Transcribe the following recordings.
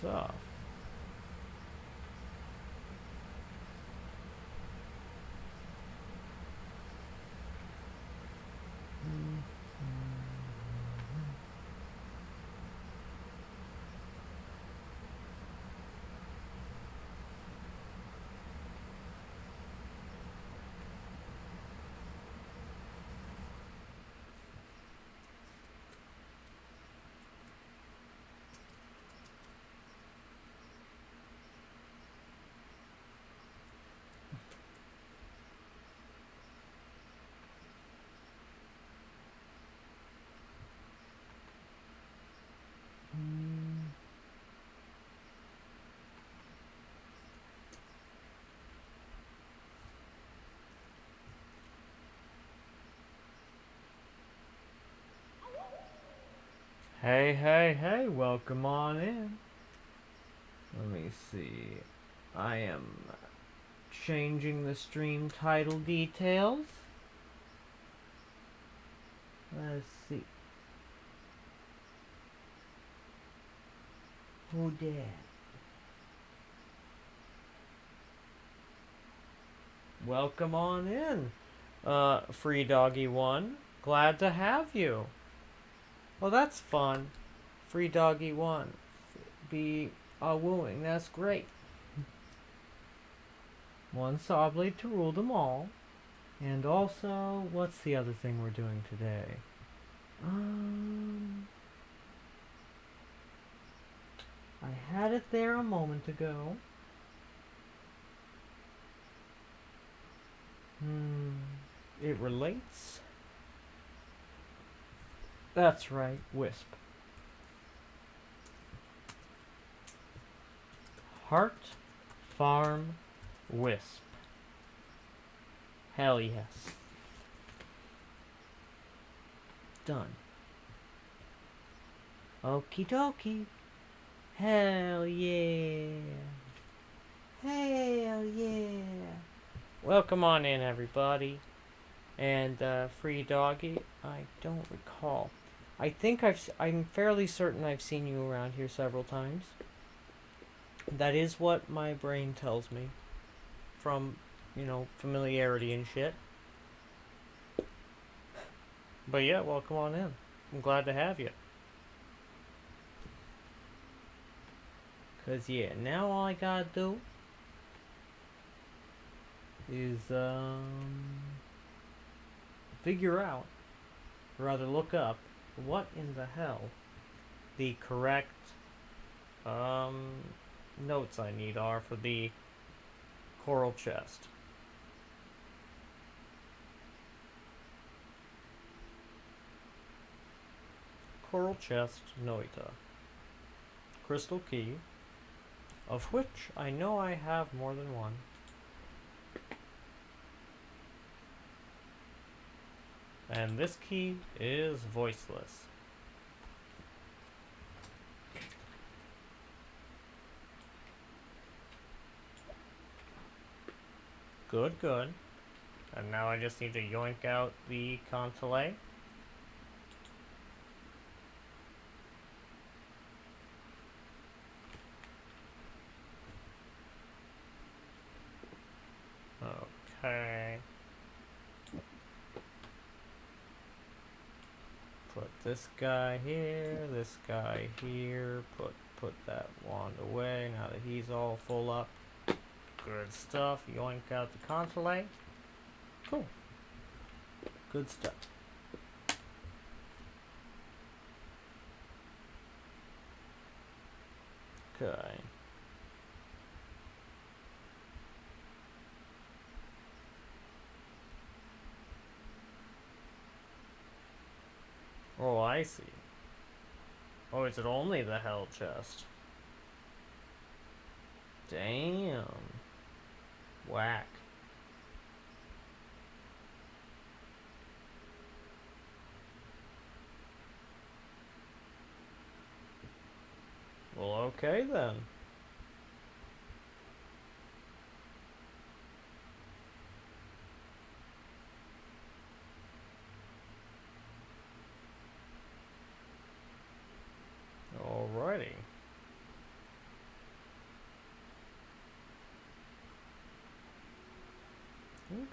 Stuff. Hey, hey, hey, welcome on in. Let me see. I am changing the stream title details. Let's see. Who did? Welcome on in, Free Doggy 1. Glad to have you. Well, that's fun. Free Doggy 1. Be wooing, that's great. One Sawblade to rule them all. And also, what's the other thing we're doing today? I had it there a moment ago. It relates. That's right, Wisp. Heart Farm Wisp. Hell yes. Done. Okie dokie. Hell yeah. Hell yeah. Welcome on in, everybody. And Free Doggy, I don't recall. I think I'm fairly certain I've seen you around here several times. That is what my brain tells me from, familiarity and shit. But yeah, welcome on in. I'm glad to have you. Cause yeah, now all I gotta do is figure out, or rather look up, what in the hell the correct notes I need are for the coral chest. Coral chest, Noita. Crystal key, of which I know I have more than one. And this key is voiceless. Good, good. And now I just need to yoink out the consolé. Okay. Put this guy here, this guy here, put that wand away now that he's all full up. Good stuff. Yoink out the consolé. Cool. Good stuff. Okay. Oh, I see. Oh, is it only the hell chest? Damn. Whack. Okay then. Alrighty.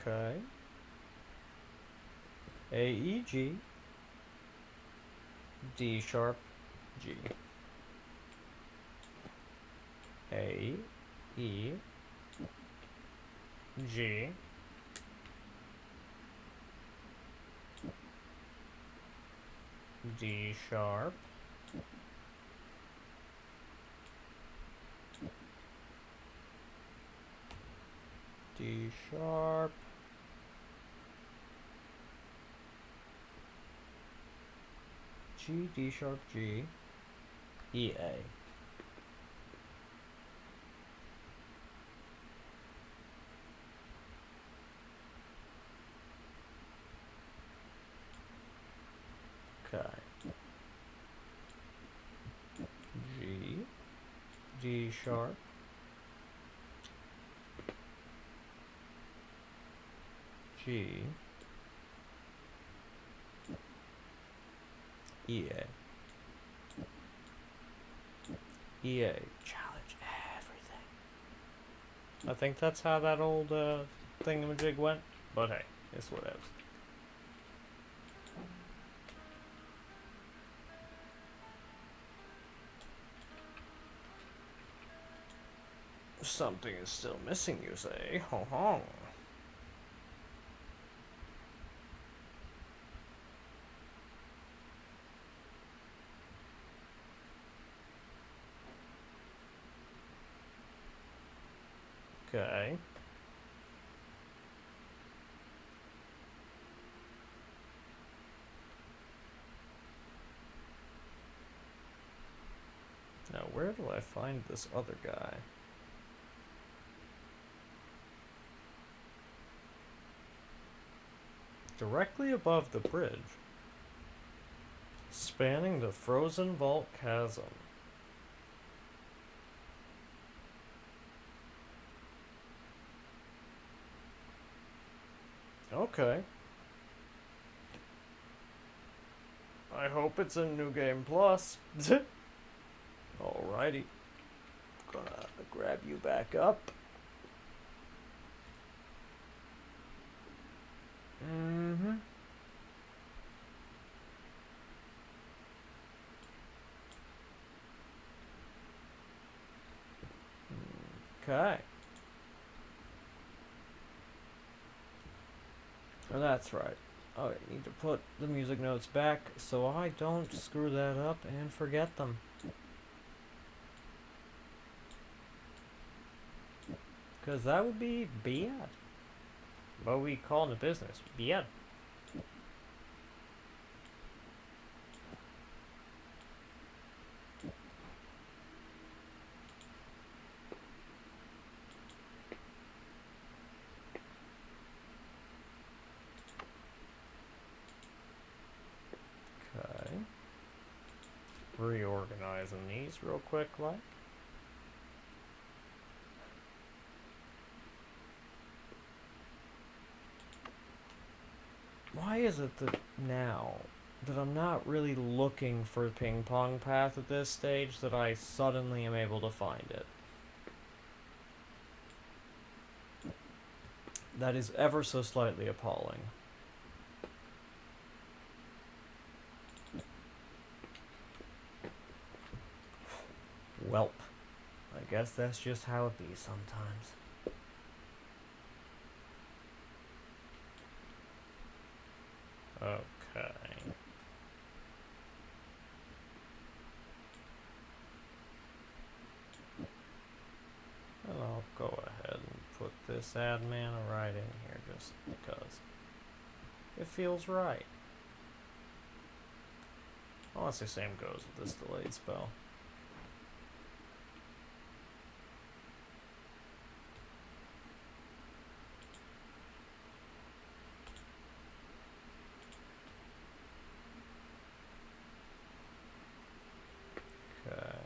Okay. A, E, G, D sharp, G. A, E, G, D sharp, D sharp, G, D sharp, G, E, A. Okay. G, D sharp, G, E, A. E, A. Challenge everything. I think that's how that old thingamajig went, but hey, it's whatever. Something is still missing, you say? Ho ho. Okay. Now, where do I find this other guy? Directly above the bridge. Spanning the frozen vault chasm. Okay. I hope it's in New Game Plus. Alrighty. Gonna grab you back up. Mm-hmm. Okay. Oh, that's right. Oh, I need to put the music notes back so I don't screw that up and forget them. Because that would be bad. What we call in the business, bad. Okay. Reorganizing these real quick, like. Why is it that now that I'm not really looking for a ping pong path at this stage that I suddenly am able to find it? That is ever so slightly appalling. Welp. I guess that's just how it be sometimes. Okay. And I'll go ahead and put this admin right in here just because it feels right. Honestly, same goes with this delayed spell. Okay.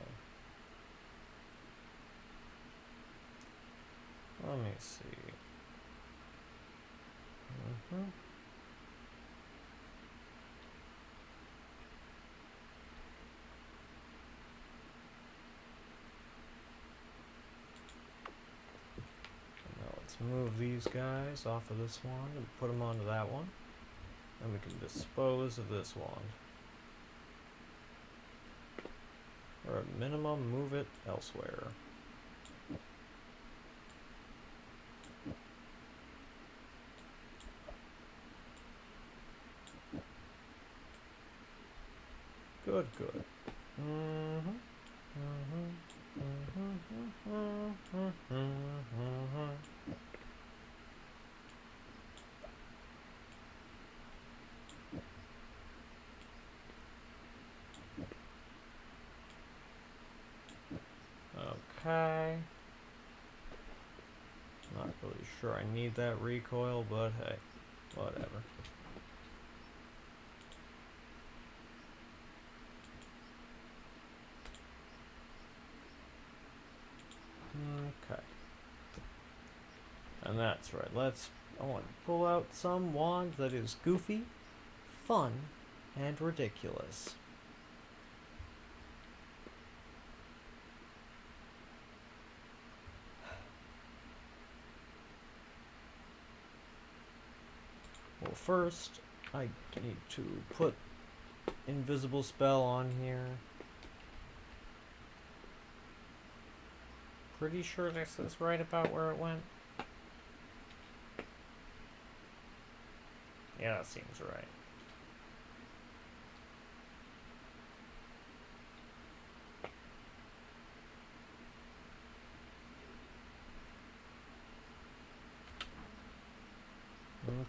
move these guys off of this wand and put them onto that one. And we can dispose of this wand. Or at minimum, move it elsewhere. Good, good. Okay. Not really sure I need that recoil, but hey, whatever. Okay. And that's right. I want to pull out some wand that is goofy, fun, and ridiculous. Well, first, I need to put invisible spell on here. Pretty sure this is right about where it went. Yeah, that seems right.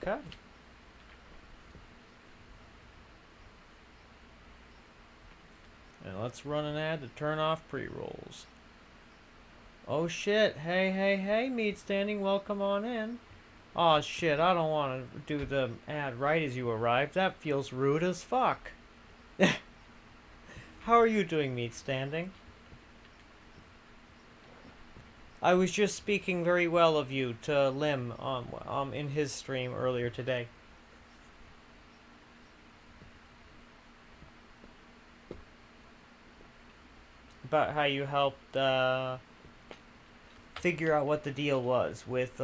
Okay. And let's run an ad to turn off pre-rolls. Oh shit, hey, meat standing, welcome on in. Aw shit, I don't want to do the ad right as you arrive. That feels rude as fuck. How are you doing, meat standing? I was just speaking very well of you to Lim in his stream earlier today. About how you helped figure out what the deal was with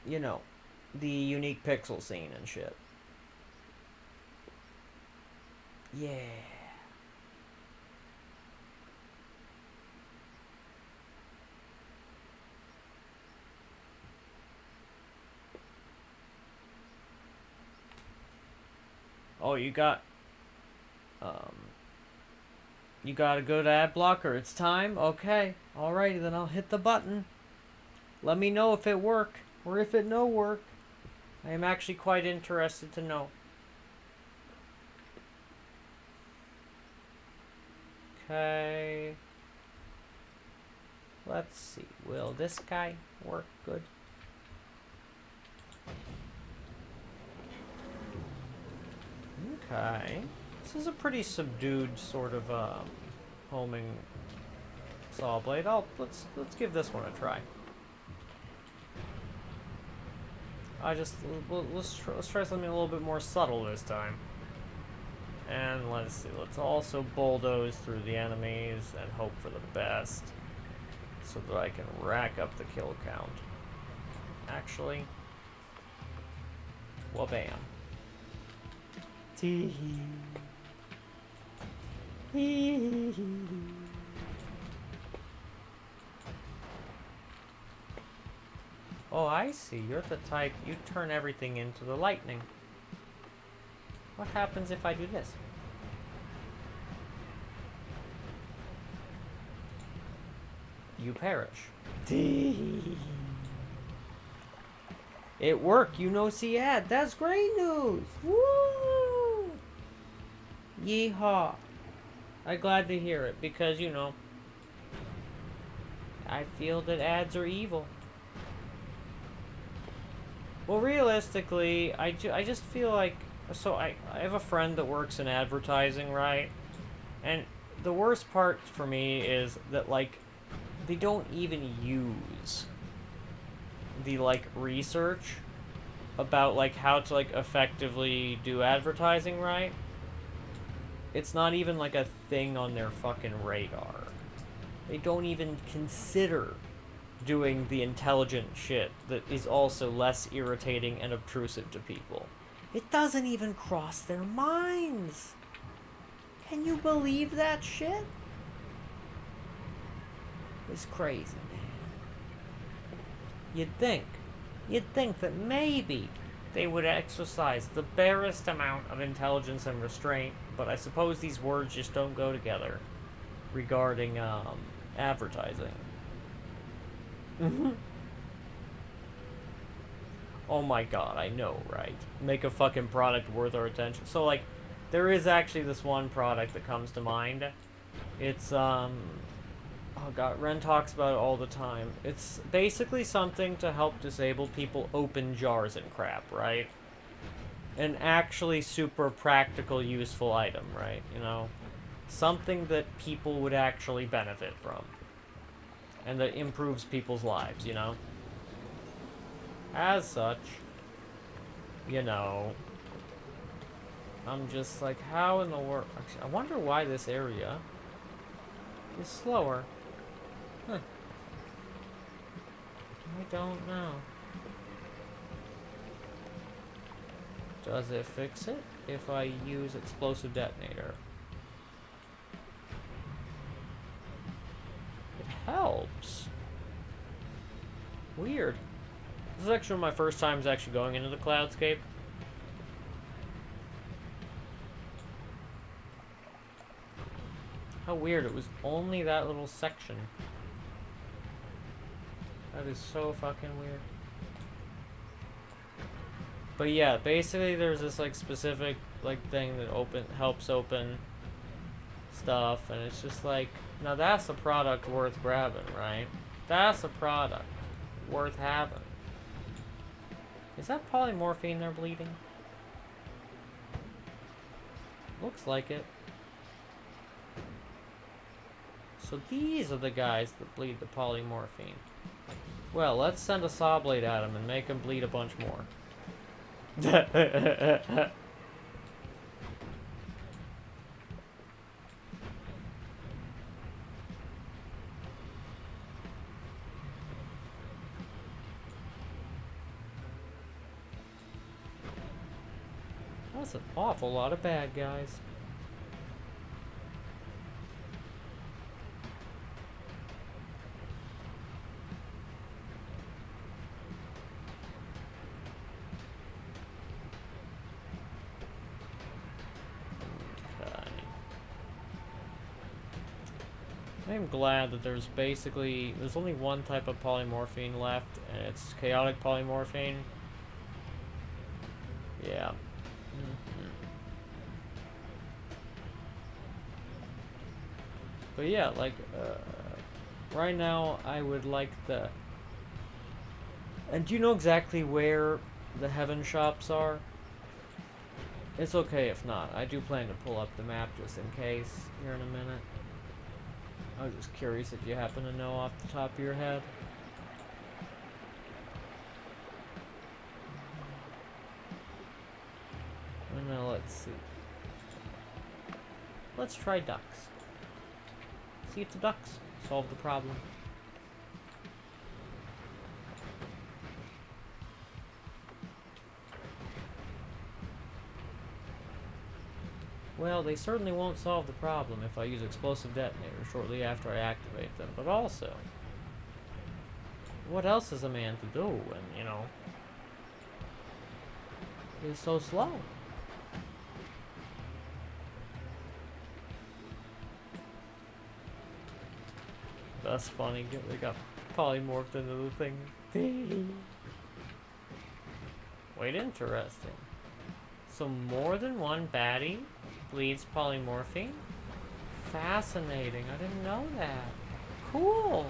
you know, the unique pixel scene and shit. Yeah. Oh, you got you got a good ad blocker. It's time. Okay. Alrighty, then I'll hit the button. Let me know if it work or if it no work. I am actually quite interested to know. Okay. Let's see. Will this guy work good? Okay. This is a pretty subdued sort of homing Sawblade. Let's give this one a try. Let's try something a little bit more subtle this time. And let's see. Let's also bulldoze through the enemies and hope for the best, so that I can rack up the kill count. Actually, wha-bam. Tee hee. Hee hee. Oh, I see. You're the type, you turn everything into the lightning. What happens if I do this? You perish. It worked. You know, see ad. That's great news. Woo! Yeehaw. I'm glad to hear it because, you know, I feel that ads are evil. Well, realistically, I just feel like, so I have a friend that works in advertising, right? And the worst part for me is that, like, they don't even use the, like, research about, like, how to, like, effectively do advertising, right? It's not even, like, a thing on their fucking radar. They don't even consider doing the intelligent shit that is also less irritating and obtrusive to people. It doesn't even cross their minds. Can you believe that shit? It's crazy, man. You'd think that maybe they would exercise the barest amount of intelligence and restraint, but I suppose these words just don't go together regarding advertising. Oh my god, I know, right? Make a fucking product worth our attention. So, like, there is actually this one product that comes to mind. It's, oh god, Ren talks about it all the time. It's basically something to help disabled people open jars and crap, right? An actually super practical, useful item, right? You know? Something that people would actually benefit from. And that improves people's lives, you know? As such, you know, I'm just like, how in the world? Actually, I wonder why this area is slower. Huh. I don't know. Does it fix it if I use explosive detonator? It helps. Weird. This is actually one of my first times actually going into the cloudscape. How weird, it was only that little section. That is so fucking weird. But yeah, basically there's this like specific like thing that helps open stuff, and it's just like, now that's a product worth grabbing, right? That's a product worth having. Is that polymorphine they're bleeding? Looks like it. So these are the guys that bleed the polymorphine. Well, let's send a Sawblade at them and make them bleed a bunch more. That's an awful lot of bad guys. I'm glad that there's only one type of polymorphine left, and it's chaotic polymorphine. Yeah. But yeah, like, right now I would like the... And do you know exactly where the heaven shops are? It's okay if not. I do plan to pull up the map just in case here in a minute. I was just curious if you happen to know off the top of your head. And now let's see. Let's try ducks. See if the ducks solve the problem. Well, they certainly won't solve the problem if I use explosive detonators shortly after I activate them, but also, what else is a man to do when, you know, he's so slow? That's funny, they got polymorphed into the thing. Wait, interesting. So more than one baddie bleeds polymorphine? Fascinating. I didn't know that. Cool.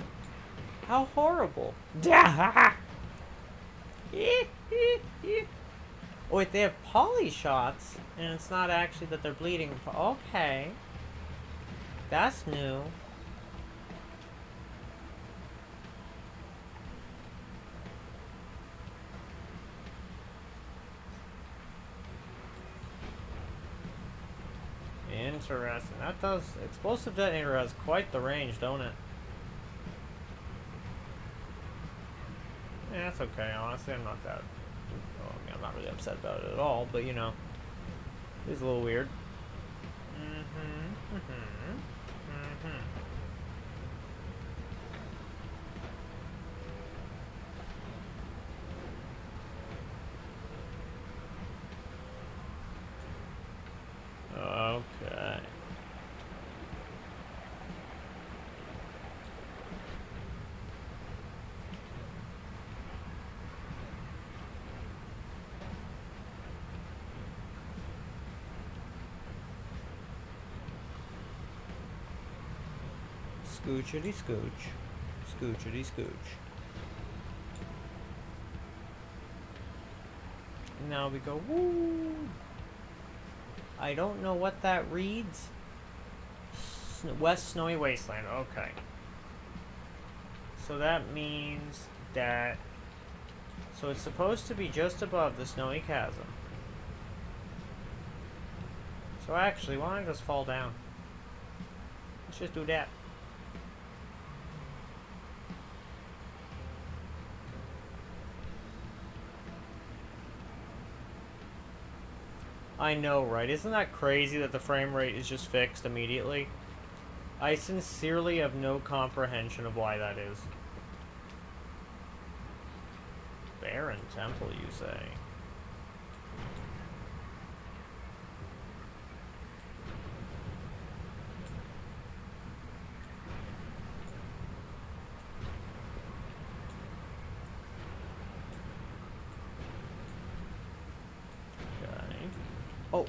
How horrible. Oh wait, they have poly shots, and it's not actually that they're bleeding. Okay. That's new. Interesting. That does... Explosive detonator has quite the range, don't it? that's okay. Honestly, I'm not that. Well, I mean, I'm not really upset about it at all. But you know, it's a little weird. Okay. Scoochity scooch. Scoochity scooch. Now we go, woo! I don't know what that reads. West Snowy Wasteland, okay. So that means that... So it's supposed to be just above the Snowy Chasm. So actually, why don't I just fall down? Let's just do that. I know, right? Isn't that crazy that the frame rate is just fixed immediately? I sincerely have no comprehension of why that is. Barren Temple, you say?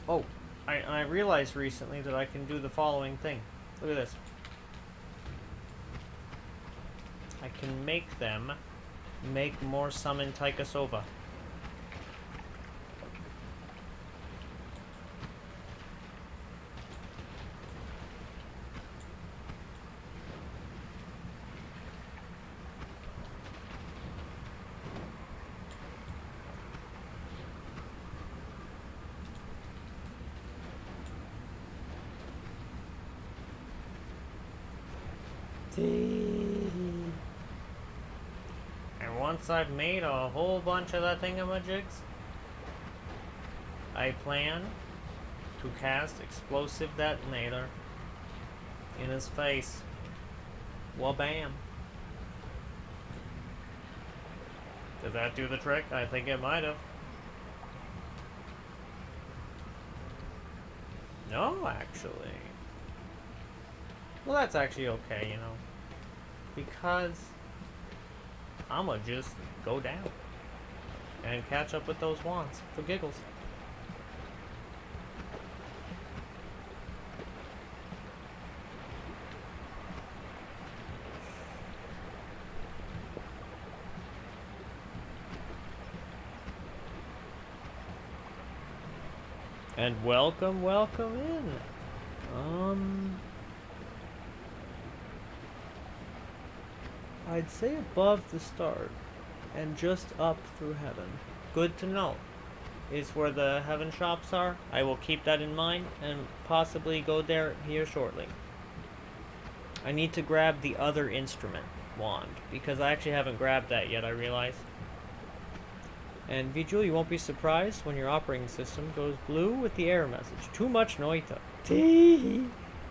Oh, I realized recently that I can do the following thing. Look at this. I can make them make more summon Taikasova. And once I've made a whole bunch of that thingamajigs, I plan to cast Explosive Detonator in his face. Wabam. Did that do the trick? I think it might have. No, actually. Well, that's actually okay, you know. Because I'ma just go down and catch up with those wands for giggles. And welcome in. I'd say above the start and just up through heaven. Good to know. Is where the heaven shops are. I will keep that in mind and possibly go there here shortly. I need to grab the other instrument wand because I actually haven't grabbed that yet, I realize. And Vijul, you won't be surprised when your operating system goes blue with the error message. Too much Noita. Tee.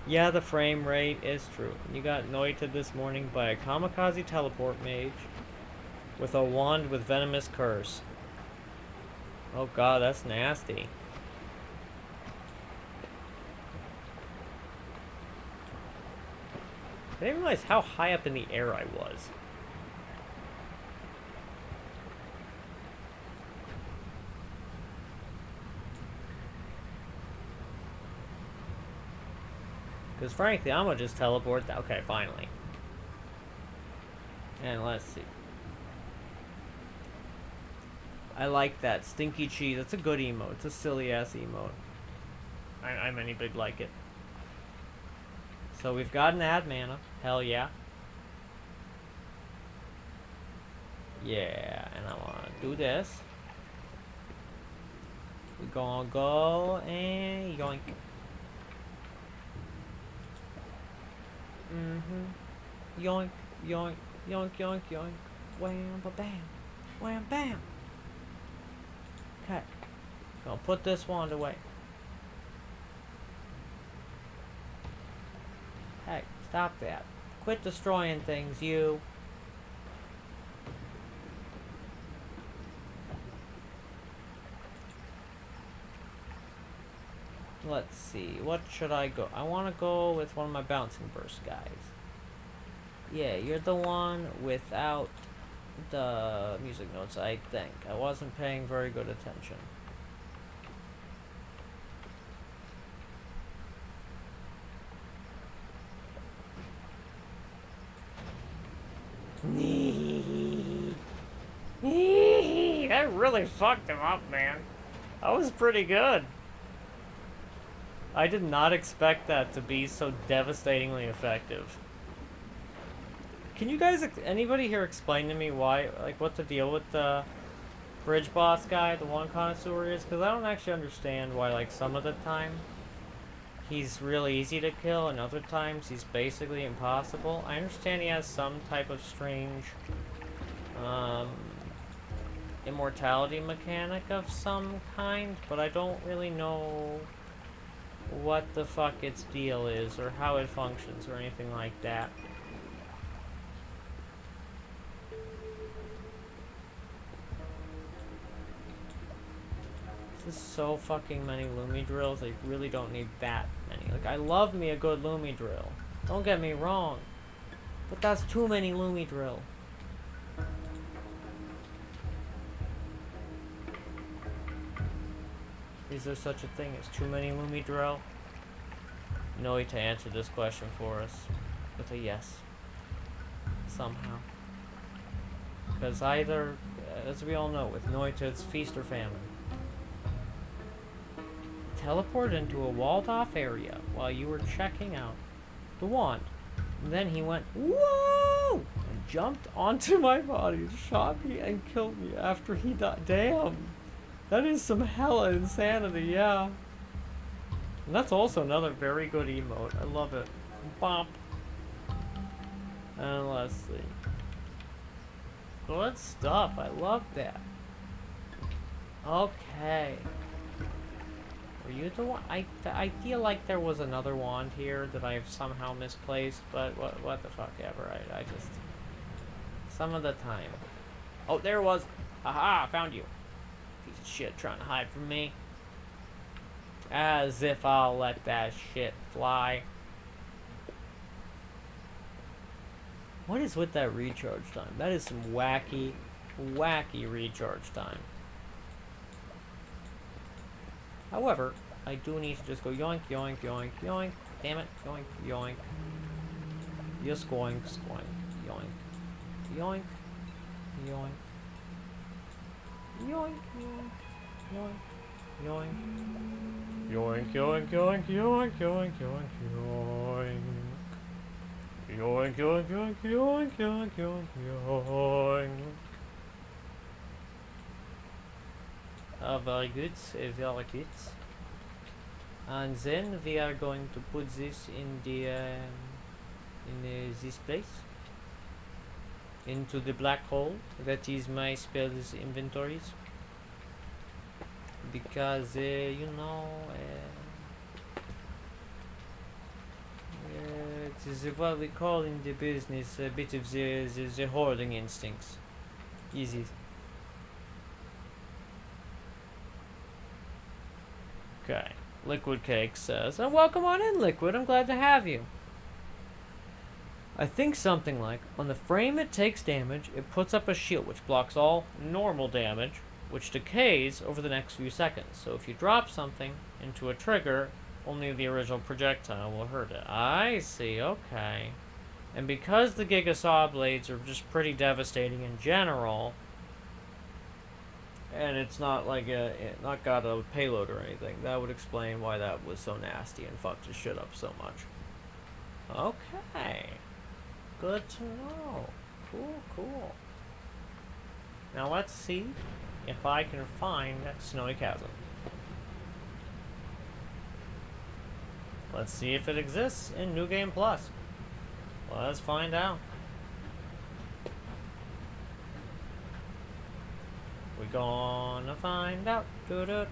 Yeah, the frame rate is true. You got Noita this morning by a kamikaze teleport mage with a wand with venomous curse. Oh god, that's nasty. I didn't realize how high up in the air I was. Because frankly, I'm gonna just teleport that. Okay, finally. And let's see. I like that. Stinky cheese. That's a good emote. It's a silly ass emote. I'm any big like it. So we've got an ad mana. Hell yeah. Yeah, and I wanna do this. We're gonna go and yoink. Yoink, yoink, yoink, yoink, yoink. Wham, ba bam. Wham bam. Okay. Gonna put this wand away. Hey, stop that. Quit destroying things, you. Let's see, what should I go? I want to go with one of my bouncing burst guys. Yeah, you're the one without the music notes, I think. I wasn't paying very good attention. That really fucked him up, man. That was pretty good. I did not expect that to be so devastatingly effective. Can you guys, anybody here explain to me why, like, what the deal with the bridge boss guy, the one connoisseur is? Because I don't actually understand why, like, some of the time he's really easy to kill and other times he's basically impossible. I understand he has some type of strange, immortality mechanic of some kind, but I don't really know what the fuck its deal is or how it functions or anything like that. This is so fucking many Lumi drills. I really don't need that many. Like, I love me a good Lumi drill. Don't get me wrong. But that's too many Lumi drill. Is there such a thing as too many Lumi drill? Noita answered this question for us with a yes. Somehow. Because either, as we all know, with Noita it's feast or famine. Teleport into a walled-off area while you were checking out the wand. And then he went, whoa! And jumped onto my body, shot me, and killed me after he died. Damn! That is some hella insanity, yeah. And that's also another very good emote. I love it. Bop. And let's see. Good stuff. I love that. Okay. Were you the one? I feel like there was another wand here that I've somehow misplaced, but what the fuck ever. I just... Some of the time. Oh, there it was. Aha, I found you. Piece of shit trying to hide from me. As if I'll let that shit fly. What is with that recharge time? That is some wacky, wacky recharge time. However, I do need to just go yoink, yoink, yoink, yoink. Damn it, yoink, yoink. Just yoink, yoink, yoink, yoink, yoink. Yoink, yoink, yoink, yoink. Yoink, yoink, yoink, yoink, yoink, yoink, yoink. Yoink, yoink, yoink, yoink, yoink, yoink, yoink. Very good, very good. And then we are going to put this in the this place, into the black hole that is my spells inventories, because you know, it is what we call in the business a bit of the hoarding instincts. Easy. Okay. Liquid Cake says, and welcome on in, Liquid. I'm glad to have you. I think something like, on the frame it takes damage, it puts up a shield which blocks all normal damage, which decays over the next few seconds. So if you drop something into a trigger, only the original projectile will hurt it. I see, okay. And because the Giga Sawblades are just pretty devastating in general, and it's not like not got a payload or anything, that would explain why that was so nasty and fucked his shit up so much. Okay. Good to know. Cool, cool. Now let's see if I can find Snowy Chasm. Let's see if it exists in New Game Plus. Let's find out. we gonna find out? Zippity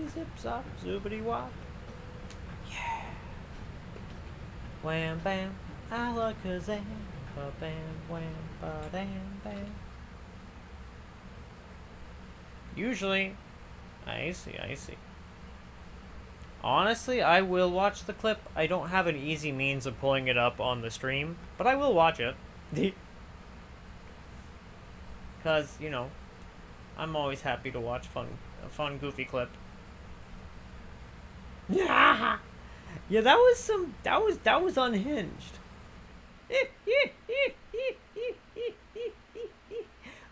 zip zop, zoopity wop. Yeah. Wham bam, alakazam, ba bam wham, ba dam bam. Usually, I see. Honestly, I will watch the clip. I don't have an easy means of pulling it up on the stream, but I will watch it. Because, you know, I'm always happy to watch a fun, goofy clip. Yeah, that was unhinged.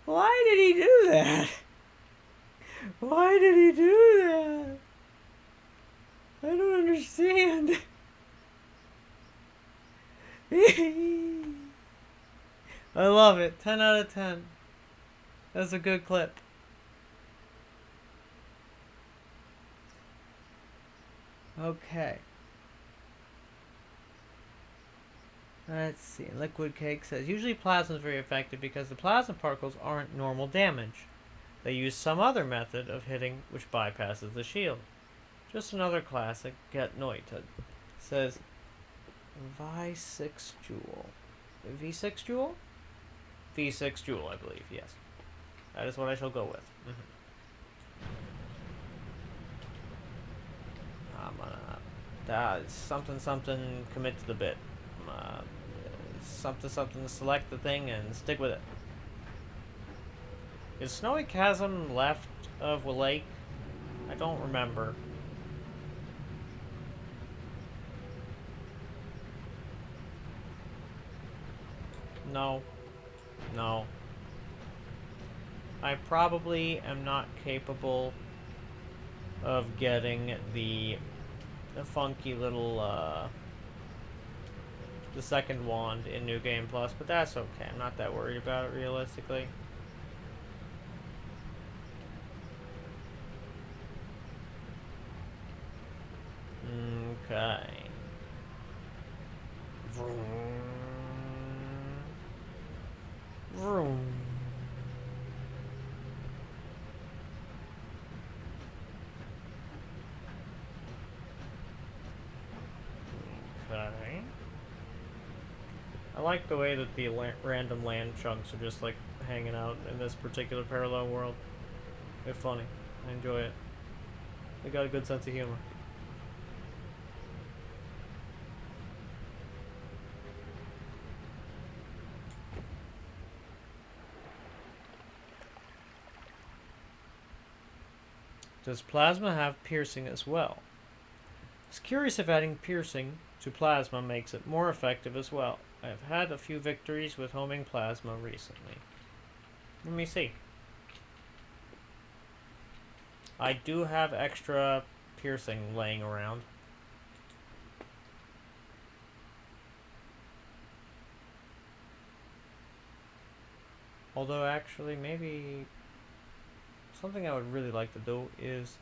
Why did he do that? Why did he do that? I don't understand. I love it. 10 out of 10. That's a good clip. Okay. Let's see. Liquid Cake says, usually plasma is very effective because the plasma particles aren't normal damage. They use some other method of hitting which bypasses the shield. Just another classic. Get Noita. Says, V6 Jewel. V6 Jewel? V6 Jewel, I believe, yes. That is what I shall go with. I'm gonna something commit to the bit. Something select the thing and stick with it. Is Snowy Chasm left of a lake? I don't remember. No. I probably am not capable of getting the funky little, the second wand in New Game Plus, but that's okay. I'm not that worried about it, realistically. Okay. Vroom. Vroom. Okay. I like the way that the random land chunks are just like hanging out in this particular parallel world. They're funny. I enjoy it. They got a good sense of humor. Does plasma have piercing as well? I was curious if adding piercing to plasma makes it more effective as well. I have had a few victories with homing plasma recently. Let me see. I do have extra piercing laying around. Although actually maybe something I would really like to do is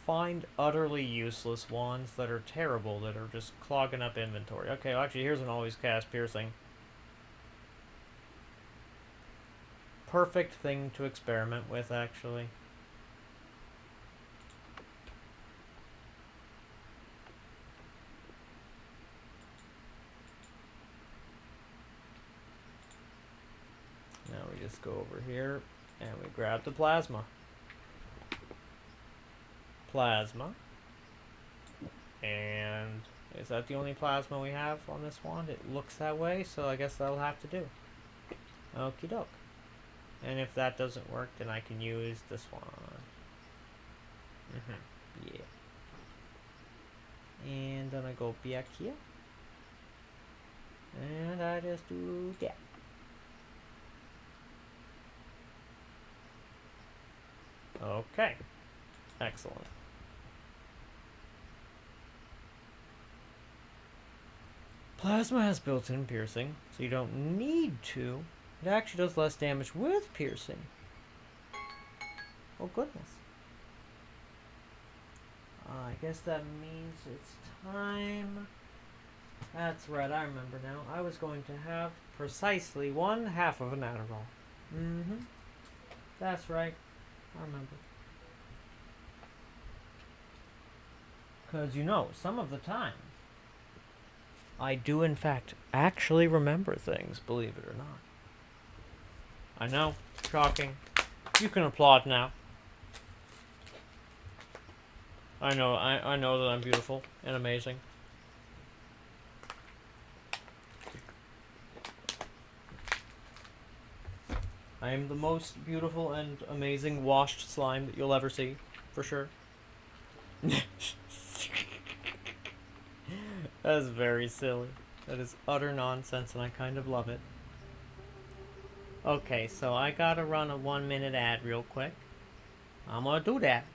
find utterly useless wands that are terrible, that are just clogging up inventory. Okay, well, actually, here's an always cast piercing. Perfect thing to experiment with, actually. Now we just go over here and we grab the plasma. And is that the only plasma we have on this wand? It looks that way, so I guess that'll have to do. Okie doke. And if that doesn't work, then I can use this one. Yeah. And then I go back here. And I just do that. Okay. Excellent. Plasma has built-in piercing, so you don't need to. It actually does less damage with piercing. Oh goodness. I guess that means it's time. That's right, I remember now. I was going to have precisely 1/2 of an Adderall. Mm-hmm. That's right. I remember. Because, you know, some of the time, I do, in fact, actually remember things, believe it or not. I know. Shocking. You can applaud now. I know that I'm beautiful and amazing. I am the most beautiful and amazing washed slime that you'll ever see, for sure. That is very silly. That is utter nonsense, and I kind of love it. Okay, so I gotta run a 1-minute ad real quick. I'm gonna do that.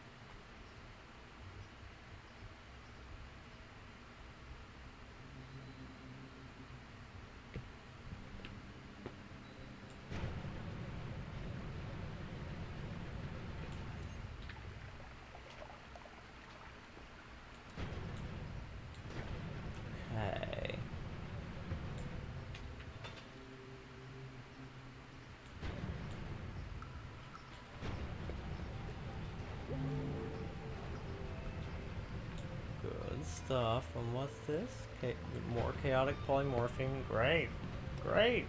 Okay. Good stuff. And what's this? More chaotic polymorphing. Great. Great.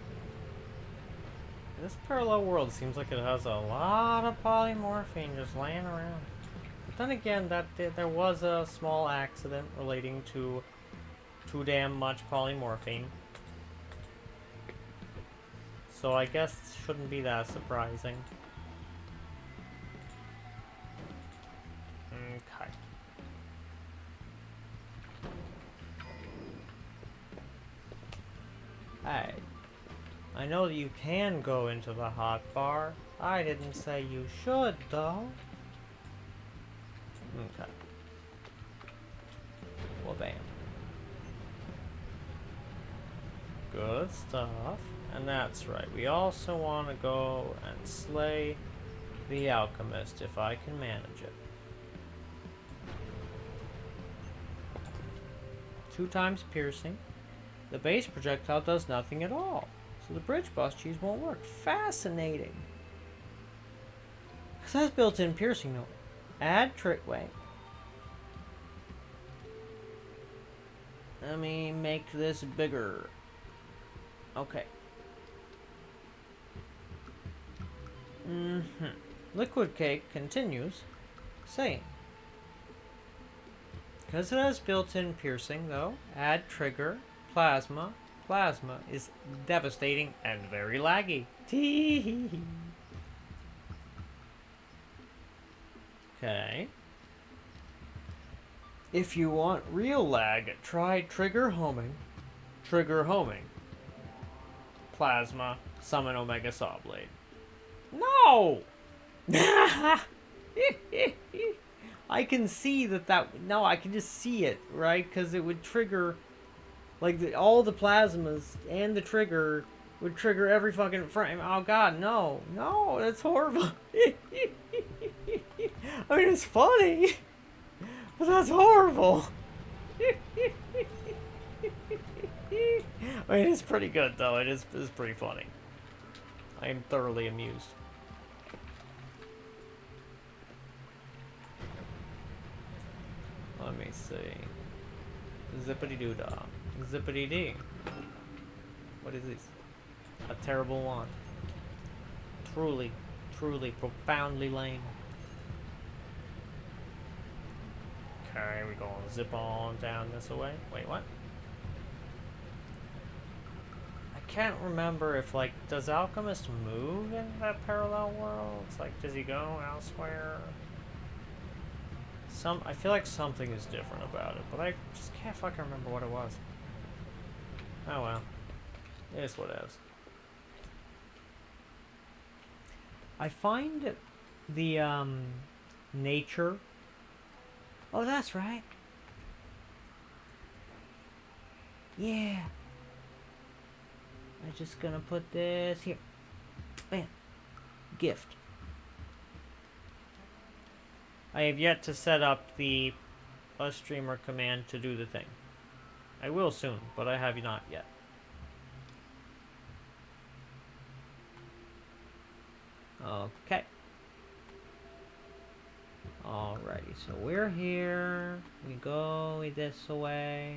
This parallel world seems like it has a lot of polymorphine just laying around. But then again, there was a small accident relating to too damn much polymorphine. So I guess it shouldn't be that surprising. Okay. Hey. I know that you can go into the hot bar. I didn't say you should, though. Okay. Well, bam. Good stuff. And that's right. We also want to go and slay the alchemist if I can manage it. 2 times piercing. The base projectile does nothing at all. So the bridge bus cheese won't work. Fascinating. Because that's built-in piercing note. Add trick way. Let me make this bigger. Okay. Liquid Cake continues saying, because it has built-in piercing though, add trigger, plasma. Plasma is devastating and very laggy. Tee. Okay. If you want real lag, try trigger homing. Trigger homing. Plasma. Summon Omega Sawblade. No! I can see that. No, I can just see it, right? Because it would trigger. Like, all the plasmas and the trigger would trigger every fucking frame. Oh god, no. No, that's horrible. I mean, it's funny. But that's horrible. I mean, it's pretty good, though. It's pretty funny. I am thoroughly amused. Let me see. Zippity-doo-dah. Zippity-dee. What is this? A terrible one. Truly, profoundly lame. Okay, we're gonna zip on down this way. Wait, what? I can't remember if, like, does Alchemist move in that parallel world? It's like, does he go elsewhere? I feel like something is different about it, but I just can't fucking remember what it was. Oh well. It is what it is. I find the, nature... Oh, that's right. Yeah. I'm just gonna put this here. Bam. Gift. I have yet to set up the streamer command to do the thing. I will soon, but I have not yet. Okay. Alrighty, so we're here. We go this way.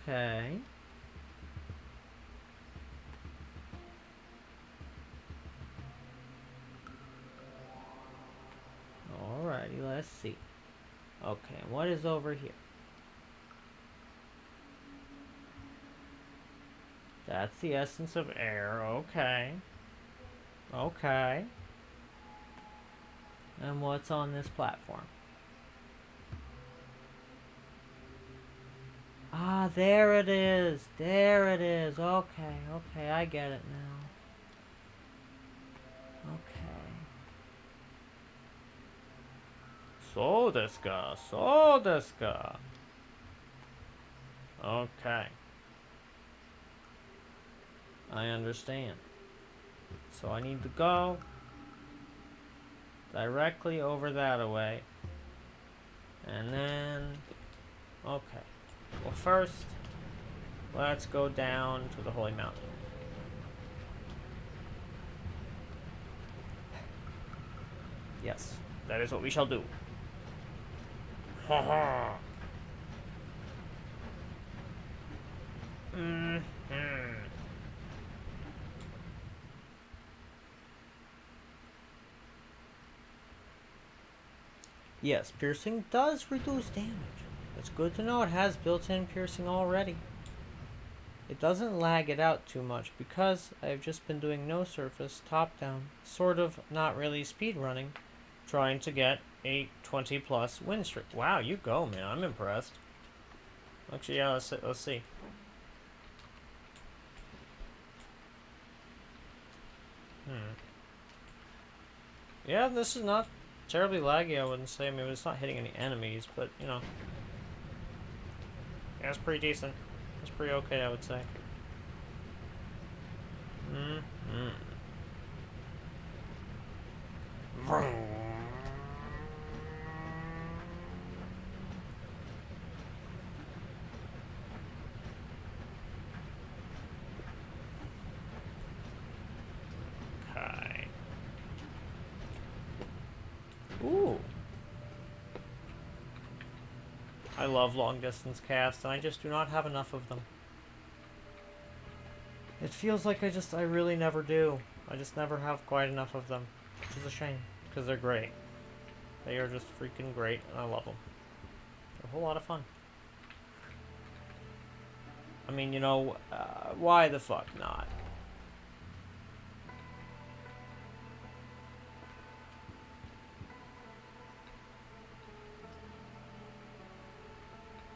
Okay. Alrighty, let's see. Okay, what is over here? That's the essence of air. Okay. Okay. And what's on this platform? Ah, there it is. There it is. Okay, okay, I get it now. Okay. So desu ka. So desu ka. Okay. I understand. So I need to go directly over that way. And then... Okay. Well, first, let's go down to the Holy Mountain. Yes, that is what we shall do. Ha ha! Yes, piercing does reduce damage. It's good to know it has built-in piercing already. It doesn't lag it out too much because I've just been doing no surface, top-down, sort of not really speed running, trying to get a 20+ win streak. Wow, you go, man. I'm impressed. Actually, yeah, let's see. Yeah, this is not terribly laggy, I wouldn't say. I mean, it's not hitting any enemies, but, you know. Yeah, it's pretty decent. It's pretty okay, I would say. Okay. Ooh. I love long distance casts, and I just do not have enough of them. It feels like I really never do. I just never have quite enough of them, which is a shame, because they're great. They are just freaking great, and I love them. They're a whole lot of fun. I mean, you know, why the fuck not?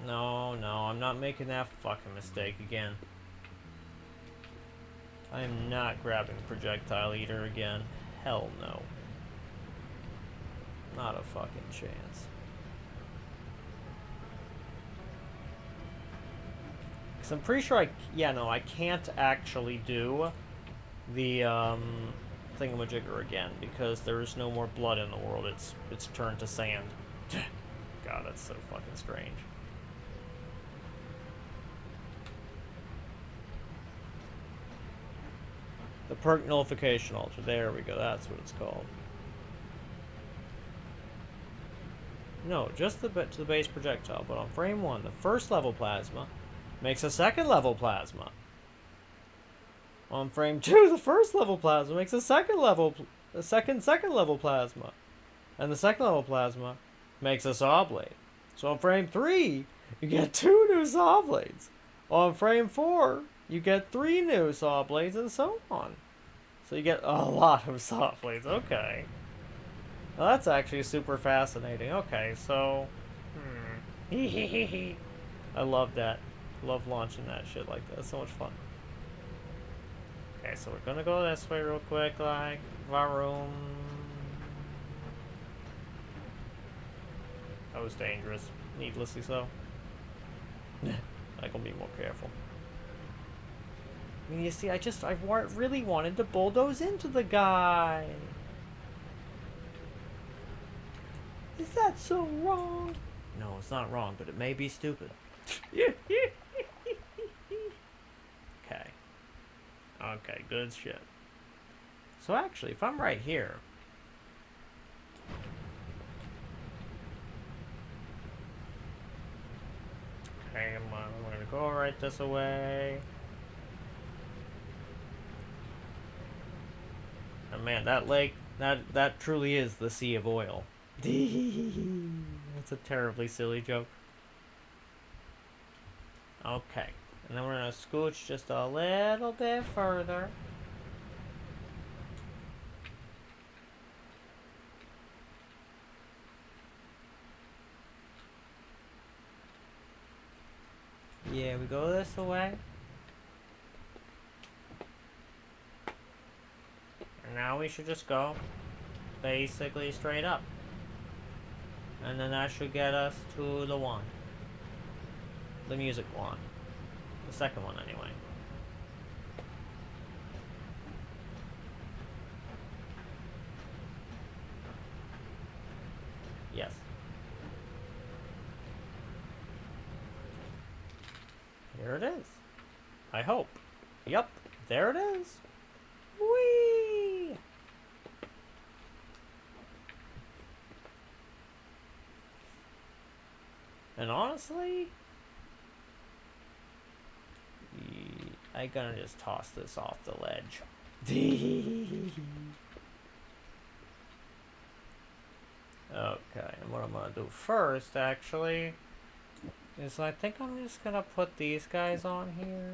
No, I'm not making that fucking mistake again. I am not grabbing Projectile Eater again. Hell no. Not a fucking chance. Because I'm pretty sure I can't actually do the, thingamajigger again, because there is no more blood in the world. It's turned to sand. God, that's so fucking strange. The perk nullification altar. There we go. That's what it's called. No, just to the base projectile. But on frame 1, the first level plasma makes a second level plasma. On frame 2, the first level plasma makes a second level plasma. And the second level plasma makes a Sawblade. So on frame 3, you get 2 new Sawblades. On frame 4, you get 3 new Sawblades, and so on. So you get a lot of Sawblades. Okay. Well, that's actually super fascinating. Okay, so... I love that. Love launching that shit like that. It's so much fun. Okay, so we're gonna go this way real quick, like... Varum. That was dangerous. Needlessly so. I can be more careful. I mean, you see, I really wanted to bulldoze into the guy. Is that so wrong? No, it's not wrong, but it may be stupid. Okay. Okay, good shit. So actually, if I'm right here... Okay, I'm gonna go right this way. And man, that lake, that truly is the Sea of Oil. That's a terribly silly joke. Okay, and then we're gonna scooch just a little bit further. Yeah, we go this way. And now we should just go basically straight up. And then that should get us to the wand. The music wand. The second one, anyway. Yes. Here it is. I hope. Yep, there it is. Whee! And honestly, I'm gonna just toss this off the ledge. Okay, and what I'm gonna do first, actually, is I think I'm just gonna put these guys on here.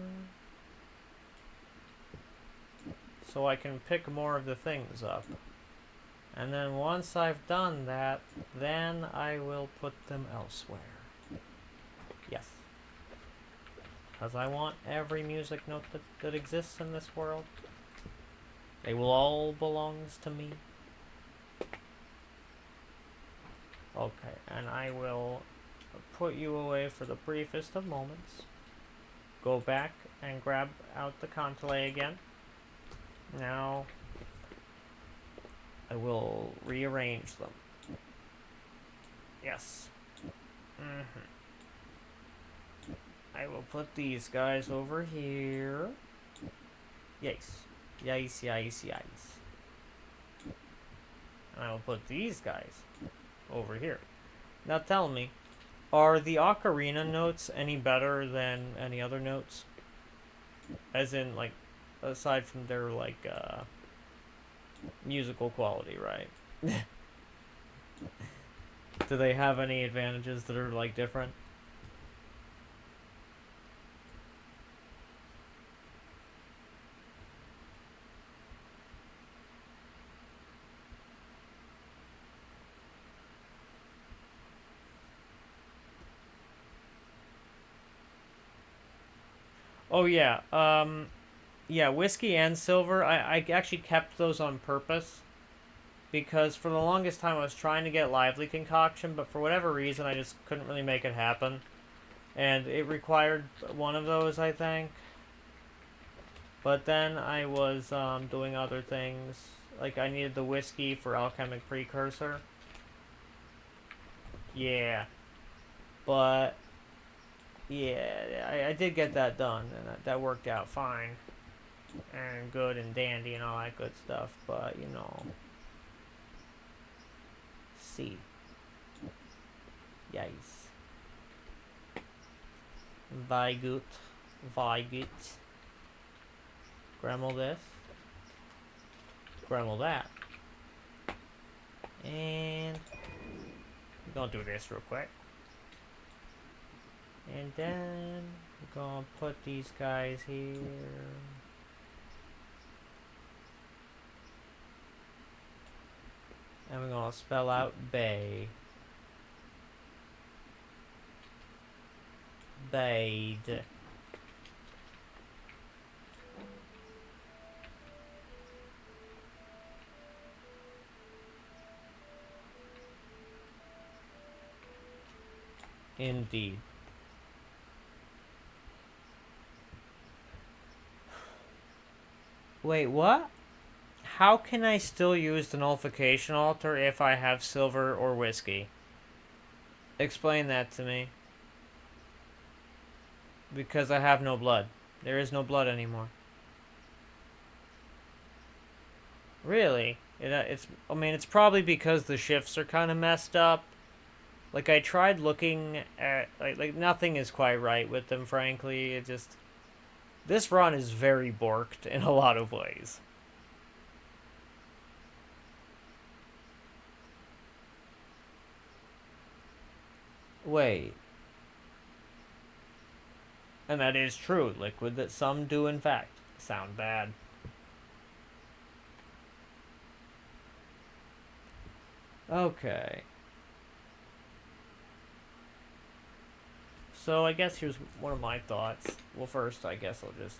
So I can pick more of the things up. And then once I've done that, then I will put them elsewhere. Yes. Because I want every music note that exists in this world. They will all belong to me. Okay, and I will put you away for the briefest of moments. Go back and grab out the Contelé again. Now, I will rearrange them. Yes. I will put these guys over here. Yes. Yes, yes, yes. And I will put these guys over here. Now tell me, are the ocarina notes any better than any other notes? As in, like, aside from their, like, musical quality, right? Do they have any advantages that are, like, different? Oh, yeah. Yeah, whiskey and silver. I actually kept those on purpose. Because for the longest time I was trying to get lively concoction, but for whatever reason I just couldn't really make it happen. And it required one of those, I think. But then I was doing other things. Like I needed the whiskey for alchemic precursor. Yeah. But yeah, I did get that done, and that worked out fine. And good and dandy and all that good stuff, but you know. See. Yes. Very good. Very good. Gremel this. Gremel that. And we're gonna do this real quick. And then we're gonna put these guys here. And we're gonna spell out bay. Bade. Indeed. Wait, what? How can I still use the nullification altar if I have silver or whiskey? Explain that to me. Because I have no blood. There is no blood anymore. Really? I mean, it's probably because the shifts are kind of messed up. Like, I tried looking at... Like, nothing is quite right with them, frankly. It just... This run is very borked in a lot of ways. Wait. And that is true, Liquid, that some do, in fact, sound bad. Okay. So I guess here's one of my thoughts. Well, first, I guess I'll just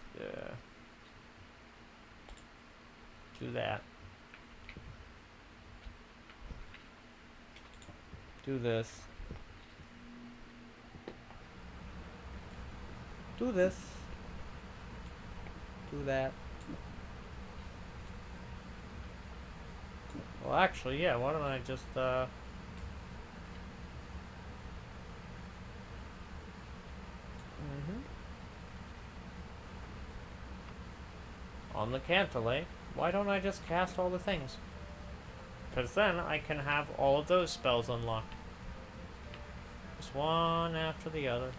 do that. Do this. Do this. Do that. Well, actually, yeah, why don't I just, on the Cantilay, why don't I just cast all the things? Because then I can have all of those spells unlocked. Just one after the other.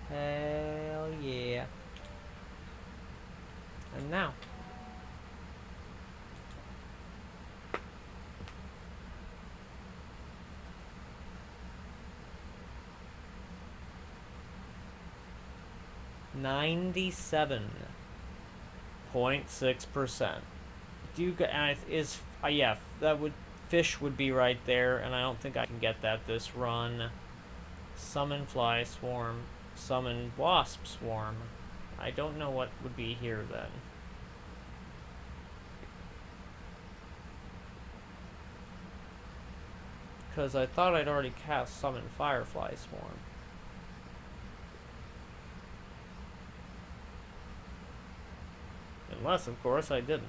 Hell yeah. And now. $97.6%. Do you get yeah, that would fish would be right there, and I don't think I can get that this run. Summon fly swarm, summon wasp swarm. I don't know what would be here then. Because I thought I'd already cast summon firefly swarm. Unless, of course, I didn't.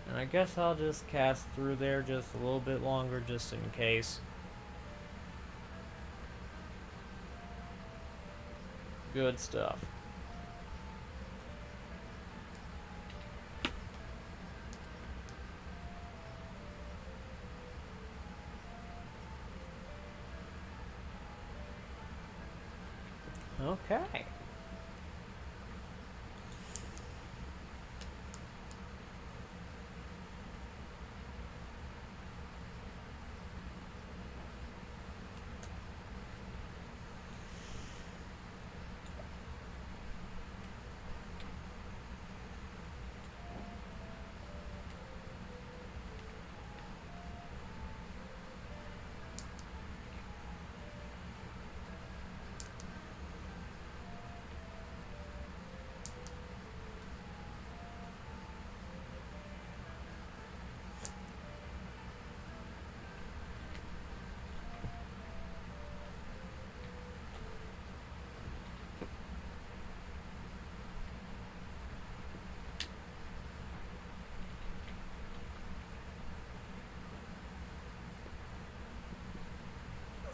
And I guess I'll just cast through there just a little bit longer, just in case. Good stuff. Okay.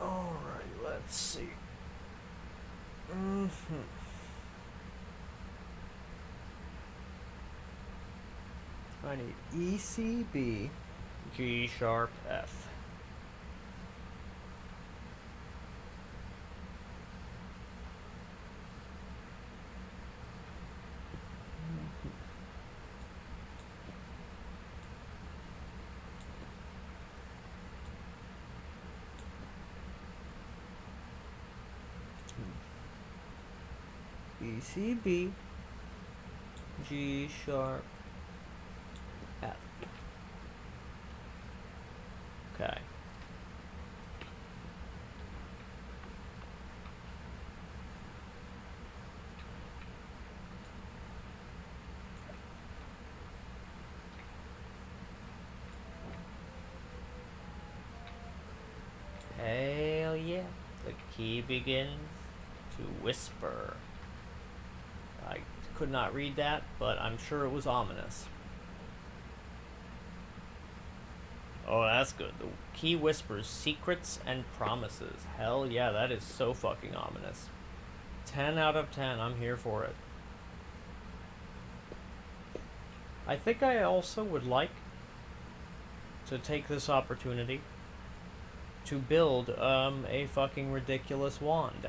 Alright, let's see. I need ECB, G sharp F. ECB, G sharp F. Okay. He begins to whisper. I could not read that, but I'm sure it was ominous. Oh, that's good. The key whispers secrets and promises. Hell yeah, that is so fucking ominous. 10 out of 10. I'm here for it. I think I also would like to take this opportunity to build a fucking ridiculous wand.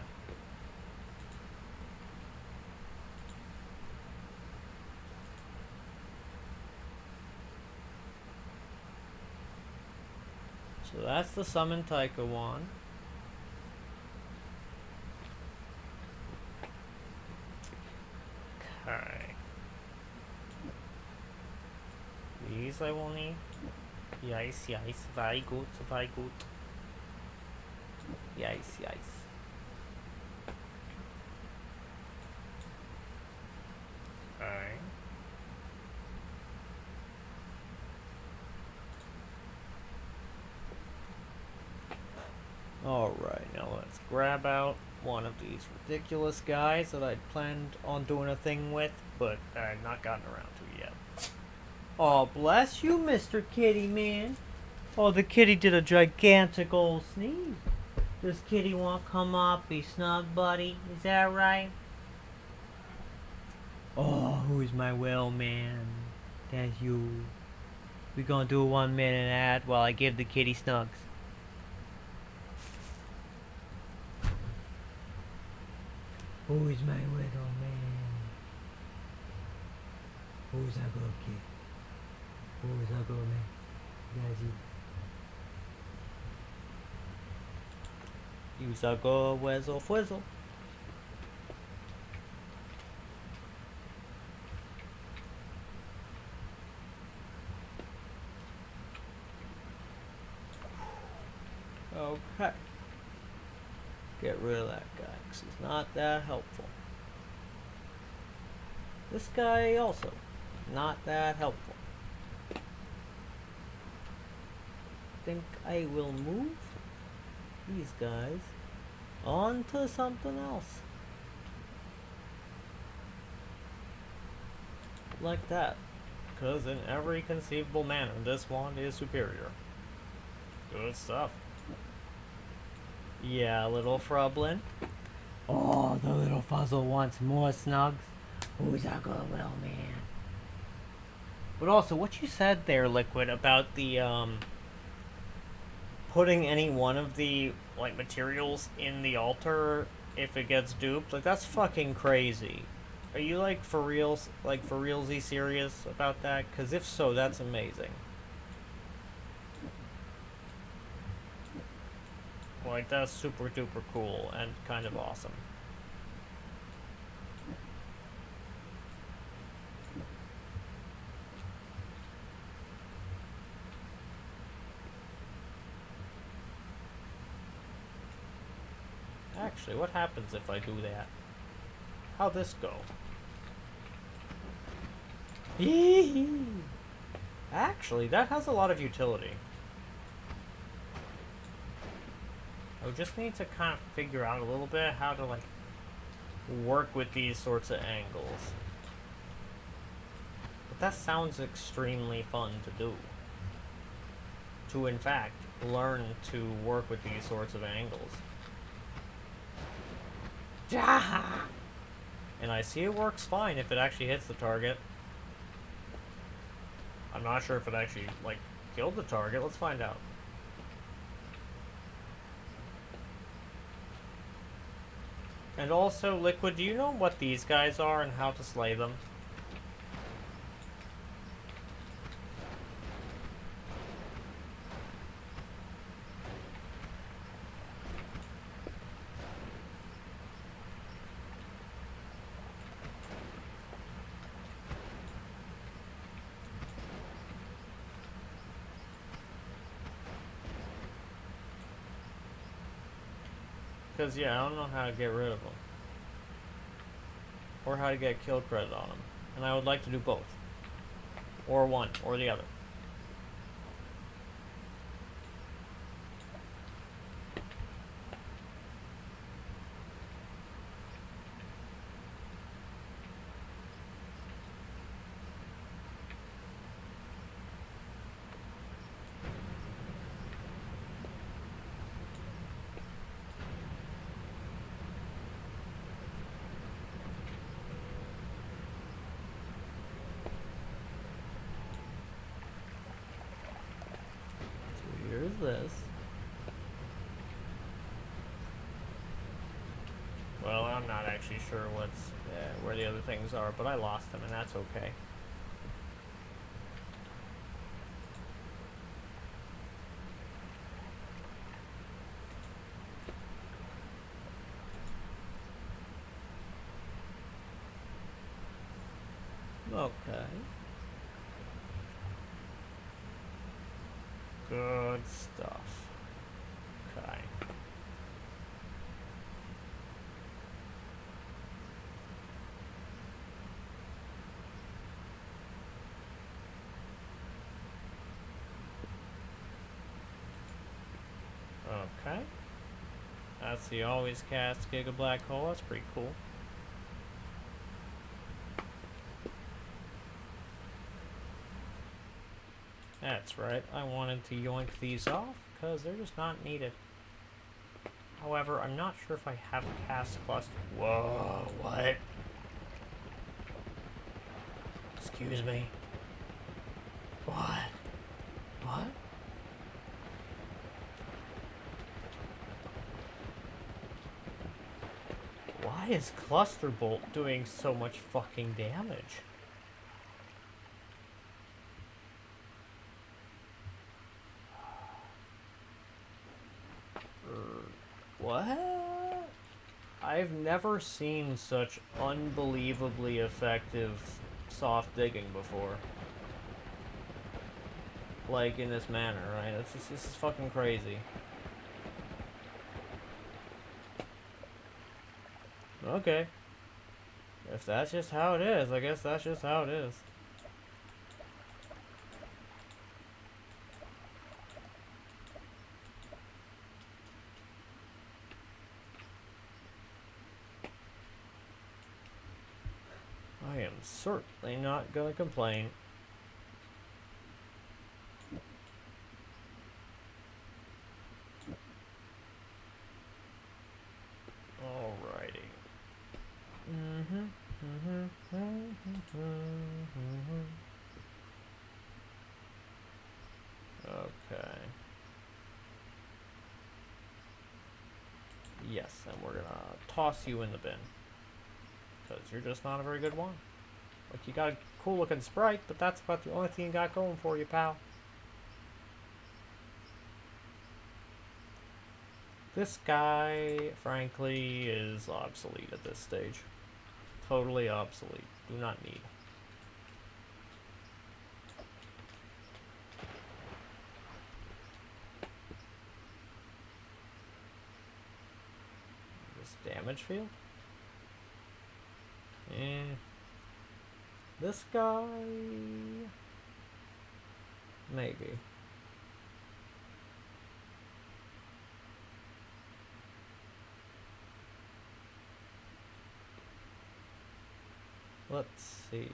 So that's the Summon Taika wand. Okay. These I will need. Yes, yes. Very good, very good. Yes, yes. Okay. Alright, now let's grab out one of these ridiculous guys that I'd planned on doing a thing with, but I've not gotten around to yet. Oh, bless you, Mr. Kitty Man. Oh, the kitty did a gigantic old sneeze. Does kitty want to come up, be snug, buddy? Is that right? Oh, who's my well man? That's you. We gonna do a 1 minute ad while I give the kitty snugs. Who's my little man? Who's a good kid? Who's a good man? That's you. You's a good whizzle fwizzle. Okay. Get rid of that guy, because he's not that helpful. This guy also, not that helpful. Think I will move these guys onto something else. Like that. Because in every conceivable manner, this wand is superior. Good stuff. Yeah, little Frublin. Oh, the little fuzzle wants more snugs. Who's a good little man? But also, what you said there, Liquid, about the, putting any one of the, like, materials in the altar if it gets duped, like, that's fucking crazy. Are you, like, for reals, like, for realsy serious about that? Because if so, that's amazing. Like, that's super duper cool and kind of awesome. Actually, what happens if I do that? How'd this go? Actually, that has a lot of utility. I just need to kind of figure out a little bit how to, like, work with these sorts of angles. But that sounds extremely fun to do. To, in fact, learn to work with these sorts of angles. And I see it works fine if it actually hits the target. I'm not sure if it actually, like, killed the target. Let's find out. And also, Liquid, do you know what these guys are and how to slay them? Because, yeah, I don't know how to get rid of them. Or how to get kill credit on them. And I would like to do both. Or one, or the other. actually sure what's where the other things are, but I lost them, and that's okay. Okay. Good stuff. Okay. Okay. That's the always cast Giga Black Hole. That's pretty cool. That's right. I wanted to yoink these off because they're just not needed. However, I'm not sure if I have a cast cluster. Whoa, what? Excuse me. What? What? Why is Cluster Bolt doing so much fucking damage? What? I've never seen such unbelievably effective soft digging before. Like, in this manner, right? This is fucking crazy. Okay. If that's just how it is, I guess that's just how it is. I am certainly not gonna complain. Alrighty. Okay. Yes, and we're gonna toss you in the bin. Because you're just not a very good one. Like, you got a cool looking sprite, but that's about the only thing you got going for you, pal. This guy, frankly, is obsolete at this stage. Totally obsolete. Do not need. This damage field? This guy... maybe. Let's see.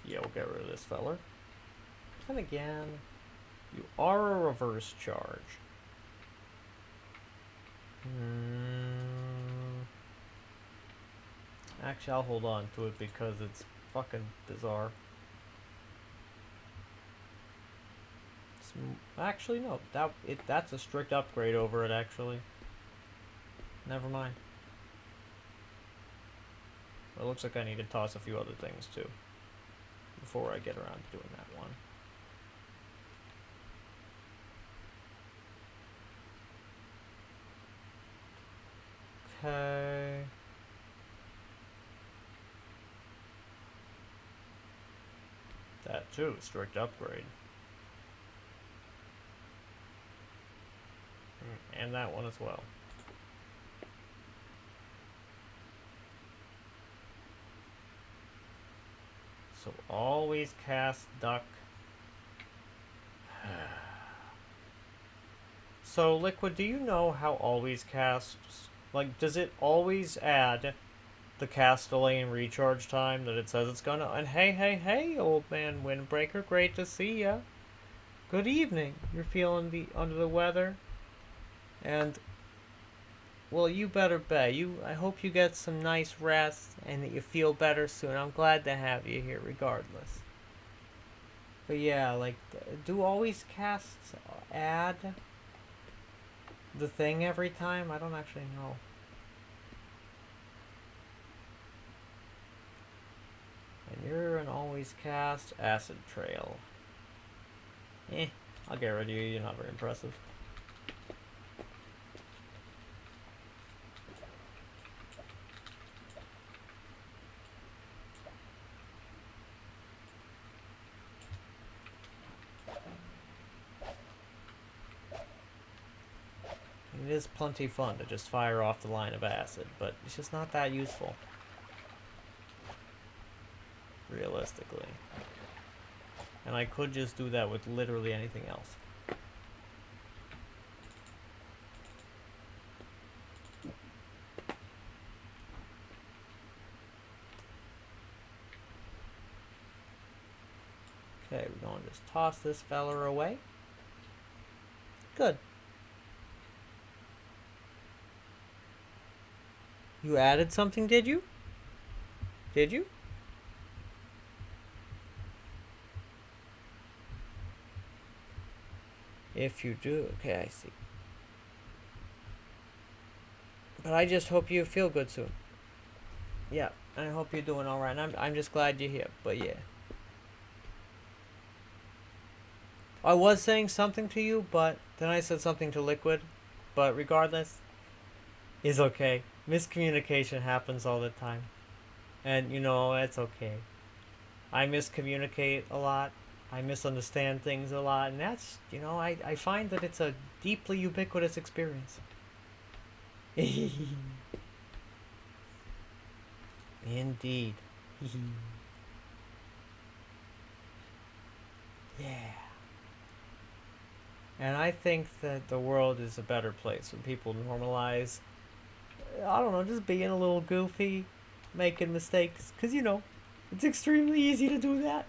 Yeah, we'll get rid of this feller. And again, you are a reverse charge. Actually, I'll hold on to it because it's fucking bizarre. Actually, no. That's a strict upgrade over it, actually. Never mind. Well, it looks like I need to toss a few other things, too. Before I get around to doing that one. Okay. That too, strict upgrade. And that one as well. So always cast duck. So Liquid, do you know how always casts? Like, does it always add the cast delay and recharge time that it says it's gonna? And hey, old man Windbreaker, great to see ya. Good evening. You're feeling under the weather? And, well, you better bet. I hope you get some nice rest and that you feel better soon. I'm glad to have you here regardless. But yeah, like, do always casts add the thing every time? I don't actually know. And you're an always cast acid trail. I'll get rid of you. You're not very impressive. It is plenty fun to just fire off the line of acid, but it's just not that useful. Realistically. And I could just do that with literally anything else. Okay, we're going to just toss this feller away. Good. You added something, did you? Did you? If you do, okay, I see. But I just hope you feel good soon. Yeah, I hope you're doing alright. I'm just glad you're here, but yeah. I was saying something to you, but then I said something to Liquid. But regardless, it's okay. Miscommunication happens all the time. And, you know, it's okay. I miscommunicate a lot. I misunderstand things a lot. And that's, you know, I find that it's a deeply ubiquitous experience. Indeed. Yeah. And I think that the world is a better place when people normalize, I don't know, just being a little goofy, making mistakes. Because, you know, it's extremely easy to do that.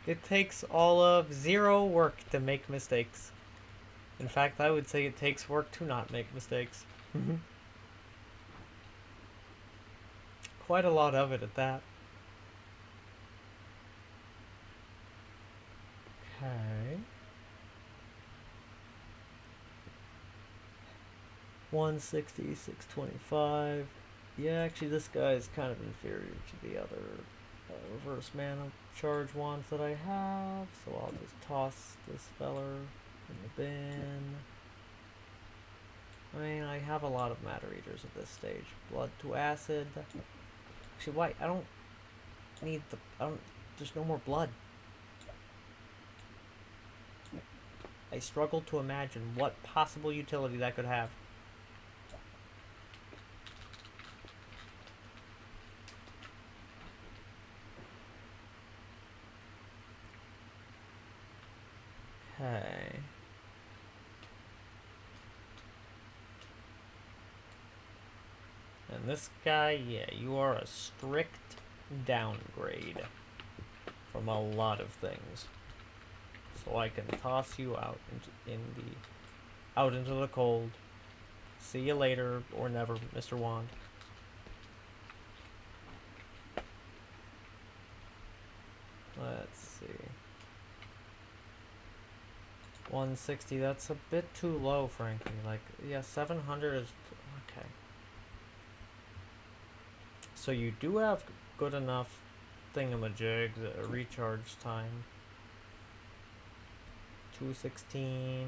It takes all of 0 work to make mistakes. In fact, I would say it takes work to not make mistakes. Quite a lot of it at that. Okay. 160, 625. Yeah, actually this guy is kind of inferior to the other reverse mana charge wands that I have. So I'll just toss this feller in the bin. I mean, I have a lot of matter eaters at this stage. Blood to acid. Actually, why? I don't need the... there's no more blood. I struggle to imagine what possible utility that could have. Okay. And this guy, yeah, you are a strict downgrade from a lot of things. So I can toss you out into the cold. See you later, or never, Mr. Wand. Let's see. 160, that's a bit too low, frankly. Like, yeah, 700 is... okay. So you do have good enough thingamajigs, recharge time. 216.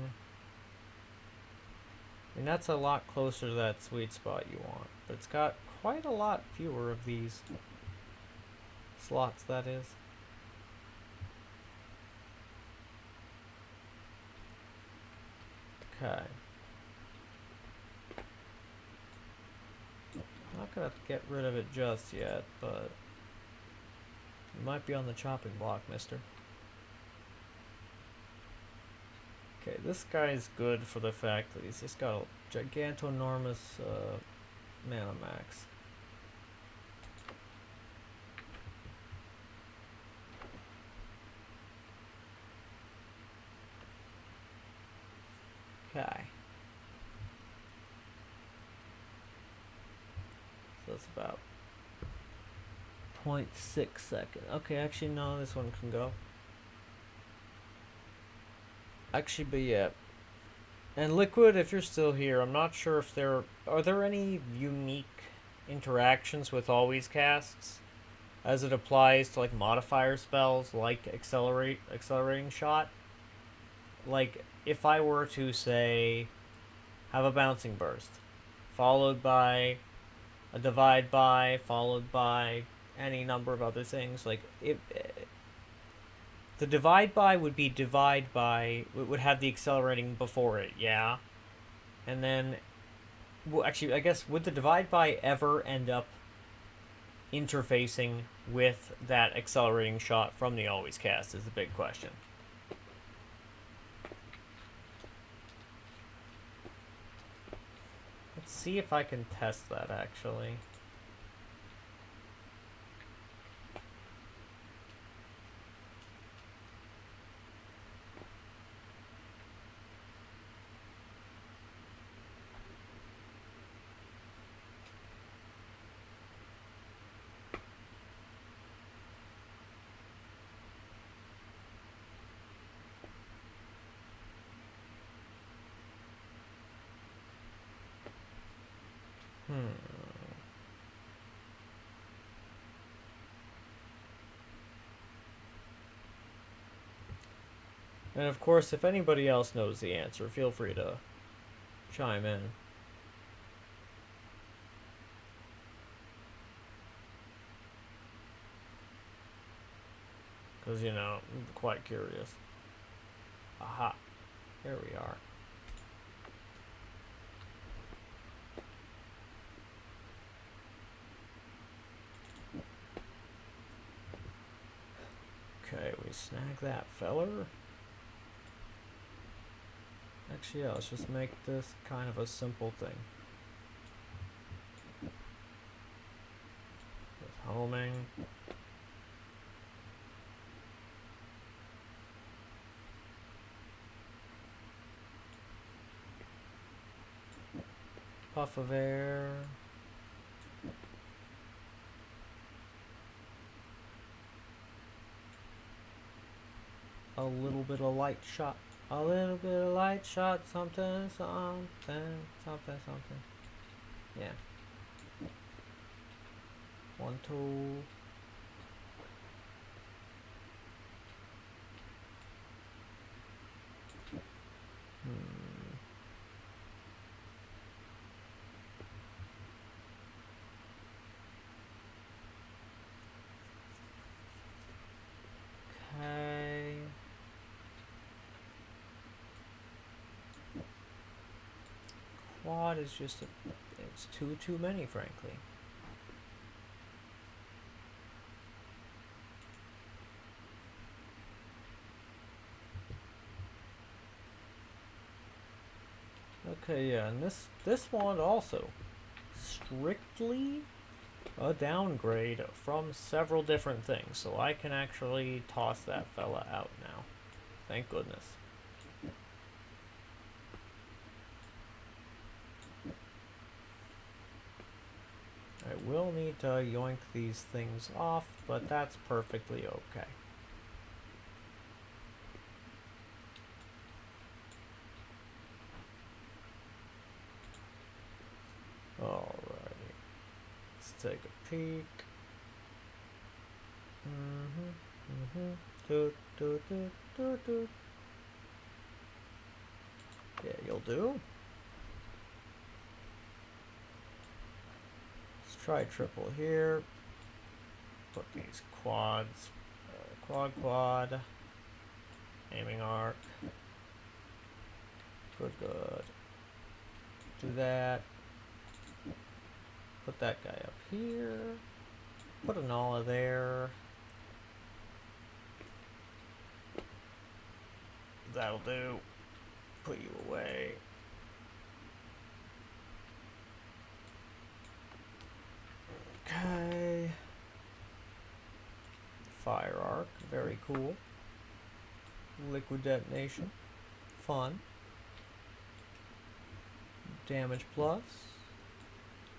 I mean, that's a lot closer to that sweet spot you want. But it's got quite a lot fewer of these slots, that is. Okay. Not gonna get rid of it just yet, but you might be on the chopping block, mister. Okay, this guy's good for the fact that he's just got a gigantonormous mana max. Okay. So that's about 0.6 seconds. Okay, actually no, this one can go. Actually, but yeah, And Liquid, if you're still here, I'm not sure if are there any unique interactions with always casts as it applies to like modifier spells like accelerating shot. Like if I were to say have a bouncing burst, followed by a divide by, followed by any number of other things, like the divide by would be divide by, it would have the accelerating before it, yeah? And then, well, actually, I guess, would the divide by ever end up interfacing with that accelerating shot from the always cast is the big question. Let's see if I can test that, actually. And of course, if anybody else knows the answer, feel free to chime in. Because, you know, I'm quite curious. Aha. Here we are. Okay, we snag that feller. Actually, yeah, let's just make this kind of a simple thing. With homing. Puff of air. A little bit of light shot. A little bit of light shot. Something, something, something, something. Yeah. One tool. Okay. Quad is just it's too many, frankly. Okay, yeah, and this one also strictly a downgrade from several different things, so I can actually toss that fella out now. Thank goodness. I will need to yoink these things off, but that's perfectly okay. Alrighty. Let's take a peek. Doot. Yeah, you'll do. Let's try triple here. Put these quads. Quad. Aiming arc. Good. Do that. Put that guy up here. Put an Nala there. That'll do. Put you away. Okay. Fire arc. Very cool. Liquid detonation. Fun. Damage plus.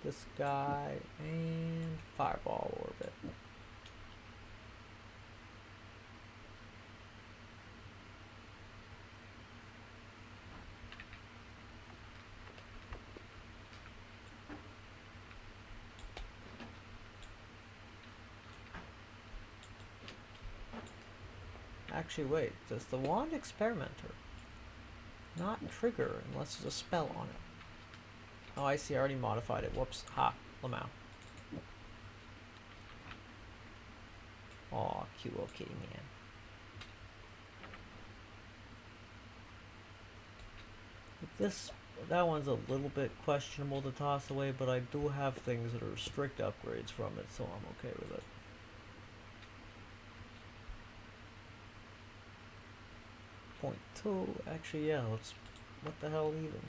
This guy and fireball orbit. Actually, wait. Does the wand experimenter not trigger unless there's a spell on it? Oh, I see. I already modified it. Whoops. Ha. Lamau. Aw, cute little kitty man. That one's a little bit questionable to toss away, but I do have things that are strict upgrades from it, so I'm okay with it. Point 2, actually, yeah, let's, what the hell even?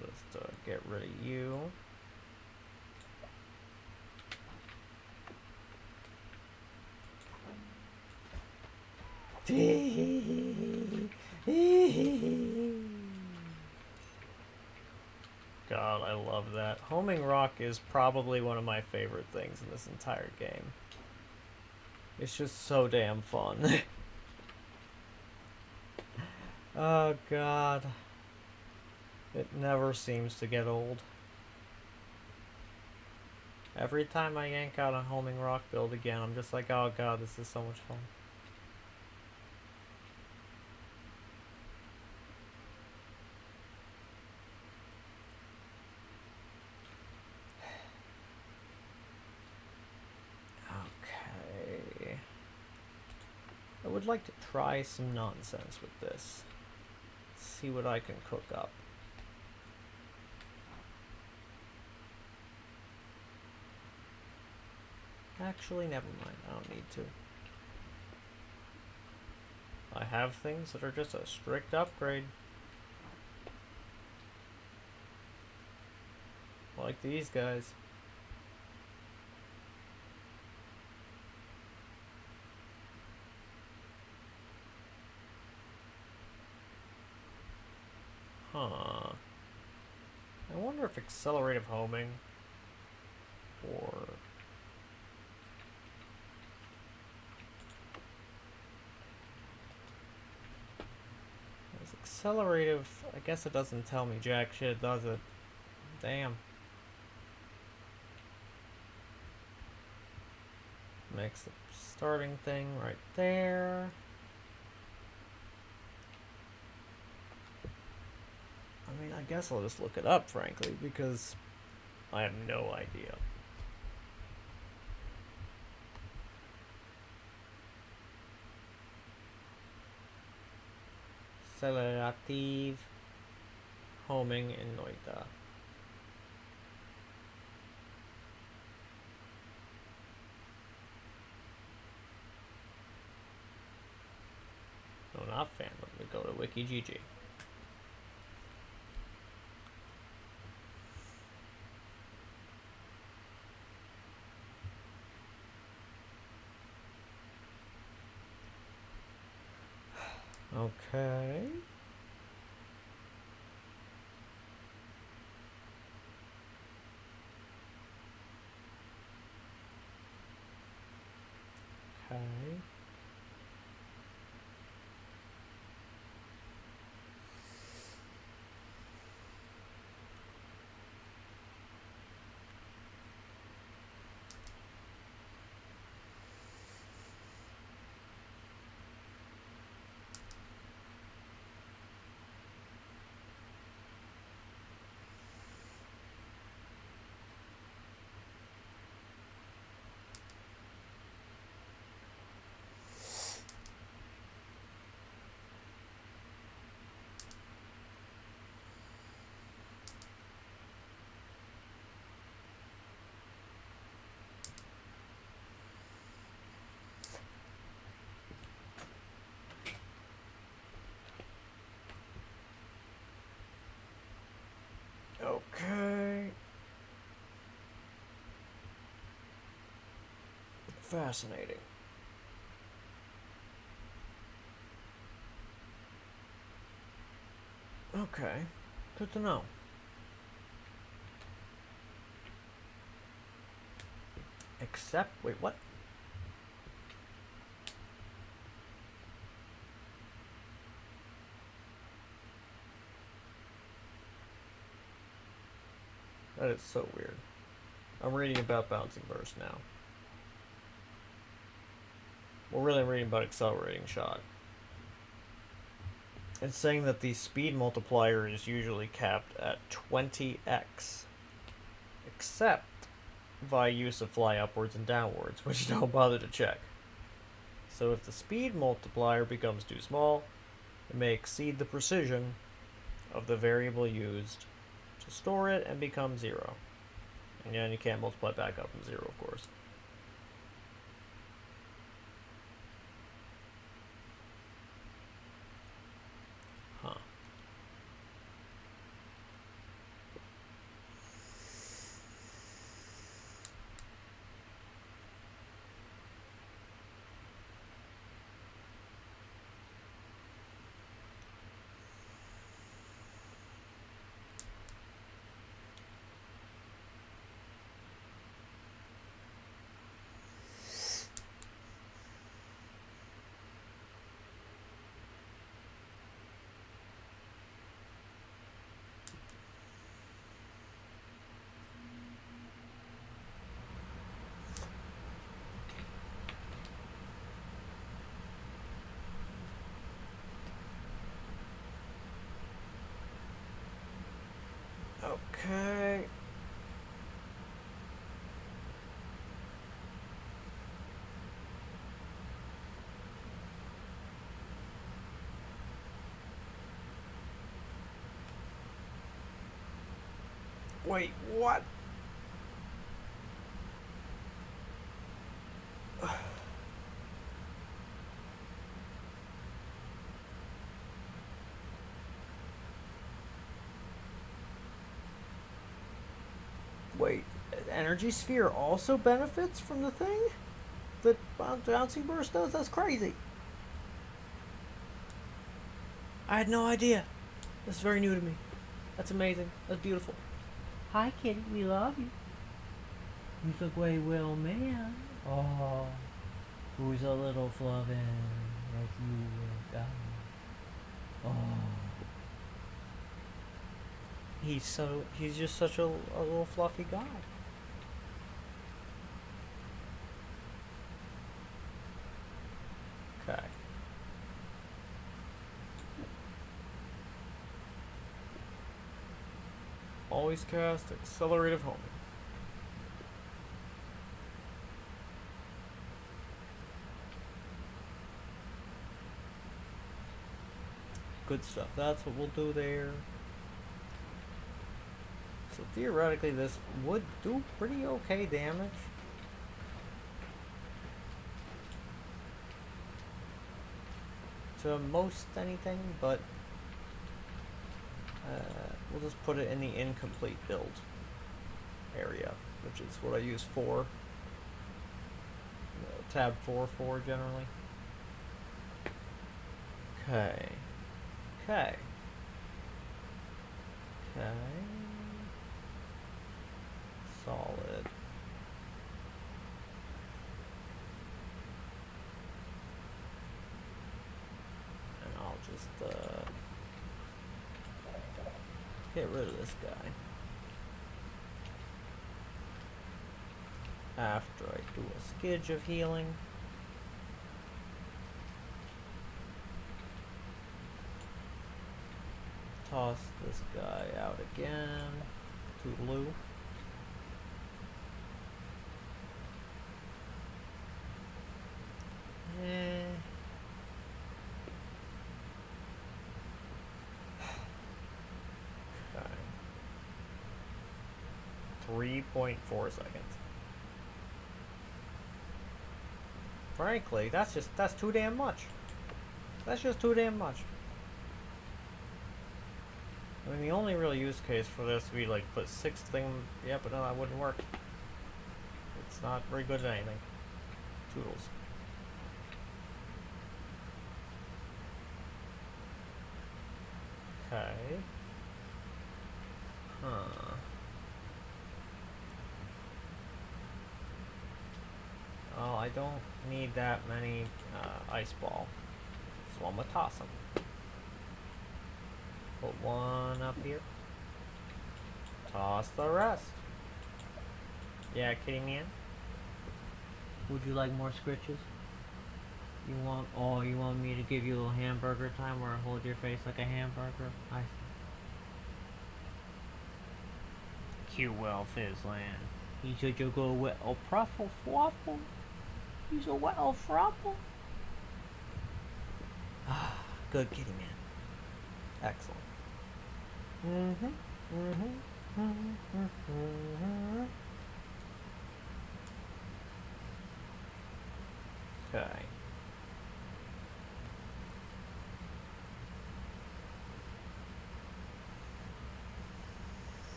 We'll just get rid of you. God, I love that. Homing rock is probably one of my favorite things in this entire game. It's just so damn fun. Oh God. It never seems to get old. Every time I yank out a homing rock build again, I'm just like, oh God, this is so much fun. Okay. I would like to try some nonsense with this. See what I can cook up. Actually, never mind. I don't need to. I have things that are just a strict upgrade. Like these guys. Huh. I wonder if accelerative homing or accelerative, I guess it doesn't tell me jack shit, does it? Damn. Makes the starting thing right there. I mean, I guess I'll just look it up, frankly, because I have no idea. Accelerative homing in Noita. No, not fan. Let me go to WikiGG. Okay. Okay. Okay. Fascinating. Okay. Good to know. Except, wait, what? That is so weird. I'm reading about bouncing burst now. Well, really, I'm reading about accelerating shot. It's saying that the speed multiplier is usually capped at 20x, except via use of fly upwards and downwards, which don't bother to check. So if the speed multiplier becomes too small, it may exceed the precision of the variable used to store it and become 0. And then you can't multiply back up from 0, of course. Huh. Okay. Wait, what? Wait, energy sphere also benefits from the thing that bouncing burst does? That's crazy. I had no idea. That's very new to me. That's amazing. That's beautiful. Hi, kitty. We love you. You're a great little man. Oh, who's a little fluffin' like you got. Oh. He's just such a little fluffy guy. Okay. Always cast accelerative homing. Good stuff. That's what we'll do there. So theoretically this would do pretty okay damage. To most anything, but we'll just put it in the incomplete build area, which is what I use for. Tab 4 for generally. Okay. Okay. Okay. Solid. And I'll just get rid of this guy after I do a skidge of healing. Toss this guy out again. Toodaloo. Eh. Okay. 3.4 seconds. Frankly, that's too damn much. That's just too damn much. I mean, the only real use case for this would be like put 6 things. Yeah, but no, that wouldn't work. It's not very good at anything. Toodles. Okay. Huh. Oh, I don't need that many ice ball, so I'm gonna toss them. Put one up here. Toss the rest. Yeah, kitty man? Would you like more scritches? You want me to give you a little hamburger time where I hold your face like a hamburger? I cute well Fizzland. He said you go with a truffle fluffle. He's a well fruffle. Ah, good kitty man. Excellent. Okay.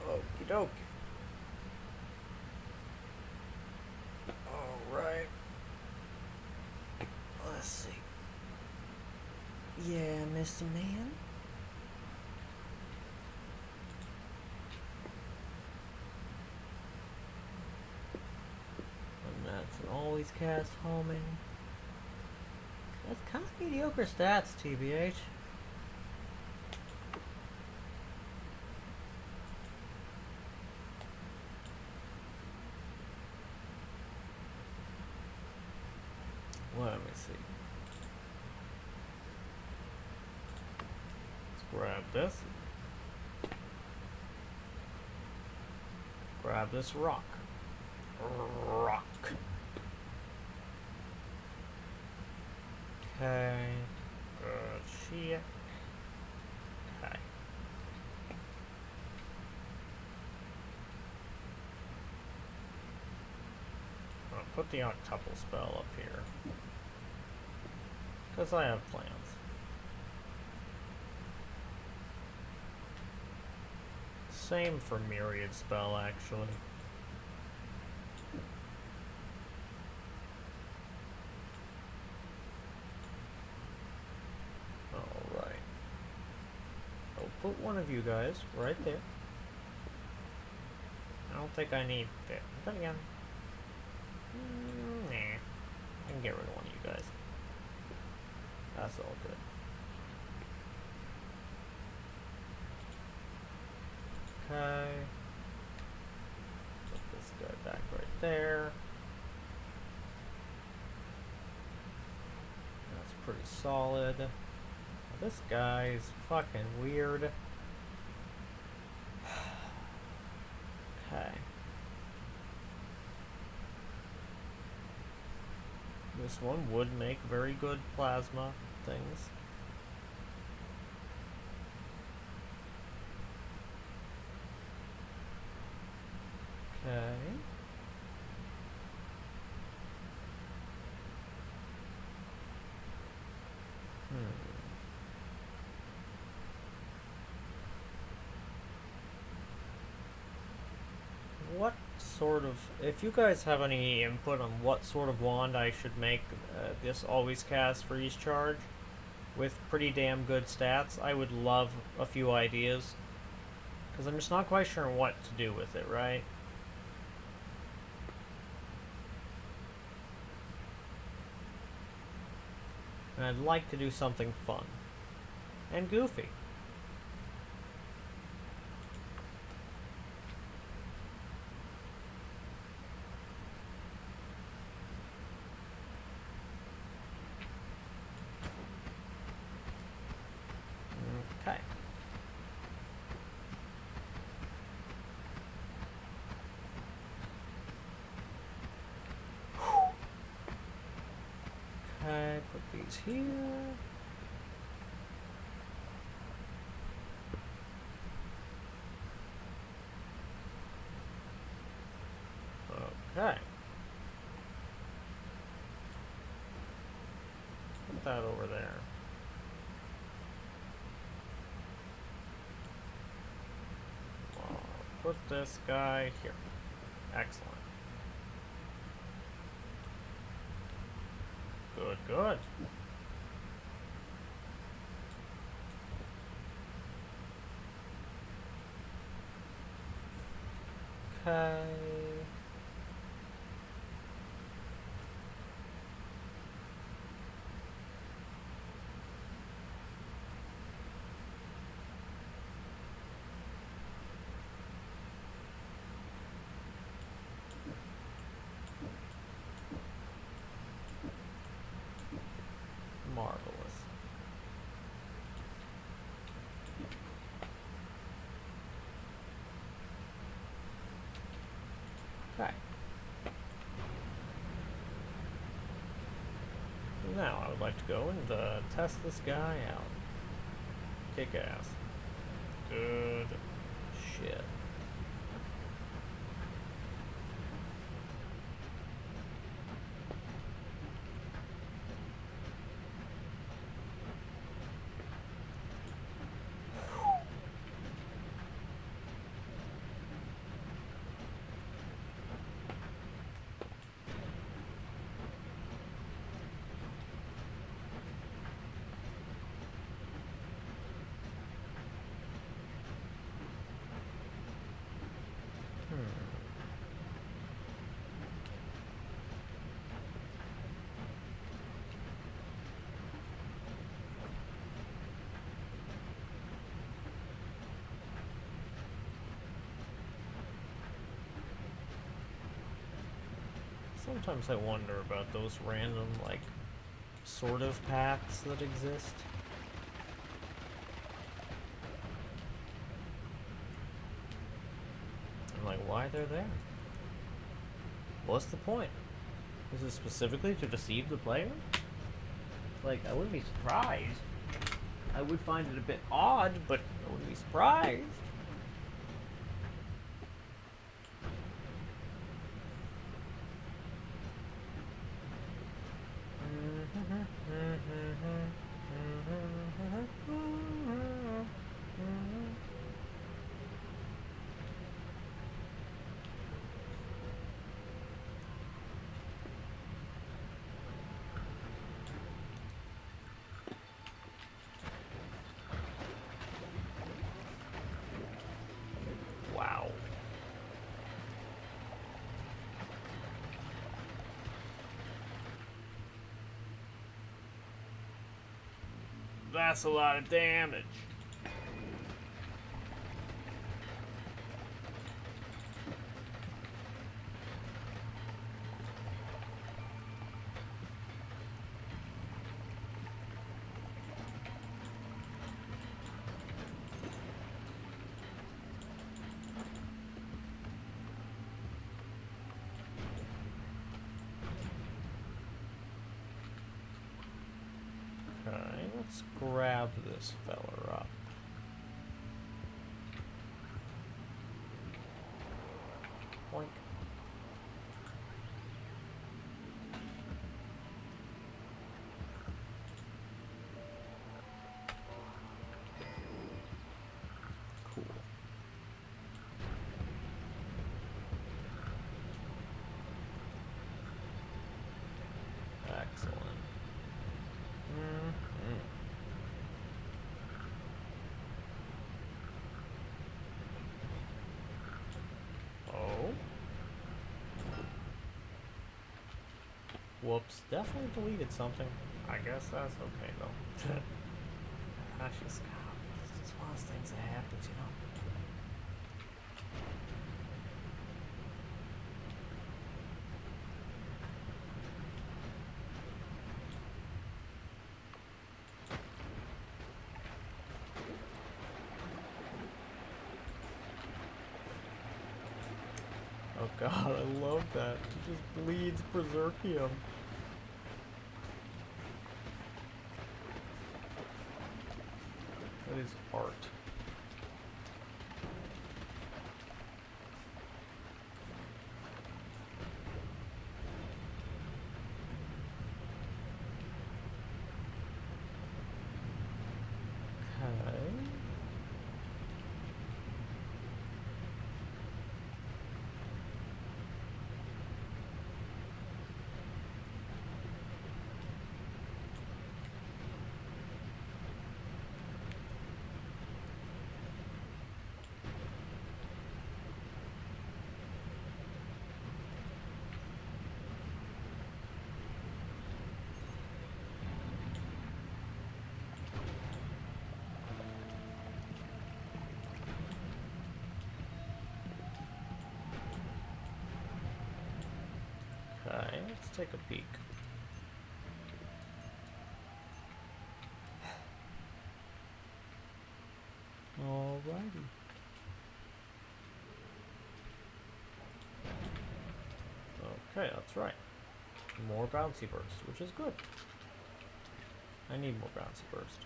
Okie doke. Alright. Let's see. Yeah, Mr. Man. And that's an always cast homing. That's kind of mediocre stats, TBH. Let me see. Let's grab this. Grab this rock. Rock. Okay. Good shit. Okay. I'll put the octuple spell up here. Because I have plans. Same for myriad spell, actually. Alright. I'll put one of you guys right there. I don't think I need that. Then again. Nah. I can get rid of one of you guys. That's all good. Okay. Put this guy back right there. That's pretty solid. Now, this guy is fucking weird. Okay. This one would make very good plasma things. Okay. What sort of, if you guys have any input on what sort of wand I should make this always cast for each charge with pretty damn good stats, I would love a few ideas. Because I'm just not quite sure what to do with it, right? And I'd like to do something fun. And goofy. Okay. Okay, put these here. Okay. Put that over there. put this guy here. Excellent. Good, good. Okay. Marvelous. Okay. Now I would like to go and test this guy out. Kick ass. Good shit. Sometimes I wonder about those random, like, sort of paths that exist. I'm like, why they're there? What's the point? Is it specifically to deceive the player? Like, I wouldn't be surprised. I would find it a bit odd, but I wouldn't be surprised. Wow. That's a lot of damage. Okay, let's grab this fella up. Boink. Cool. Excellent. Oh. Whoops. Definitely deleted something. I guess that's okay though. That's just one of those things that happens, you know. Oh god, I love that. He just bleeds Berserkium. That is art. Okay. take a peek. Alrighty. Okay, that's right. More bouncy burst, which is good. I need more bouncy burst.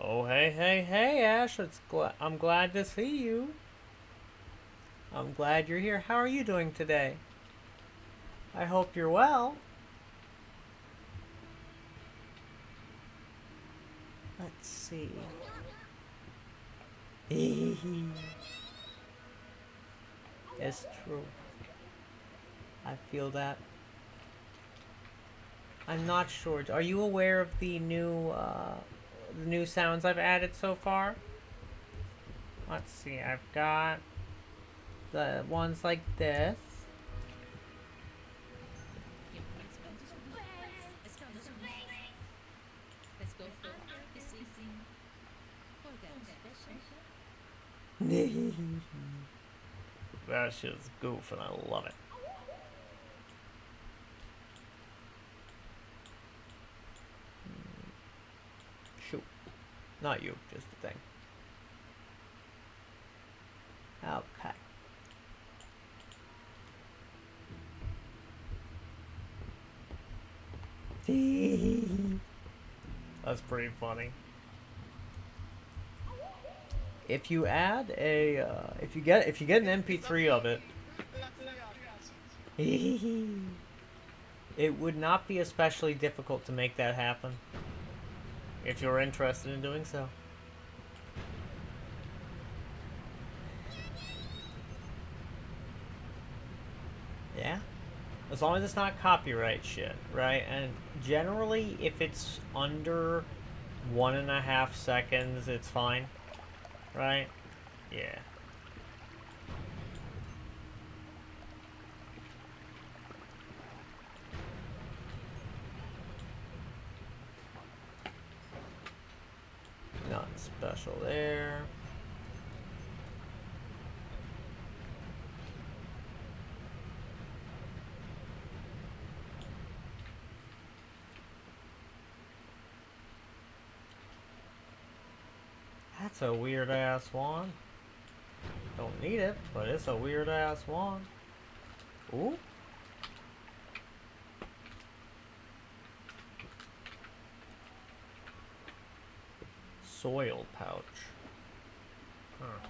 Oh, hey, Ash. I'm glad to see you. I'm glad you're here. How are you doing today? I hope you're well. Let's see. It's true. I feel that. I'm not sure. Are you aware of the new sounds I've added so far? Let's see. I've got the ones like this. That shit's goof and I love it. Shoot. Not you, just the thing. Okay. That's pretty funny. If you add a, if you get an MP3 of it, it would not be especially difficult to make that happen. If you're interested in doing so. Yeah? As long as it's not copyright shit, right? And generally, if it's under 1.5 seconds, it's fine. Right? Yeah. Nothing special there. That's a weird ass one. Don't need it, but it's a weird ass one. Ooh. Soil pouch. Huh.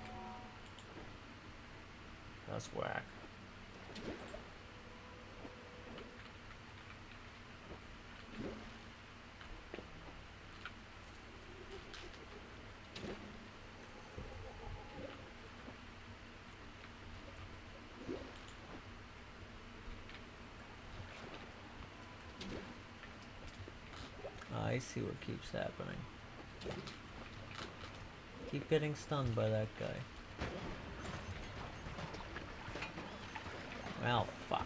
That's whack. I see what keeps happening. Keep getting stunned by that guy. Well, fuck.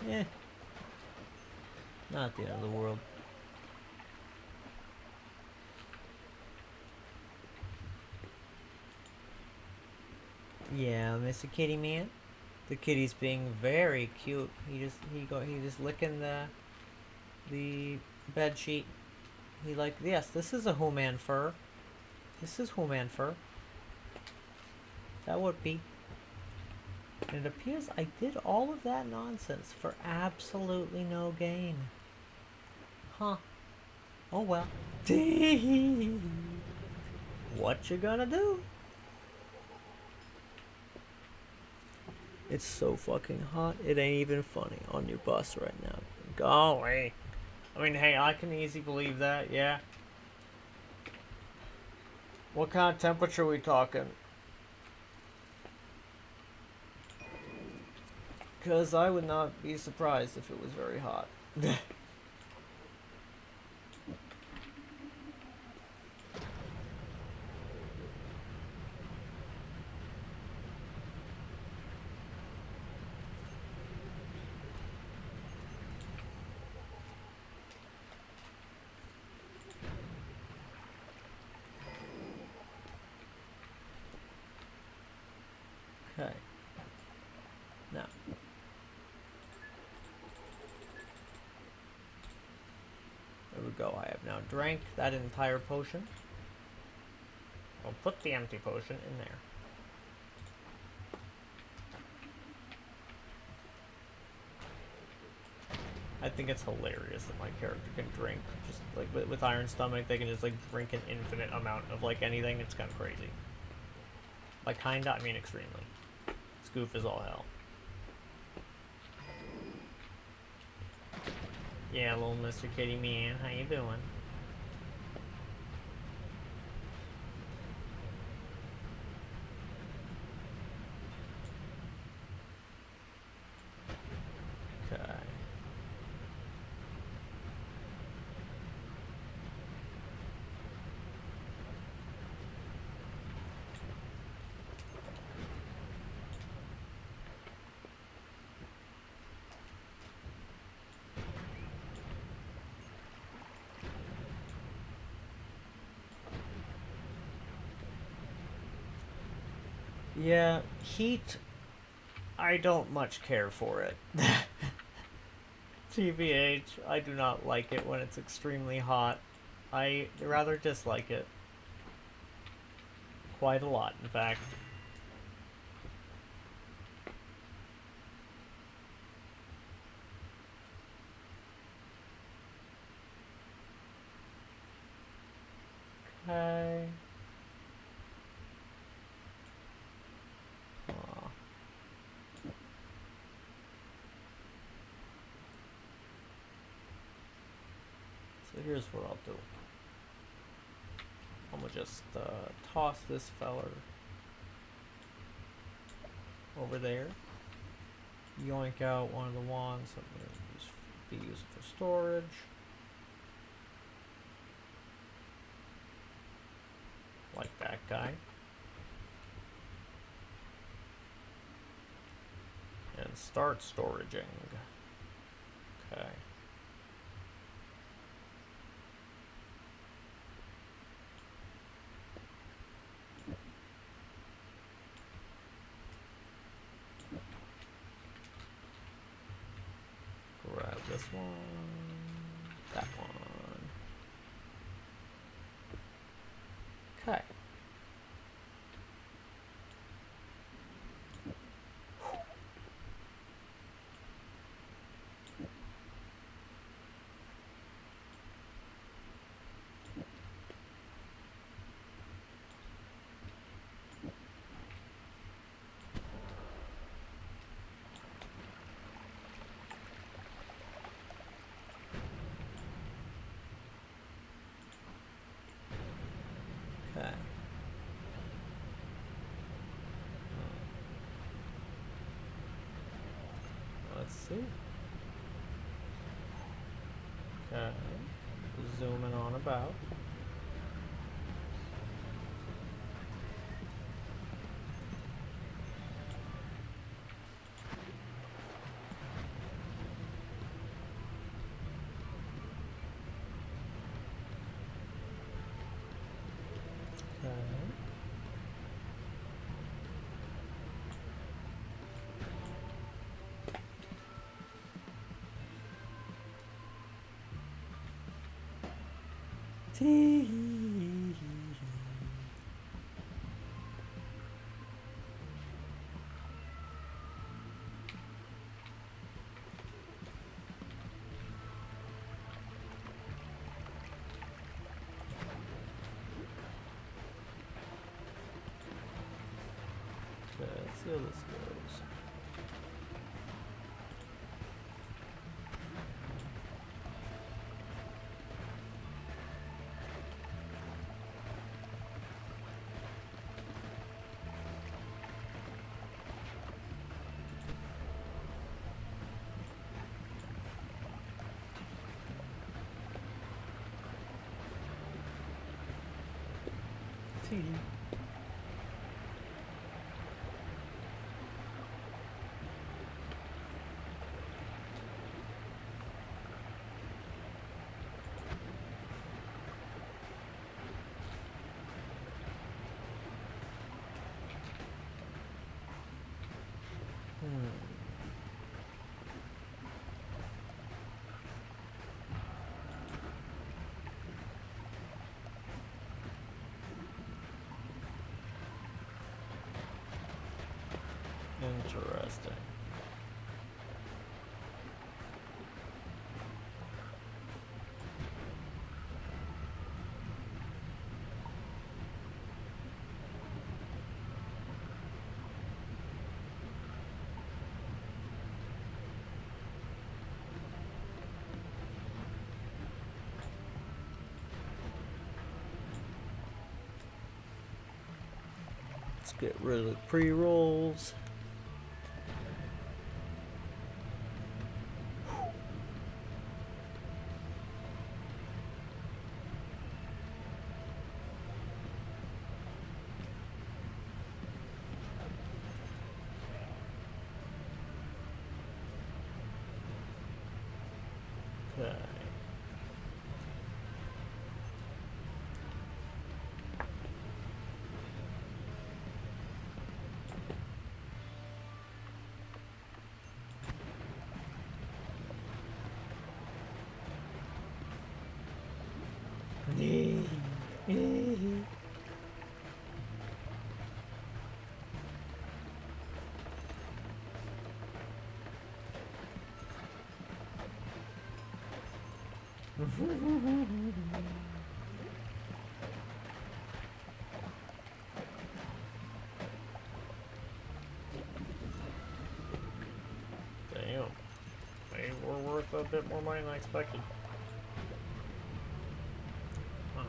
Eh. Not the end of the world. Yeah, Mr. Kitty Man. The kitty's being very cute. He just licking the bed sheet. He like, yes, this is a human fur. This is human fur. That would be. And it appears I did all of that nonsense for absolutely no gain. Huh. Oh well. What you gonna do? It's so fucking hot, it ain't even funny on your bus right now. Golly. I mean, hey, I can easily believe that, yeah. What kind of temperature are we talking? Because I would not be surprised if it was very hot. Okay. Now. There we go. I have now drank that entire potion. I'll put the empty potion in there. I think it's hilarious that my character can drink. Just like with Iron Stomach, they can just like drink an infinite amount of like anything. It's kind of crazy. Like kinda, I mean extremely. Scoof is all hell. Yeah, little Mr. Kitty Man, how you doing? Okay. Yeah, heat, I don't much care for it. TBH, I do not like it when it's extremely hot. I rather dislike it. Quite a lot, in fact. Okay. Aw. So here's what I'll do. I'm gonna just toss this feller over there. Yoink out one of the wands. I'm gonna be used for storage. Like that guy. And start storaging. Okay. Grab this one, that one. Okay. Okay. Let's see. Okay. Zooming on about. Okay. Tee. Okay, let's see how this goes. Interesting. Let's get rid of the pre-rolls. Okay. Damn. Maybe we're worth a bit more money than I expected. Huh.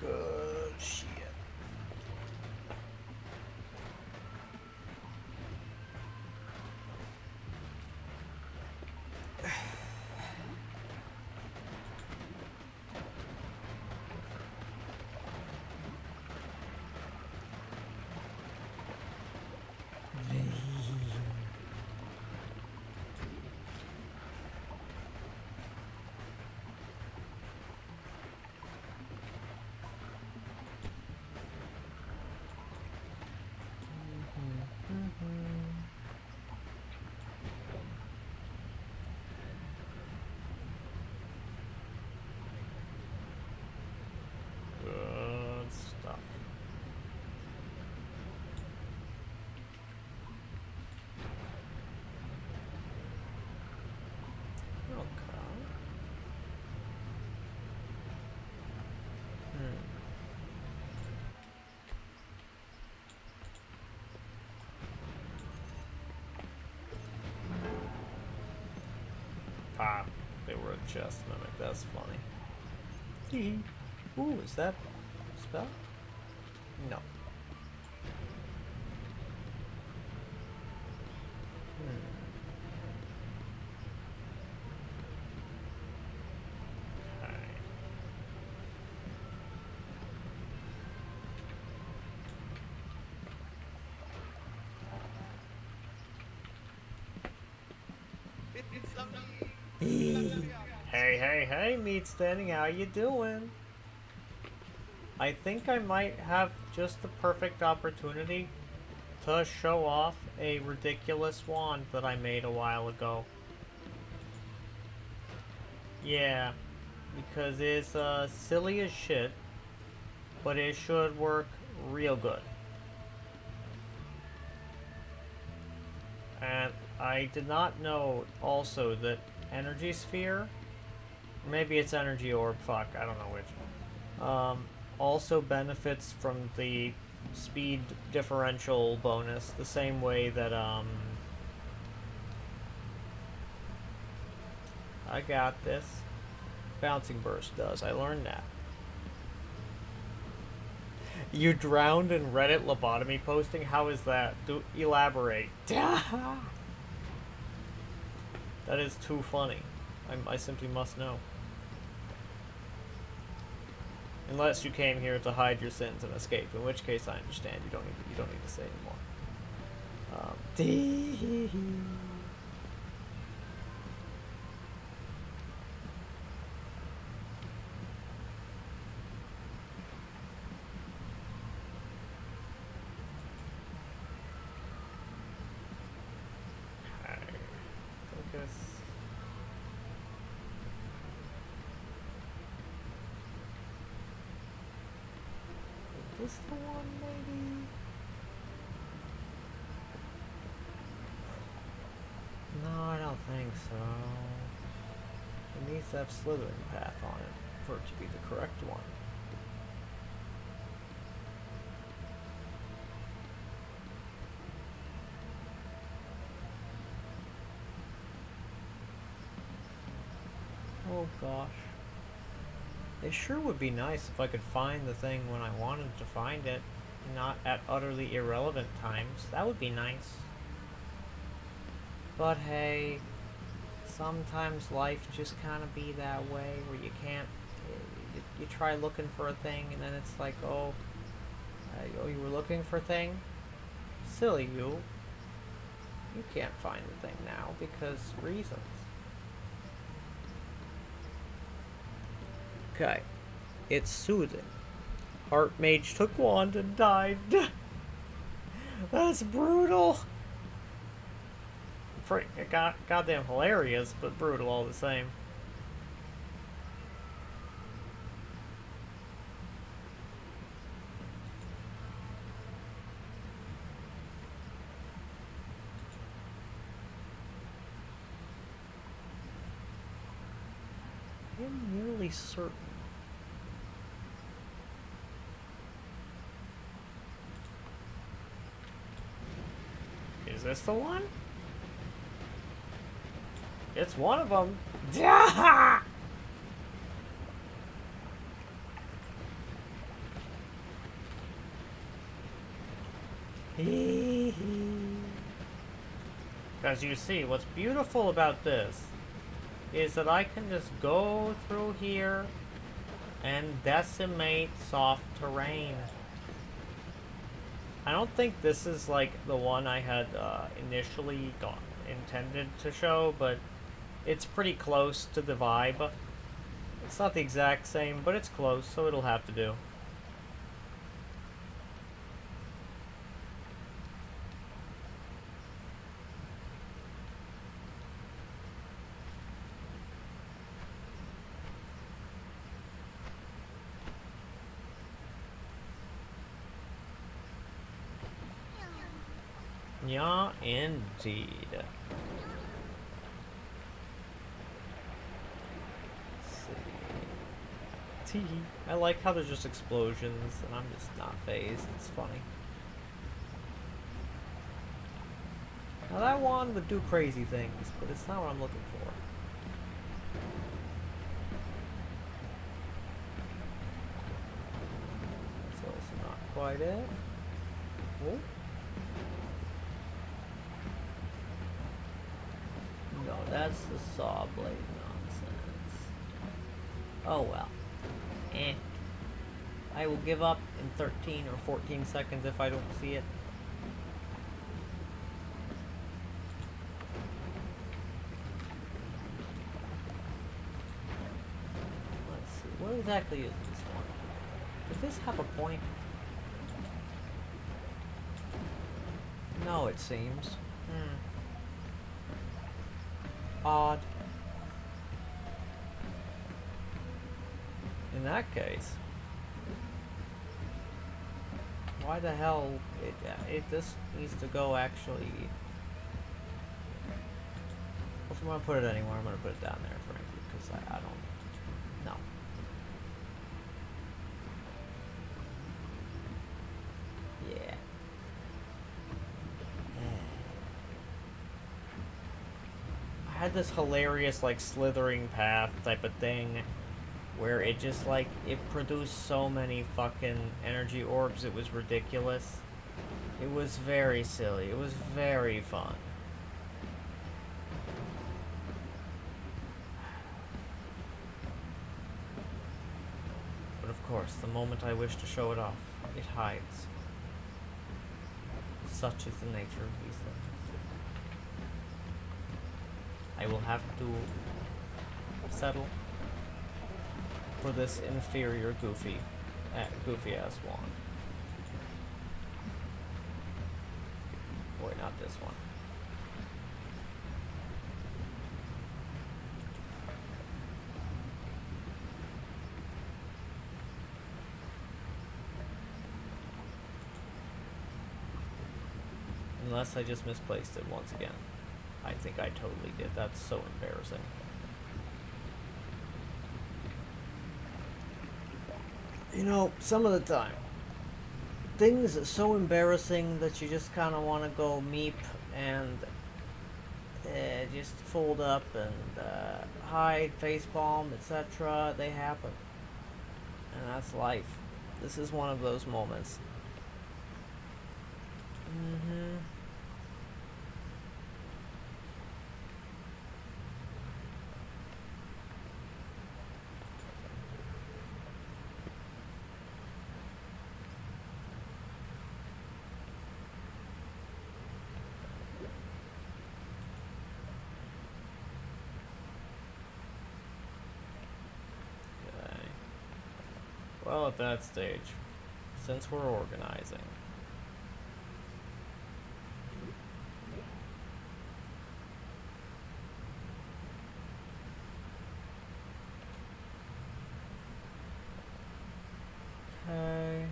Good shit. Good stuff. Okay. Ah, they were a chest mimic. That's funny. Ooh, is that a spell? No. Okay. Hey, hey, hey, meat standing, how you doing? I think I might have just the perfect opportunity to show off a ridiculous wand that I made a while ago. Yeah, because it's silly as shit, but it should work real good. And I did not know also that energy sphere, maybe it's energy orb, fuck, I don't know which, also benefits from the speed differential bonus the same way that, I got this. Bouncing burst does. I learned that. You drowned in Reddit lobotomy posting? How is that? Do elaborate. That is too funny. I simply must know. Unless you came here to hide your sins and escape, in which case I understand. You don't need to say anymore. Is this the one, maybe? No, I don't think so. It needs to have slithering path on it for it to be the correct one. Oh gosh. It sure would be nice if I could find the thing when I wanted to find it, not at utterly irrelevant times. That would be nice. But hey, sometimes life just kind of be that way, where you can't, you try looking for a thing, and then it's like, oh, you were looking for a thing? Silly you. You can't find the thing now, because reasons. Okay. It's soothing. Archmage took wand and died. That's brutal. Goddamn hilarious, but brutal all the same. I'm nearly certain. Is this the one? It's one of them. As you see, what's beautiful about this is that I can just go through here and decimate soft terrain. I don't think this is like the one I had initially intended to show, but it's pretty close to the vibe. It's not the exact same, but it's close, so it'll have to do. Yeah, indeed. Tee. I like how there's just explosions and I'm just not phased. It's funny. Now that wand would do crazy things, but it's not what I'm looking for. That's also not quite it. Oh. No, that's the Sawblade nonsense. Oh well. I will give up in 13 or 14 seconds if I don't see it. Let's see, what exactly is this one? Did this have a point? No, it seems. Odd. In that case, why the hell this needs to go actually? If I'm gonna put it anywhere, I'm gonna put it down there, frankly, because I don't know. Yeah. I had this hilarious, like, slithering path type of thing where it just, like, it produced so many fucking energy orbs, it was ridiculous. It was very silly. It was very fun. But of course, the moment I wish to show it off, it hides. Such is the nature of these things. I will have to settle for this inferior goofy ass wand. Boy, not this one. Unless I just misplaced it once again. I think I totally did. That's so embarrassing. You know, some of the time, things are so embarrassing that you just kind of want to go meep and just fold up and hide, facepalm, etc. They happen. And that's life. This is one of those moments. Well, at that stage, since we're organizing, okay.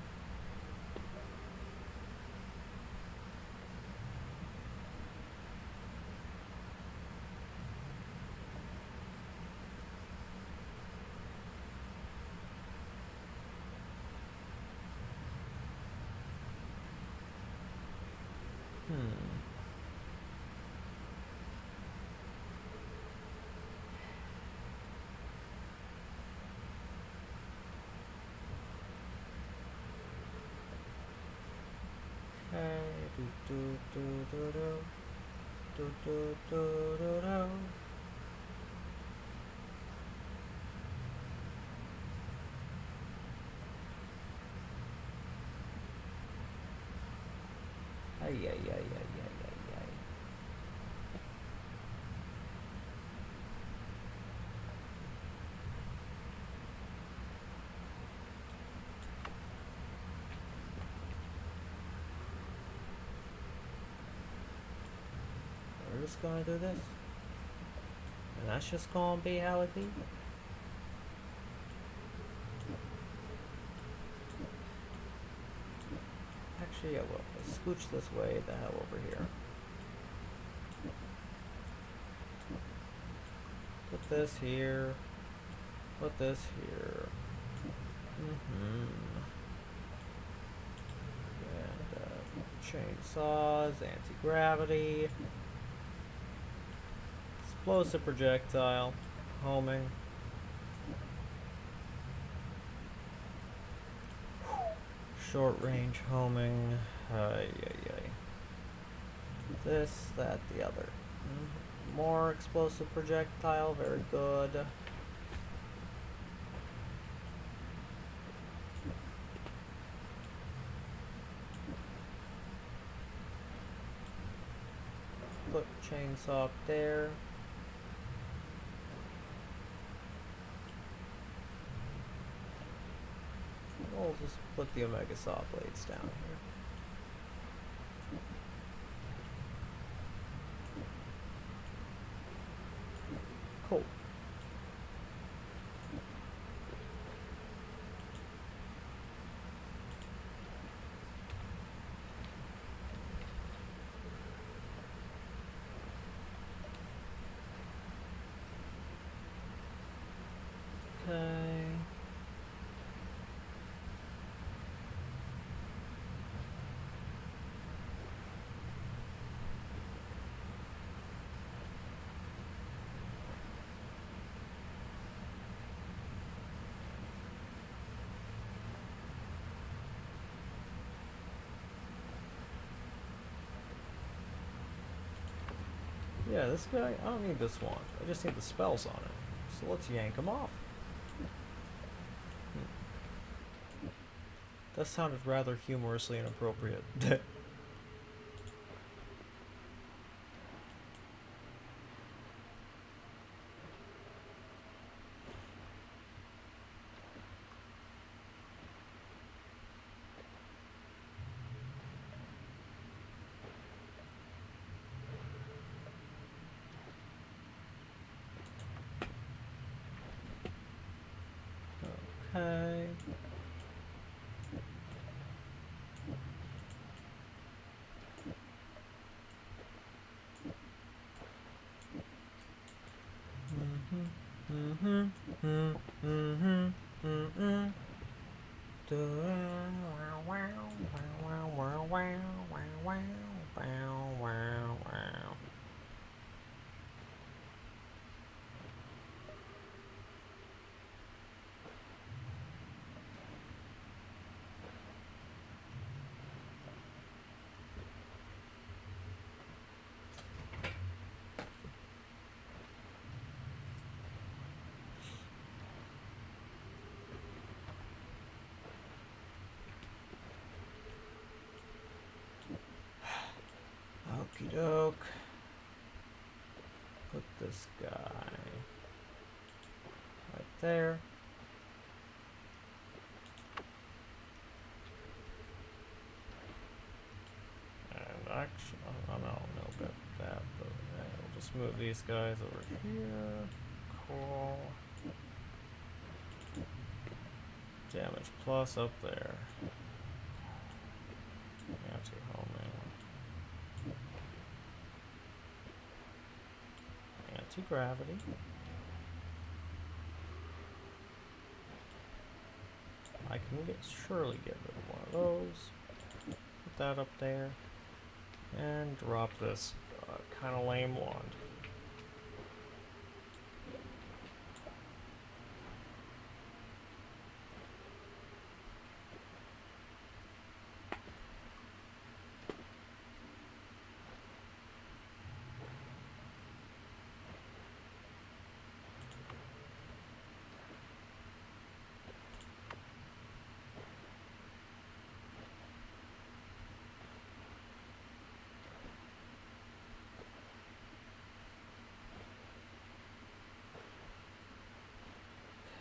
Ay, ay, ay, ay, ay, ay, ay. We're just gonna do this. And that's just gonna be how it be. Actually, yeah, well, let's scooch this way the hell over here. Put this here. Put this here. And chainsaws, anti-gravity, explosive projectile, homing. Short range homing. This, that, the other. More explosive projectile, very good. Put chainsaw up there. we'll just put the Omega Sawblades down here. Cool. Okay. Yeah, this guy, I don't need this wand. I just need the spells on it. So let's yank him off. That sounded rather humorously inappropriate. Okay. Okie doke. Put this guy right there. And actually, I don't know about that, but we'll just move these guys over here. Cool. Damage plus up there. Anti-homing. Anti-gravity. I can surely get rid of one of those. Put that up there. And drop this kind of lame wand.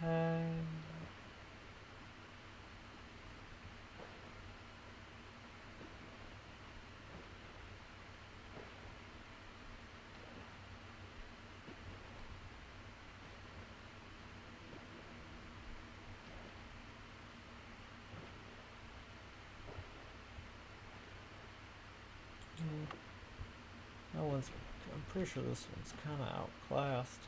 Okay. That one's, I'm pretty sure this one's kind of outclassed.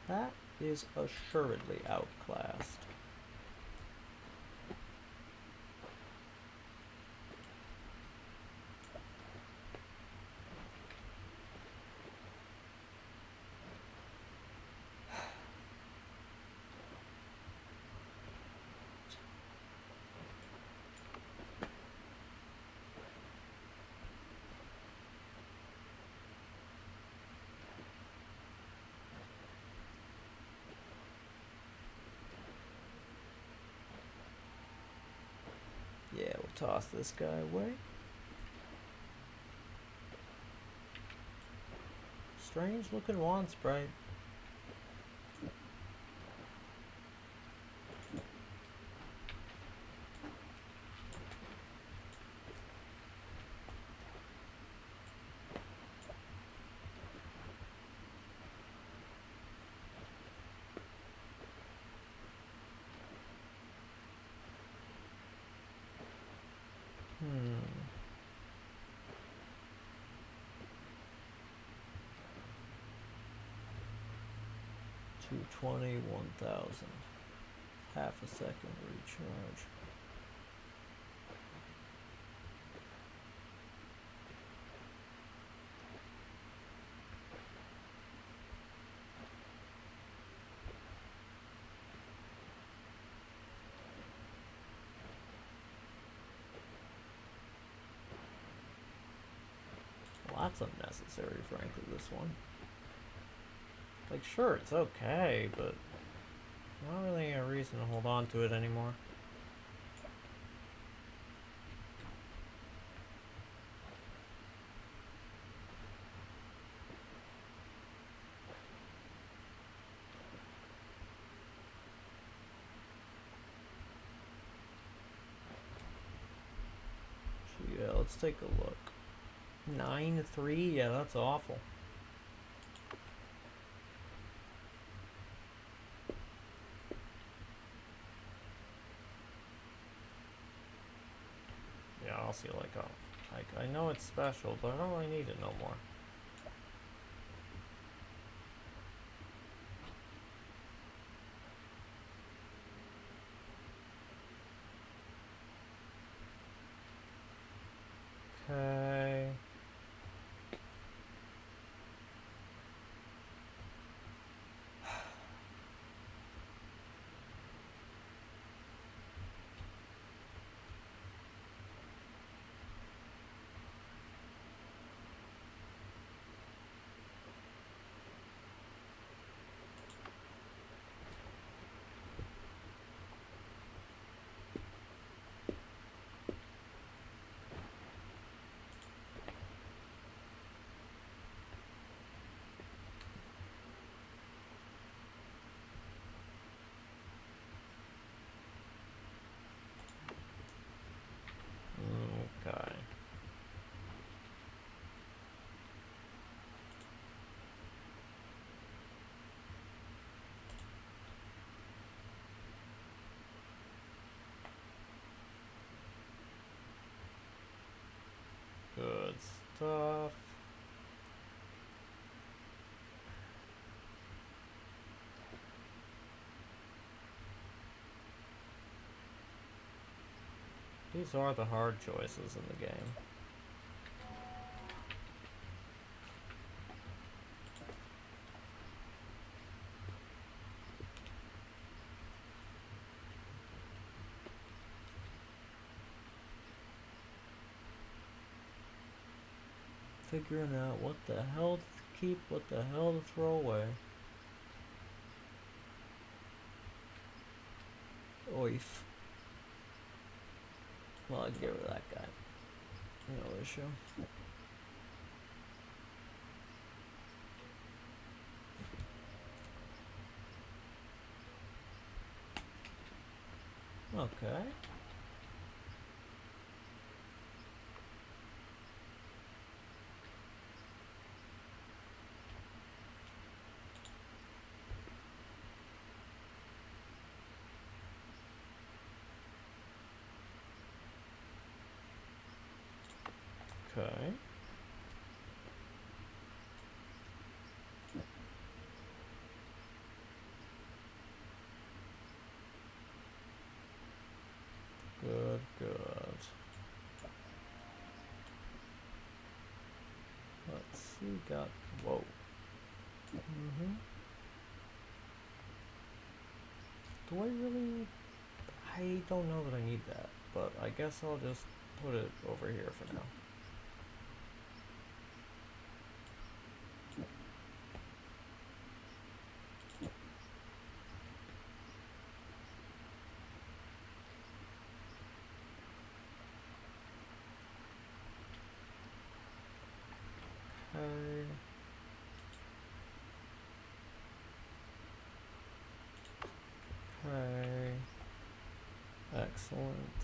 That is assuredly outclassed. Yeah, we'll toss this guy away. Strange looking wand sprite. Hmm. 220, 1000. Half a second recharge. Well, that's unnecessary, frankly, this one. Like, sure, it's okay, but not really a reason to hold on to it anymore. So, yeah, let's take a look. 9-3? Yeah, that's awful. Yeah, I'll see, like, I know it's special, but I don't really need it no more. Okay. Okay. Good stuff. These are the hard choices in the game. Figuring out what the hell to keep, what the hell to throw away. Oif. Well, I'd get rid of that guy. No issue. Okay. Okay. Good, good. Let's see, got, whoa. Do I really, I don't know that I need that, but I guess I'll just put it over here for now. Okay. Okay. Excellent.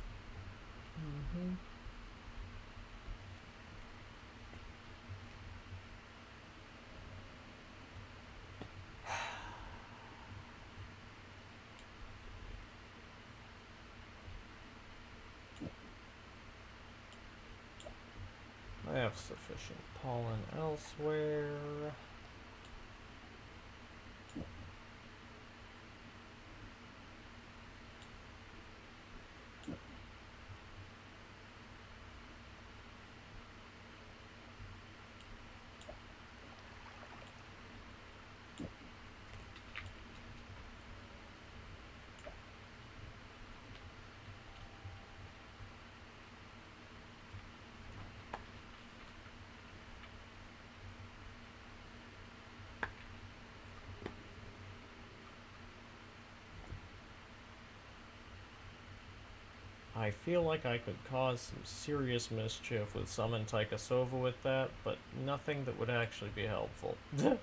I have sufficient pollen elsewhere. I feel like I could cause some serious mischief with summon Taikasova with that, but nothing that would actually be helpful. Okay.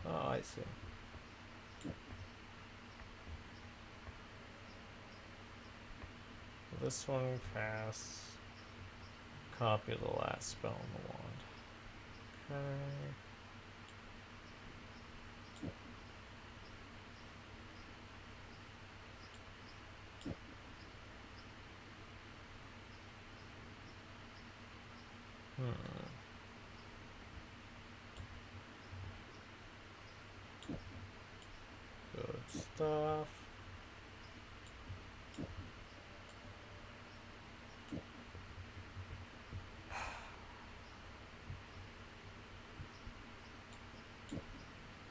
Oh, I see. This one pass. Copy of the last spell on the wand. Okay. Good stuff.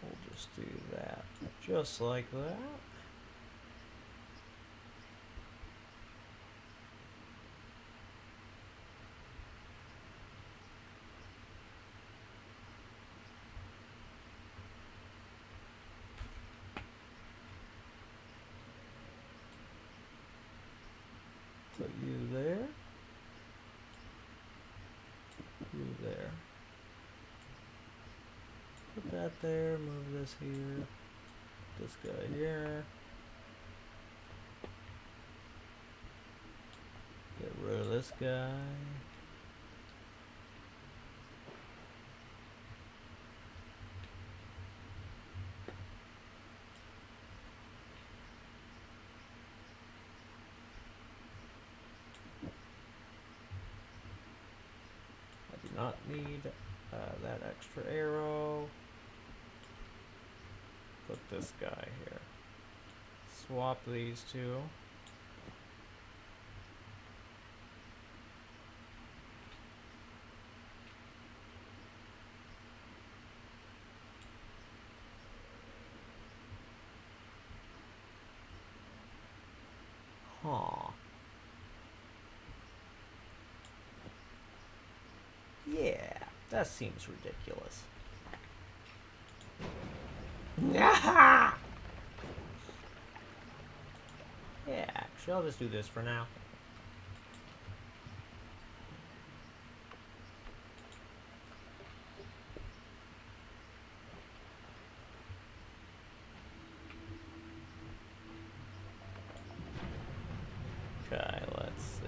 We'll just do that. Just like that. Put you there. You there. Put that there. Move this here. Put this guy here. Get rid of this guy. Not need that extra arrow. Put this guy here. Swap these two. Huh. Yeah, that seems ridiculous. Yeah, actually, I'll just do this for now. Okay, let's see.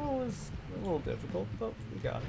Was a little difficult, but we got it.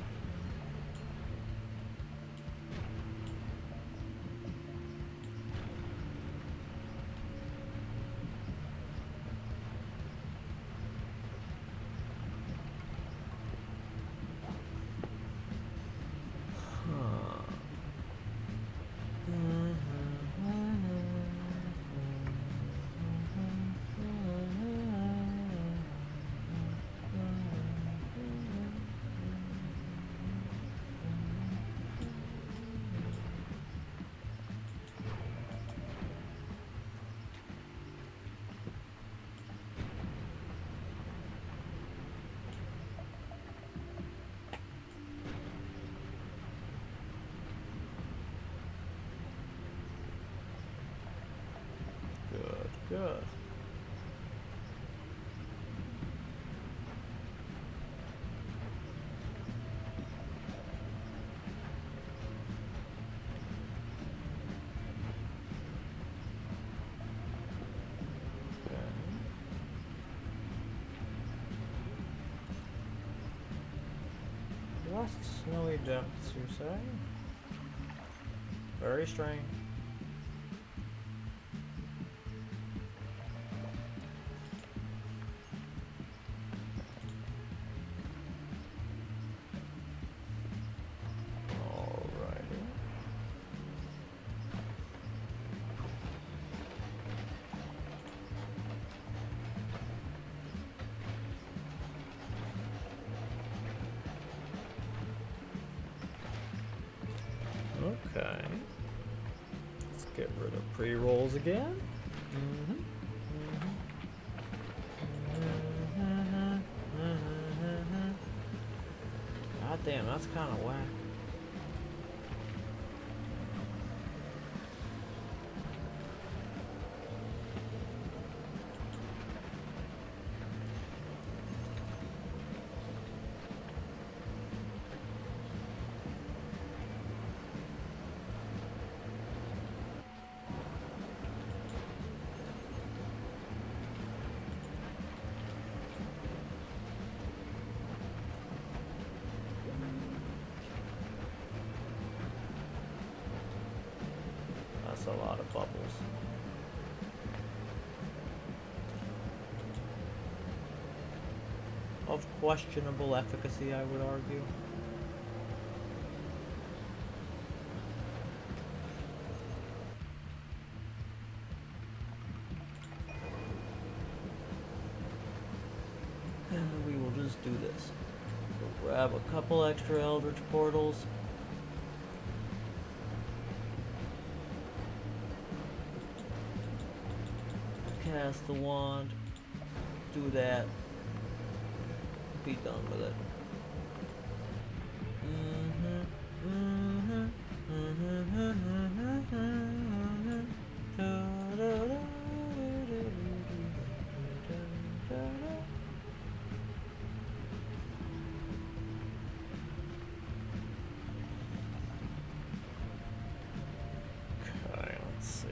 Good. Lost snowy depths, you say? Very strange. Alrighty. Okay. Let's get rid of pre-rolls again. God damn, that's kind of whack. That's a lot of bubbles. Of questionable efficacy, I would argue. And we will just do this. We'll grab a couple extra Eldritch portals. Cast the wand, do that, be done with it. Okay, let's see.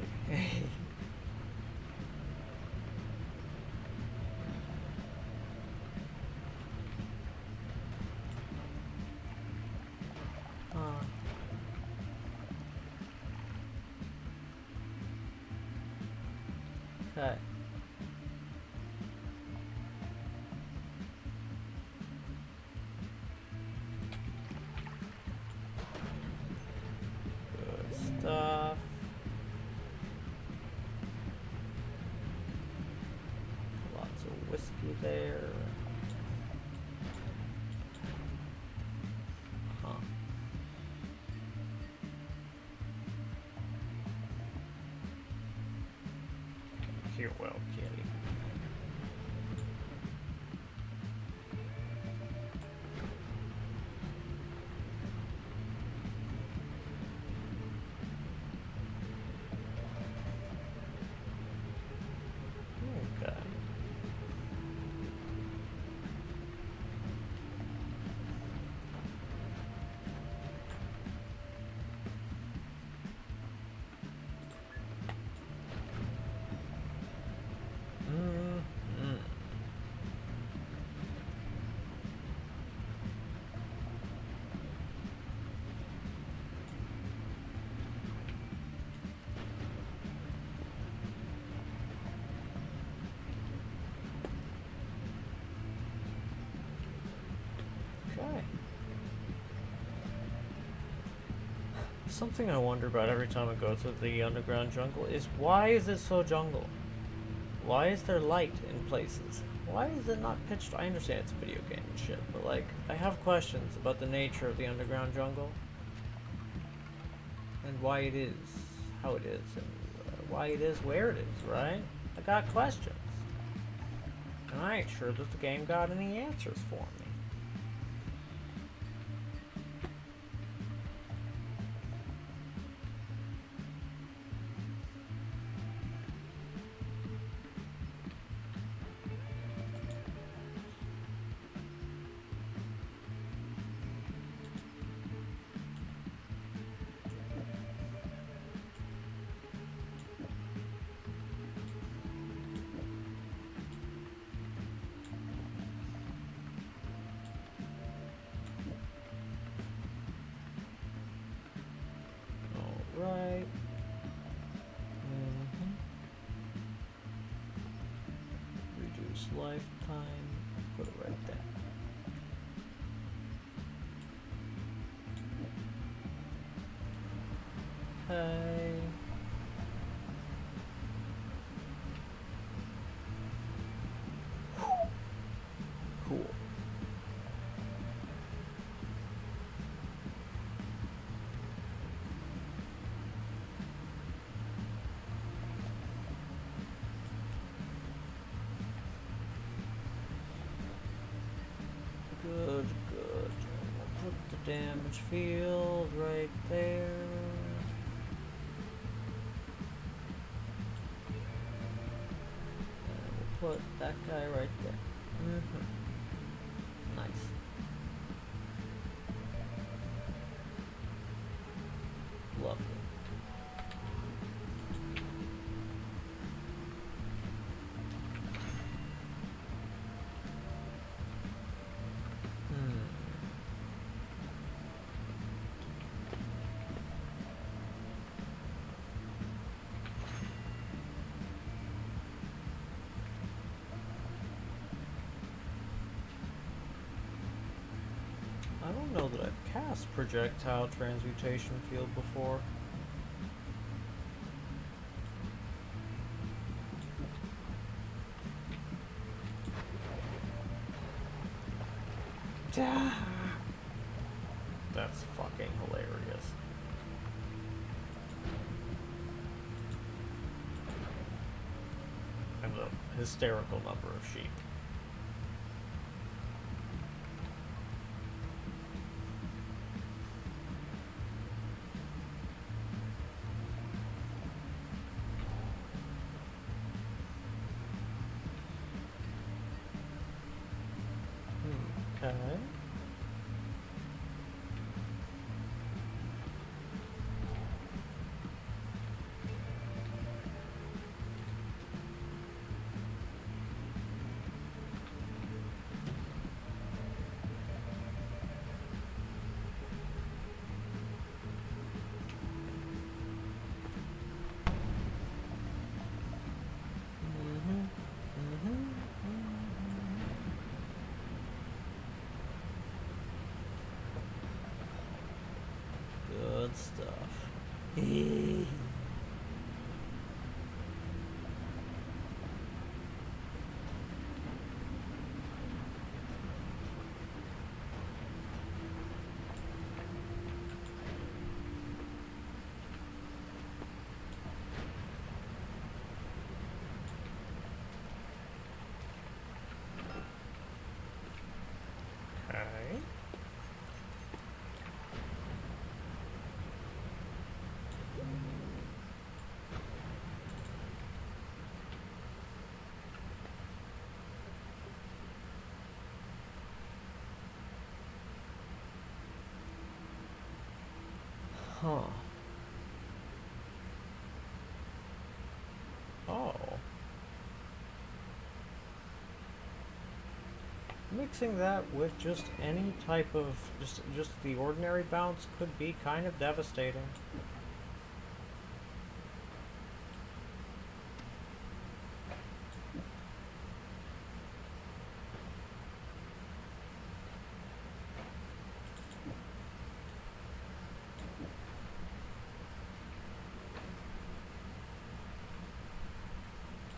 Okay. Good stuff. Lots of whiskey there. Huh. Here, well, kitty. Okay. Okay. Something I wonder about every time I go to the underground jungle is why is it so jungle? Why is there light in places? Why is it not pitched? I understand it's a video game and shit, but like, I have questions about the nature of the underground jungle. And why it is how it is, and why it is where it is, right? I got questions. And I ain't sure that the game got any answers for me. lifetime. Put it right there. Okay. Cool. Good, good. We'll put the damage field right there. And we'll put that guy right there. Nice. Lovely. I don't know that I've cast projectile transmutation field before. That's fucking hilarious. And a hysterical number of sheep. Okay. Good stuff. Okay. Huh. Oh. Mixing that with just any type of just the ordinary bounce could be kind of devastating.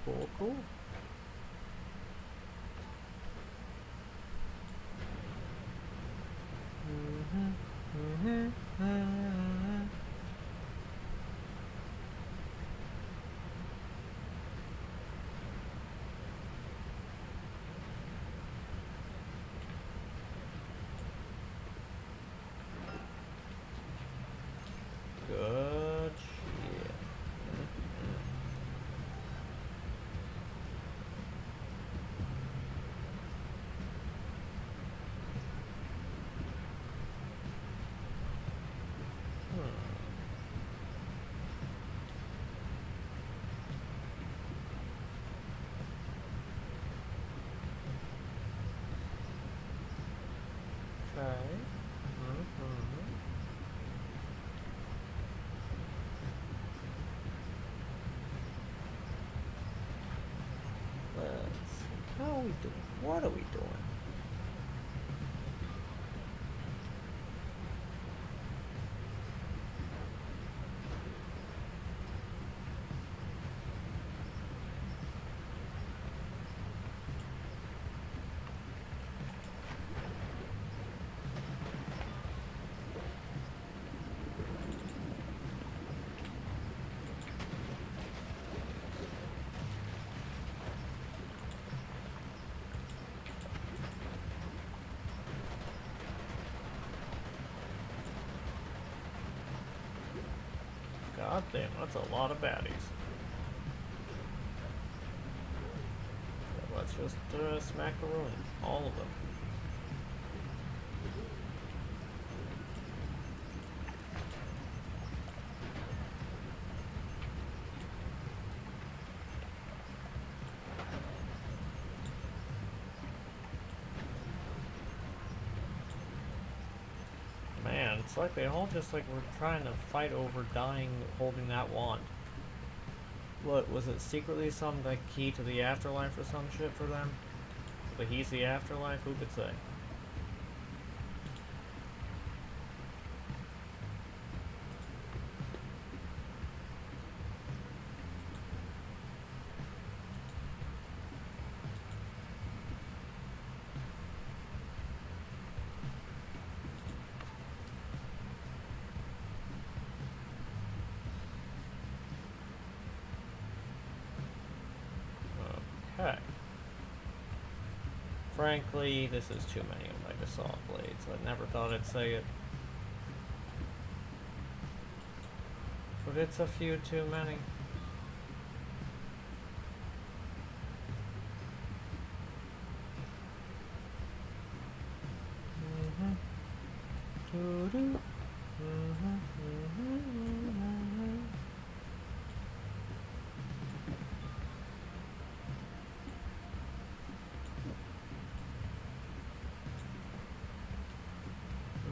Cool, cool. Good shit. are we doing? What are we doing? God damn, that's a lot of baddies. Let's just smack the ruins. All of them. Man, it's like they all just like were trying to fight over dying holding that wand. What, was it secretly some like key to the afterlife or some shit for them? But he's the afterlife? Who could say? Okay. Frankly, this is too many Omega Sawblades. I never thought I'd say it. But it's a few too many.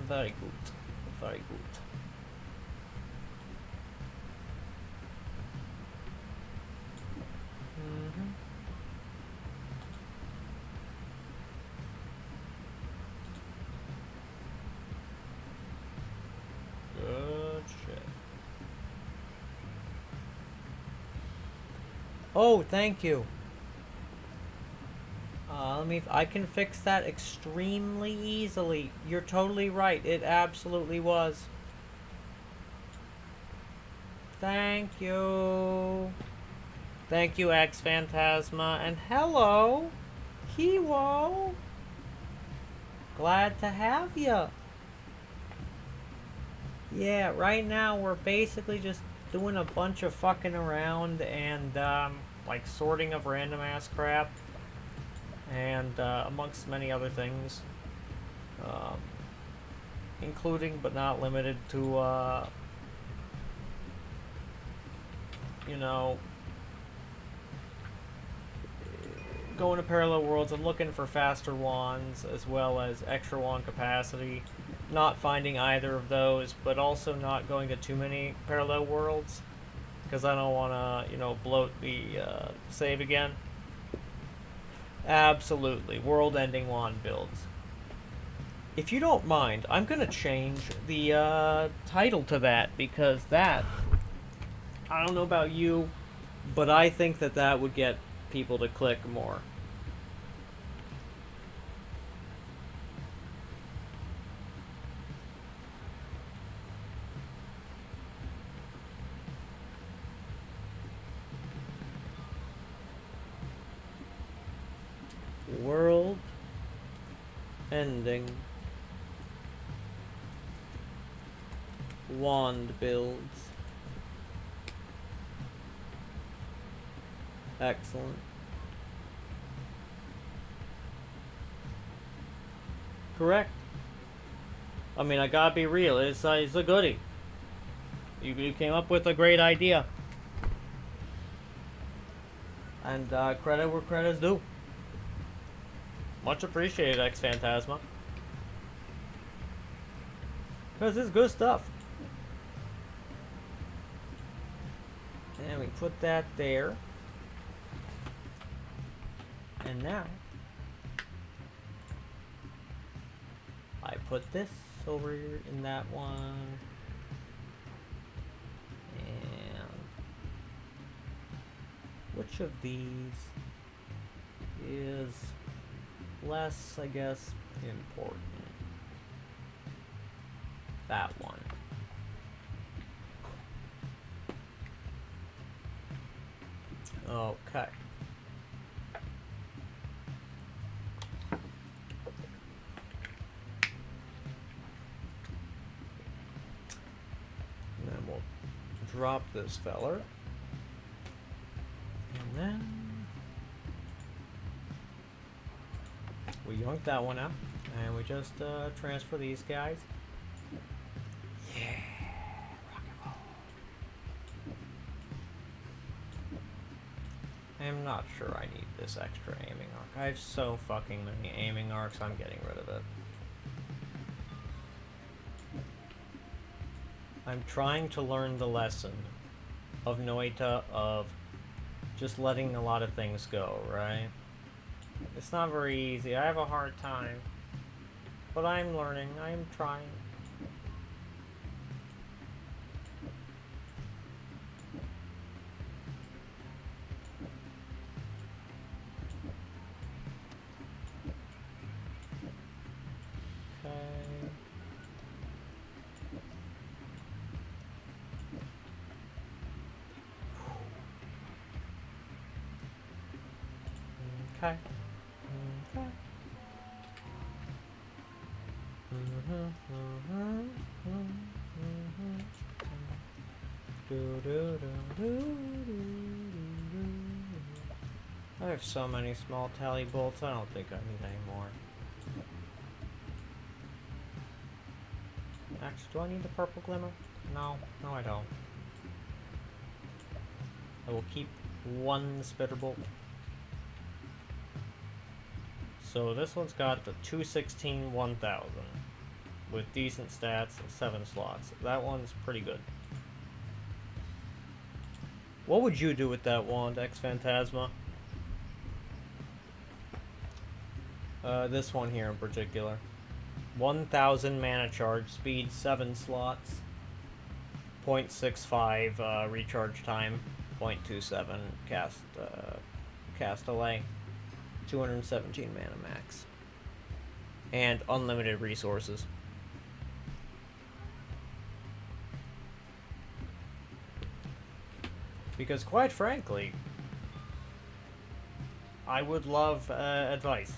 Very good. Very good. Good shit. Oh, thank you. I can fix that extremely easily. You're totally right. It absolutely was. Thank you. Thank you, X-Phantasma. And hello, Kiwo. Glad to have you. Yeah, right now we're basically just doing a bunch of fucking around and, like sorting of random ass crap. And amongst many other things, including but not limited to, you know, going to parallel worlds and looking for faster wands as well as extra wand capacity, not finding either of those, but also not going to too many parallel worlds because I don't want to, you know, bloat the save again. Absolutely. World-ending wand builds. If you don't mind, I'm going to change the title to that, because that, I don't know about you, but I think that that would get people to click more. World ending wand builds. Excellent. Correct. I mean, I gotta be real. It's a goodie. You came up with a great idea. And credit where credit's due. Much appreciated, X-Phantasma. Because it's good stuff. And we put that there. And now, I put this over here in that one. And which of these is less, I guess, important? That one. Okay. And then we'll drop this feller. And then we yoink that one out. And we just transfer these guys. Yeah. Rock and roll. I'm not sure I need this extra aiming arc. I have so fucking many aiming arcs, I'm getting rid of it. I'm trying to learn the lesson of Noita of just letting a lot of things go, right? It's not very easy. I have a hard time. But I'm learning. I'm trying. Okay. Okay. I have so many small tally bolts, I don't think I need any more. Actually, do I need the purple glimmer? No, I don't. I will keep one spitter bolt. So this one's got the 216 1000 with decent stats and 7 slots. That one's pretty good. What would you do with that wand, X Phantasma? This one here in particular. 1000 mana charge, speed 7 slots, 0.65 recharge time, 0.27 cast delay, 217 mana max, and unlimited resources. Because quite frankly, I would love advice.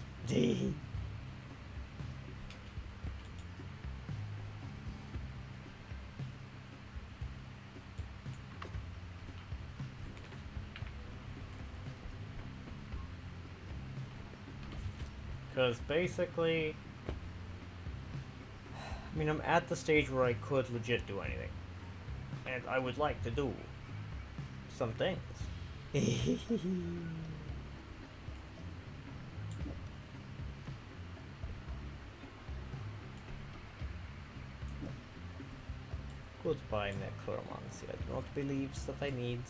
Because basically, I mean, I'm at the stage where I could legit do anything. And I would like to do some things. Goodbye, necromancy. I do not believe that I need.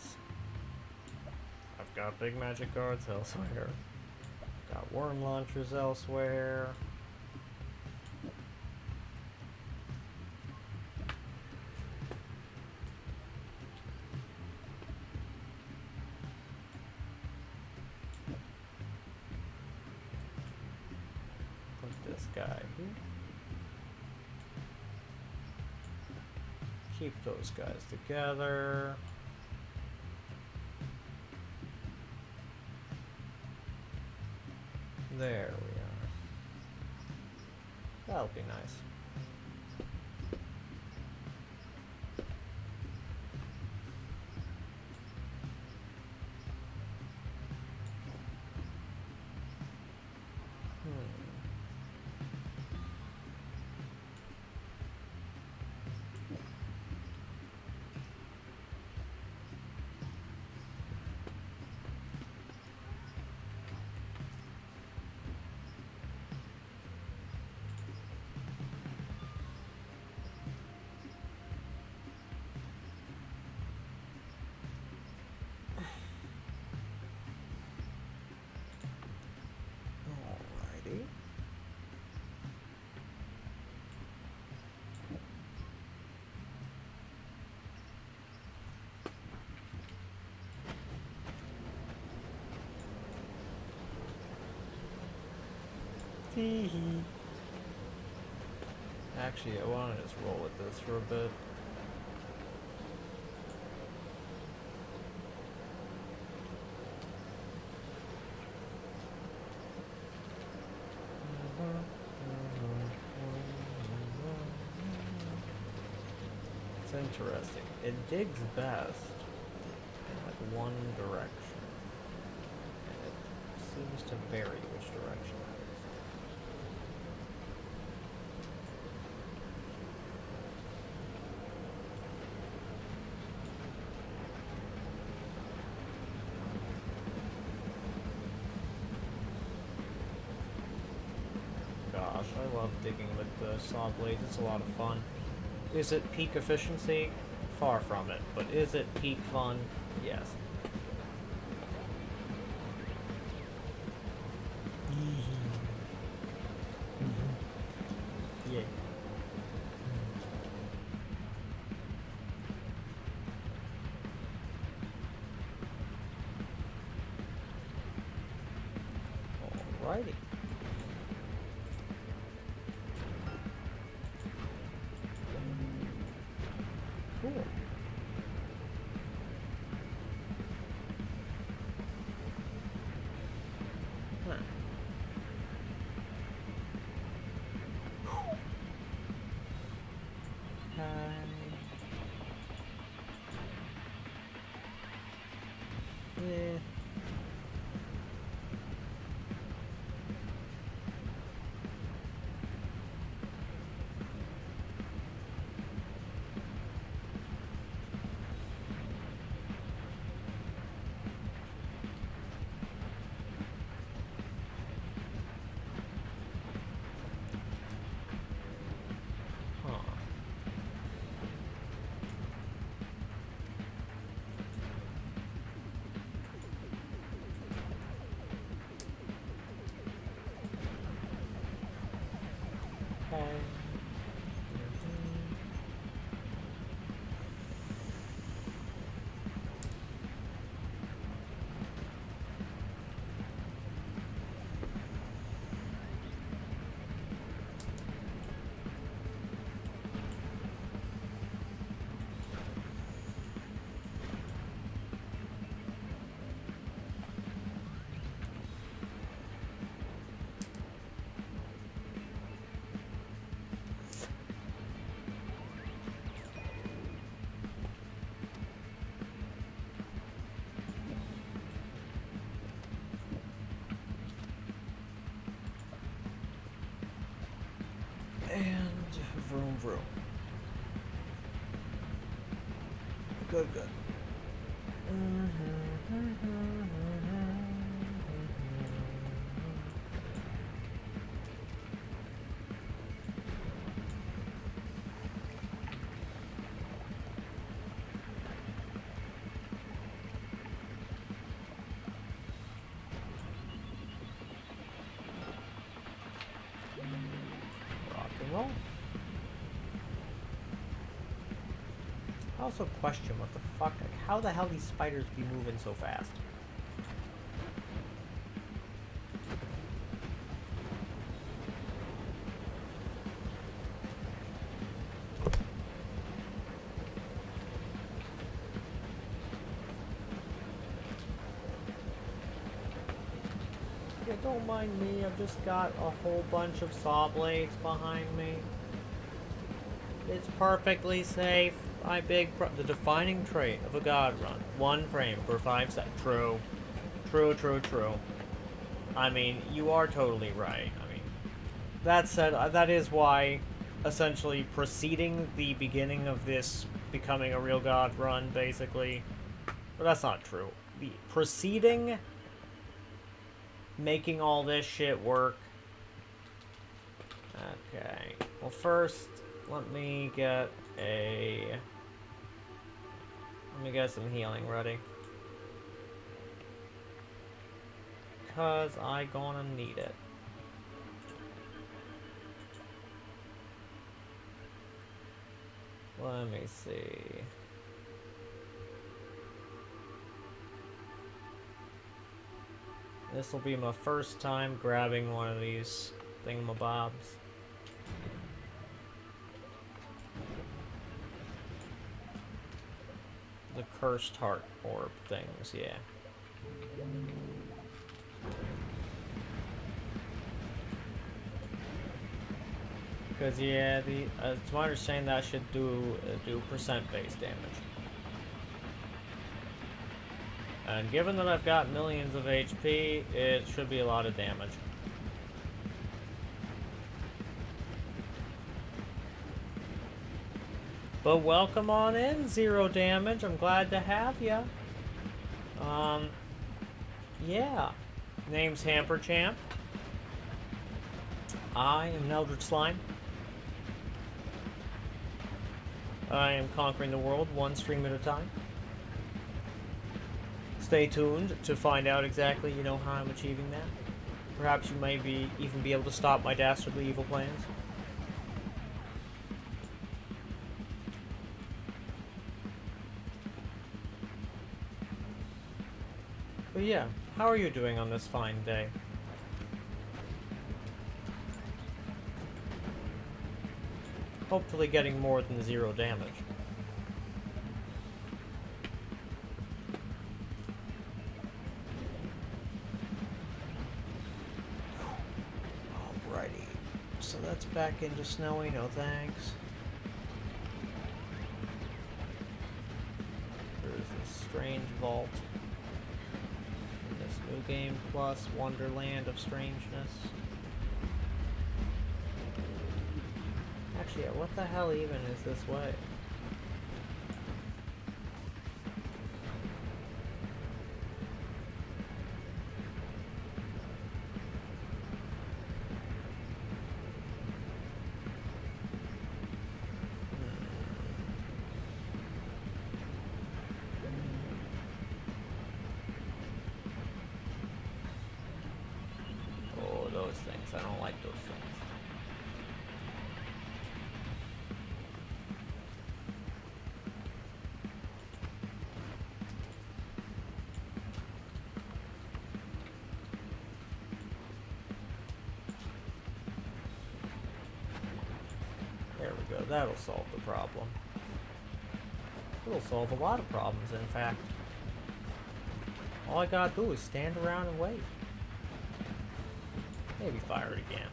I've got big magic guards elsewhere. Got worm launchers elsewhere. Put this guy here. Keep those guys together. There we are. That'll be nice. Actually, I want to just roll with this for a bit. It's interesting. It digs best in like one direction. And it seems to vary which direction that is. Gosh, I love digging with the saw blades. It's a lot of fun. Is it peak efficiency? Far from it. But is it peak fun? Yes. Yeah. Alrighty. Cool. Huh. Yeah. Huh. Okay. And vroom vroom. Good, good. Rock and roll. I also question what the fuck, like, how the hell these spiders be moving so fast? Yeah, don't mind me, I've just got a whole bunch of saw blades behind me. It's perfectly safe. The defining trait of a godrun. 1 frame per 5 seconds. True. True, true, true. I mean, you are totally right. I mean, that said, that is why, essentially, preceding the beginning of this becoming a real godrun, basically. But that's not true. The preceding making all this shit work. Okay. Well, first, let me get some healing ready. Cause I gonna need it. Let me see. This will be my first time grabbing one of these thingamabobs. The cursed heart orb things, yeah. Because yeah, it's my understanding that should do percent-based damage. And given that I've got millions of HP, it should be a lot of damage. But welcome on in, Zero Damage. I'm glad to have ya. Yeah. Name's Hamper Champ. I am an Eldritch Slime. I am conquering the world one stream at a time. Stay tuned to find out exactly, you know, how I'm achieving that. Perhaps you may even be able to stop my dastardly evil plans. But yeah, how are you doing on this fine day? Hopefully getting more than 0 damage. Alrighty, so that's back into snowy, no thanks. There's this strange vault. This new game plus Wonderland of Strangeness. Actually, what the hell even is this way? Oh, those things. I don't like those things. There we go, that'll solve the problem. It'll solve a lot of problems, in fact. All I gotta do is stand around and wait. Maybe fire it again.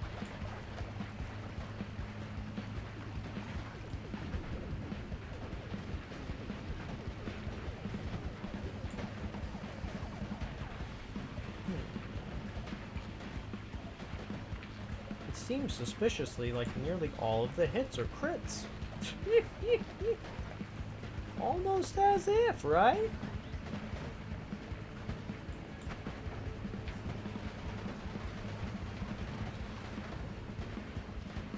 Seems suspiciously like nearly all of the hits are crits. Almost as if, right?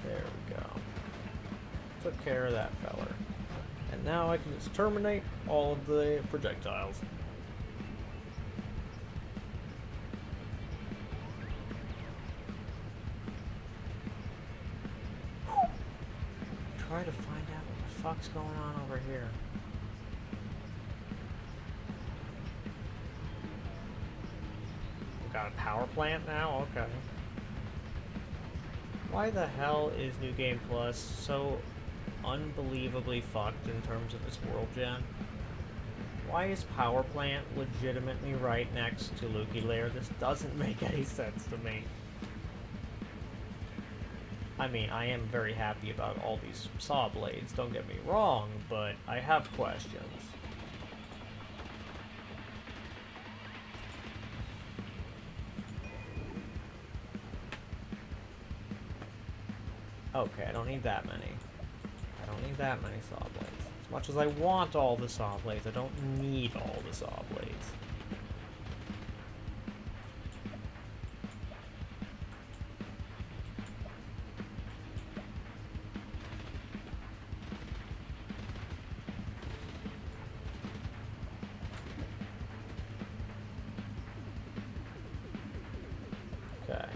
There we go. Took care of that feller. And now I can just terminate all of the projectiles. Try to find out what the fuck's going on over here. We got a power plant now? Okay. Why the hell is New Game Plus so unbelievably fucked in terms of its world gen? Why is power plant legitimately right next to Lookie Lair? This doesn't make any sense to me. I mean, I am very happy about all these Sawblades, don't get me wrong, but I have questions. Okay, I don't need that many. I don't need that many Sawblades. As much as I want all the Sawblades, I don't need all the Sawblades. Okay.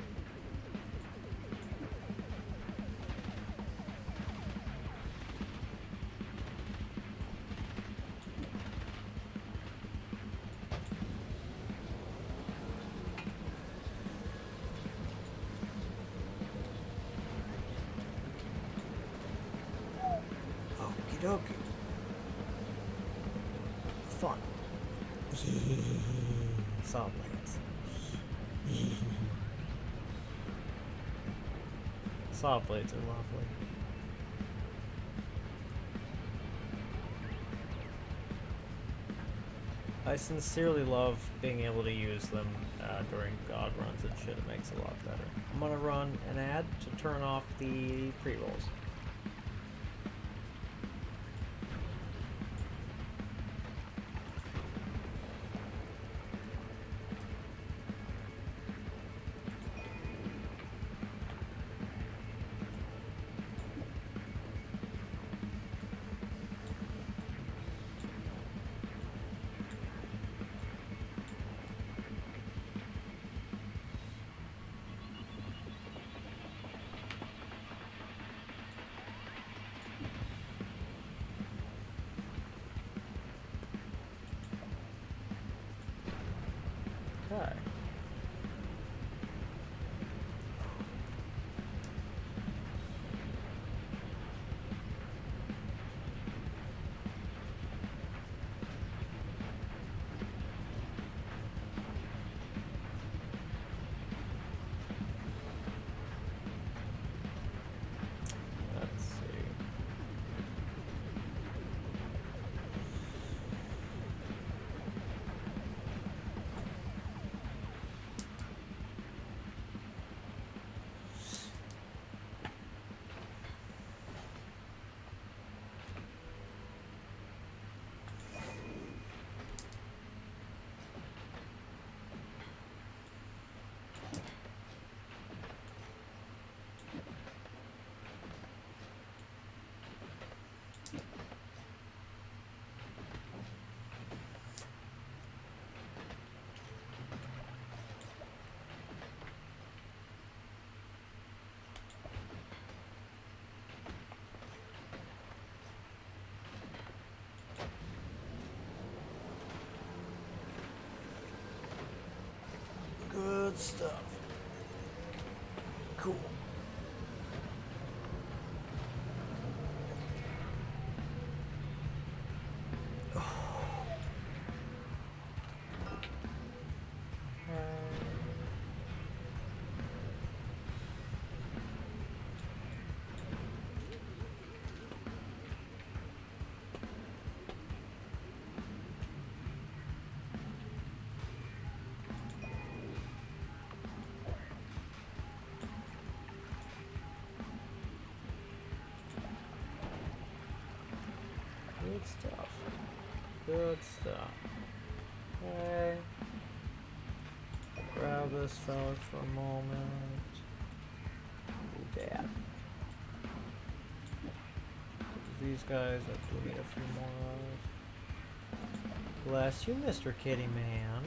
dokie. Fun. Sawblades. Sawblades are lovely. I sincerely love being able to use them during god runs and shit. It makes it a lot better. I'm gonna run an ad to turn off the pre-rolls. Okay. Let's see. Good stuff. Cool. Good stuff. Good stuff. Okay. Grab this fella for a moment. Do that. These guys I do need a few more of. Bless you, Mr. Kitty Man.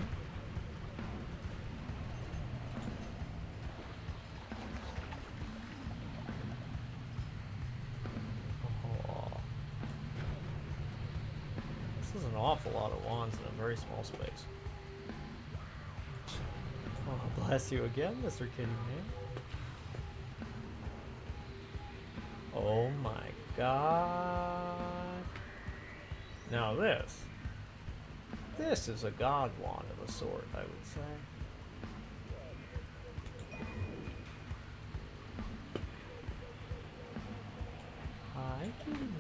This is an awful lot of wands in a very small space. Oh, bless you again, Mr. Kitty Man. Oh my god. Now this is a god wand of a sort, I would say. Hi, Kitty Man.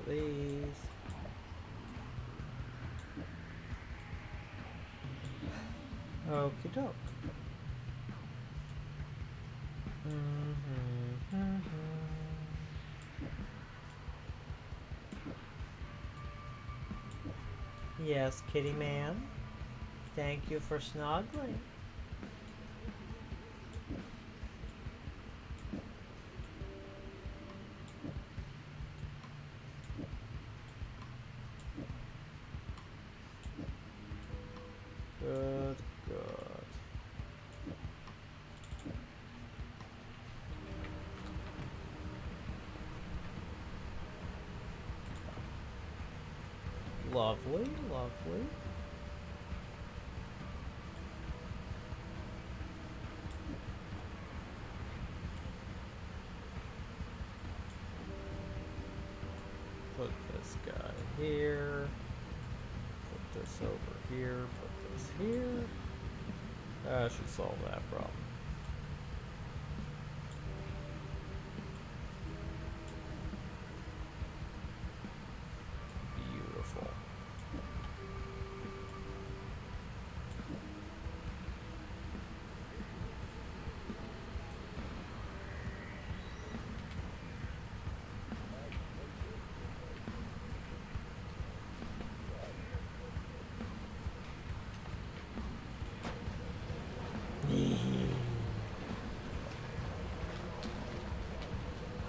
These. Okie doke. Yes, Kitty Man. Thank you for snuggling. Good, good. Lovely, lovely. Put this guy here. Put this over here. Put this here. That should solve that problem. Beautiful.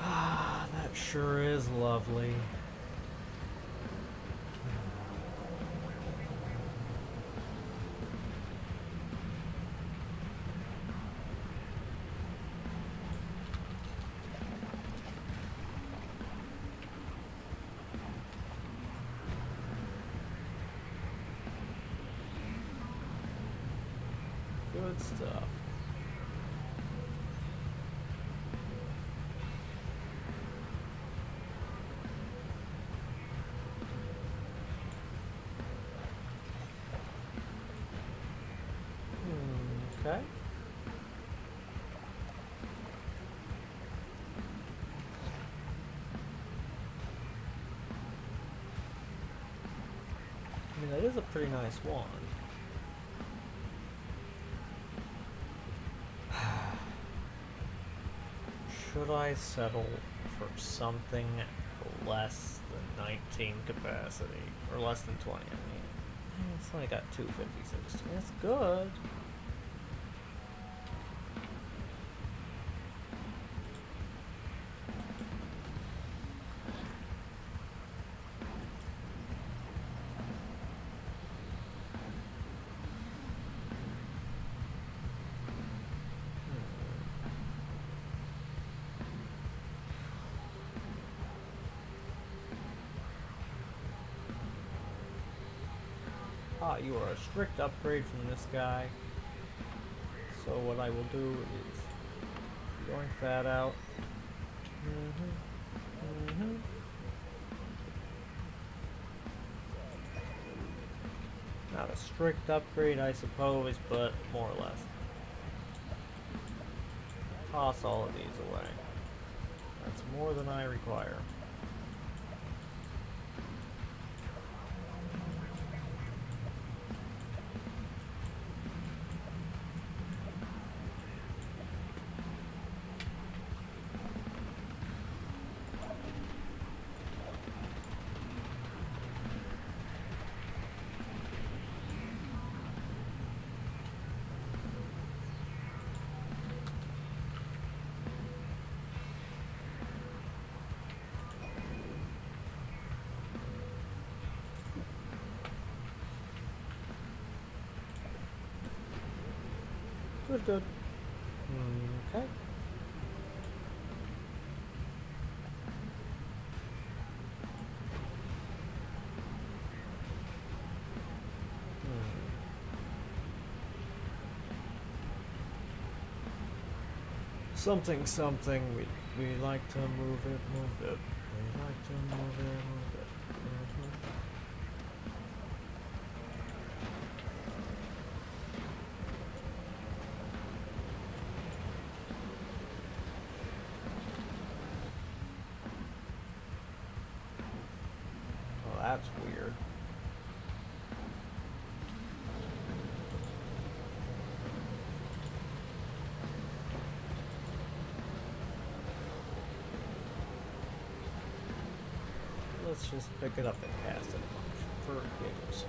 Ah, that sure is lovely. Good stuff. Okay. I mean, that is a pretty nice wand. Should I settle for something less than 19 capacity? Or less than 20, I mean. It's only got 256. That's good. Ah, you are a strict upgrade from this guy. So what I will do is yoink that out. Not a strict upgrade, I suppose, but more or less. Toss all of these away. That's more than I require. Good, good. Okay. Something, something. We like to move it, move it. We like to move it, move it. That's weird. Let's just pick it up and cast it for giggles.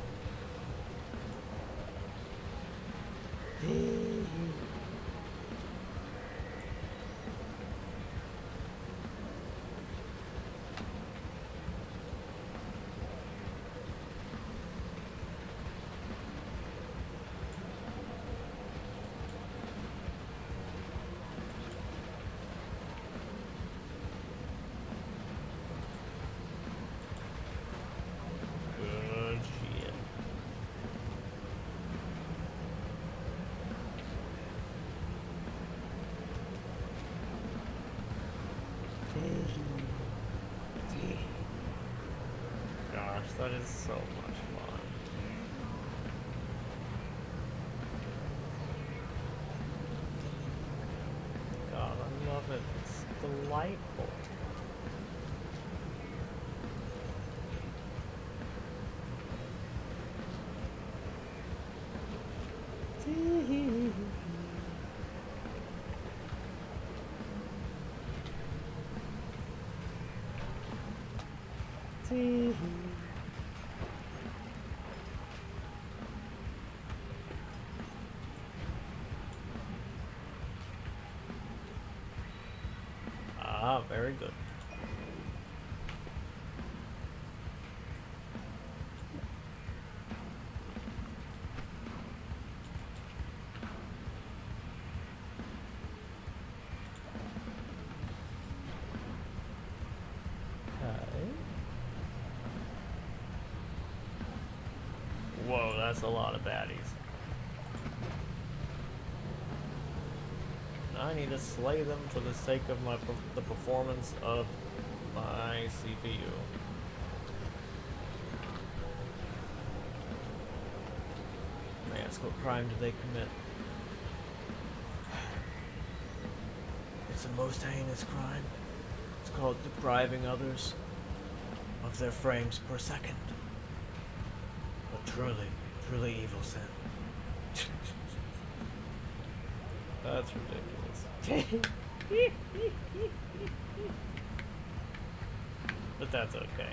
gosh, that is so much fun. God, I love it. It's delightful. Ah, very good. Whoa, that's a lot of baddies. I need to slay them for the sake of the performance of my CPU. May I ask what crime did they commit? It's the most heinous crime. It's called depriving others of their frames per second. A truly, truly evil sin. That's ridiculous. But that's okay.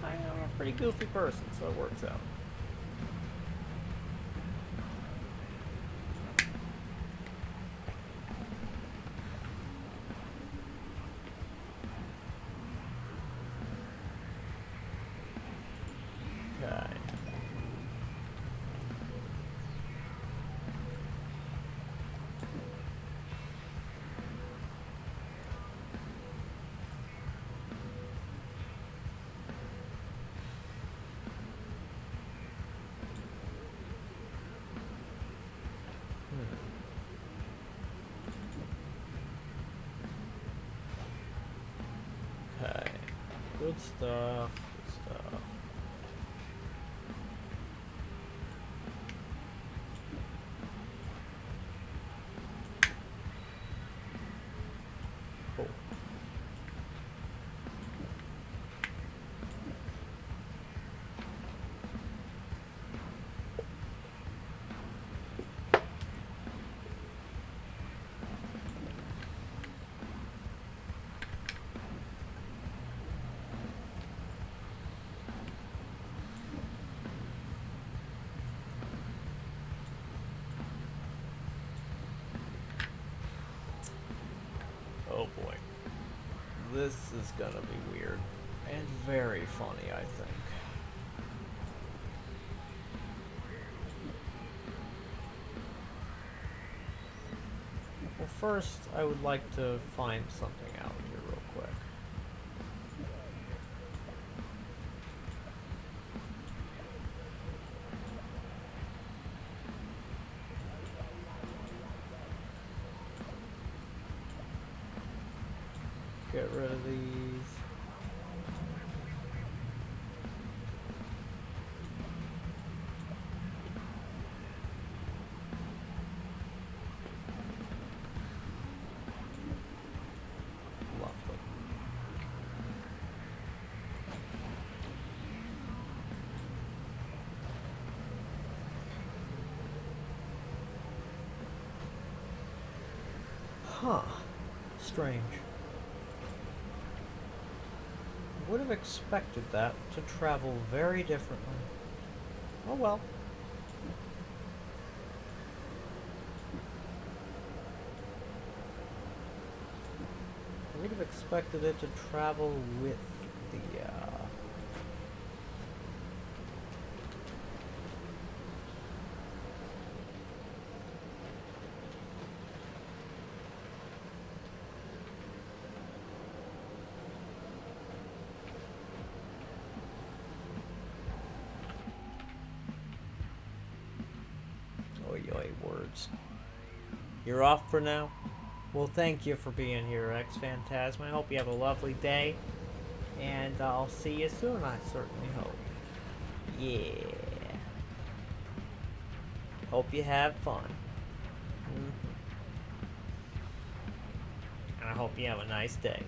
I'm a pretty goofy person, so it works out. Okay. Okay. Good stuff. Good stuff. Cool. Oh boy. This is gonna be weird. And very funny, I think. Well, first, I would like to find something out here real quick. Get rid of these. Lovely. Huh. Strange. Would have expected that to travel very differently. Oh well. I would have expected it to travel with the, words. You're off for now? Well, thank you for being here, X Phantasm. I hope you have a lovely day. And I'll see you soon, I certainly hope. Yeah. Hope you have fun. And I hope you have a nice day.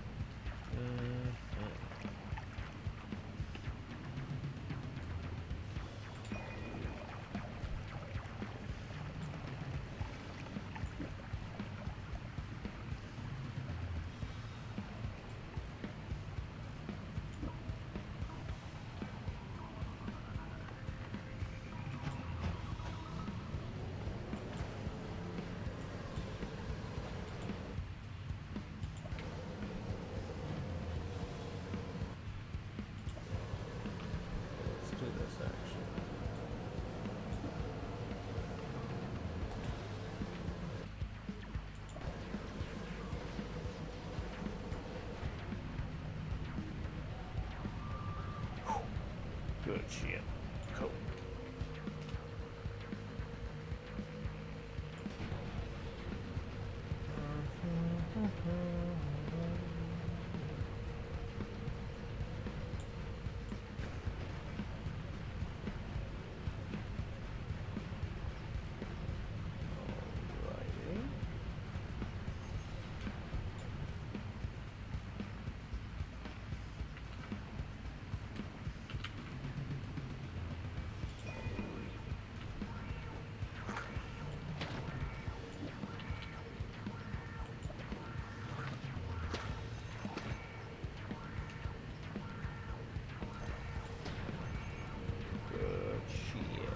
Let's do this actually. Good shit. Cool. Alrighty. Good shit.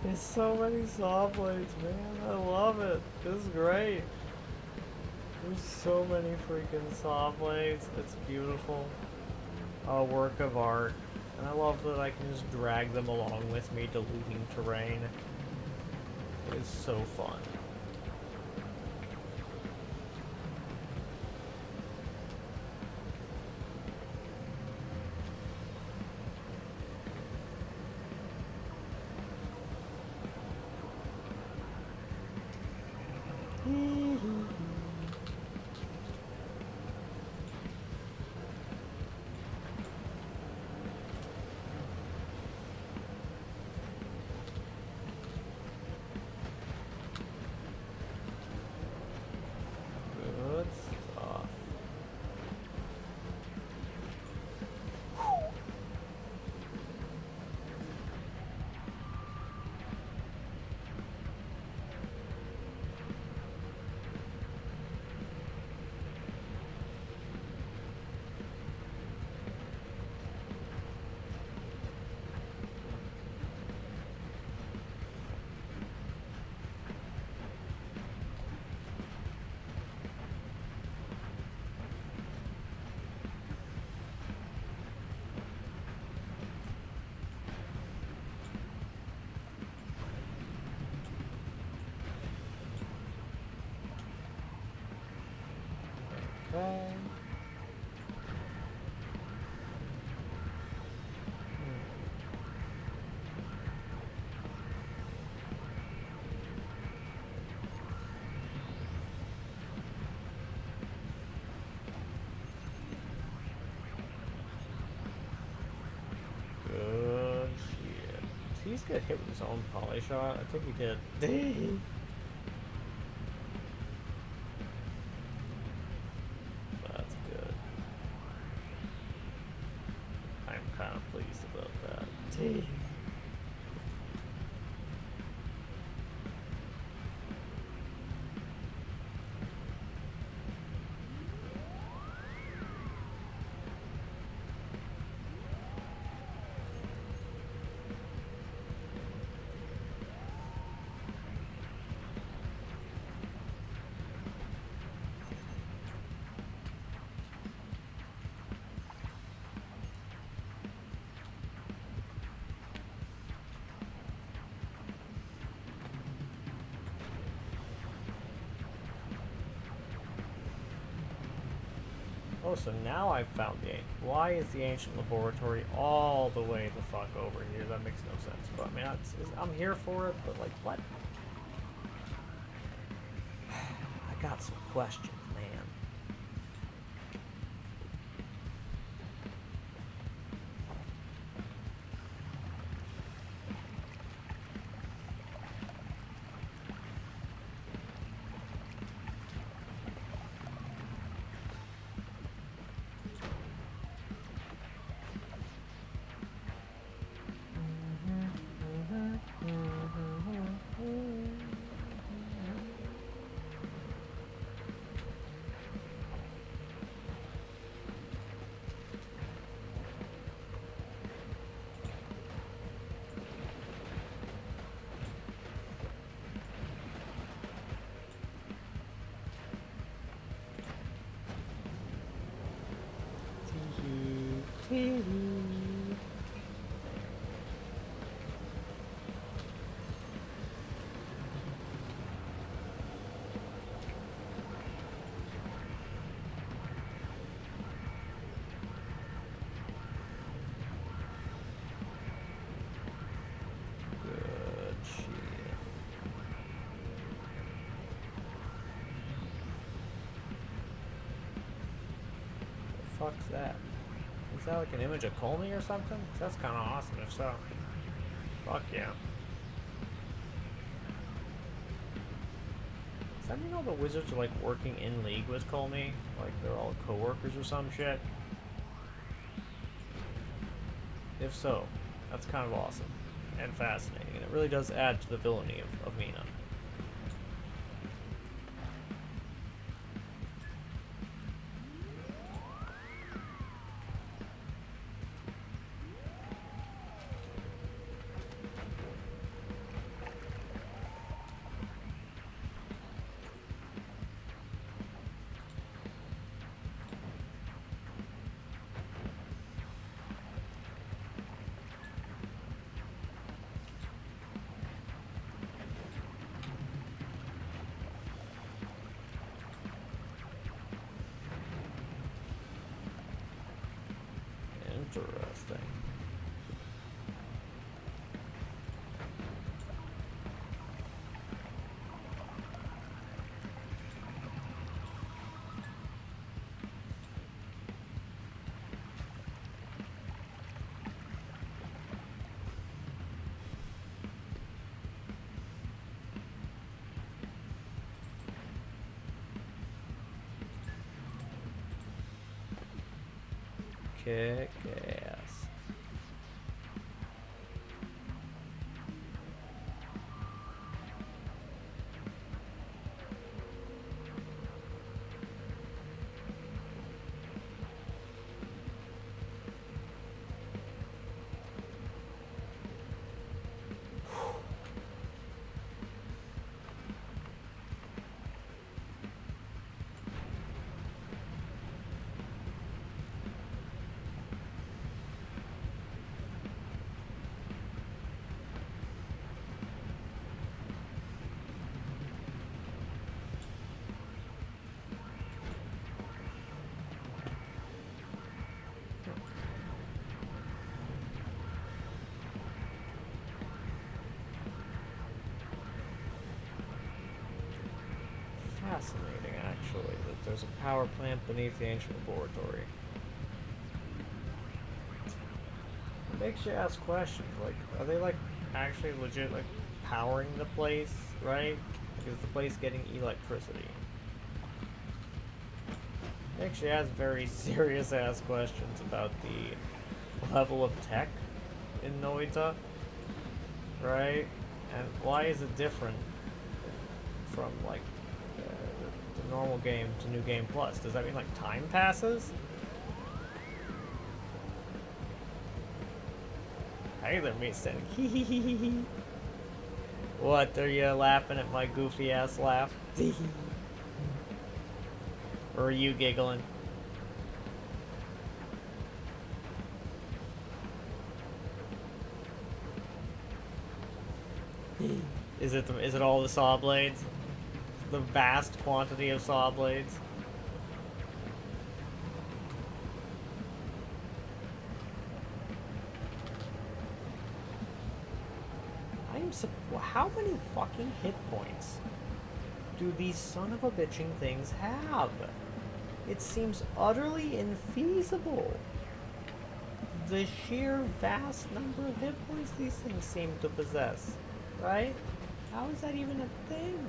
There's so many Sawblades, man. I love it. This is great. There's so many freaking Sawblades. It's beautiful. A work of art. And I love that I can just drag them along with me, deleting terrain. It is so fun. Good stuff. Okay. Good shit. Did he just get hit with his own poly shot? I think he did. That's good. I'm kind of pleased about that. Oh, so now I've found the ancient. Why is the ancient laboratory all the way the fuck over here? That makes no sense. But I mean, I'm here for it, but like, what? I got some questions, man. Fuck's that? Is that like an image of Colney or something? That's kind of awesome if so. Fuck yeah. Does that mean all the wizards are like working in league with Colney? Like they're all co-workers or some shit? If so, that's kind of awesome and fascinating, and it really does add to the villainy of Mina. Interesting. Kick ass. Fascinating, actually, that there's a power plant beneath the ancient laboratory. It makes you ask questions, like, are they, like, actually legit, like, powering the place, right? Like, is the place getting electricity? Makes you ask very serious-ass questions about the level of tech in Noita, right? And why is it different from, like, the normal game to New Game Plus? Does that mean like time passes? Hey there, Mason. What, are you laughing at my goofy ass laugh? Or are you giggling? Is it all the Sawblades? The vast quantity of Sawblades? how many fucking hit points do these son of a bitching things have? It seems utterly infeasible. The sheer vast number of hit points these things seem to possess, right? How is that even a thing?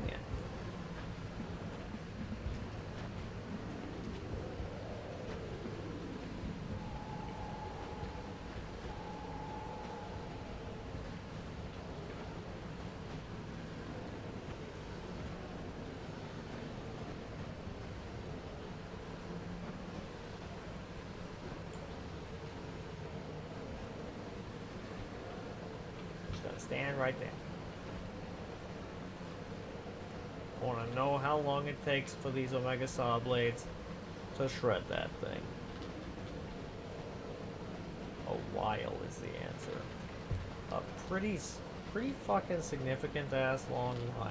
Stand right there. I want to know how long it takes for these Omega Sawblades to shred that thing. A while is the answer. A pretty fucking significant ass long while.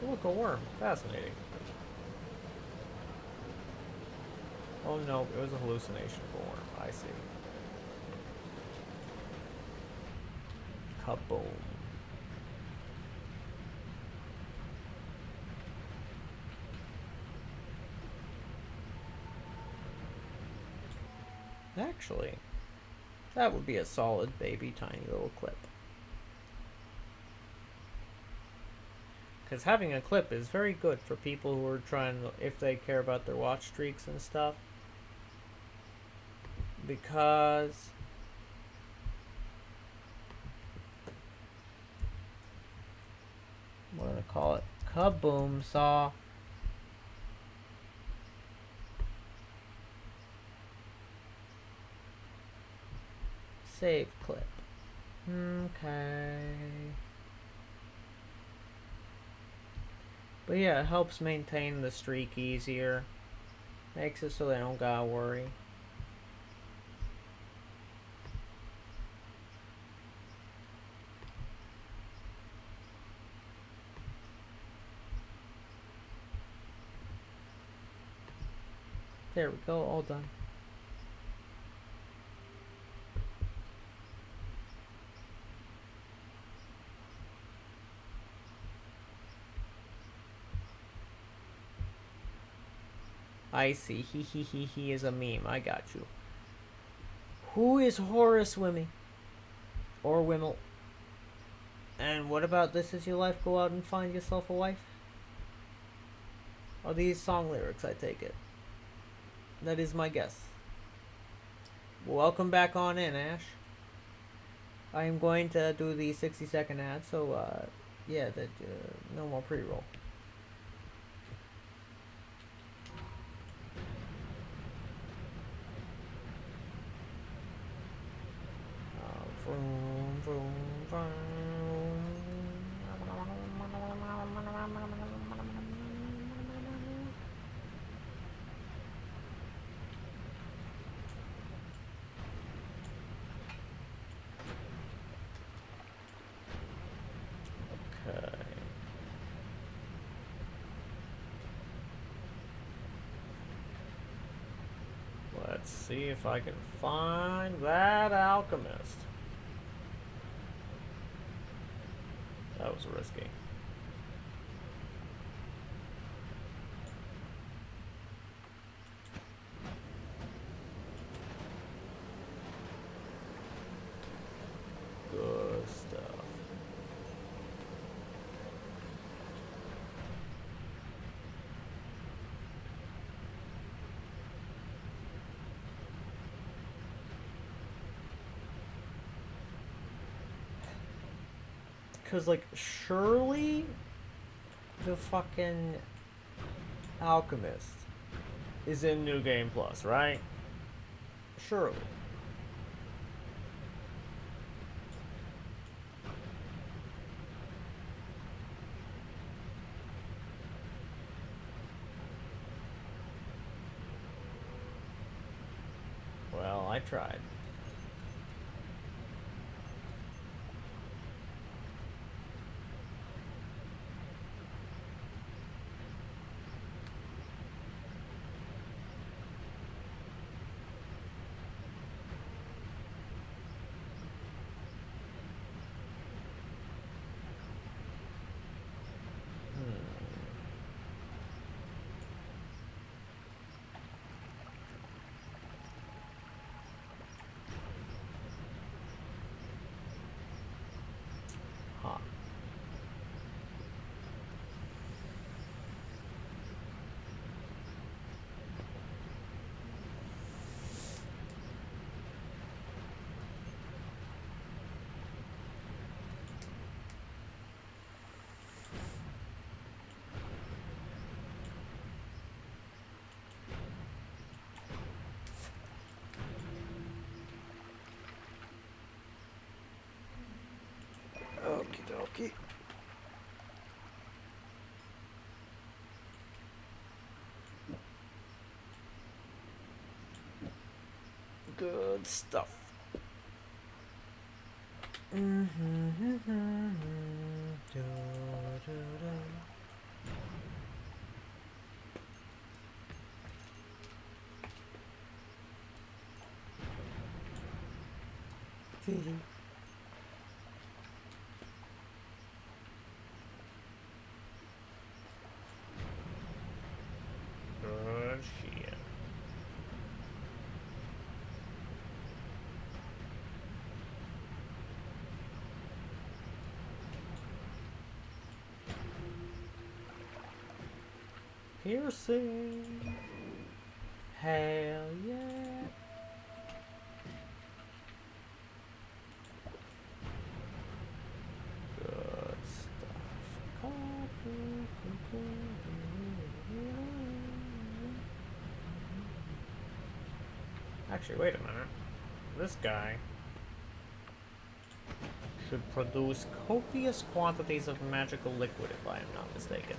Look, a worm. Fascinating. Oh no, it was a hallucination of a worm. I see. Kaboom. Actually, that would be a solid baby tiny little clip. Because having a clip is very good for people who are trying to, if they care about their watch streaks and stuff. Because what do I call it? Kaboom saw. Save clip. Okay. But yeah, it helps maintain the streak easier. Makes it so they don't gotta worry. There we go, all done. I see. He is a meme. I got you. Who is Horace Wimmy? Or Wimmel? And what about this is your life? Go out and find yourself a wife? Are these song lyrics, I take it? That is my guess. Welcome back on in, Ash. I am going to do the 60-second ad, so, yeah, no more pre-roll. Vroom, vroom, vroom. Okay. Let's see if I can find that alchemist. That was risky. Good stuff. Because, like, surely the fucking alchemist is in New Game Plus, right? Surely. Well, I tried. Okay. Good stuff. Good shit. Piercing. Hell yeah. Good stuff. Actually, wait a minute. This guy should produce copious quantities of magical liquid, if I am not mistaken.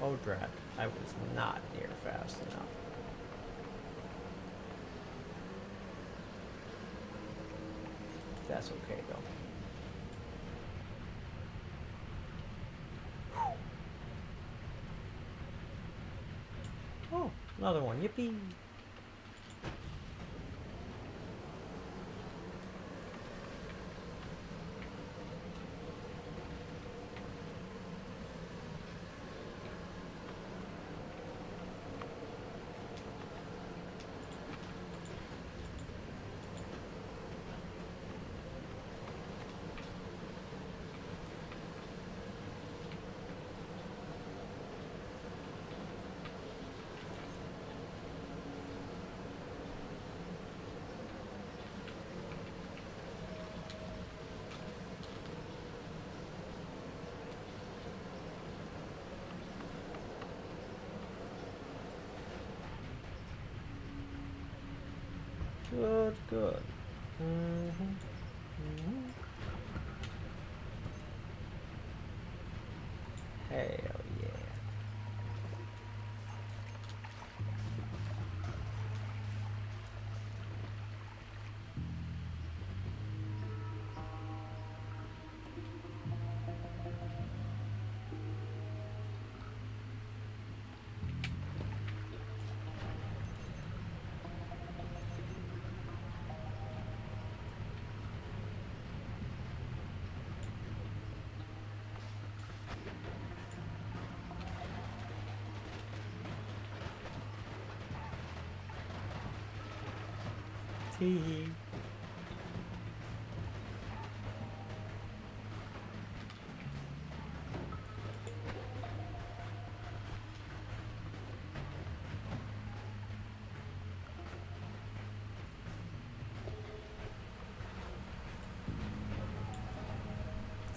Oh, drat. I was not near fast enough. That's okay, though. Oh, another one. Yippee! Good, good. Hell yeah. Tee.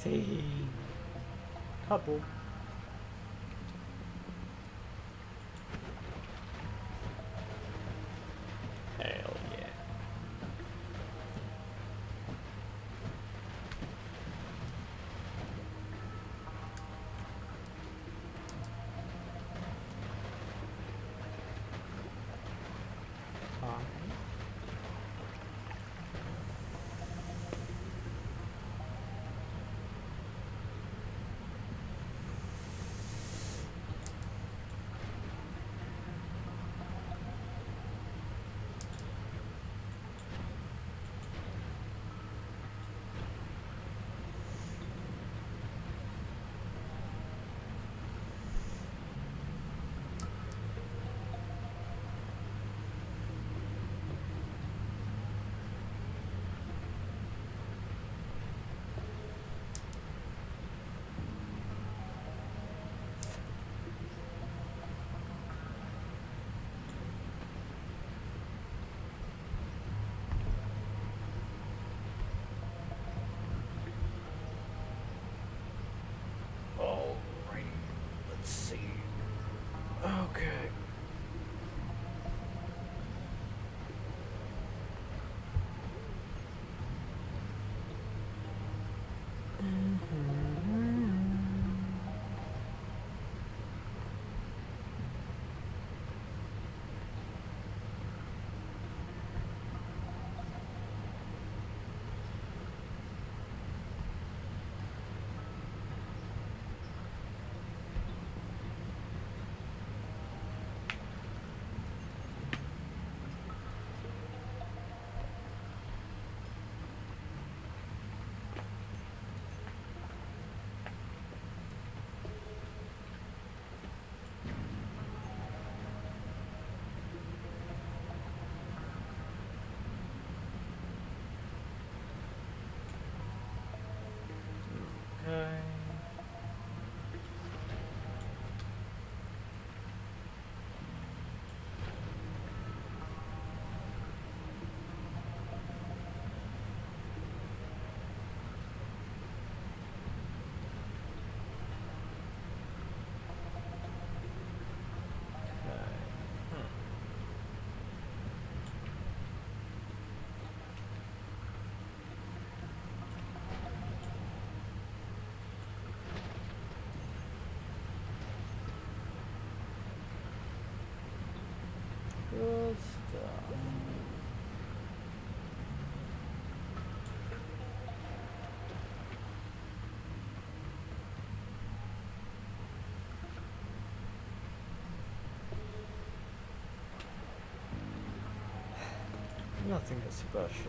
Tee. Couple. Hell yeah. Good stuff. Nothing especially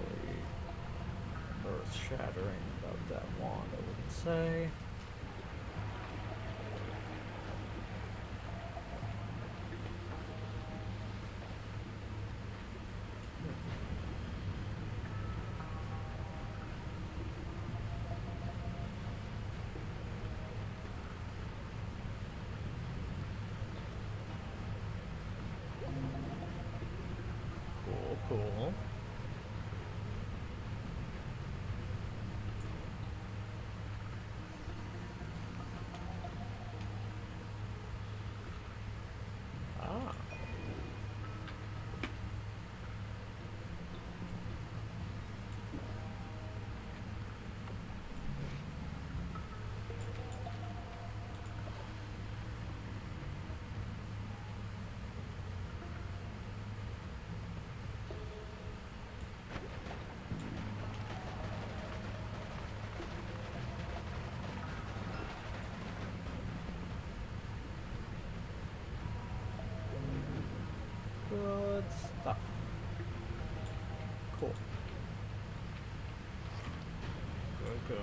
earth-shattering about that wand, I wouldn't say. Cool. Ah. Good stuff. Cool. Good.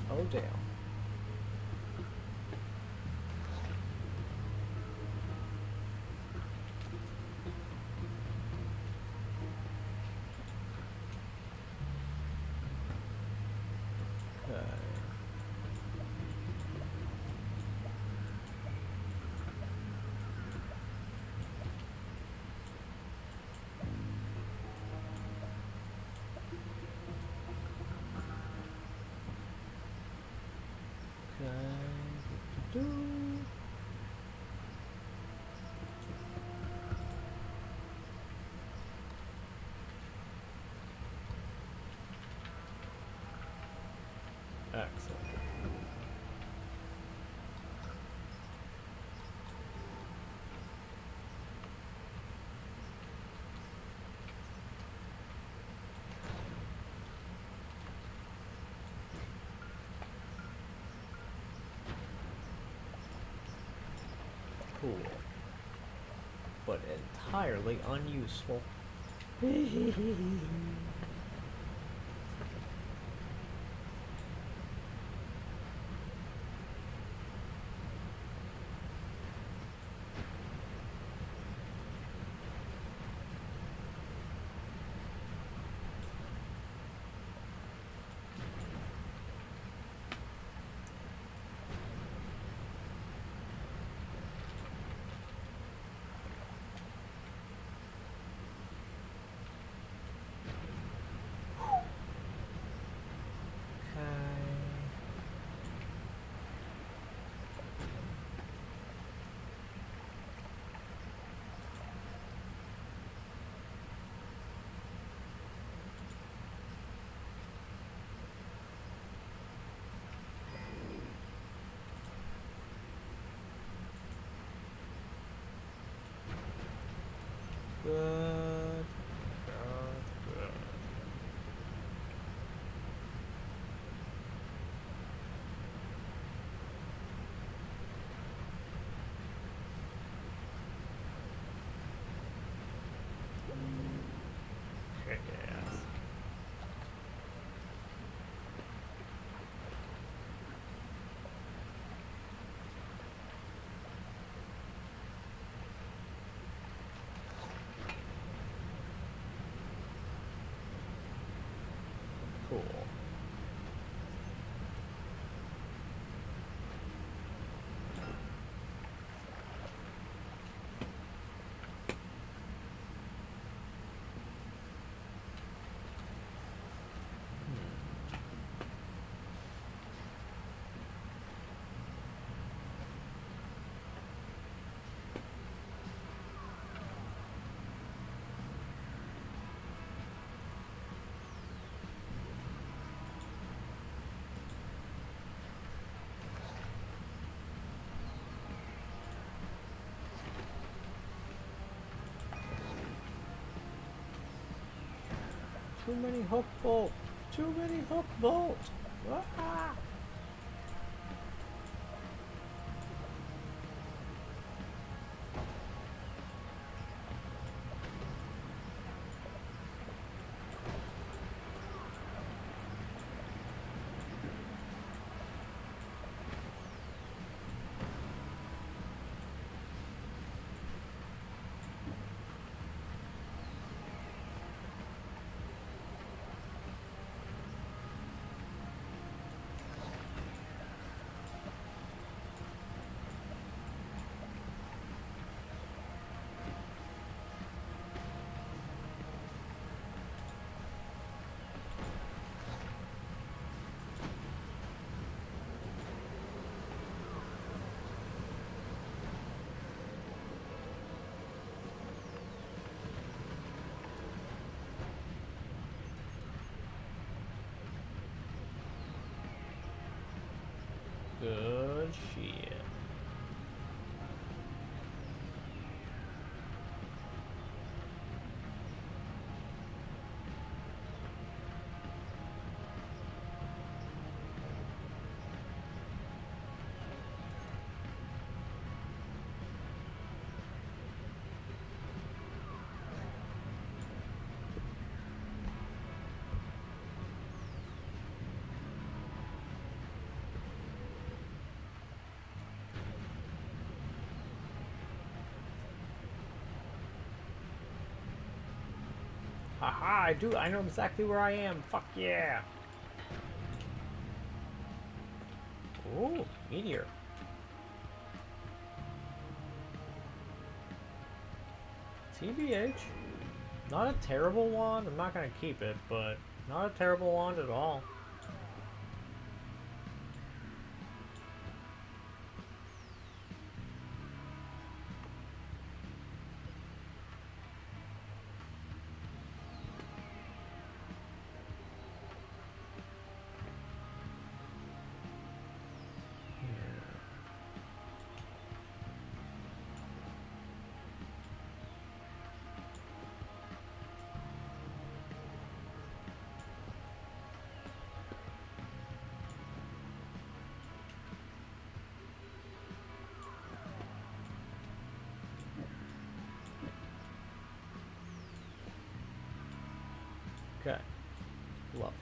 Oh damn. Okay. Okay. Excellent. Cool. But entirely unuseful. Too many hook bolt. Too many hook bolt. Ah! Good shit. Haha, I know exactly where I am. Fuck yeah. Ooh, meteor. TBH. Not a terrible wand. I'm not gonna keep it, but not a terrible wand at all. Okay, lovely.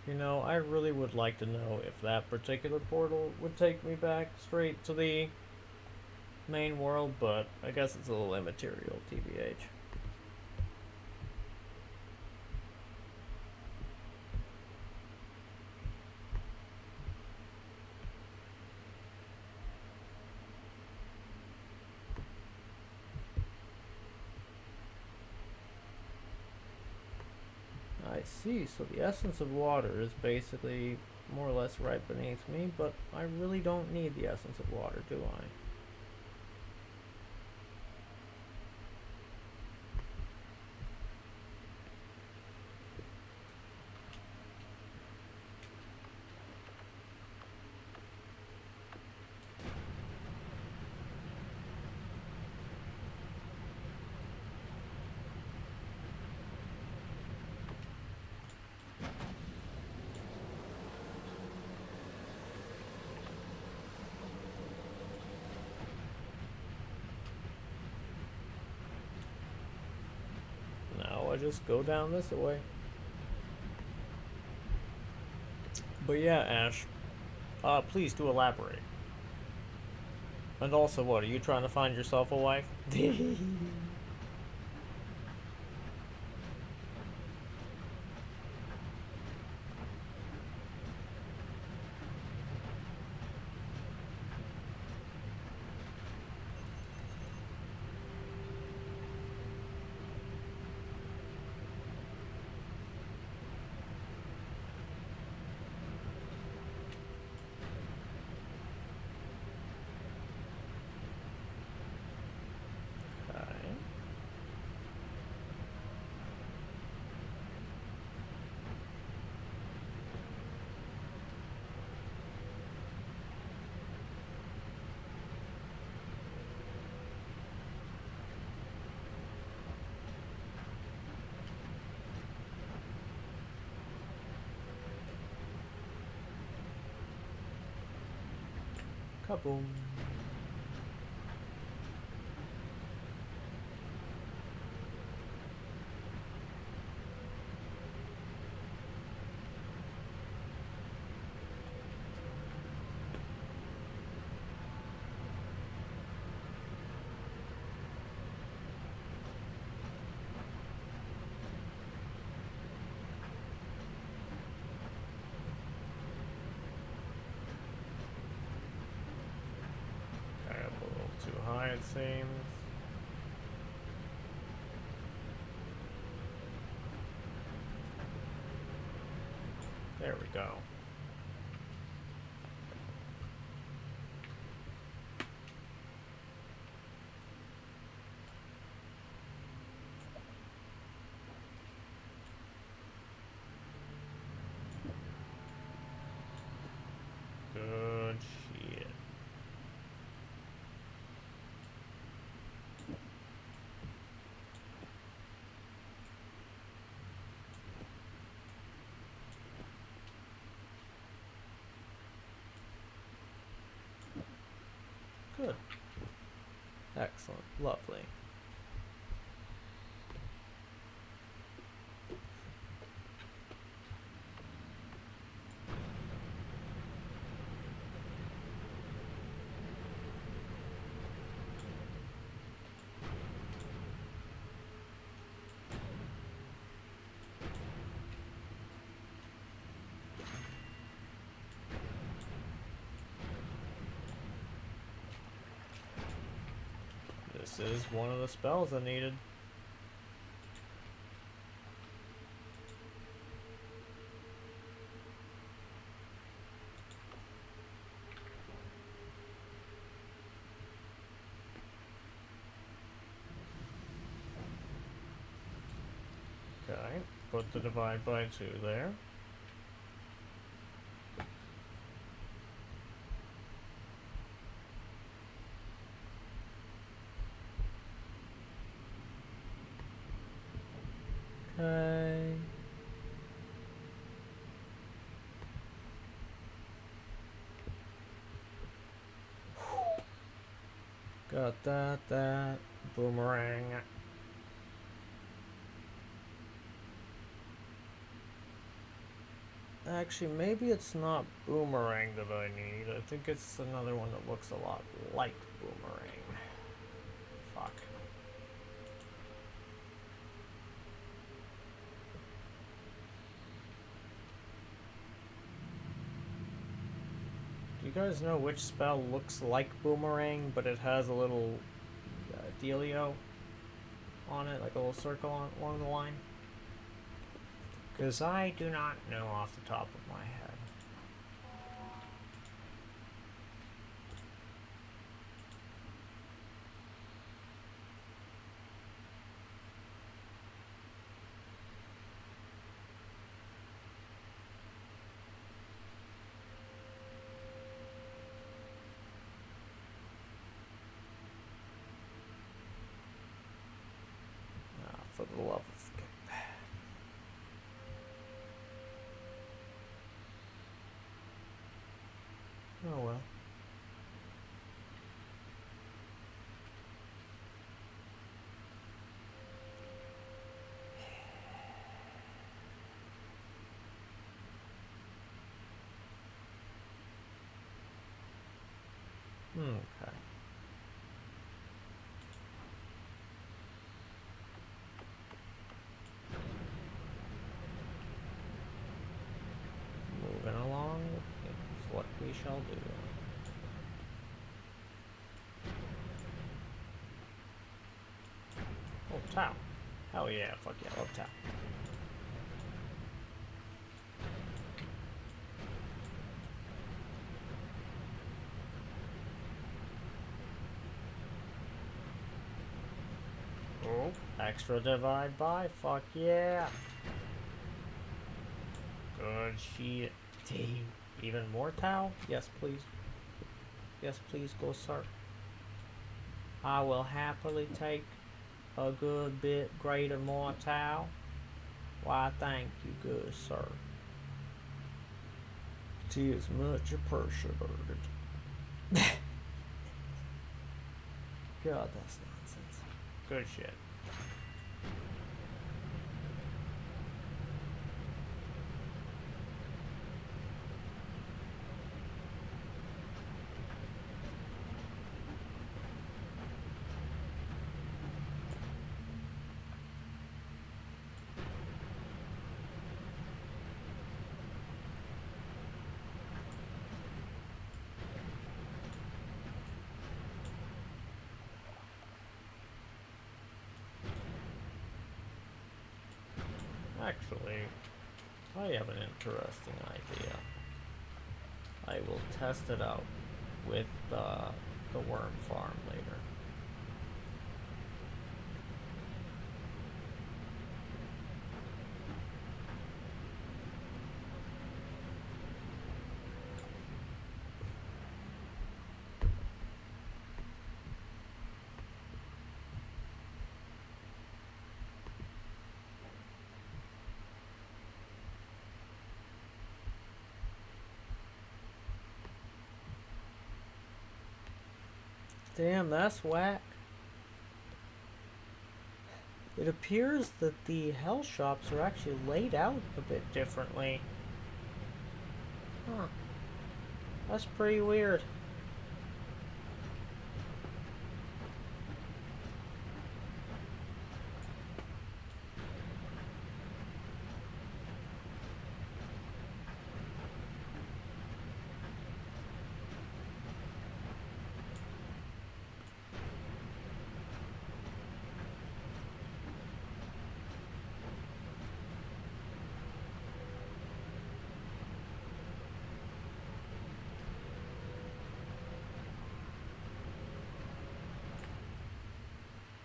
You know, I really would like to know if that particular portal would take me back straight to the main world, but I guess it's a little immaterial, TBH. I see, so the essence of water is basically more or less right beneath me, but I really don't need the essence of water, do I? Now I just go down this way. But yeah, Ash, please do elaborate. And also, what, are you trying to find yourself a wife? Kaboom. Too high, it seems. There we go. Good shit. Good. Excellent. Lovely. This is one of the spells I needed. Okay, put the divide by 2 there. Okay. Got that boomerang. Actually, maybe it's not boomerang that I need. I think it's another one that looks a lot like boomerang. Fuck. Do you guys know which spell looks like boomerang, but it has a little dealio on it, like a little circle along the line? Because I do not know off the top of my head. For the love of God. Oh well. Okay. Moving along is what we shall do. Oh, Tau. Hell yeah, fuck yeah, I love Tau. Oh, extra divide by, fuck yeah. Good shit. Team. Even more Tau? Yes, please. Yes, please, go, sir. I will happily take a good bit greater more Tau. Why, thank you, good sir. 'Tis much appreciated. God, that's nonsense. Good shit. Actually, I have an interesting idea. I will test it out with the worm farm later. Damn, that's whack. It appears that the hell shops are actually laid out a bit differently. Huh. That's pretty weird.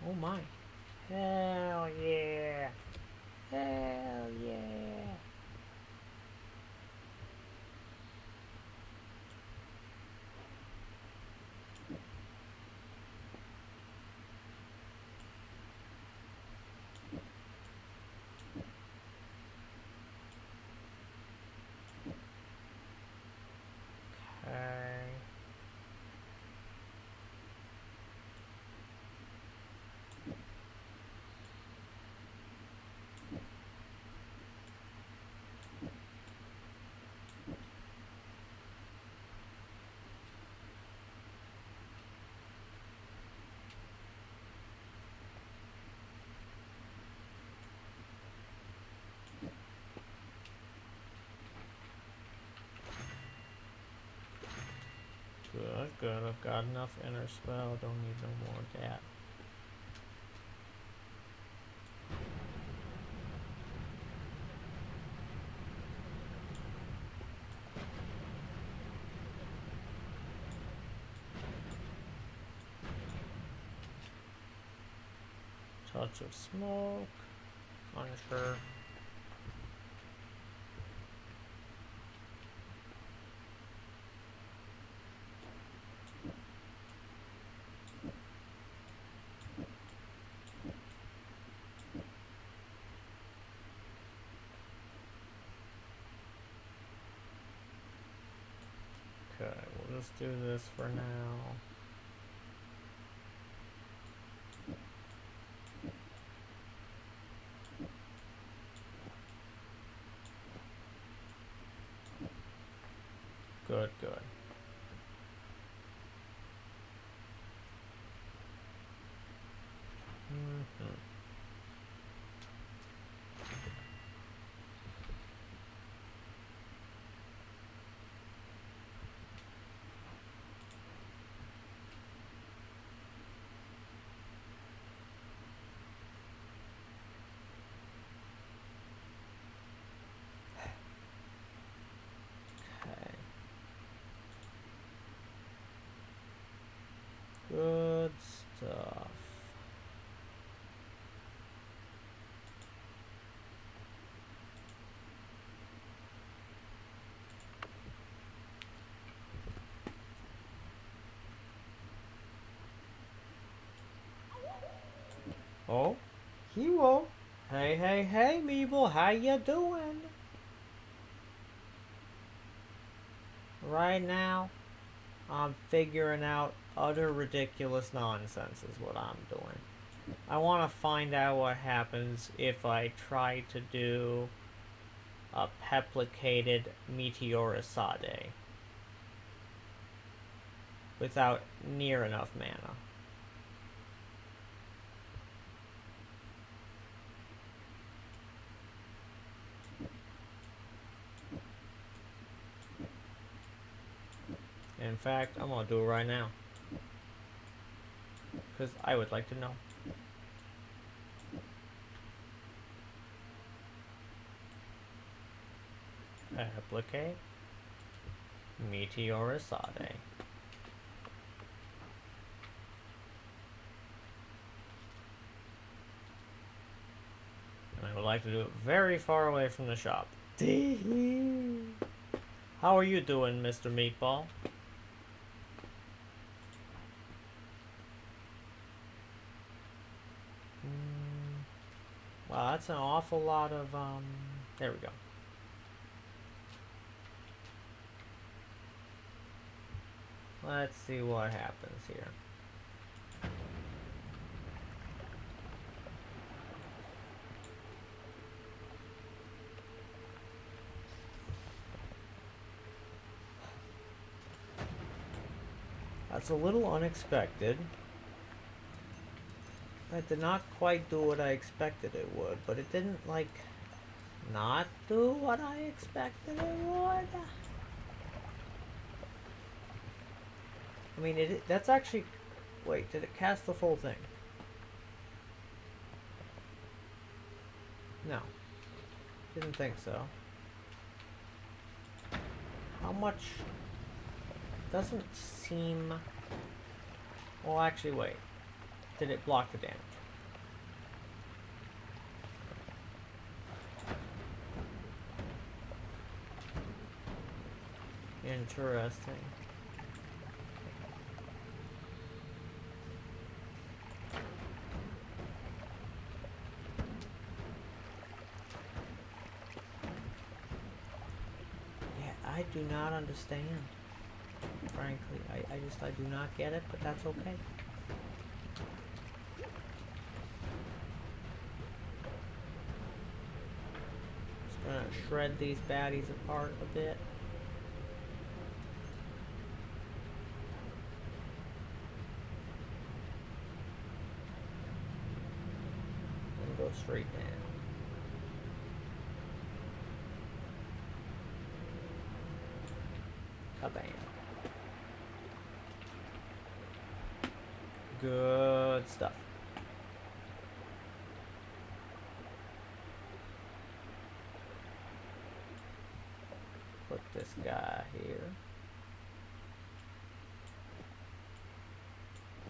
Oh my. Hell yeah. Hell yeah. Okay. Good, good. I've got enough inner spell. Don't need no more of that. Touch of smoke. Unsure. Okay, we'll just do this for now. Good, good. Mm-hmm. Okay. Good stuff. Oh, Hero. Hey, hey, hey, Meeble, how you doing? Right now, I'm figuring out utter ridiculous nonsense is what I'm doing. I want to find out what happens if I try to do a peplicated meteoricide without near enough mana. In fact, I'm gonna do it right now. Because I would like to know. Applicate meteoricide. And I would like to do it very far away from the shop. How are you doing, Mr. Meatball? Wow, that's an awful lot of, there we go. Let's see what happens here. That's a little unexpected. That did not quite do what I expected it would, but it didn't, like, not do what I expected it would. I mean, that's actually... Wait, did it cast the full thing? No. Didn't think so. How much... Doesn't seem... Well, actually, wait. Did it block the damage? Interesting. Yeah, I do not understand. Frankly, I do not get it, but that's okay. Just gonna shred these baddies apart a bit. And go straight down. Kabam. Good stuff. Put this guy here.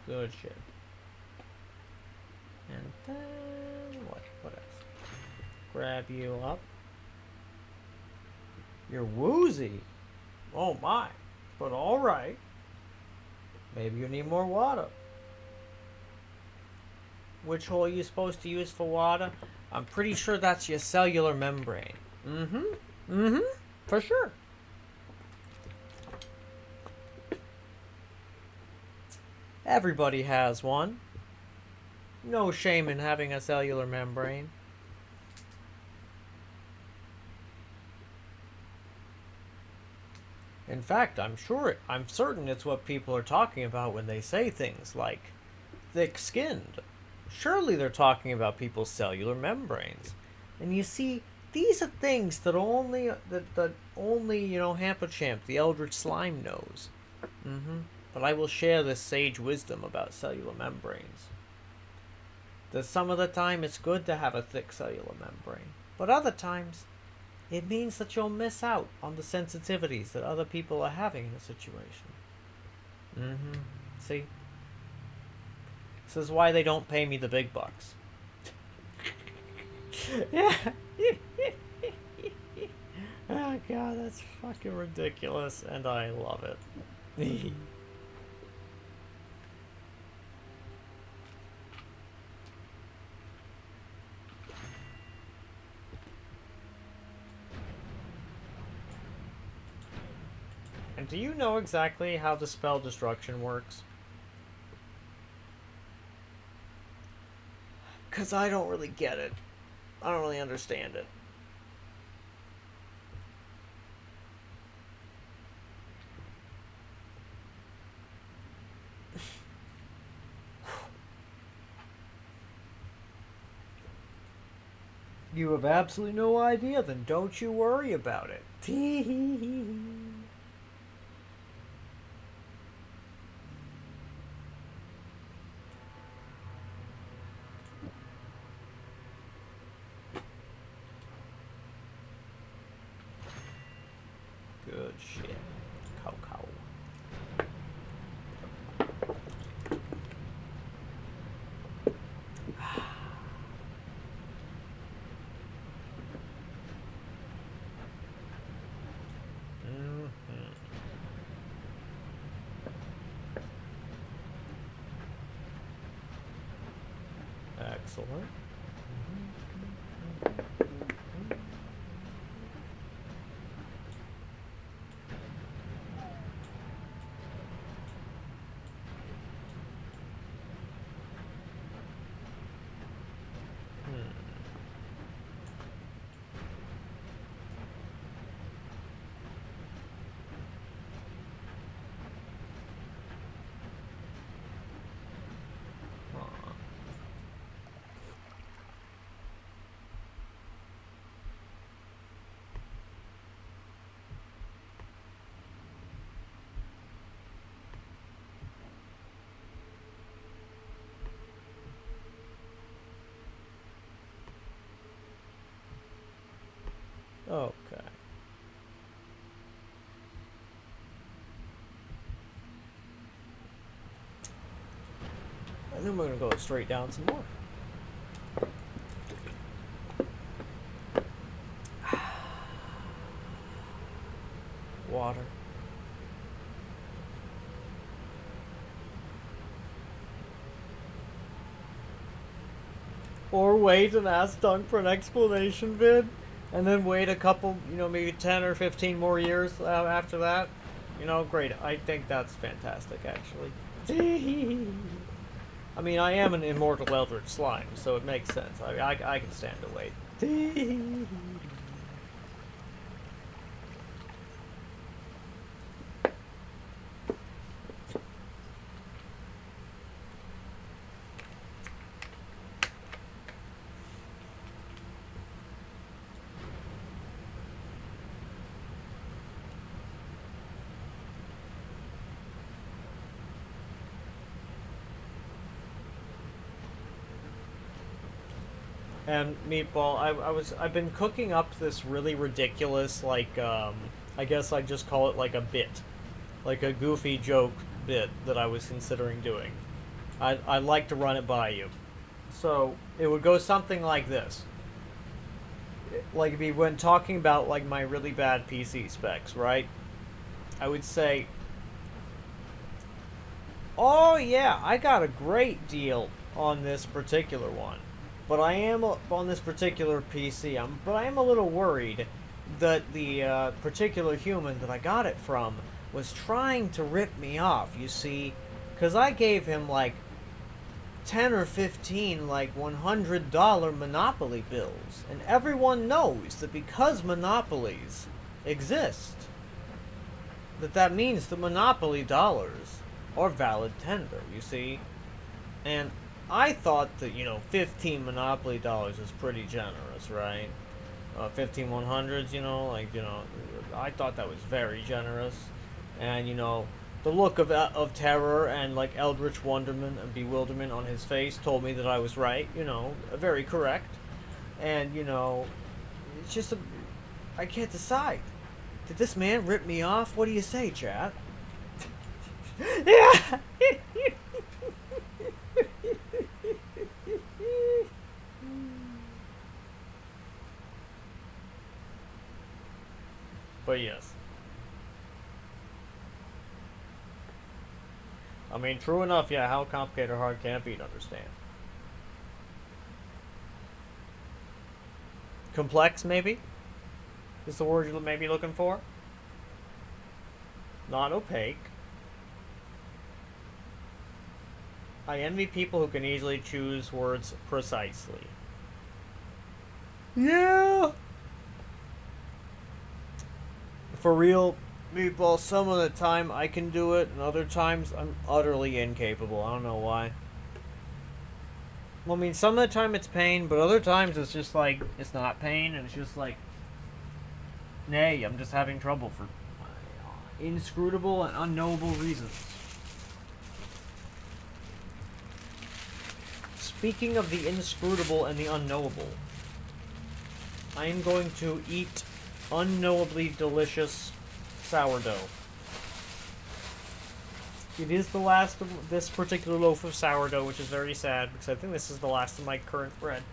Good shit. And then what else? Grab you up. You're woozy. Oh my. But alright. Maybe you need more water. Which hole are you supposed to use for water? I'm pretty sure that's your cellular membrane. For sure. Everybody has one. No shame in having a cellular membrane. In fact, I'm certain it's what people are talking about when they say things like thick-skinned. Surely they're talking about people's cellular membranes. And you see, these are things that only, you know, Hamperchamp, the Eldritch Slime, knows. But I will share this sage wisdom about cellular membranes. That some of the time it's good to have a thick cellular membrane. But other times, it means that you'll miss out on the sensitivities that other people are having in a situation. See? This is why they don't pay me the big bucks. Yeah. Oh god, that's fucking ridiculous, and I love it. And do you know exactly how the spell destruction works? Because I don't really get it. I don't really understand it. You have absolutely no idea, then don't you worry about it. Good shit. Cocoa. Excellent. Okay. And then we're going to go straight down some more. Water. Or wait and ask Dunk for an explanation vid, and then wait a couple, maybe 10 or 15 more years after that. Great. I think that's fantastic, actually. I mean, I am an immortal eldritch slime, so it makes sense. I can stand to wait. And Meatball, I've been cooking up this really ridiculous, I guess I'd just call it like a bit. Like a goofy joke bit that I was considering doing. I'd like to run it by you. So, it would go something like this. Like, when talking about, like, my really bad PC specs, right? I would say, oh yeah, I got a great deal on this particular one. But I am on this particular PC. But I am a little worried that the particular human that I got it from was trying to rip me off. You see, because I gave him like 10 or 15 like $100 Monopoly bills, and everyone knows that because monopolies exist, that means the Monopoly dollars are valid tender. You see, and I thought that, 15 Monopoly dollars is pretty generous, right? 15 100s, I thought that was very generous. And, the look of terror and, like, eldritch wonderment and bewilderment on his face told me that I was right, very correct. And, it's just I can't decide. Did this man rip me off? What do you say, chat? Yeah! But yes. I mean, true enough, yeah, how complicated or hard can it be to understand? Complex, maybe? Is the word you're maybe looking for? Not opaque. I envy people who can easily choose words precisely. Yeah! For real, meatball, some of the time I can do it, and other times I'm utterly incapable. I don't know why. Well, I mean, some of the time it's pain, but other times it's just like, it's not pain, and it's just like, nay, I'm just having trouble for inscrutable and unknowable reasons. Speaking of the inscrutable and the unknowable, I am going to eat unknowably delicious sourdough. It is the last of this particular loaf of sourdough, which is very sad, because I think this is the last of my current bread.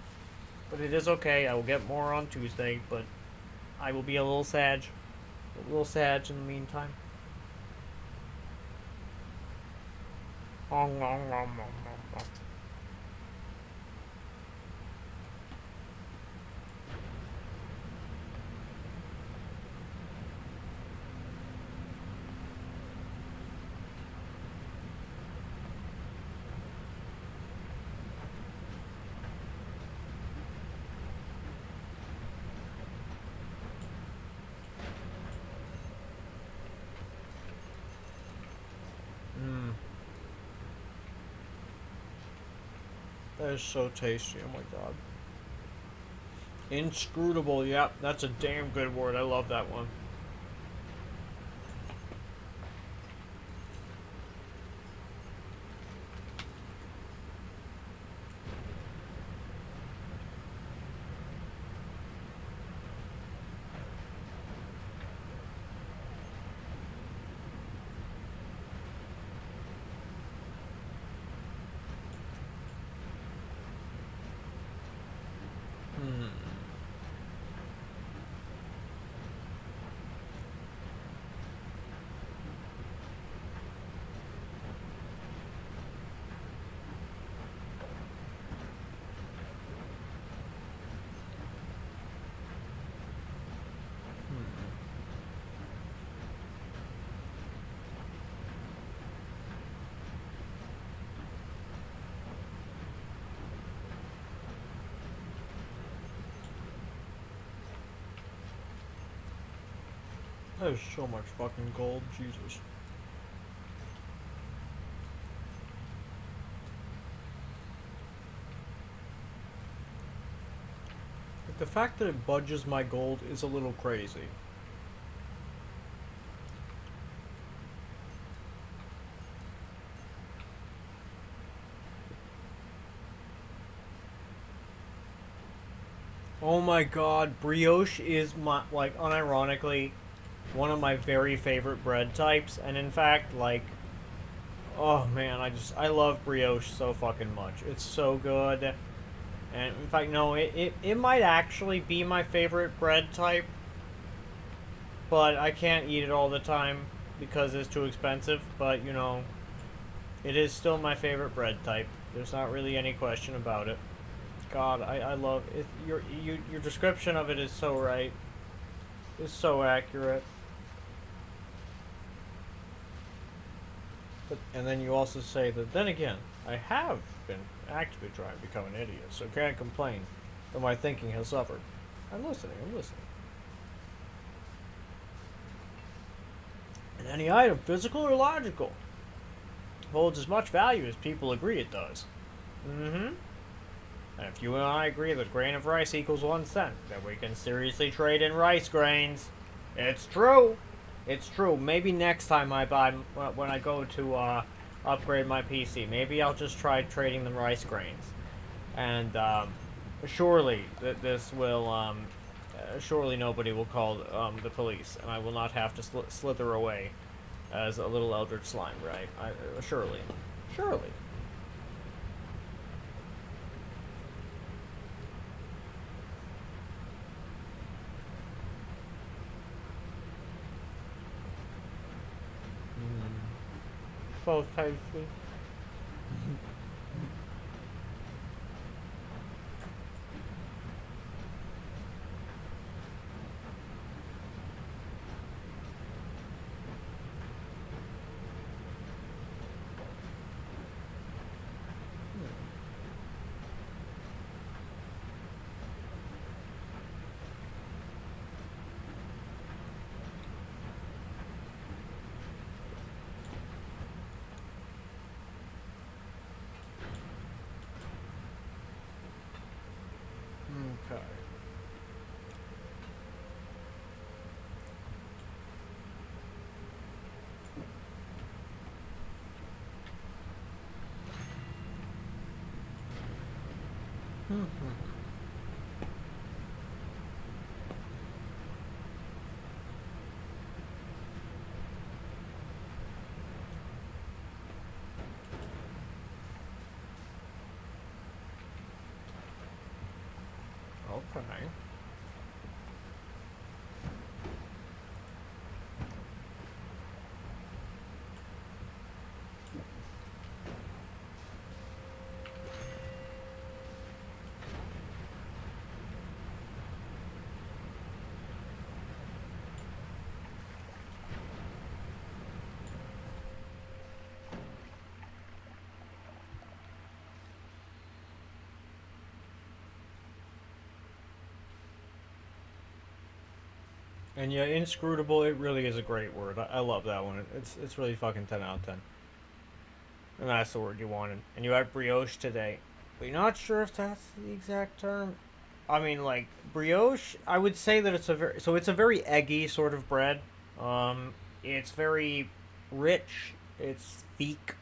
But it is okay, I will get more on Tuesday, but I will be a little sad. A little sad in the meantime. That is so tasty, oh my god. Inscrutable, yep, that's a damn good word. I love that one. That is so much fucking gold, Jesus. Like, the fact that it budges my gold is a little crazy. Oh my god, brioche is my, like, unironically, one of my very favorite bread types, and in fact, like, oh man, I love brioche so fucking much. It's so good. And in fact, no, it might actually be my favorite bread type, but I can't eat it all the time because it's too expensive, but you know, it is still my favorite bread type. There's not really any question about it. God, I love it. Your description of it is so right. It's so accurate. But, and then you also say that, then again, I have been actively trying to become an idiot, so can't complain that my thinking has suffered. I'm listening, I'm listening. And any item, physical or logical, holds as much value as people agree it does. And if you and I agree that a grain of rice equals 1 cent, then we can seriously trade in rice grains. It's true. It's true. Maybe next time I buy, when I go to upgrade my PC, maybe I'll just try trading them rice grains. And surely this will, surely nobody will call the police, and I will not have to slither away as a little eldritch slime, right? Surely. Surely. So tasty. Okay. Okay. And yeah, inscrutable, it really is a great word. I love that one. It's really fucking 10 out of 10. And that's the word you wanted. And you had brioche today. But you're not sure if that's the exact term. I mean, like, brioche, I would say that it's a very eggy sort of bread. It's very rich. It's thick.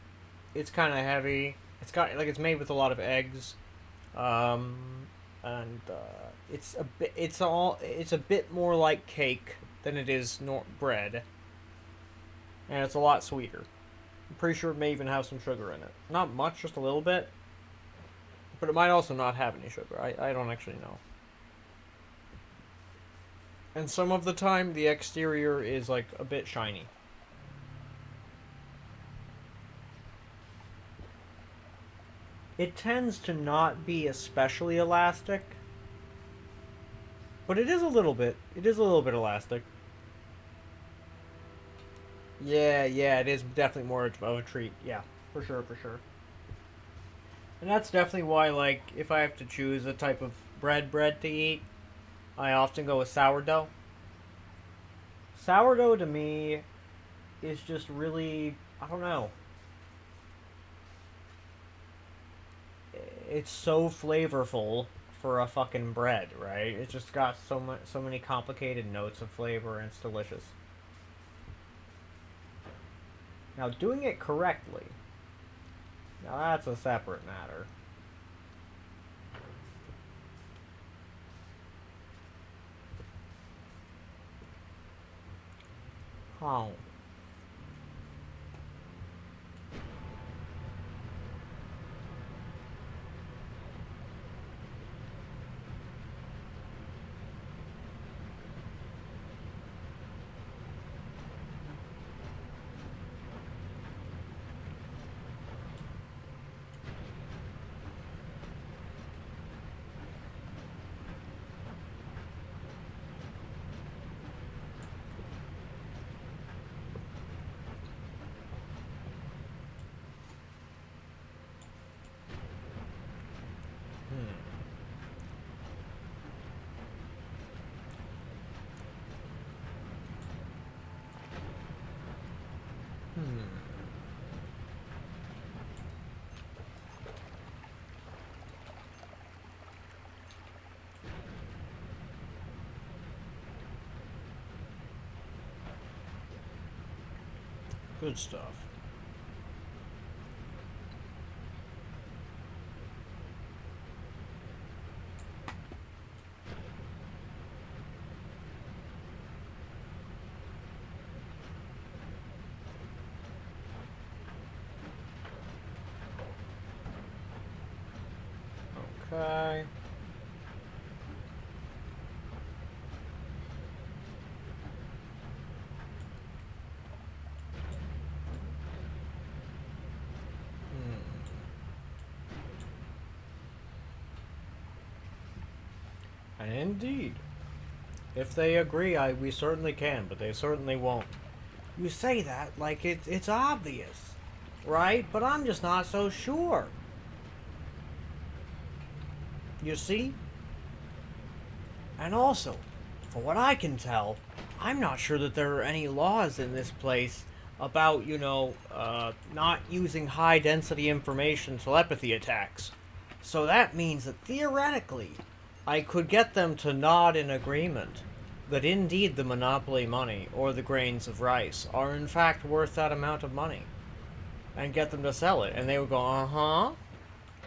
It's kind of heavy. It's made with a lot of eggs. Um, and it's a bit more like cake than it is bread, and it's a lot sweeter. I'm pretty sure it may even have some sugar in it. Not much, just a little bit, but it might also not have any sugar. I don't actually know. And some of the time, the exterior is like a bit shiny. It tends to not be especially elastic, but it is a little bit. It is a little bit elastic. Yeah, it is definitely more of a treat. Yeah, for sure, for sure. And that's definitely why, like, if I have to choose a type of bread to eat, I often go with sourdough. Sourdough to me is just really, I don't know. It's so flavorful for a fucking bread, right? It's just got so many complicated notes of flavor, and it's delicious. Now, doing it correctly, now that's a separate matter. Oh. Hmm. Hmm. Good stuff. Okay. Hmm. And indeed, if they agree, we certainly can, but they certainly won't. You say that like it's obvious, right? But I'm just not so sure. You see? And also, for what I can tell, I'm not sure that there are any laws in this place about, not using high density information telepathy attacks. So that means that theoretically, I could get them to nod in agreement that indeed the monopoly money or the grains of rice are in fact worth that amount of money, and get them to sell it, and they would go, uh-huh.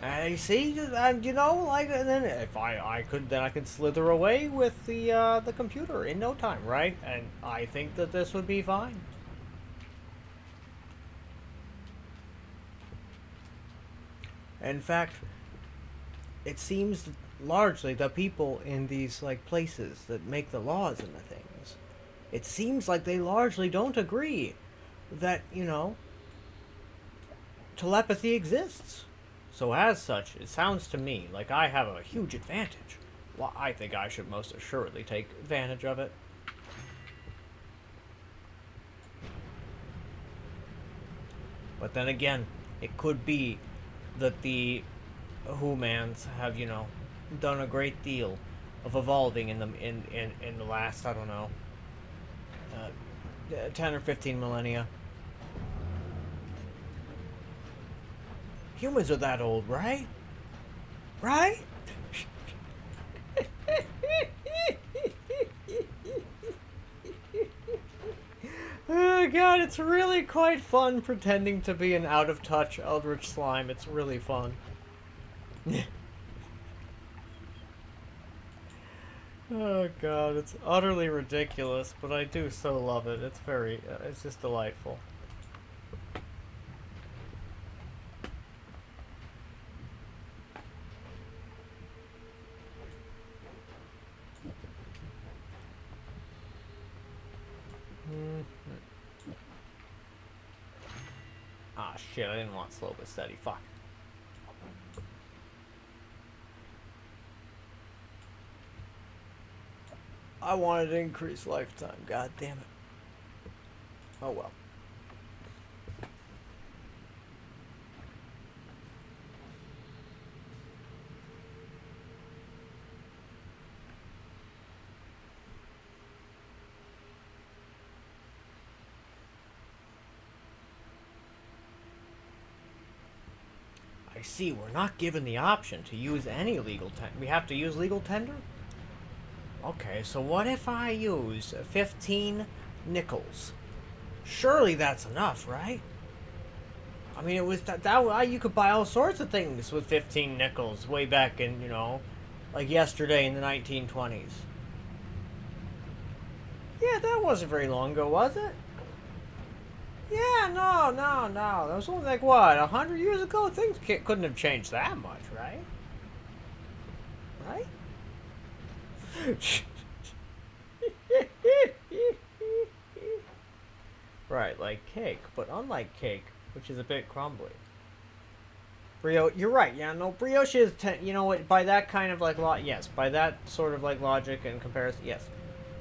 I see, and you know, like, and then if I could, then I could slither away with the computer in no time, right? And I think that this would be fine. In fact, it seems that largely the people in these like places that make the laws and the things, it seems like they largely don't agree that, you know, telepathy exists. So as such, it sounds to me like I have a huge advantage. Well, I think I should most assuredly take advantage of it. But then again, it could be that the humans have, you know, done a great deal of evolving in the last, I don't know, 10 or 15 millennia. Humans are that old, right? Right? Oh god, it's really quite fun pretending to be an out-of-touch eldritch slime. It's really fun. Oh god, it's utterly ridiculous, but I do so love it. It's very, it's just delightful. Ah, shit, I didn't want slow but steady. Fuck. I wanted to increase lifetime. God damn it. Oh well. I see, we're not given the option to use any legal tender. We have to use legal tender? Okay, so what if I use 15 nickels? Surely that's enough, right? I mean, it was that you could buy all sorts of things with 15 nickels way back in, you know, like yesterday in the 1920s. Yeah, that wasn't very long ago, was it? Yeah, no. That was only like, what, 100 years ago? Things couldn't have changed that much, right? Right? Right, like cake, but unlike cake, which is a bit crumbly. Brioche, you're right, yeah, no, brioche is, you know what, by that kind of like, yes, by that sort of like logic and comparison, yes.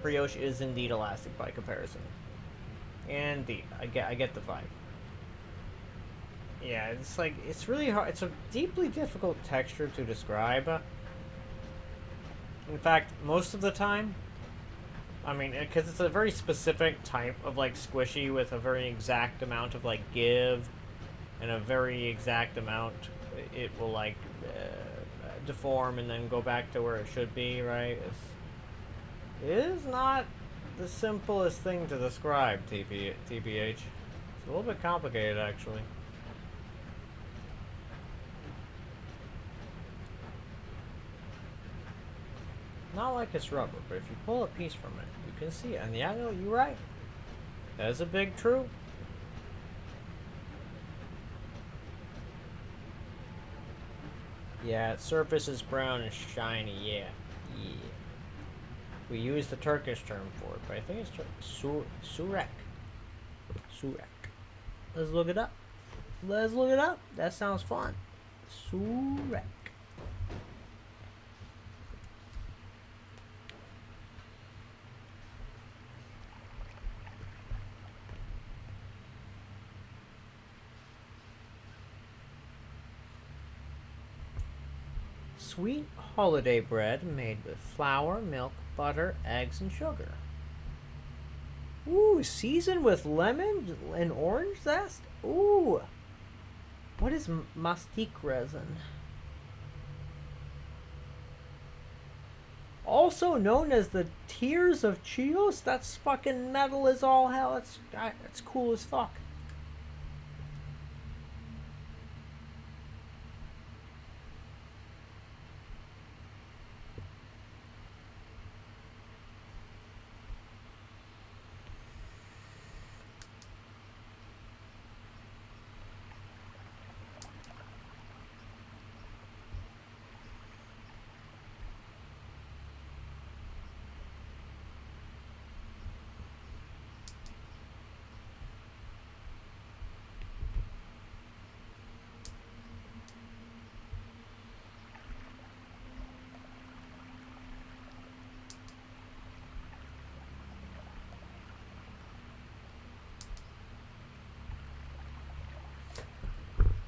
Brioche is indeed elastic by comparison. Indeed, I get the vibe. Yeah, it's like, it's really hard, it's a deeply difficult texture to describe. In fact, most of the time, I mean, because it's a very specific type of like squishy with a very exact amount of like give and a very exact amount it will like deform and then go back to where it should be, right? It is not the simplest thing to describe, TBH. It's a little bit complicated, actually. Not like it's rubber, but if you pull a piece from it, you can see it. And yeah, no, you're right. That is a big true. Yeah, its surface is brown and shiny, yeah. Yeah. We use the Turkish term for it, but I think it's surek. Surek. Let's look it up. Let's look it up. That sounds fun. Surek. Sweet holiday bread made with flour, milk, butter, eggs, and sugar. Ooh, seasoned with lemon and orange zest? Ooh. What is mastic resin? Also known as the Tears of Chios. That's fucking metal as all hell. That's cool as fuck.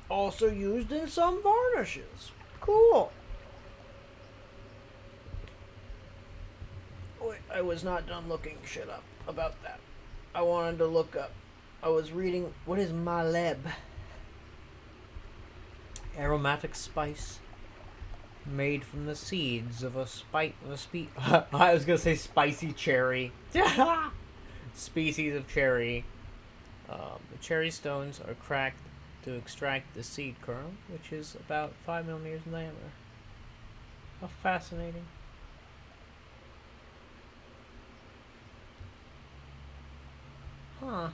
Also used in some varnishes. Cool. Wait, I was not done looking shit up about that. I wanted to look up. I was reading, what is maleb? Aromatic spice made from the seeds of a I was gonna say spicy cherry. Species of cherry. The cherry stones are cracked to extract the seed kernel, which is about 5 millimeters in diameter. How fascinating. Huh.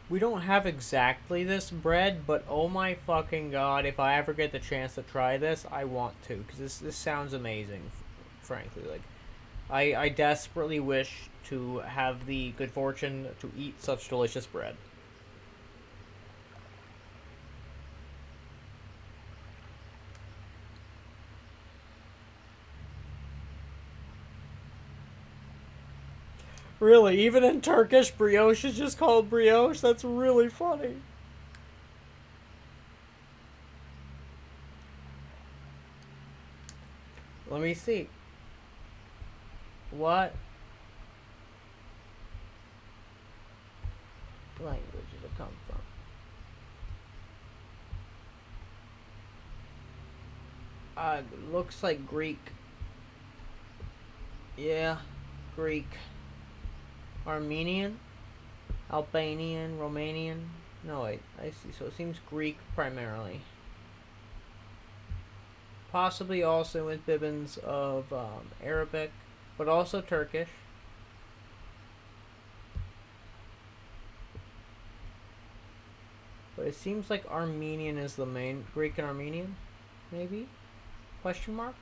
We don't have exactly this bread, but oh my fucking god, if I ever get the chance to try this, I want to, because this sounds amazing, frankly. Like, I desperately wish to have the good fortune to eat such delicious bread. Really, even in Turkish, brioche is just called brioche? That's really funny. Let me see. What language did it come from? Looks like Greek. Yeah, Greek. Armenian? Albanian? Romanian? No, wait, I see. So it seems Greek primarily. Possibly also with bibbins of Arabic, but also Turkish. But it seems like Armenian is the main. Greek and Armenian? Maybe? Question mark?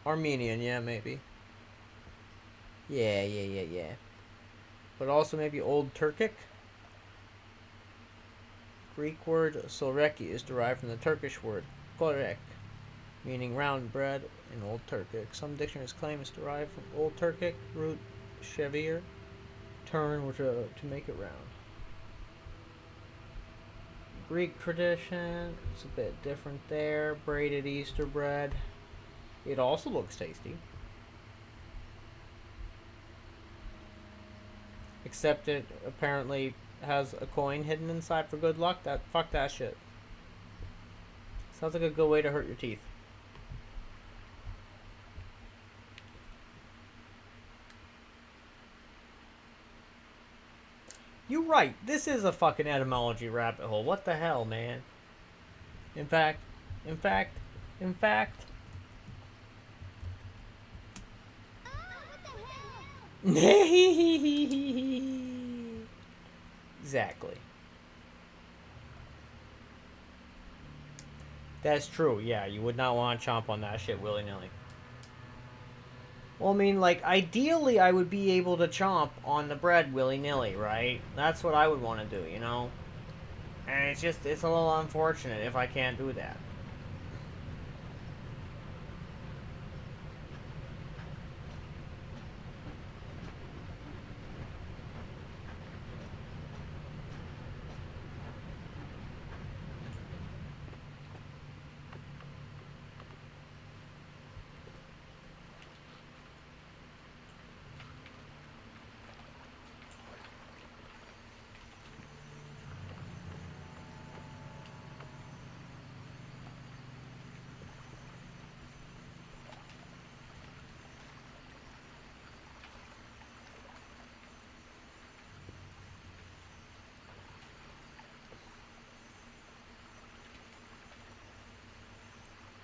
Armenian, yeah, maybe. Yeah. But also maybe Old Turkic? Greek word soreki is derived from the Turkish word korek, meaning round bread in Old Turkic. Some dictionaries claim it's derived from Old Turkic root shevir, turn, which to make it round. Greek tradition, it's a bit different there. Braided Easter bread. It also looks tasty. Except it apparently has a coin hidden inside for good luck. Fuck that shit. Sounds like a good way to hurt your teeth. You're right. This is a fucking etymology rabbit hole. What the hell, man? In fact. Exactly. That's true. Yeah, you would not want to chomp on that shit willy-nilly. Well, I mean, like, ideally I would be able to chomp on the bread willy-nilly, right? That's what I would want to do, you know? And it's a little unfortunate if I can't do that.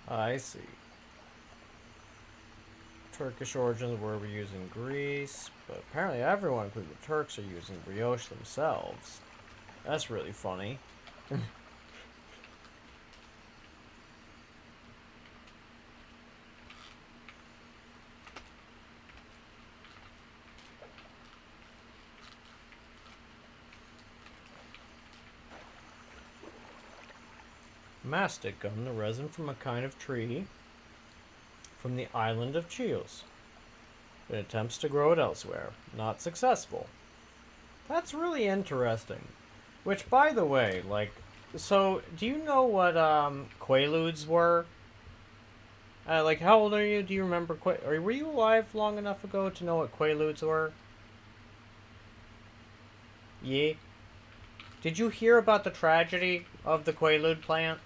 I see. Turkish origins where we're using Greece, but apparently everyone, including the Turks, are using brioche themselves. That's really funny. Mastic gum, the resin from a kind of tree from the island of Chios. It attempts to grow it elsewhere. Not successful. That's really interesting. Which, by the way, like, so, do you know what, Quaaludes were? Like, how old are you? Do you remember, or were you alive long enough ago to know what Quaaludes were? Yeah. Did you hear about the tragedy of the Quaalude plant?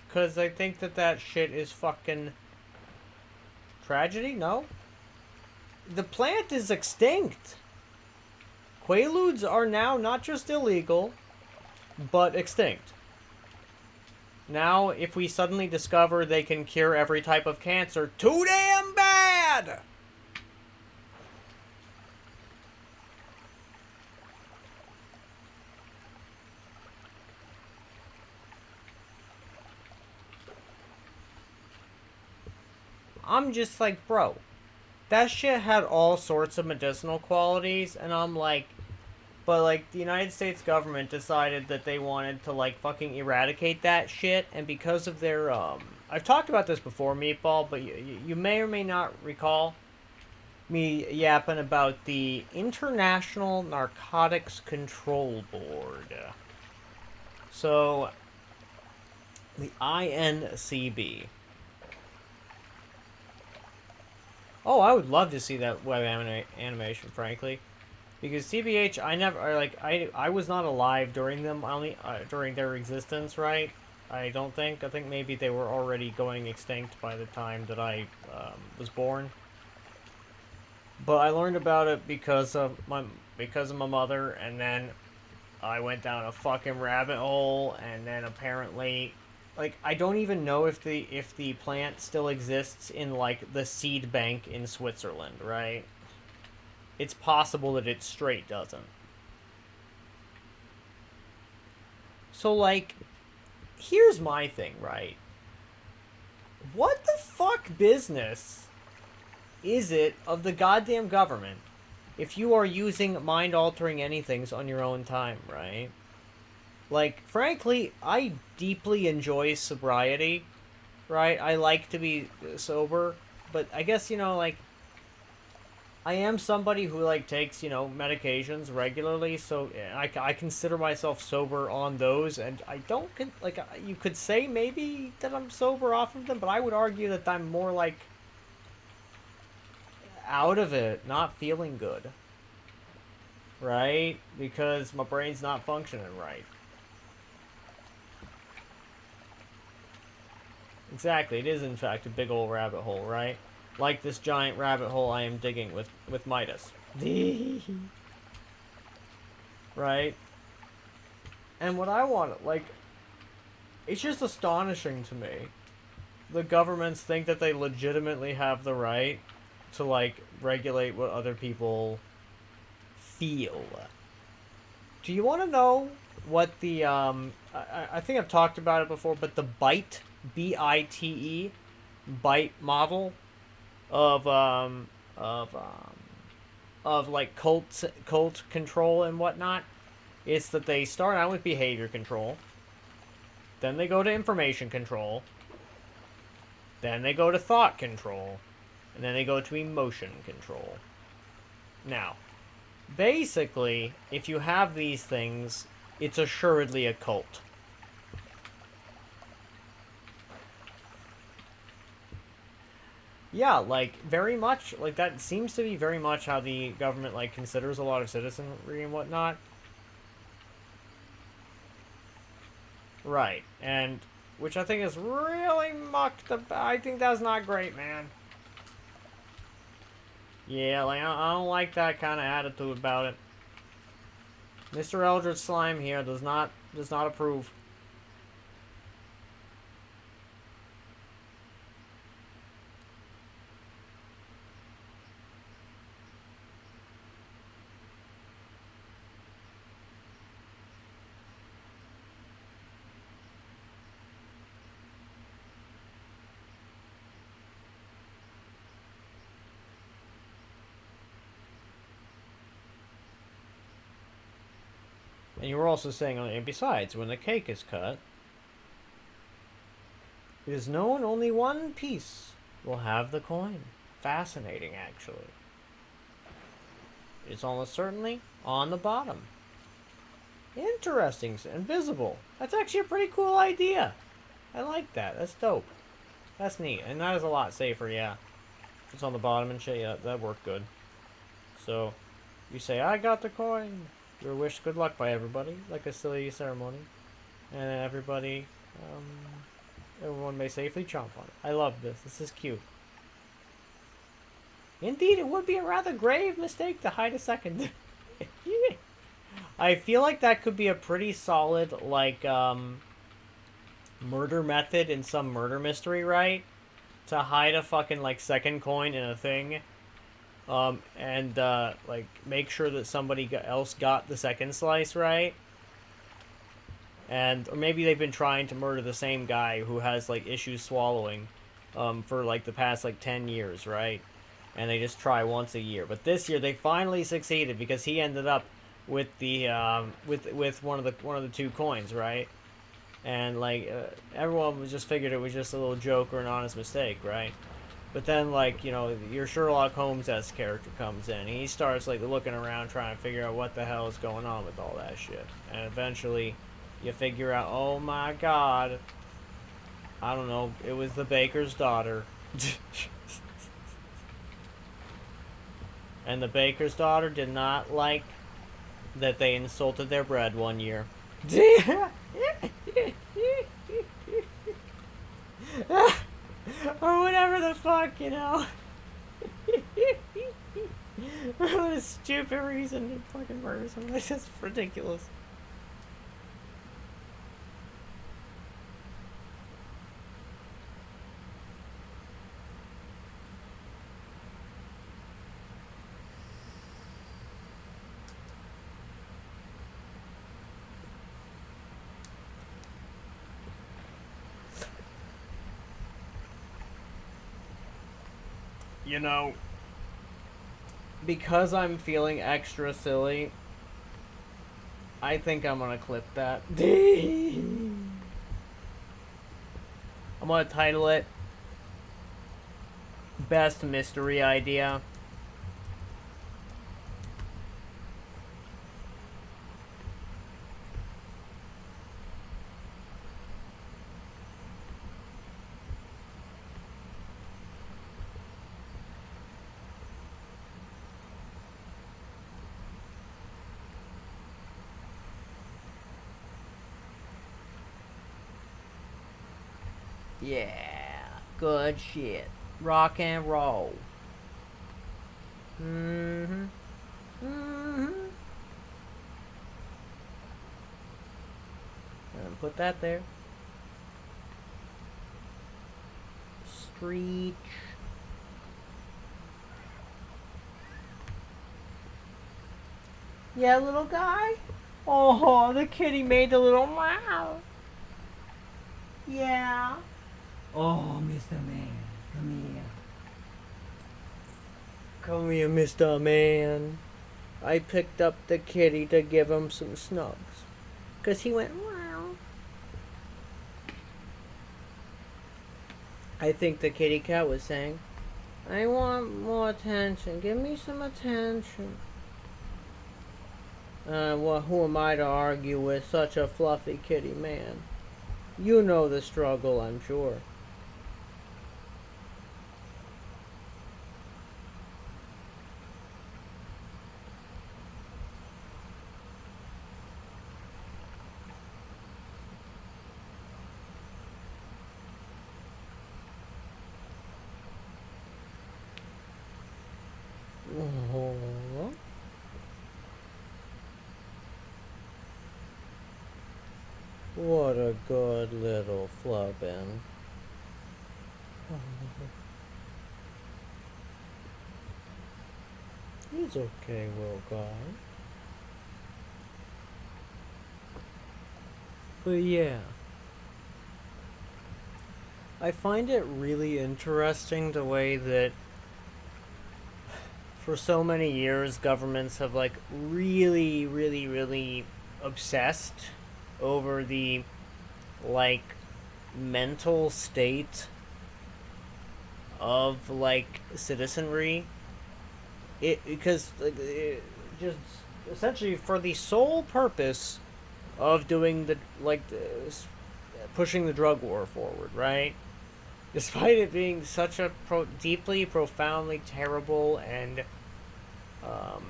Because I think that shit is fucking tragedy, no? The plant is extinct. Quaaludes are now not just illegal, but extinct. Now, if we suddenly discover they can cure every type of cancer, too damn bad! I'm just like, bro, that shit had all sorts of medicinal qualities, and I'm like, but like the United States government decided that they wanted to like fucking eradicate that shit, and because of their I've talked about this before, Meatball, but you may or may not recall me yapping about the International Narcotics Control Board. So the INCB. Oh, I would love to see that web animation, frankly. Because TBH, I never, I was not alive during them, only during their existence, right? I don't think. I think maybe they were already going extinct by the time that I was born. But I learned about it because of my mother, and then I went down a fucking rabbit hole, and then apparently, like, I don't even know if the plant still exists in like the seed bank in Switzerland, right? It's possible that it straight doesn't. So, like, here's my thing, right? What the fuck business is it of the goddamn government if you are using mind-altering anythings on your own time, right? Like, frankly, I deeply enjoy sobriety, right? I like to be sober, but I guess, like, I am somebody who like takes medications regularly, so I consider myself sober on those, and I don't like you could say maybe that I'm sober off of them, but I would argue that I'm more like out of it, not feeling good, right? Because my brain's not functioning right. Exactly, it is in fact a big old rabbit hole, right? Like this giant rabbit hole I am digging with Midas. Right? And what I want, like, it's just astonishing to me. The governments think that they legitimately have the right to, like, regulate what other people feel. Do you want to know what the, I think I've talked about it before, but the BITE, B-I-T-E, BITE model of like cult control and whatnot, is that they start out with behavior control, then they go to information control, then they go to thought control, and then they go to emotion control. Now, basically, if you have these things, it's assuredly a cult. Yeah, like, very much, like, that seems to be very much how the government, like, considers a lot of citizenry and whatnot. Right, and, which I think is really mucked up. I think that's not great, man. Yeah, like, I don't like that kind of attitude about it. Mr. Eldritch Slime here does not approve. And you were also saying, and besides, when the cake is cut, it is known only one piece will have the coin. Fascinating, actually. It's almost certainly on the bottom. Interesting. Invisible. That's actually a pretty cool idea. I like that. That's dope. That's neat. And that is a lot safer, yeah. If it's on the bottom and shit, yeah, that worked good. So, you say, I got the coin. You're wished good luck by everybody, like a silly ceremony. And then everybody, everyone may safely chomp on it. I love this. This is cute. Indeed, it would be a rather grave mistake to hide a second. I feel like that could be a pretty solid, like, murder method in some murder mystery, right? To hide a fucking, like, second coin in a thing. And like, make sure that somebody else got the second slice, right? And, or maybe they've been trying to murder the same guy who has, like, issues swallowing, for, like, the past, like, 10 years, right? And they just try once a year. But this year, they finally succeeded, because he ended up with the, with one of the two coins, right? And, like, everyone was just figured it was just a little joke or an honest mistake, right? But then, like, you know, your Sherlock Holmes-esque character comes in. And he starts, like, looking around trying to figure out what the hell is going on with all that shit. And eventually, you figure out, oh my god. I don't know, it was the baker's daughter. And the baker's daughter did not like that they insulted their bread one year. Or whatever the fuck, you know. What a stupid reason to fucking murder someone. That's just ridiculous. You know, because I'm feeling extra silly, I think I'm gonna clip that. I'm gonna title it Best Mystery Idea. Yeah, good shit. Rock and roll. Mm-hmm. Mm-hmm. And put that there. Screech. Yeah, little guy? Oh, the kitty made the little meow. Yeah. Oh, Mr. Man, come here. Come here, Mr. Man. I picked up the kitty to give him some snugs. 'Cause he went wow. I think the kitty cat was saying, I want more attention. Give me some attention. Well, who am I to argue with such a fluffy kitty man? You know the struggle, I'm sure. Oh. What a good little flubbin'. He's okay, little guy. But yeah. I find it really interesting the way that for so many years governments have like really obsessed over the like mental state of like citizenry. It because like just essentially for the sole purpose of doing the like pushing the drug war forward, right? Despite it being such a deeply, profoundly terrible and um,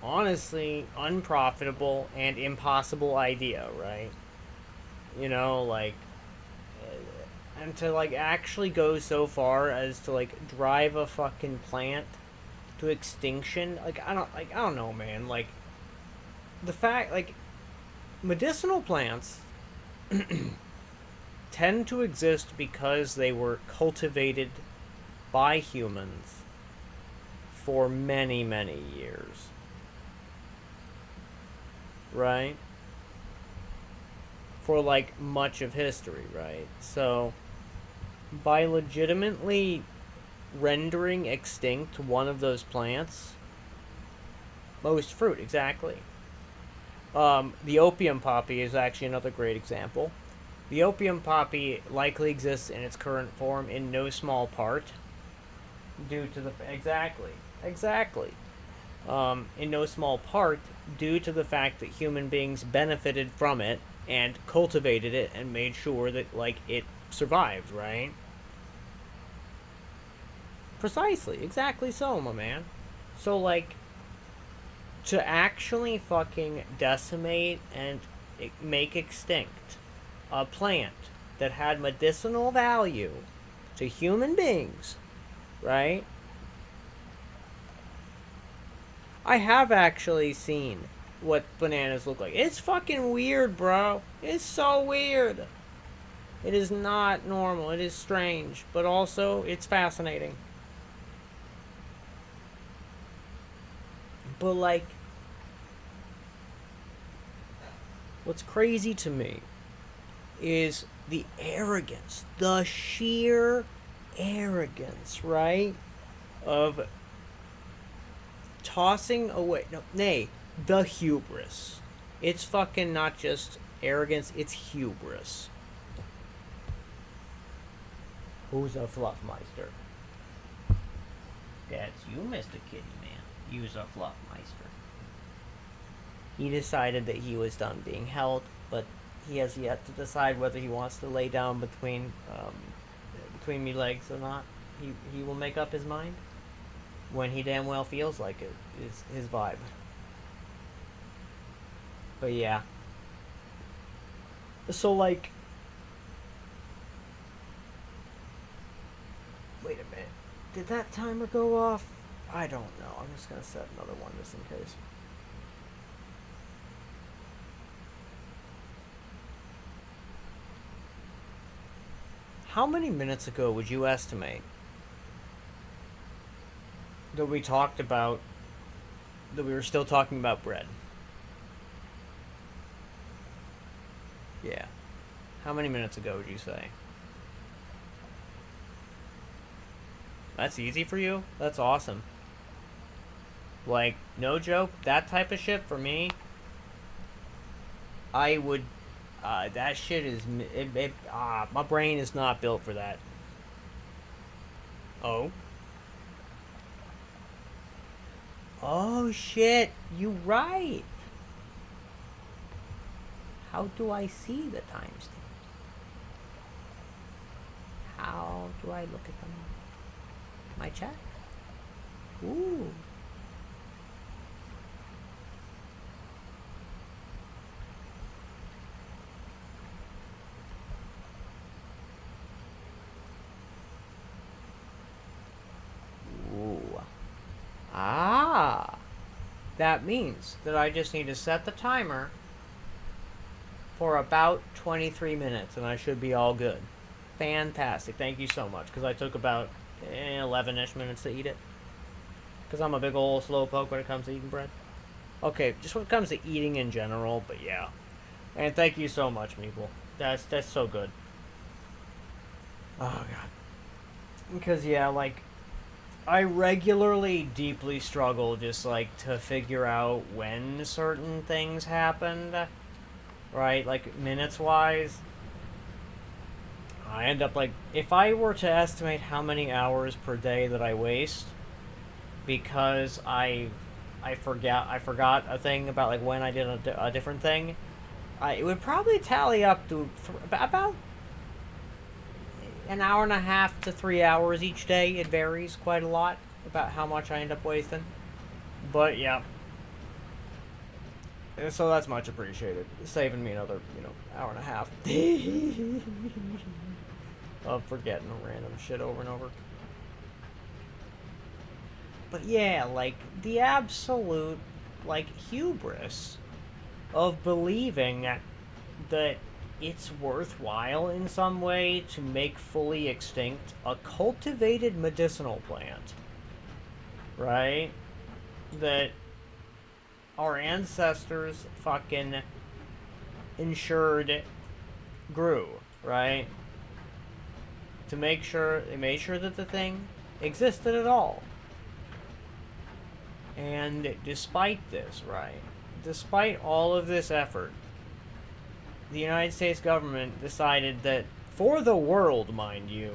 honestly unprofitable and impossible idea, right? You know, like, and to like actually go so far as to like drive a fucking plant to extinction, like I don't know, man. Like the fact, like medicinal plants tend to exist because they were cultivated by humans for many years. Right? For like much of history, right? So, by legitimately rendering extinct one of those plants, most fruit, exactly. The opium poppy is actually another great example. The opium poppy likely exists in its current form in no small part due to the exactly in no small part due to the fact that human beings benefited from it and cultivated it and made sure that like it survived, right? Precisely, exactly so, my man. So like to actually fucking decimate and make extinct a plant that had medicinal value to human beings, right? I have actually seen what bananas look like. It's fucking weird, bro. It's so weird. It is not normal. It is strange, but also it's fascinating. But like what's crazy to me is the arrogance, the sheer arrogance, right? Of tossing away, no, nay, the hubris. It's fucking not just arrogance, it's hubris. Who's a Fluffmeister? That's you, Mr. Kitty Man. You's a Fluffmeister. He decided that he was done being held, but he has yet to decide whether he wants to lay down between me legs or not. He will make up his mind when he damn well feels like it is his vibe. But yeah. So like wait a minute. Did that timer go off? I don't know. I'm just gonna set another one just in case. How many minutes ago would you estimate that we talked about that we were still talking about bread? Yeah. How many minutes ago would you say? That's easy for you? That's awesome. Like, no joke, that type of shit for me, I would, that shit is, my brain is not built for that. Oh? Oh shit, you right. How do I see the timestamp? How do I look at them? My chat? Ooh. Ooh. Ah. That means that I just need to set the timer for about 23 minutes, and I should be all good. Fantastic. Thank you so much, because I took about 11-ish minutes to eat it. Because I'm a big old slowpoke when it comes to eating bread. Okay, just when it comes to eating in general, but yeah. And thank you so much, Meeple. That's so good. Oh, God. Because, yeah, like, I regularly deeply struggle just, like, to figure out when certain things happened. Right? Like, minutes-wise. I end up, like, if I were to estimate how many hours per day that I waste because I forgot a thing about, like, when I did a different thing, it would probably tally up to about an hour and a half to 3 hours each day. It varies quite a lot about how much I end up wasting. But yeah. So that's much appreciated. Saving me another, hour and a half of forgetting random shit over and over. But yeah, like, the absolute, like, hubris of believing that it's worthwhile in some way to make fully extinct a cultivated medicinal plant, right? That our ancestors fucking ensured grew, right? They made sure that the thing existed at all. And despite this, right? Despite all of this effort, the United States government decided that, for the world, mind you,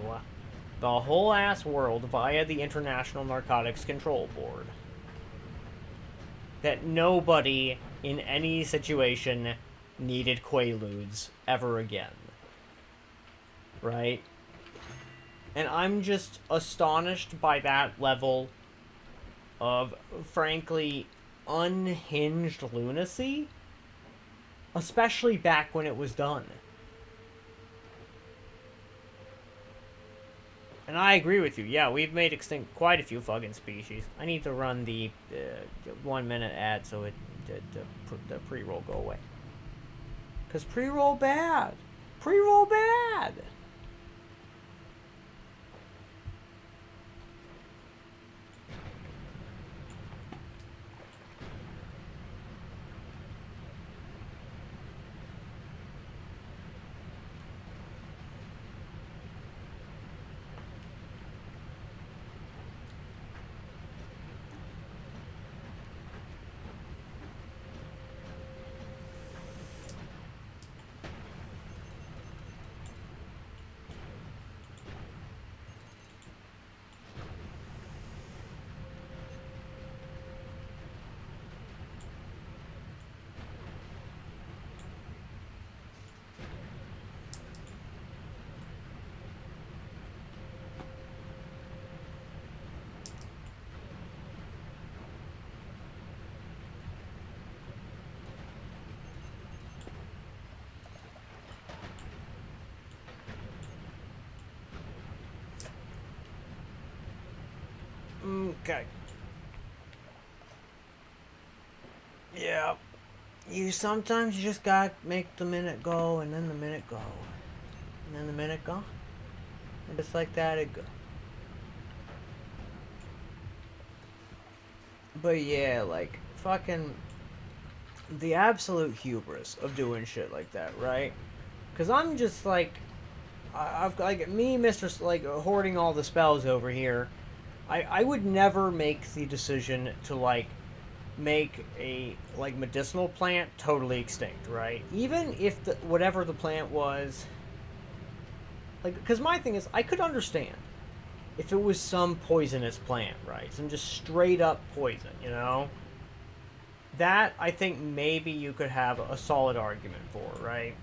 the whole ass world via the International Narcotics Control Board, that nobody in any situation needed Quaaludes ever again. Right? And I'm just astonished by that level of, frankly, unhinged lunacy. Especially back when it was done. And I agree with you. Yeah, we've made extinct quite a few fucking species. I need to run the 1 minute ad so the pre-roll go away. Because pre-roll bad. Pre-roll bad. Okay. Yeah. You sometimes just gotta make the minute go, and then the minute go. And then the minute go. And just like that, it go. But yeah, like, fucking the absolute hubris of doing shit like that, right? Because I'm just like, I've like me, Mr. Like hoarding all the spells over here. I would never make the decision to like make a like medicinal plant totally extinct, right? Even if whatever the plant was, like, because my thing is, I could understand if it was some poisonous plant, right? Some just straight up poison, That I think maybe you could have a solid argument for, right?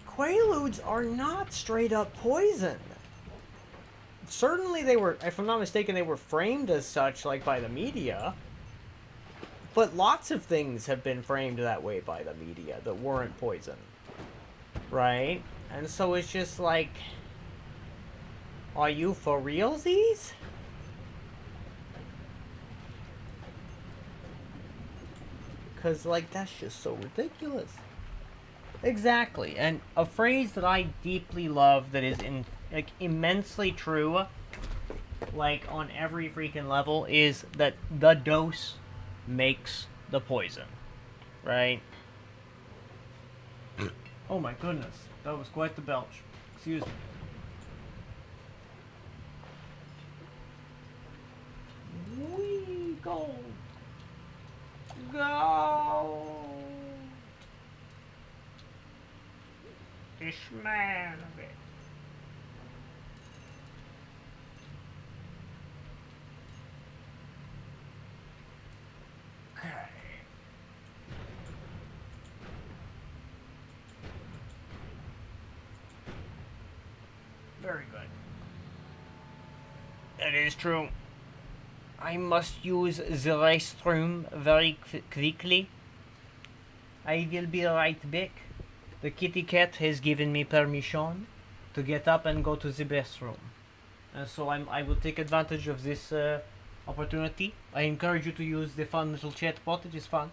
Quaaludes are not straight up poison. Certainly they were, if I'm not mistaken, they were framed as such, like, by the media. But lots of things have been framed that way by the media that weren't poison. Right? And so it's just like, are you for realsies? Because, like, that's just so ridiculous. Exactly, and a phrase that I deeply love that is immensely true, like on every freaking level, is that the dose makes the poison, right? Oh my goodness, that was quite the belch. Excuse me. We go, go. The smell of it. Okay. Very good. That is true. I must use the restroom very quickly. I will be right back. The kitty cat has given me permission to get up and go to the bathroom. And so I will take advantage of this opportunity. I encourage you to use the fun little chat bot. It is fun.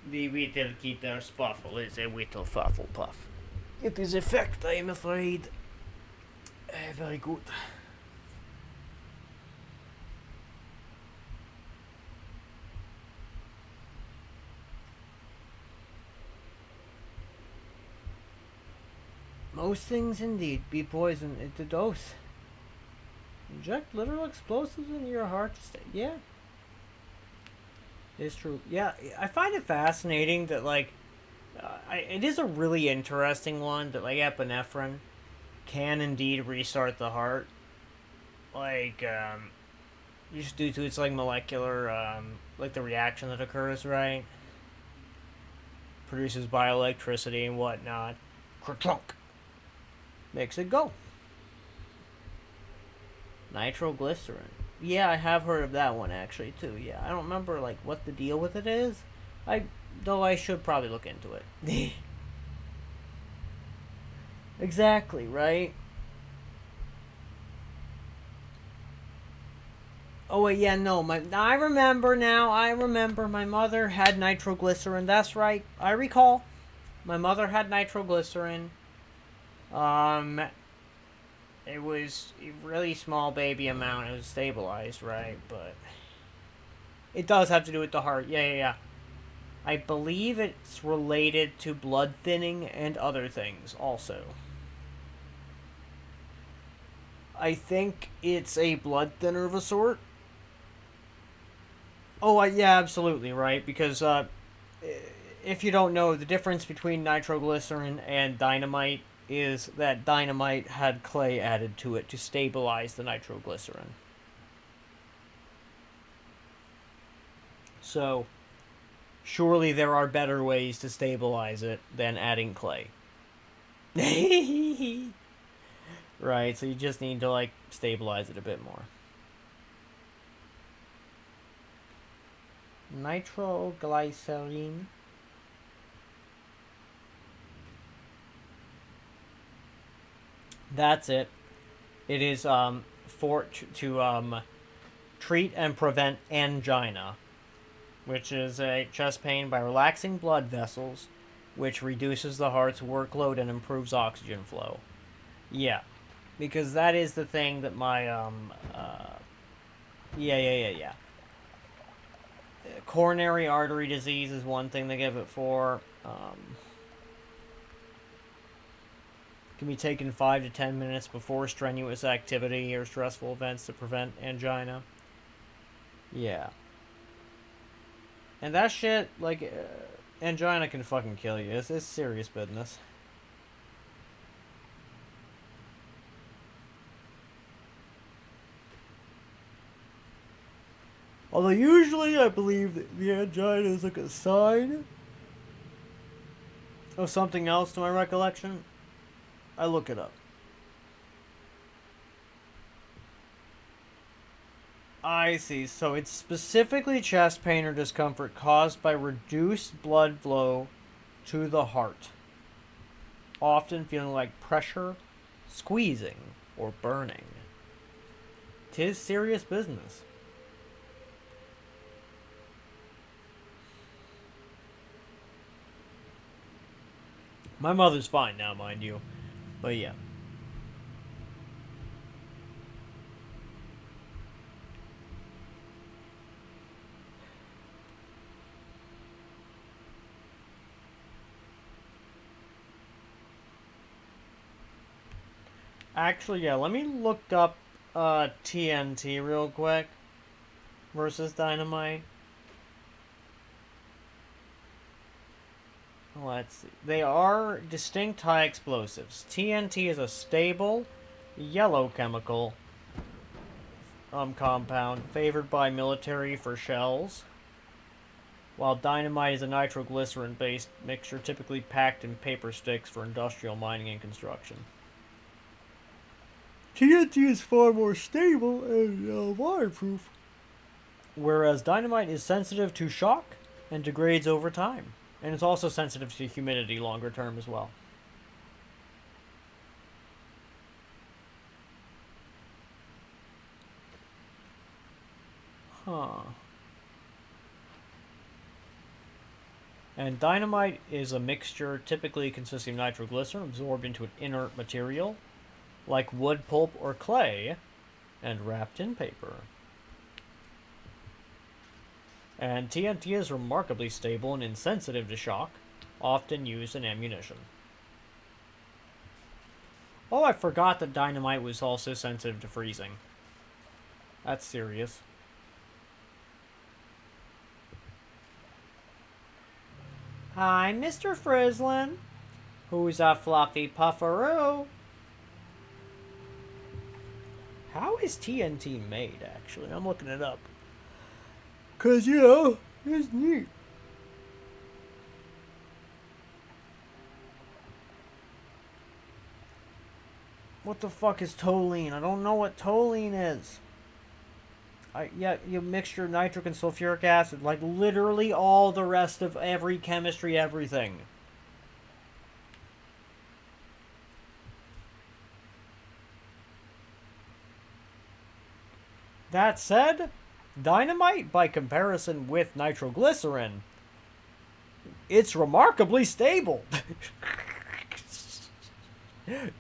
The Whittle Keeper Spuffle is a Whittle Fuffle Puff. It is a fact, I am afraid. Very good. Most things indeed be poison at the dose. Inject literal explosives into your heart to stay. Yeah. It's true. Yeah, I find it fascinating that, like, it is a really interesting one that, like, epinephrine can indeed restart the heart. Like, just due to its, like, molecular, like, the reaction that occurs, right? Produces bioelectricity and whatnot. Kerchunk! Makes it go. Nitroglycerin. Yeah, I have heard of that one actually too. Yeah, I don't remember like what the deal with it is. Though I should probably look into it. Exactly, right? Oh wait, yeah, no, I remember now. I remember my mother had nitroglycerin. That's right. I recall. My mother had nitroglycerin. Um it was a really small baby amount. It was stabilized, right? But it does have to do with the heart. Yeah, yeah, yeah. I believe it's related to blood thinning and other things also. I think it's a blood thinner of a sort. Oh, yeah, absolutely, right? Because if you don't know, the difference between nitroglycerin and dynamite is that dynamite had clay added to it to stabilize the nitroglycerin. So, surely there are better ways to stabilize it than adding clay. Right, so you just need to, like, stabilize it a bit more. Nitroglycerin. That's it. It is to treat and prevent angina, which is a chest pain by relaxing blood vessels, which reduces the heart's workload and improves oxygen flow. Yeah, because that is the thing that my yeah. Coronary artery disease is one thing they give it for. Can be taken 5 to 10 minutes before strenuous activity or stressful events to prevent angina. Yeah. And that shit, like, angina can fucking kill you. It's serious business. Although usually I believe that the angina is like a sign of something else to my recollection. I look it up. I see. So it's specifically chest pain or discomfort caused by reduced blood flow to the heart. Often feeling like pressure, squeezing, or burning. 'Tis serious business. My mother's fine now, mind you. But yeah. Actually, yeah, let me look up TNT real quick versus dynamite. Let's see. They are distinct high explosives. TNT is a stable yellow chemical compound favored by military for shells, while dynamite is a nitroglycerin-based mixture typically packed in paper sticks for industrial mining and construction. TNT is far more stable and waterproof, whereas dynamite is sensitive to shock and degrades over time. And it's also sensitive to humidity longer term as well. Huh. And dynamite is a mixture typically consisting of nitroglycerin absorbed into an inert material, like wood pulp or clay, and wrapped in paper. And TNT is remarkably stable and insensitive to shock, often used in ammunition. Oh, I forgot that dynamite was also sensitive to freezing. That's serious. Hi, Mr. Frizzlin. Who's a fluffy pufferoo? How is TNT made, actually? I'm looking it up. 'Cause, you know, it's neat. What the fuck is toluene? I don't know what toluene is. Yeah, you mixture nitric and sulfuric acid, like literally all the rest of every chemistry, everything. That said, dynamite, by comparison with nitroglycerin, it's remarkably stable.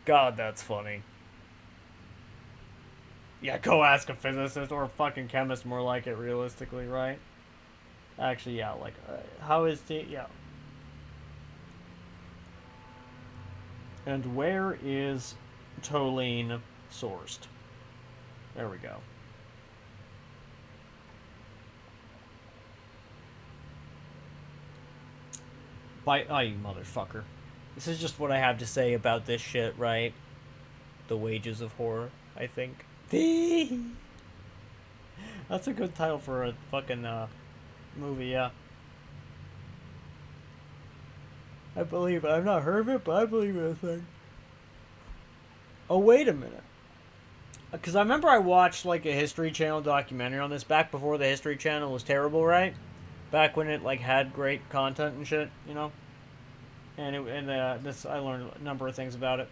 God, that's funny. Yeah, go ask a physicist or a fucking chemist, more like it, realistically, right? Actually, yeah, like, how is the... yeah. And where is toluene sourced? There we go. Oh, you motherfucker. This is just what I have to say about this shit, right? The Wages of Horror, I think. That's a good title for a fucking movie, yeah. I believe it. I've not heard of it, but I believe it, I think. Oh, wait a minute. Because I remember I watched, like, a History Channel documentary on this back before the History Channel was terrible, right? Back when it, like, had great content and shit, you know? This, I learned a number of things about it.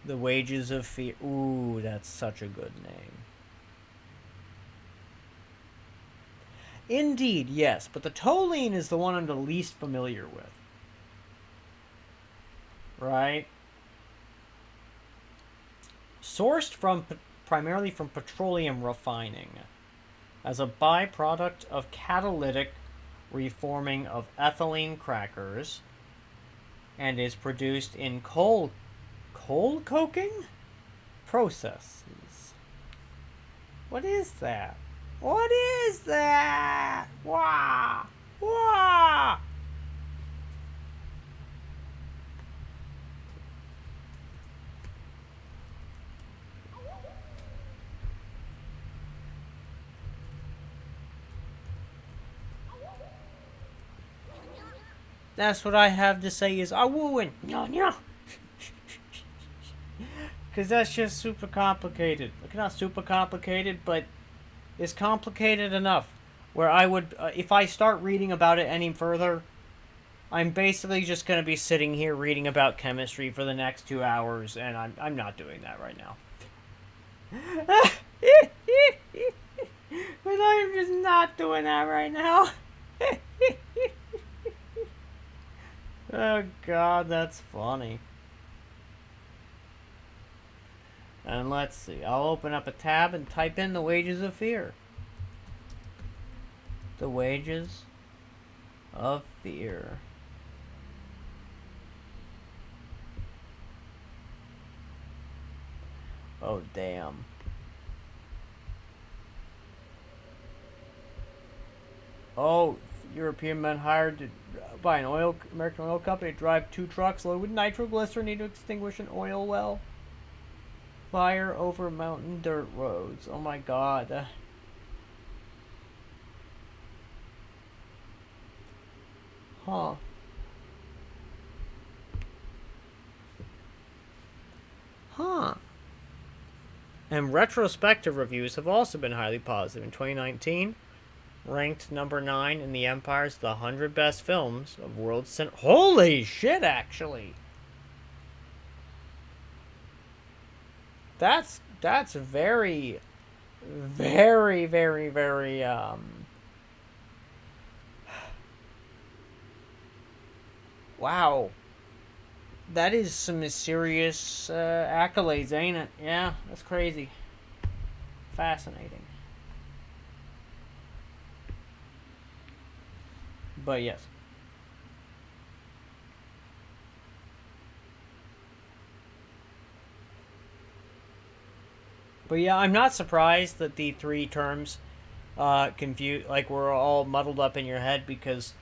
The Wages of Fear. Ooh, that's such a good name. Indeed, yes, but the toluene is the one I'm the least familiar with. Right? Sourced from primarily from petroleum refining as a byproduct of catalytic reforming of ethylene crackers and is produced in coal coking processes. What is that? What is that? Wah! Wah! That's what I have to say is awooing. No, no. Because that's just super complicated. Like, not super complicated, but it's complicated enough. Where I would, if I start reading about it any further, I'm basically just going to be sitting here reading about chemistry for the next 2 hours, and I'm not doing that right now. But I am just not doing that right now. Oh god, that's funny. And let's see, I'll open up a tab and type in the wages of fear. The wages of fear. Oh, damn. Oh, European men hired by an American oil company to drive 2 trucks loaded with nitroglycerin need to extinguish an oil well. Fire over mountain dirt roads. Oh my god. Huh. Huh. And retrospective reviews have also been highly positive. In 2019, ranked number 9 in the Empire's The 100 Best Films of World Cinema. Holy shit, actually! That's very, very, very, very, wow. That is some serious accolades, ain't it? Yeah, that's crazy. Fascinating. But yes. But yeah, I'm not surprised that the 3 terms were all muddled up in your head, because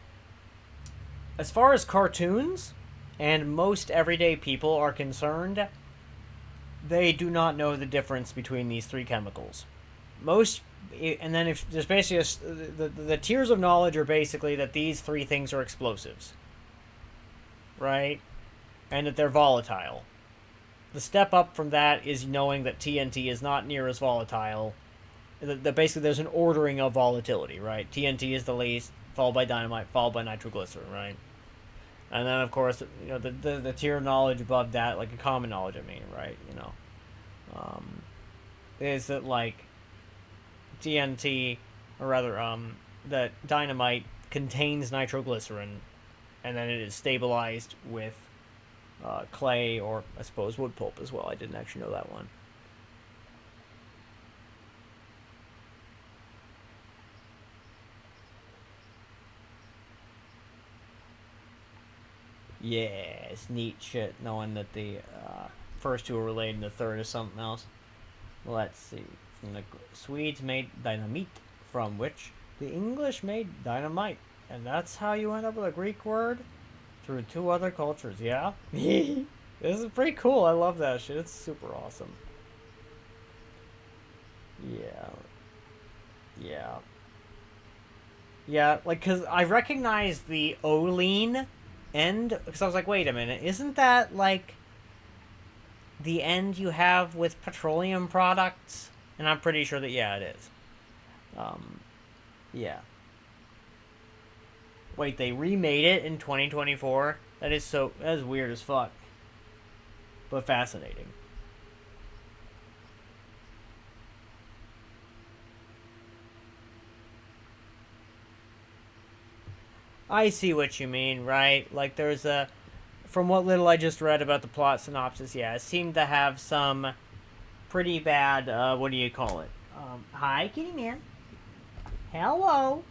as far as cartoons and most everyday people are concerned, they do not know the difference between these 3 chemicals. And then if there's basically the tiers of knowledge are basically that these 3 things are explosives, right? And that they're volatile. The step up from that is knowing that TNT is not near as volatile. That basically there's an ordering of volatility, right? TNT is the least, followed by dynamite, followed by nitroglycerin, right? And then, of course, the tier of knowledge above that, like a common knowledge, I mean, right? Is that, like, TNT, or rather, that dynamite contains nitroglycerin, and then it is stabilized with clay, or I suppose wood pulp as well. I didn't actually know that one. Yeah, it's neat shit knowing that the first 2 are related and the third is something else. Let's see. From the Swedes made dynamite, from which the English made dynamite. And that's how you end up with a Greek word? Through 2 other cultures, yeah? This is pretty cool. I love that shit. It's super awesome. Yeah. Yeah. Yeah, like, because I recognized the Olean end, because I was like, wait a minute, isn't that, like, the end you have with petroleum products? And I'm pretty sure that, yeah, it is. Um, yeah. Wait, they remade it in 2024? That is weird as fuck. But fascinating. I see what you mean, right? Like, there's a. From what little I just read about the plot synopsis, yeah, it seemed to have some pretty bad, what do you call it? Hi, kitty man. Hello.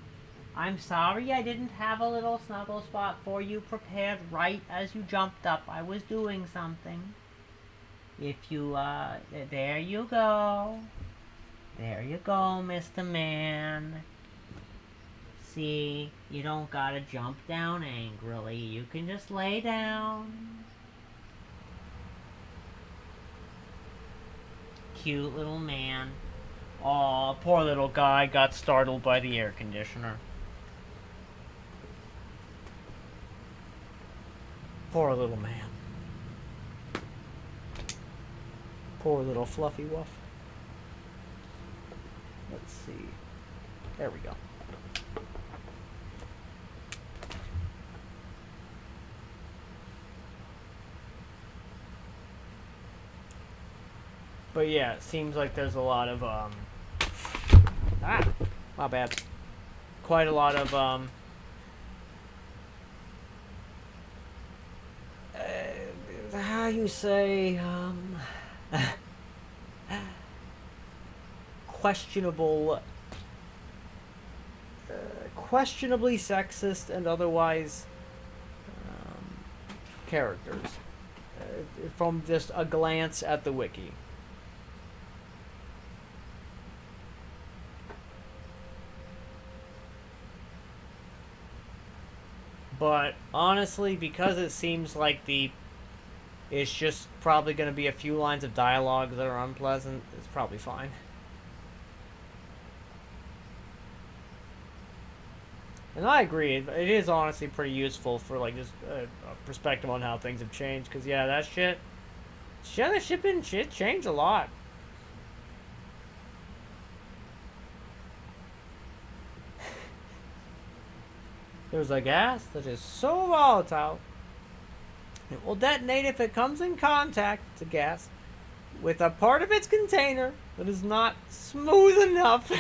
I'm sorry I didn't have a little snuggle spot for you prepared right as you jumped up. I was doing something. If you, there you go. There you go, Mr. Man. See, you don't gotta jump down angrily. You can just lay down. Cute little man. Aw, poor little guy got startled by the air conditioner. Poor little man. Poor little fluffy wuff. Let's see. There we go. But yeah, it seems like there's a lot of, my bad. Quite a lot of, how you say, questionable, questionably sexist and otherwise, characters. From just a glance at the wiki. But honestly, because it seems like it's just probably going to be a few lines of dialogue that are unpleasant, it's probably fine. And I agree, it is honestly pretty useful for like just a perspective on how things have changed. Because yeah, that shit changed a lot. There's a gas that is so volatile, it will detonate if it comes in contact, it's a gas, with a part of its container that is not smooth enough.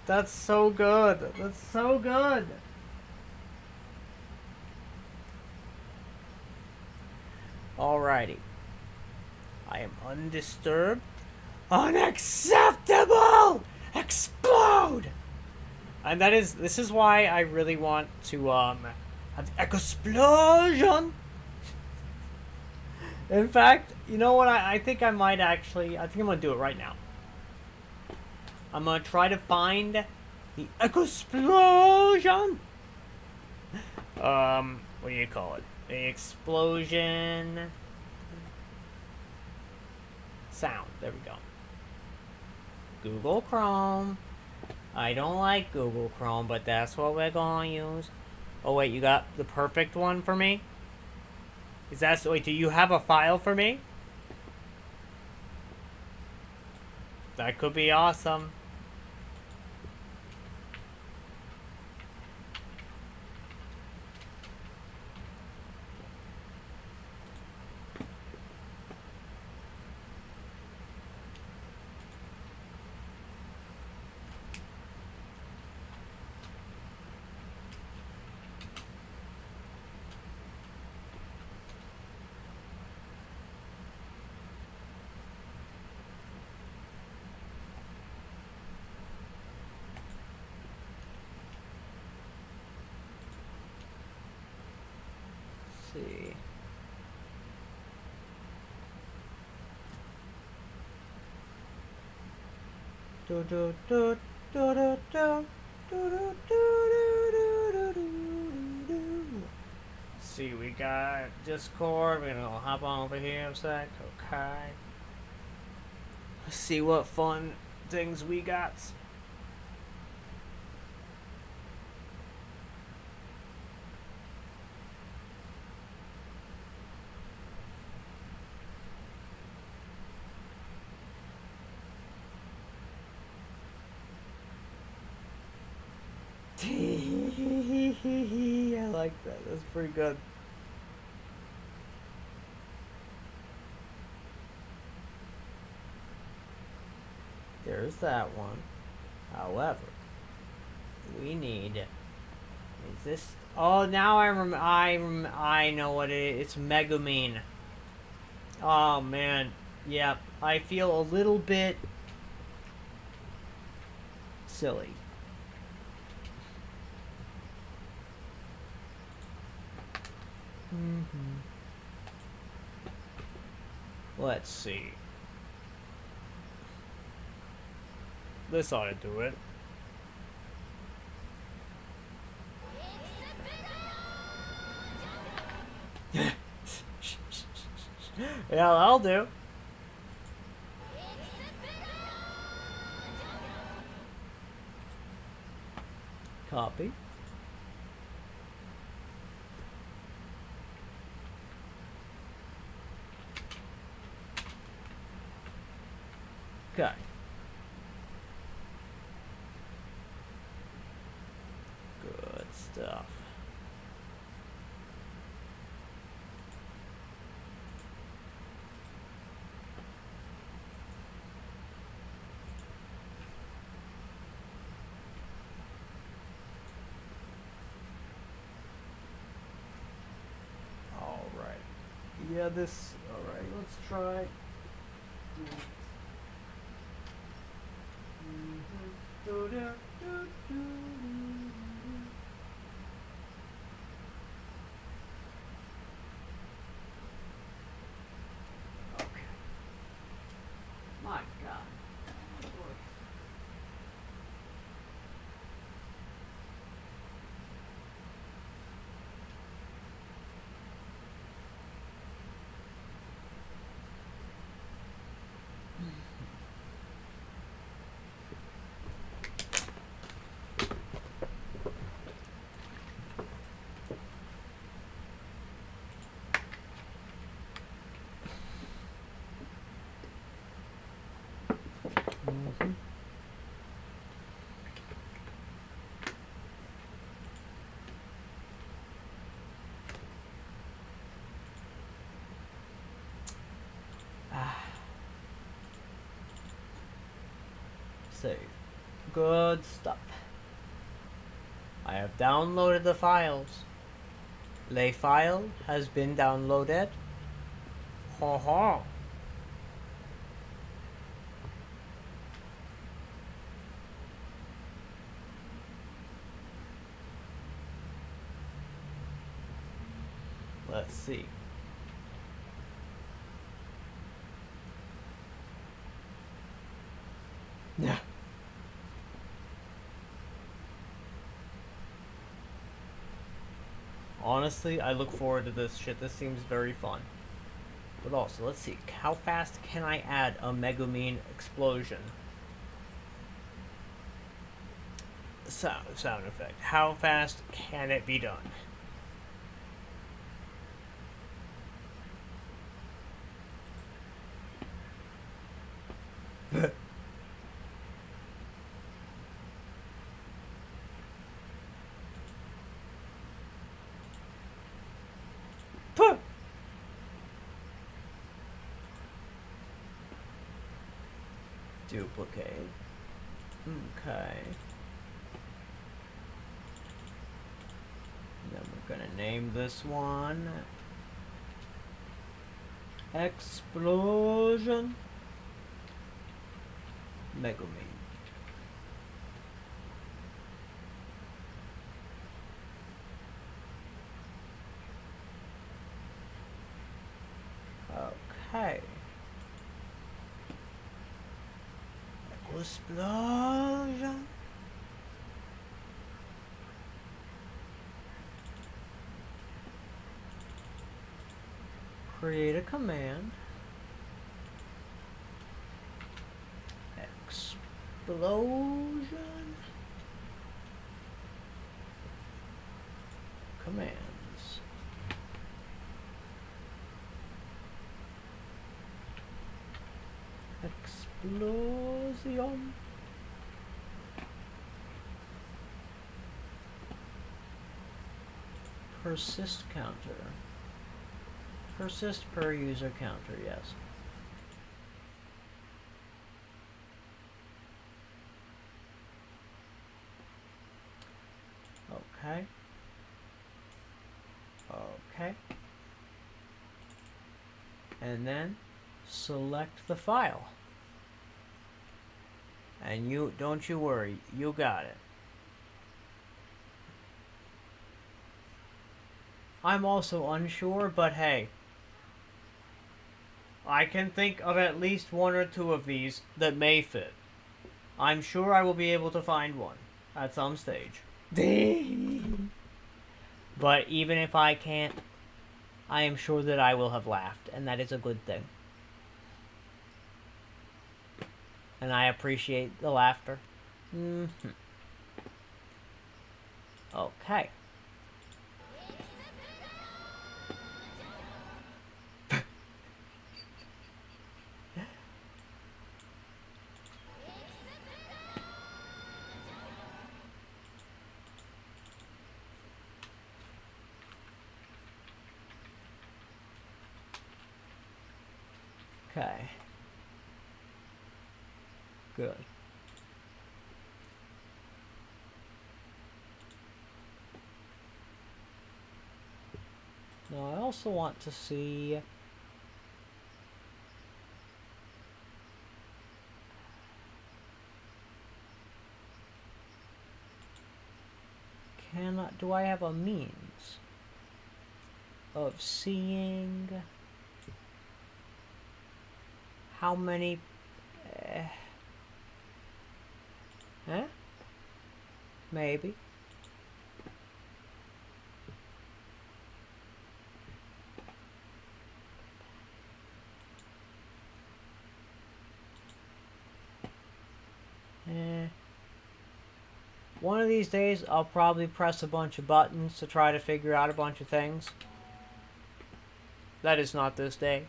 That's so good. That's so good. Alrighty. I am undisturbed. Unacceptable! Explode! And this is why I really want to, have the explosion! In fact, you know what, I think I might actually, I think I'm gonna do it right now. I'm gonna try to find the explosion! What do you call it? The explosion sound. There we go. Google Chrome. I don't like Google Chrome, but that's what we're gonna use. Oh wait, you got the perfect one for me? Is that so? Wait, do you have a file for me? That could be awesome. See. Do do do do do do do do do. See, we got Discord. We're gonna hop on over here a sec. Okay. Let's see what fun things we got. like that. That's pretty good. There's that one. However, we need. Is this? Oh, now I know what it is. It's Megumin. Oh man, yep. I feel a little bit silly. Let's see. This ought to do it. Yeah, that'll do. Copy. Okay. Good stuff. Yeah, this. Alright, let's try. Okay. My God. Save. Good stuff. I have downloaded the files. The file has been downloaded. Ha ha. Let's see. Yeah. Honestly, I look forward to this shit. This seems very fun. But also, let's see. How fast can I add a Megumin explosion? Sound effect. How fast can it be done? Duplicate. Okay. Then we're gonna name this one Explosion Megumin. Okay. Explosion. Create a command. Explosion. Commands. Explosion. persist counter. Persist per user counter, yes. Okay. Okay. And then select the file. And you, don't you worry, you got it. I'm also unsure, but hey, I can think of at least one or two of these that may fit. I'm sure I will be able to find one at some stage. But even if I can't, I am sure that I will have laughed, and that is a good thing. And I appreciate the laughter. Okay. Okay. Good. Now I also want to see... do I have a means of seeing how many... Maybe. One of these days, I'll probably press a bunch of buttons to try to figure out a bunch of things. That is not this day.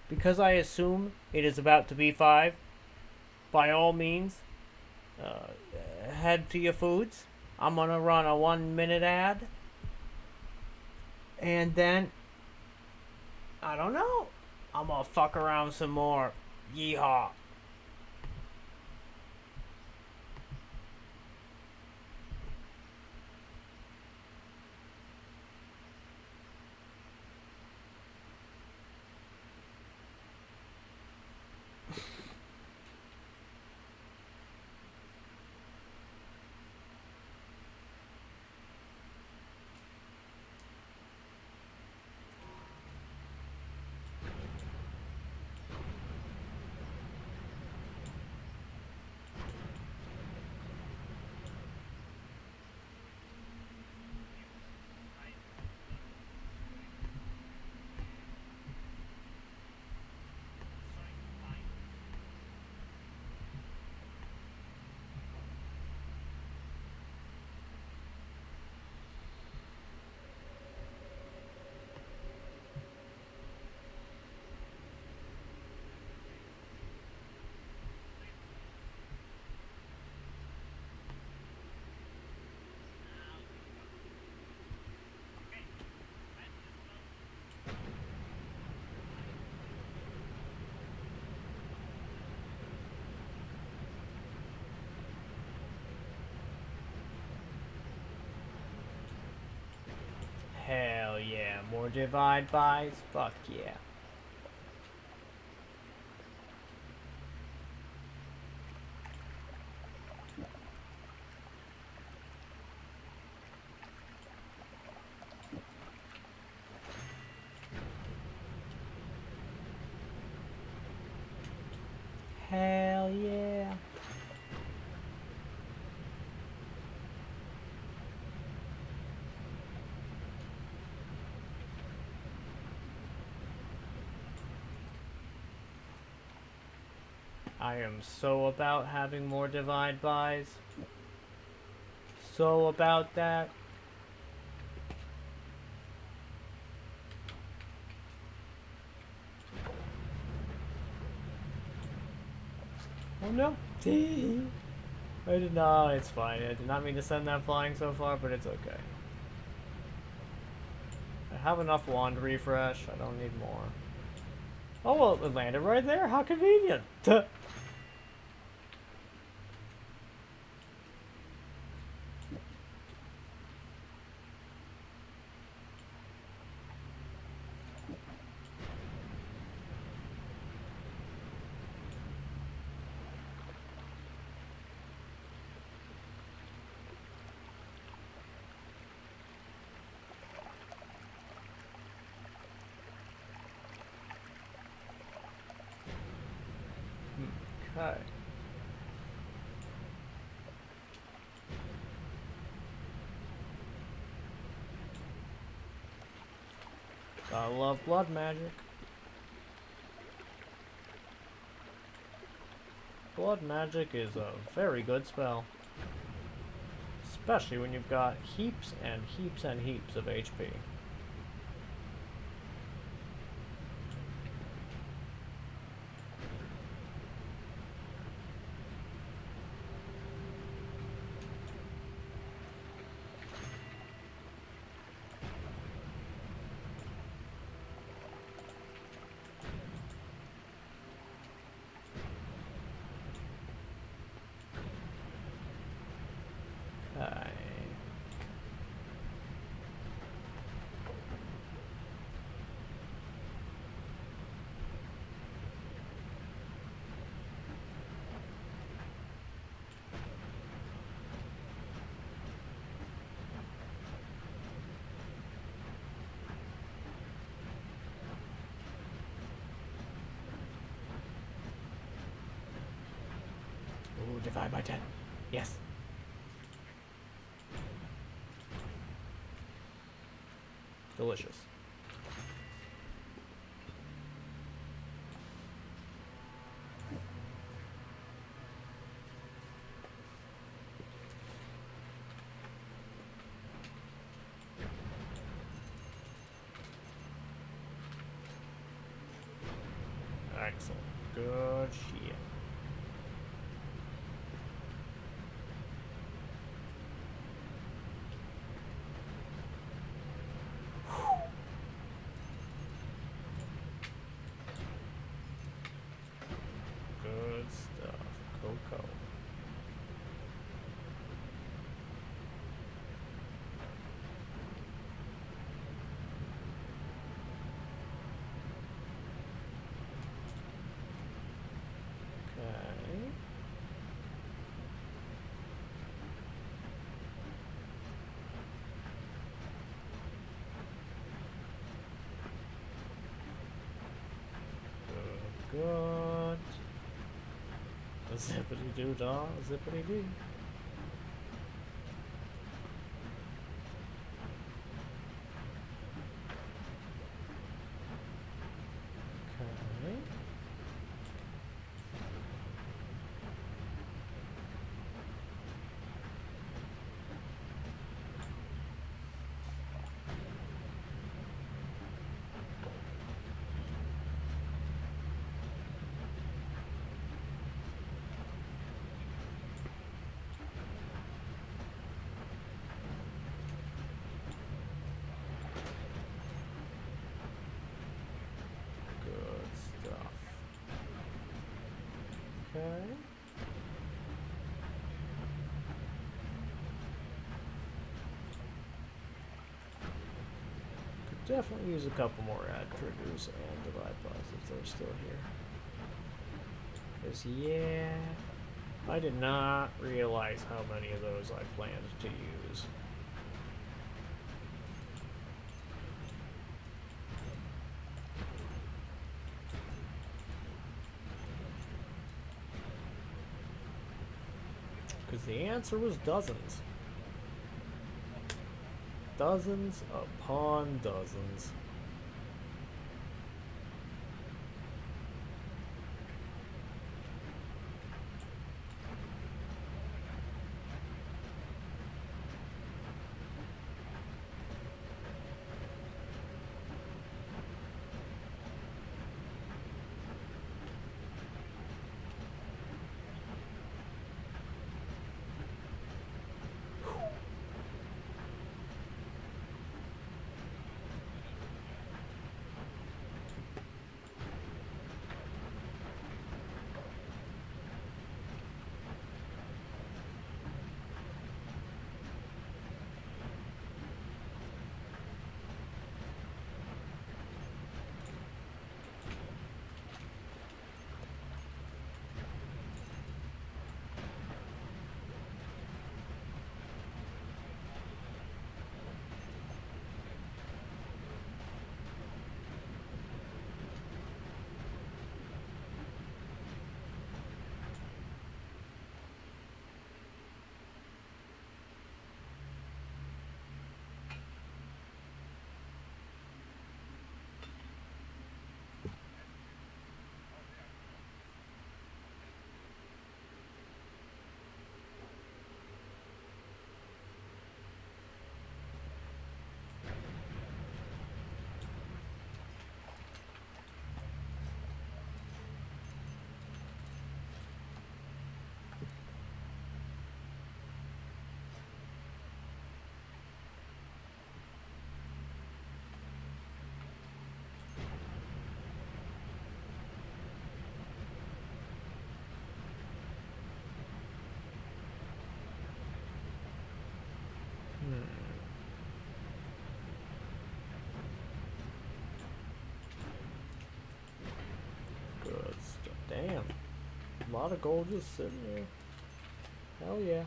Because I assume it is about to be 5, by all means, head to your foods. I'm gonna run a 1-minute ad. And then, I don't know, I'm gonna fuck around some more. Yeehaw. Hell yeah, more divide buys? Fuck yeah. Hell yeah. I am so about having more divide buys. So about that. Oh no. I did not. It's fine. I did not mean to send that flying so far, but it's okay. I have enough wand refresh. I don't need more. Oh, well, it landed right there. How convenient. Okay. I love blood magic. Blood magic is a very good spell. Especially when you've got heaps and heaps and heaps of HP. Okay. Ooh, divide by 10. Yes. Delicious. Excellent. Good shit. Good stuff. Coco. Okay. Good. Zippity doo dah, zippity doo. Okay. Good stuff. Okay. Could definitely use a couple more ad triggers and divide bars if they're still here. Because, yeah, I did not realize how many of those I planned to use. Because the answer was dozens. Dozens upon dozens. Good stuff. Damn. A lot of gold just sitting there. Hell yeah.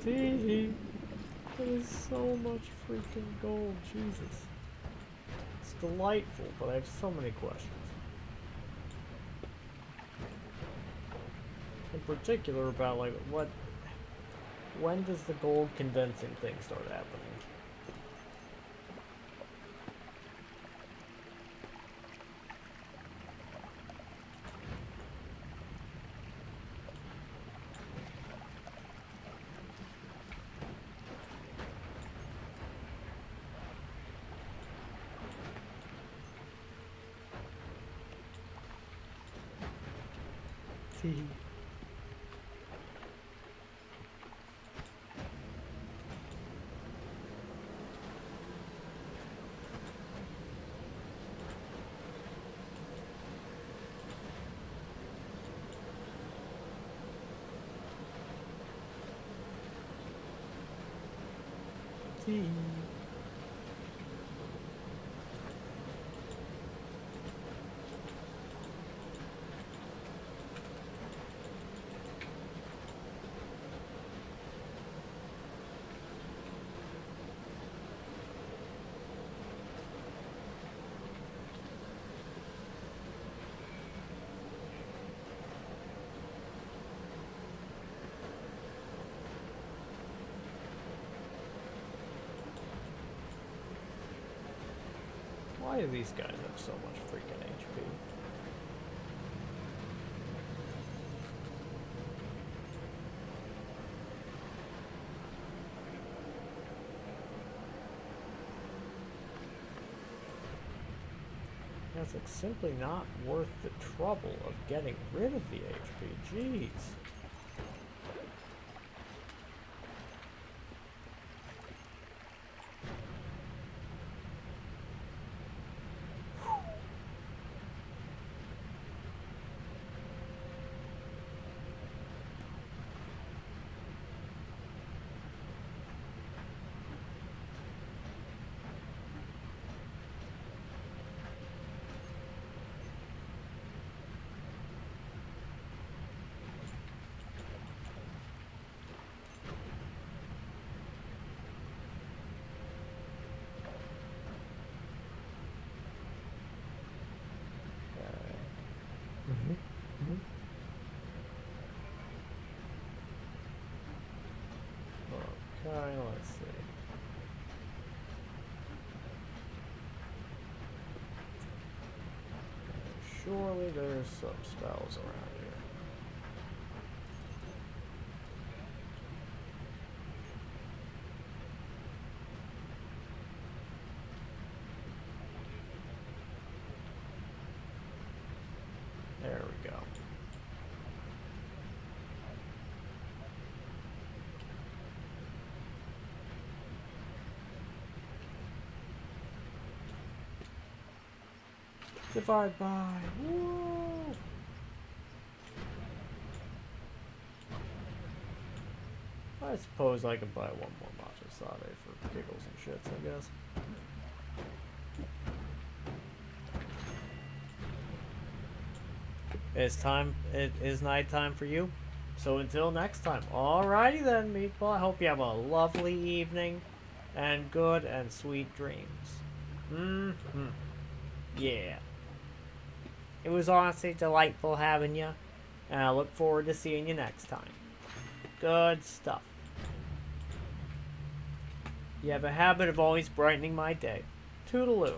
Tee. That is so much freaking gold, Jesus. It's delightful, but I have so many questions. In particular about, like, when does the gold condensing thing start happening? Tee. Tee. Why do these guys have so much freaking HP? It's like simply not worth the trouble of getting rid of the HP. Jeez. Okay, let's see. Surely there's some spells around here. There we go. Divide by. Woo! I suppose I can buy one more matcha sade for giggles and shits, I guess. It is nighttime for you. So until next time. Alrighty then, Meatball. I hope you have a lovely evening and good and sweet dreams. Yeah. It was honestly delightful having you, and I look forward to seeing you next time. Good stuff. You have a habit of always brightening my day. Toodaloo.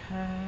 Okay.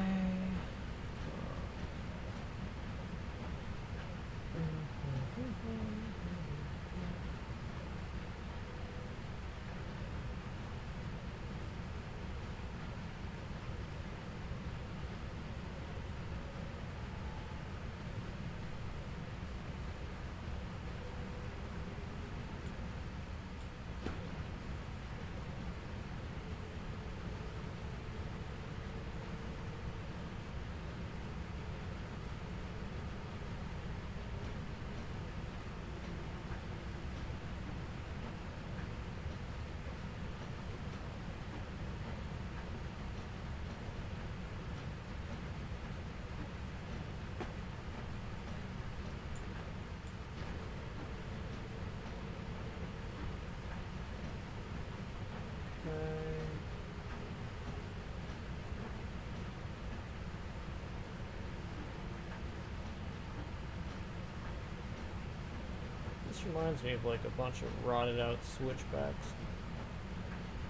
This reminds me of like a bunch of rotted out switchbacks.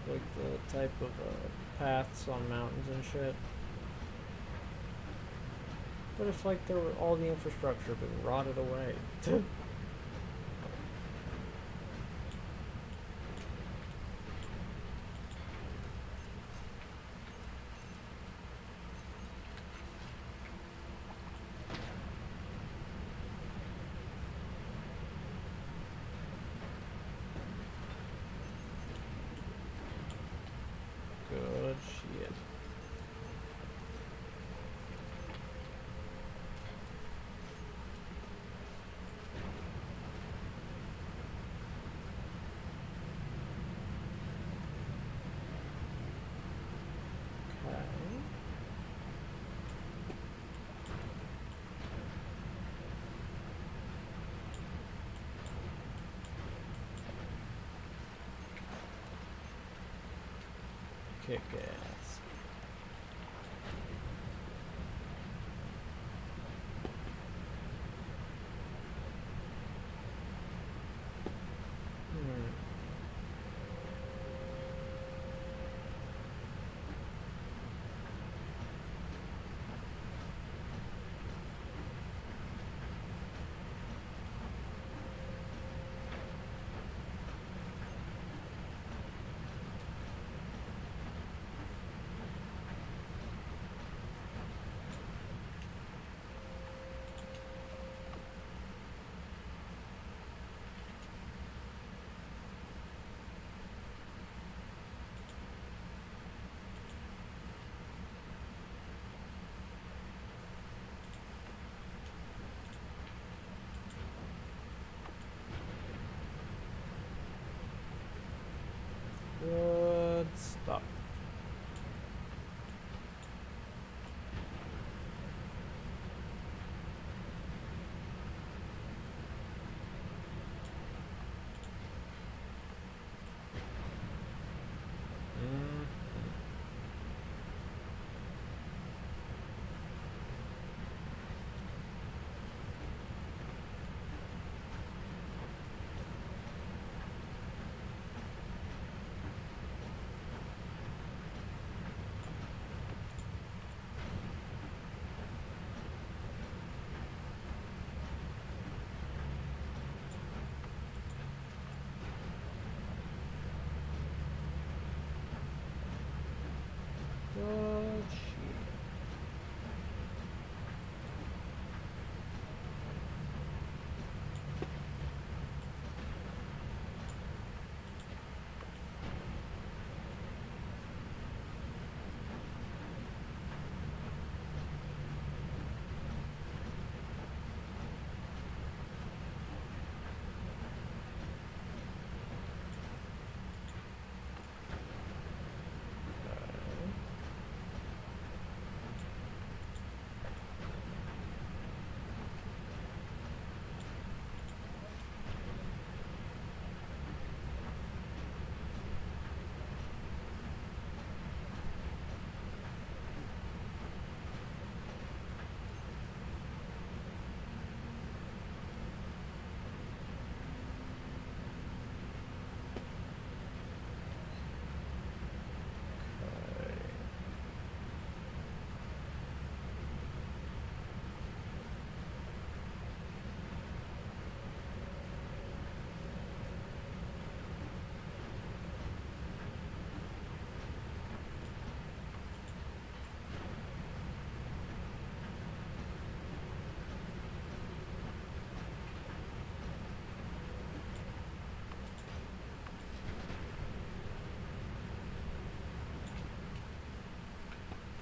Like the type of paths on mountains and shit. But it's like there were all the infrastructure been rotted away. Good shit. Kick ass.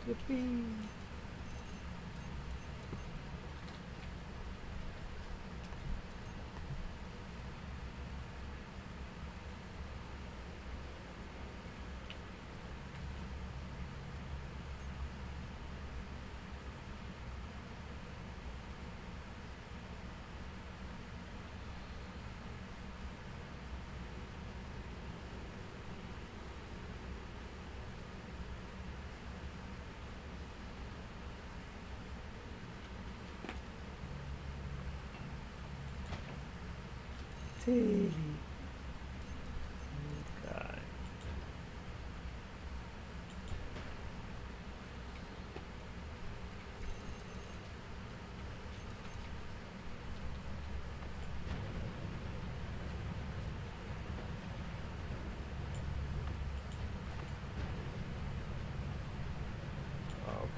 Yippee! Okay.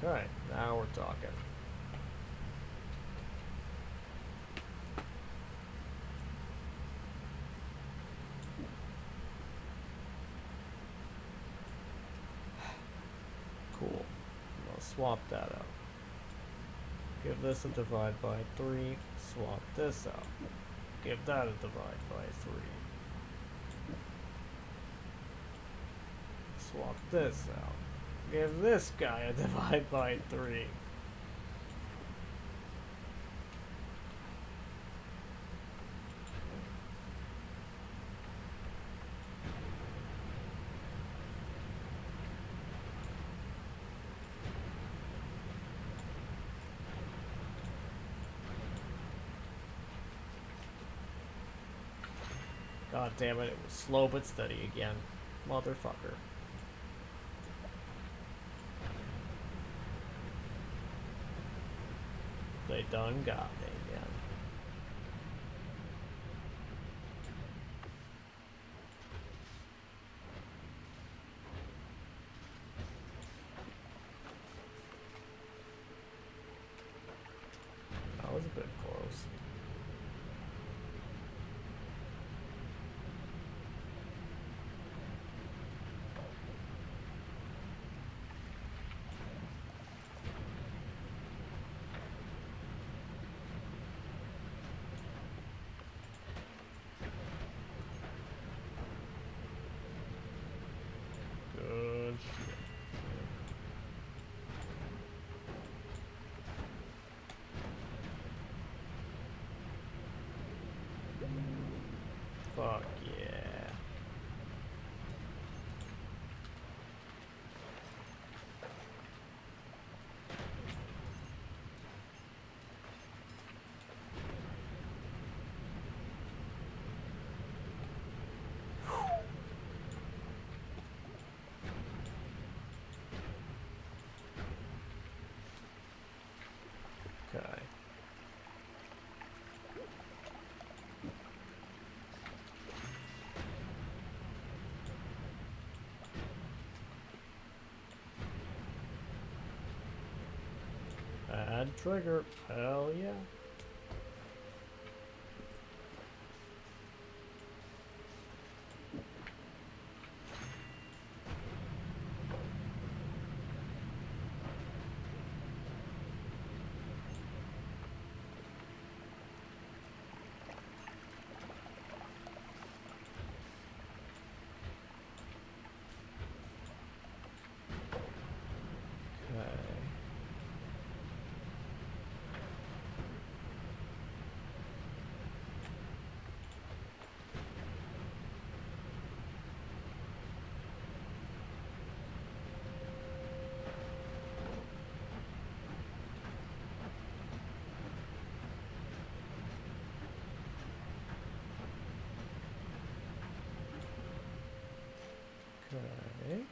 Okay, now we're talking. Cool. I'll swap that out. Give this a divide by 3. Swap this out. Give that a divide by 3. Swap this out. Give this guy a divide by 3. God damn it, it was slow but steady again. Motherfucker. They done got me again. That was a bit close. Good shit. Fuck yeah. Okay. Add trigger. Hell yeah. Okay.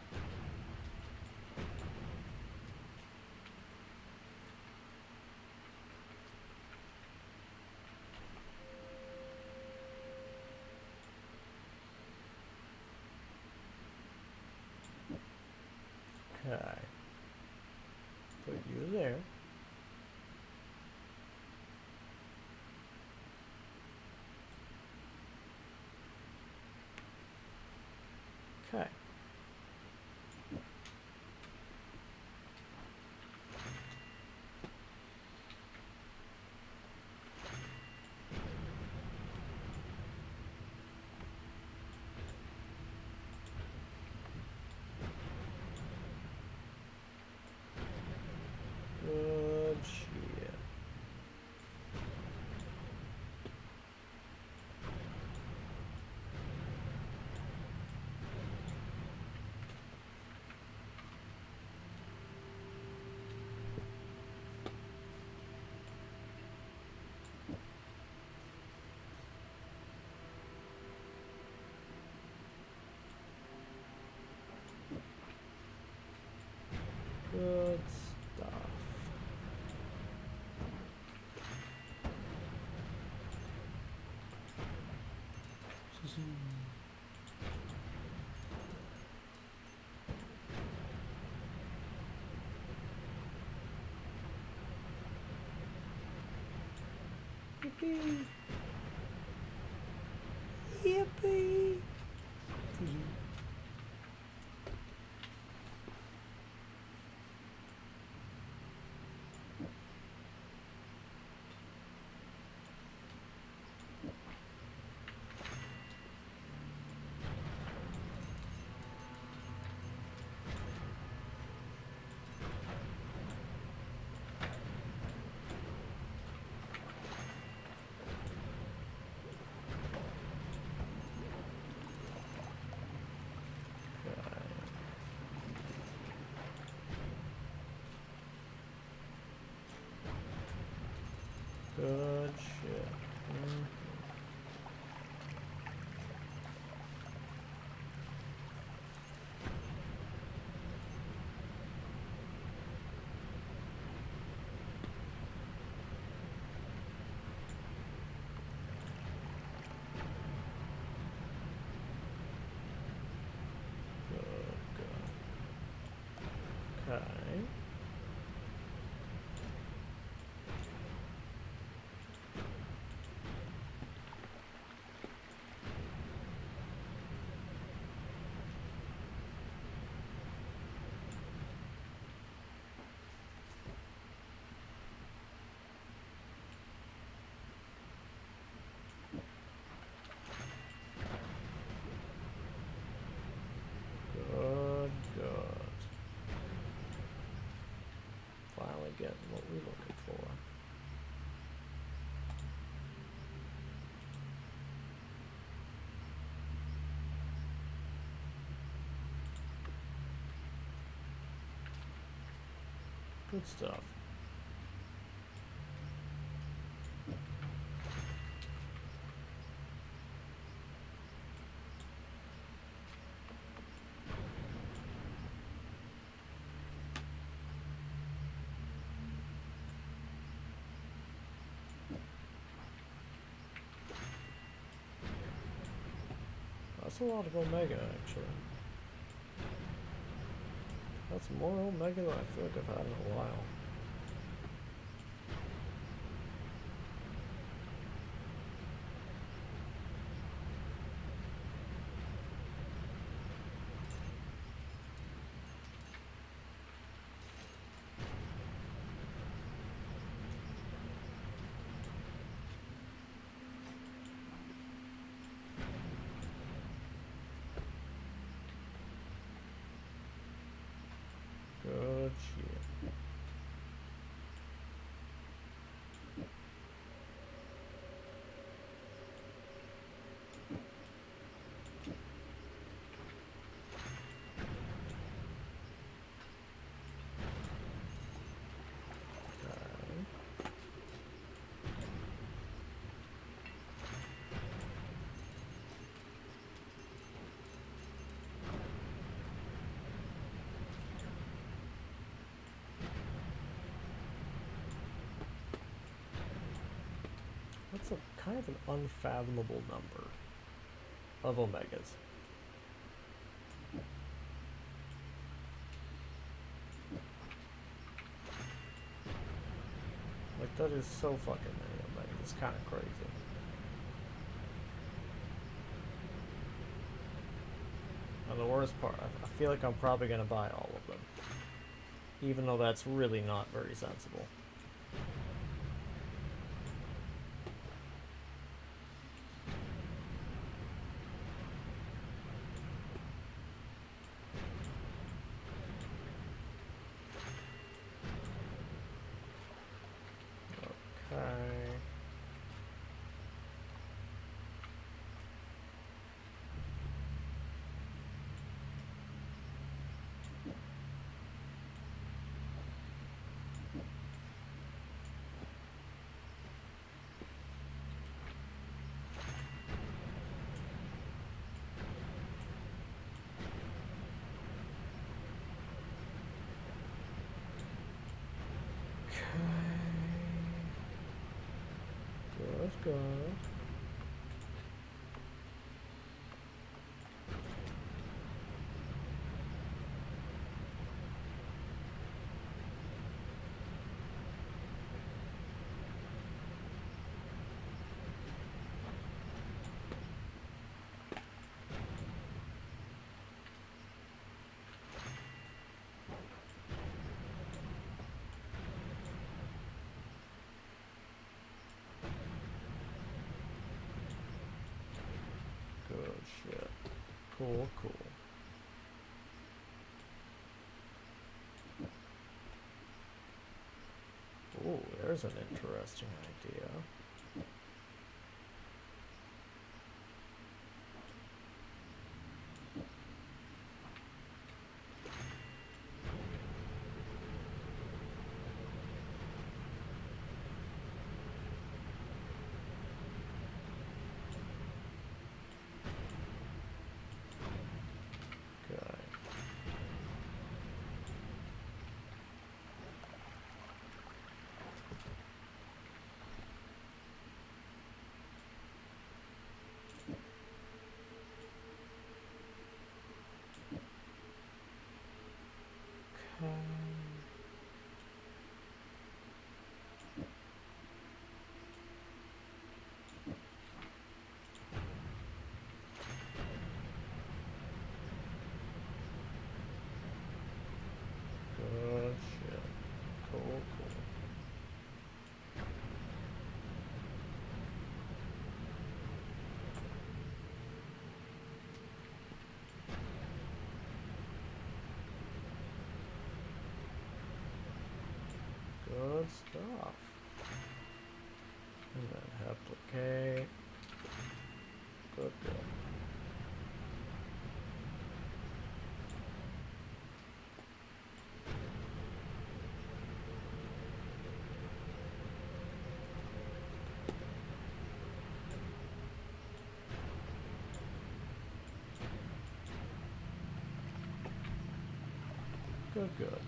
Okay. Put you there. Okay. Yippee! Yippee! Good shit. Okay. Good, good. Finally getting what we're looking for. Good stuff. That's a lot of Omega, actually. That's more Omega than I feel like I've had in a while. Good shit. That's a kind of an unfathomable number of Omegas. Like, that is so fucking many Omegas. It's kind of crazy. And the worst part, I feel like I'm probably going to buy all of them. Even though that's really not very sensible. Good. Cool, cool. Ooh, there's an interesting idea. Good shit. Cool, cool. Good stuff. And then replicate. Good, good. Good, good.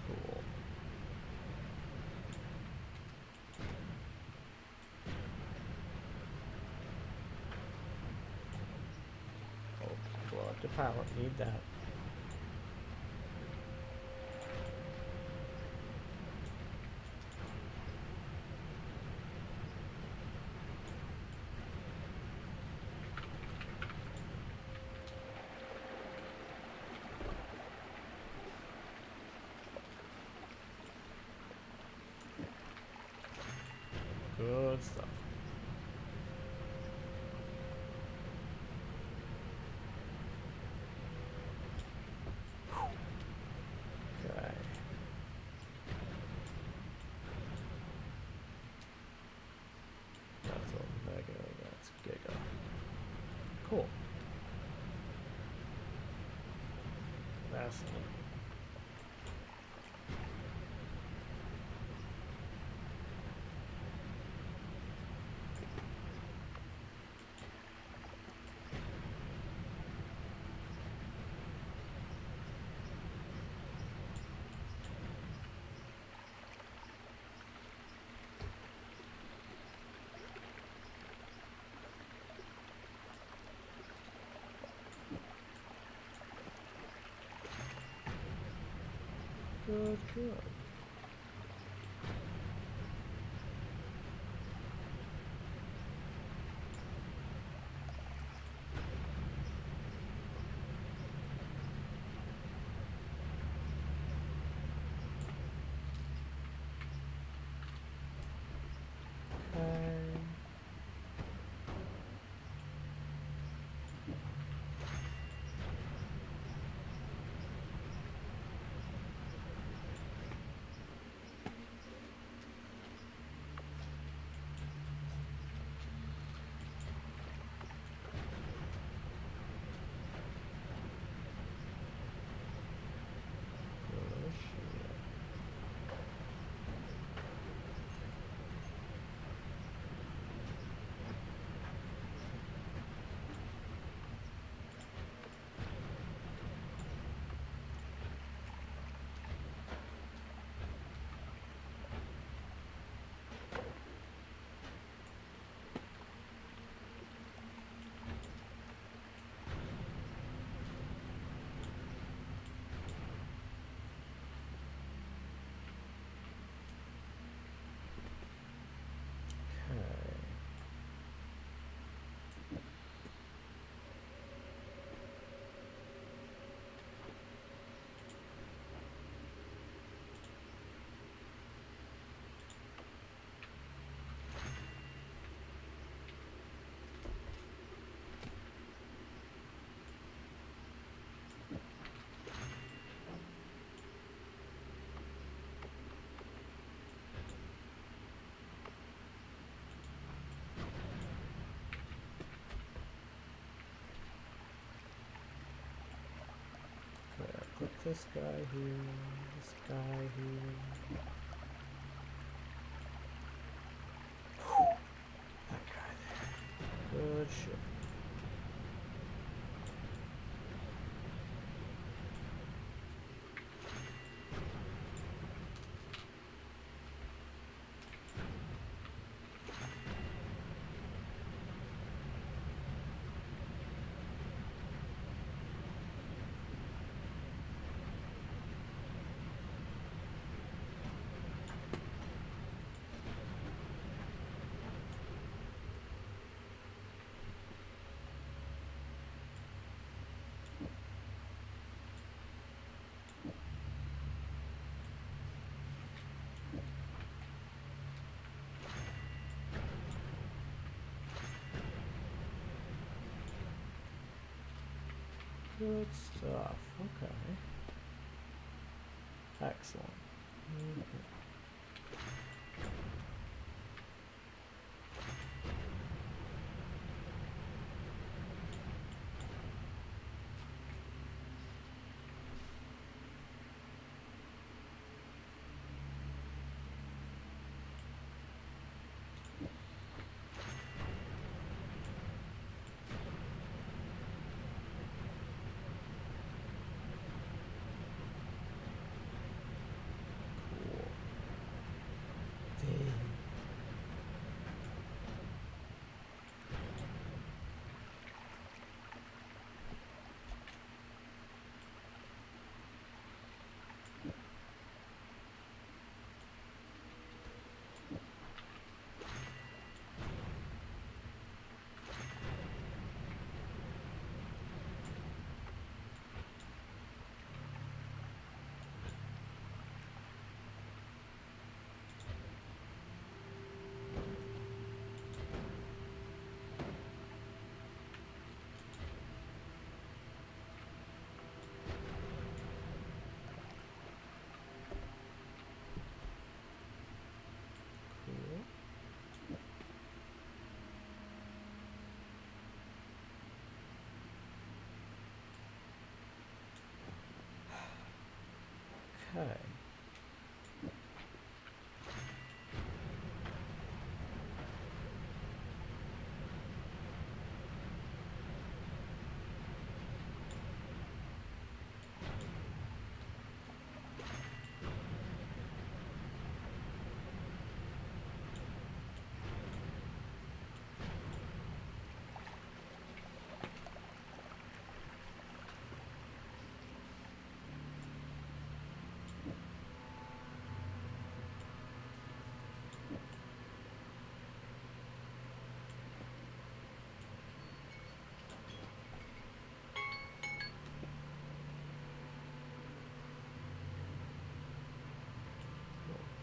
Cool. Oh, blood to power. Need that. Good stuff. Okay. That's Omega, that's Giga. Cool. Fascinating. Good, good. Okay. This guy here, this guy here. That guy there. Good shit. Good stuff. Okay. Excellent. Okay. Okay.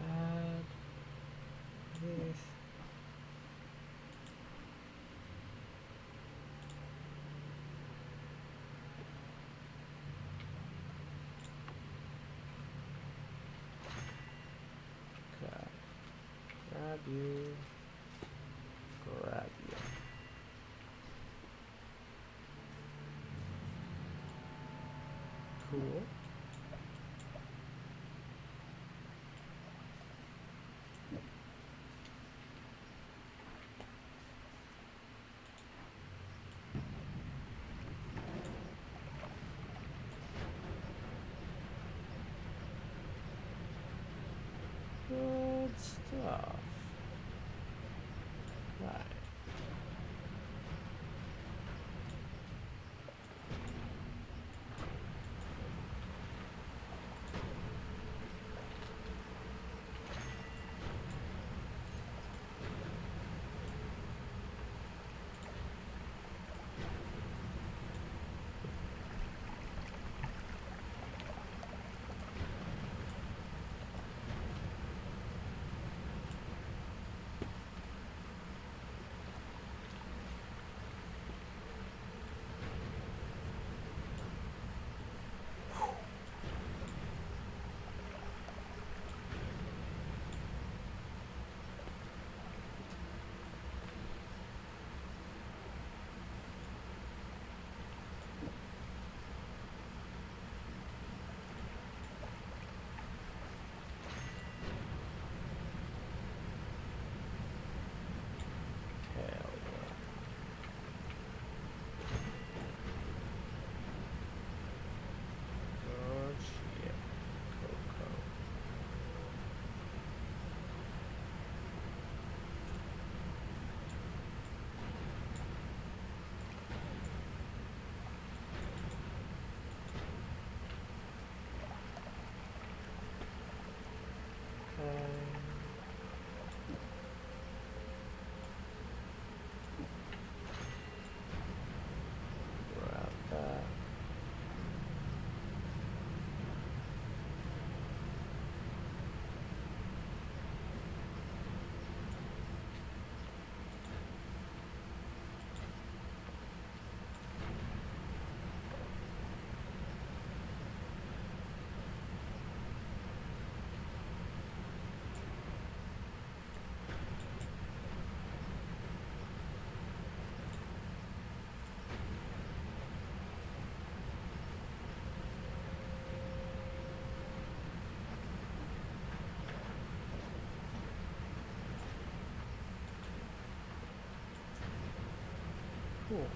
Add this. Okay. Grab you. Grab you. Cool. Good stuff. Right. Cool.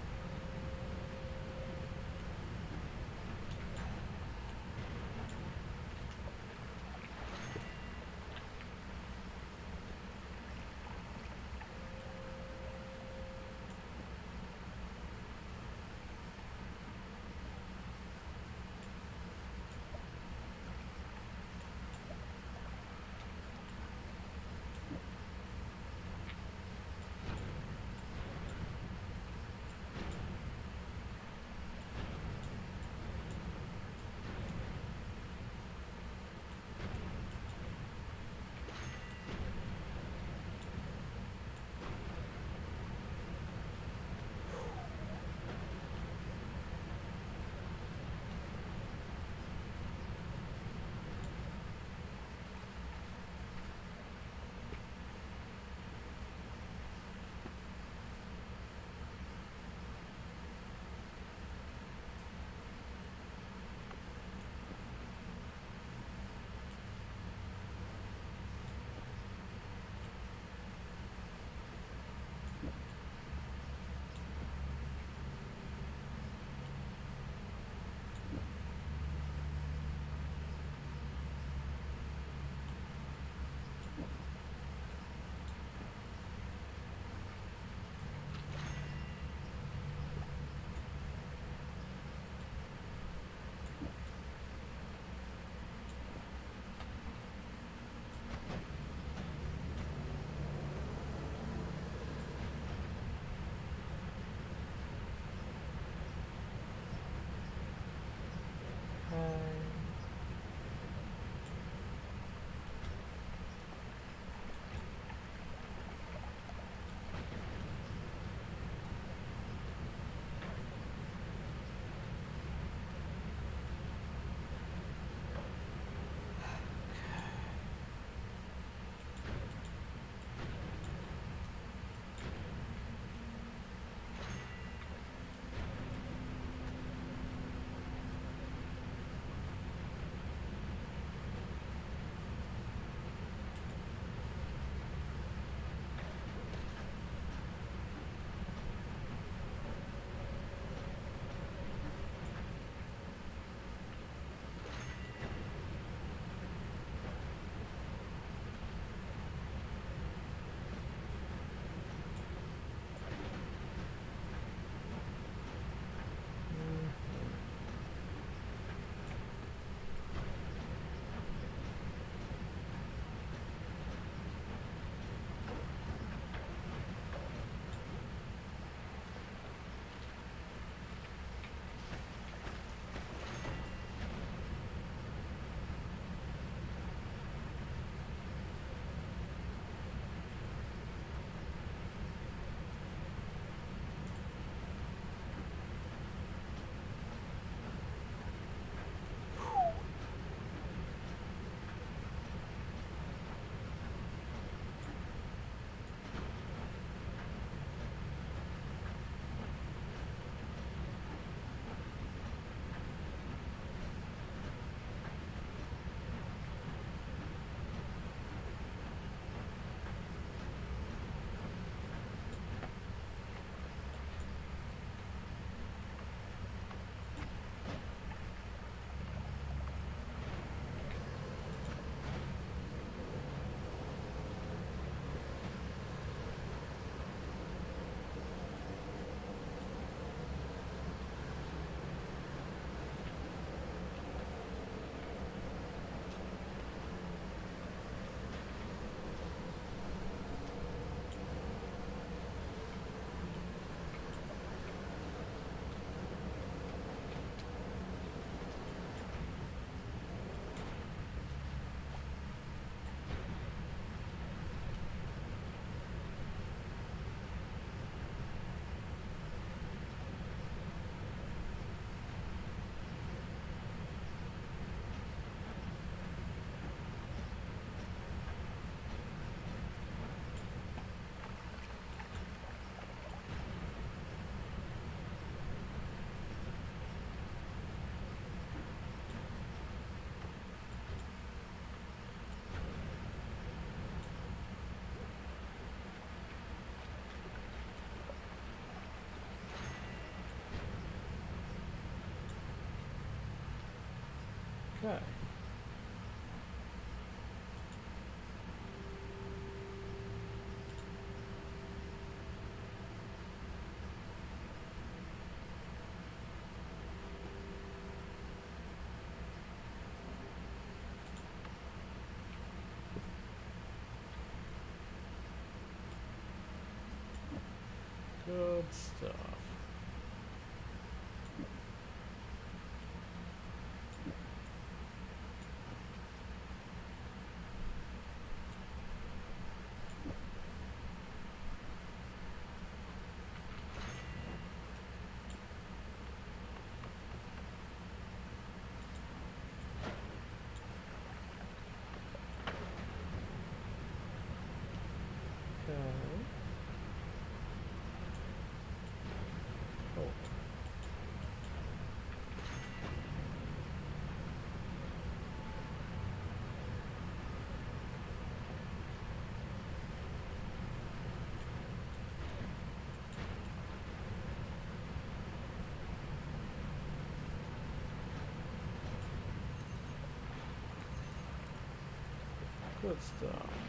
Okay. Good stuff. Okay. Oh. Good stuff.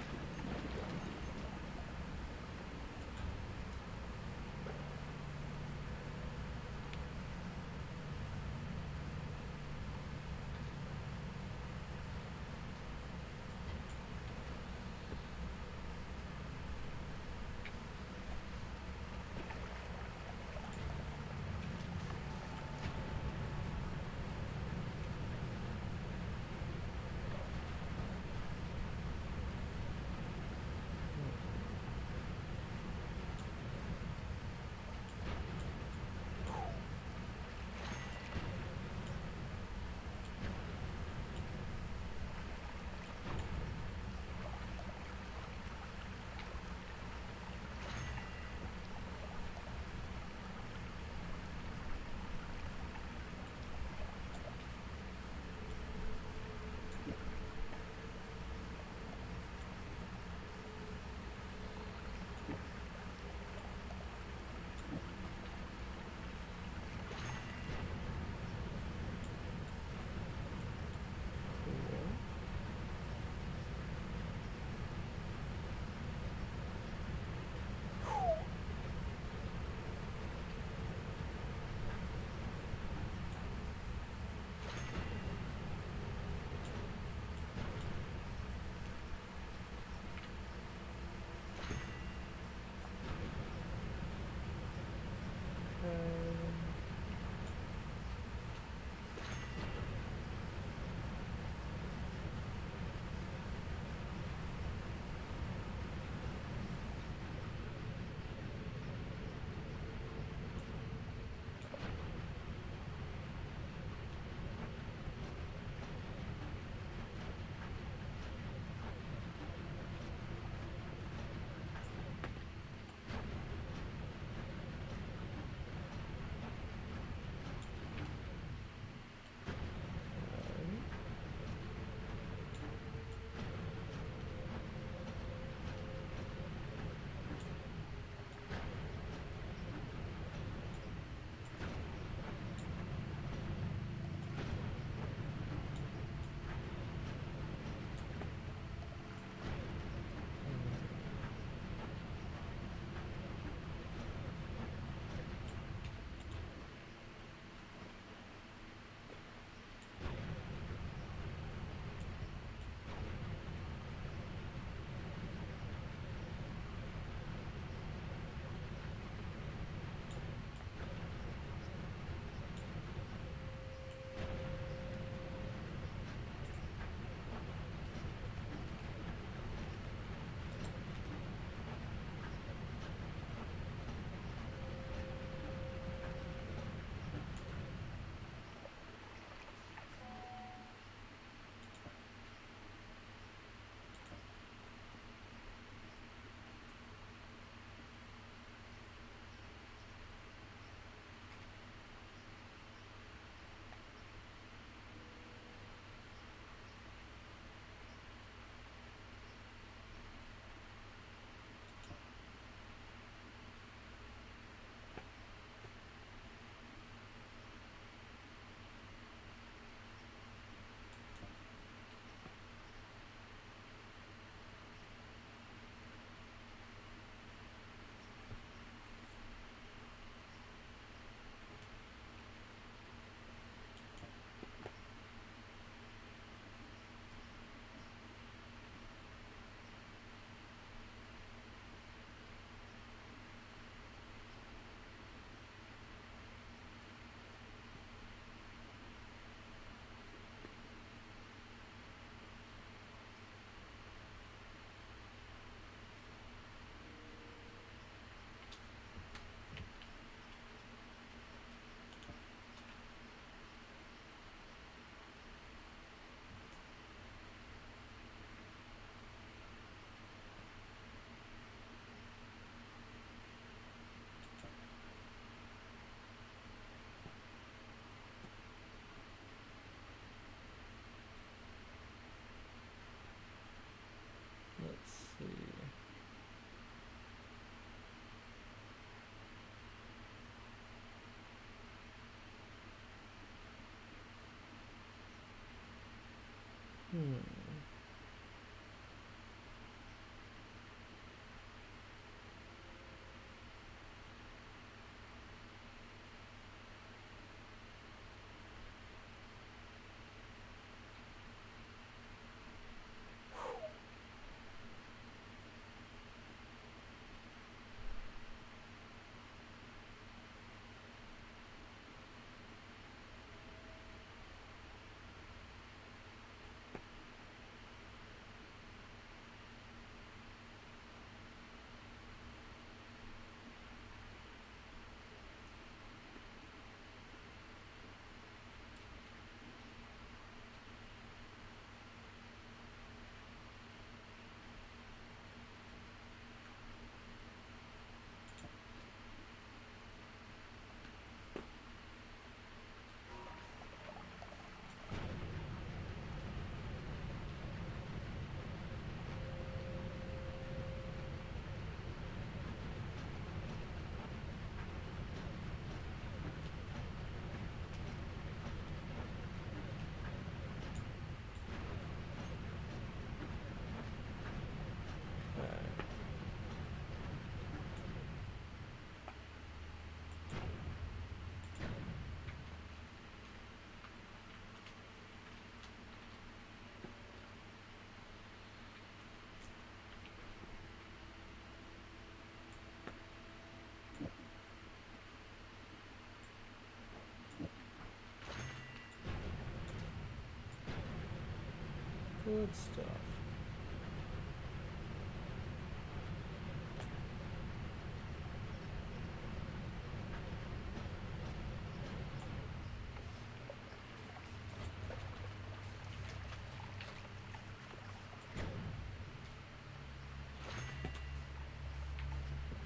Good stuff.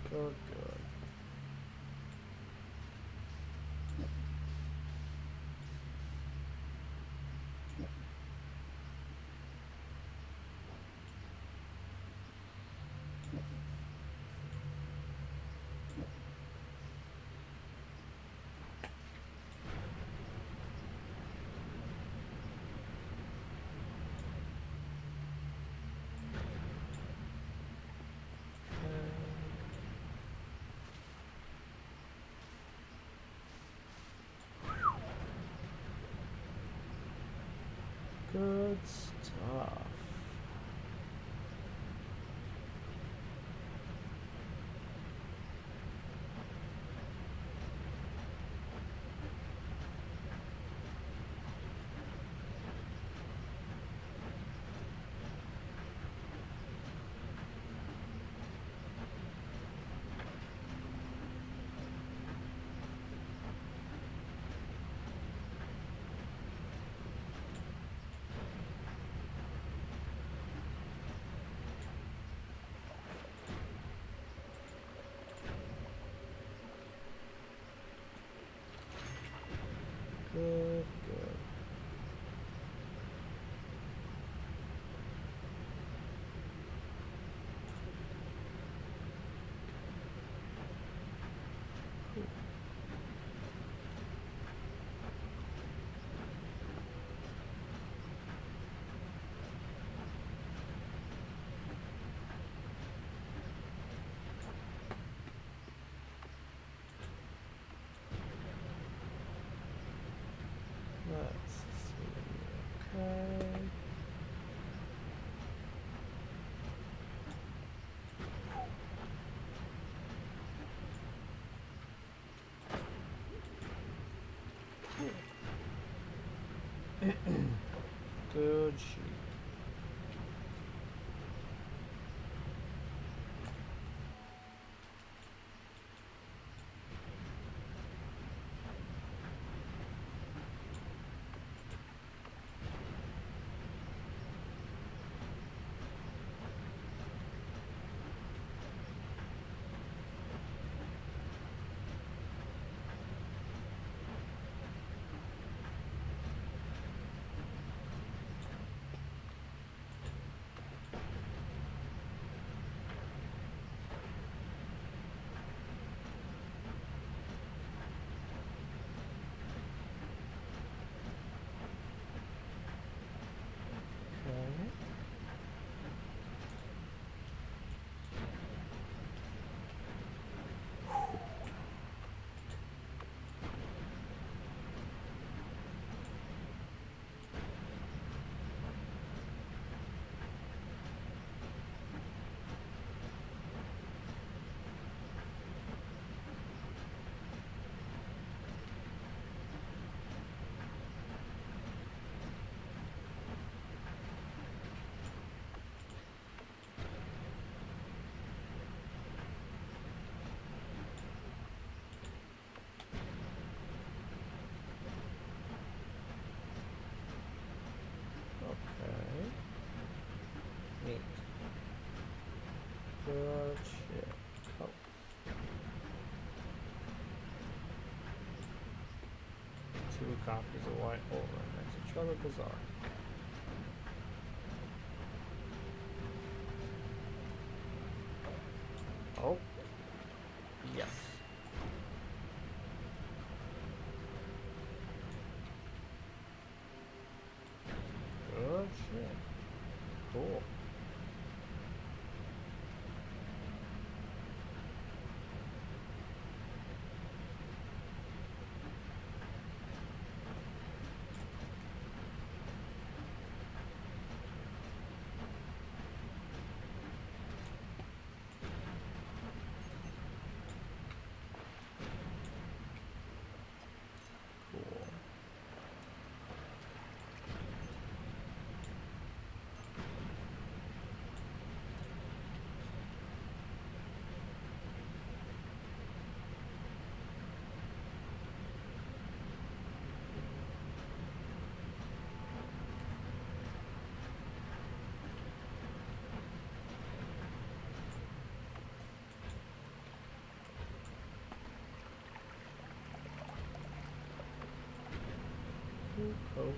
Good, good. Good stuff. Good, good. Cool. Let's see. Okay. Good sheep. Okay. Okay. Neat. Good shit. Oh. Two copies of white over next to each other. Bizarre. Oh. Yes. Good shit. Cool. cool.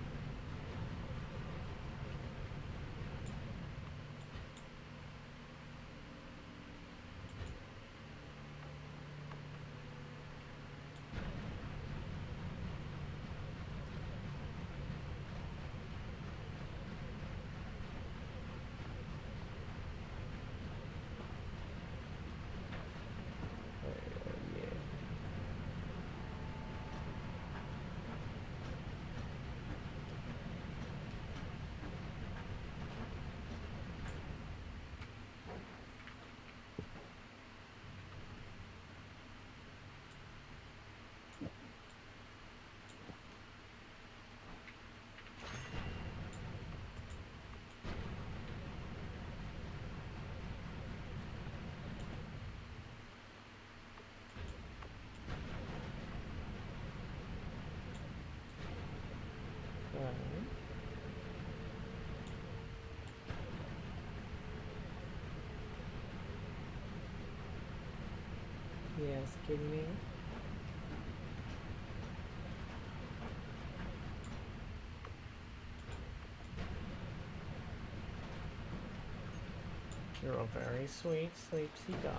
Yes, kidding me? You're a very sweet sleepsy guy.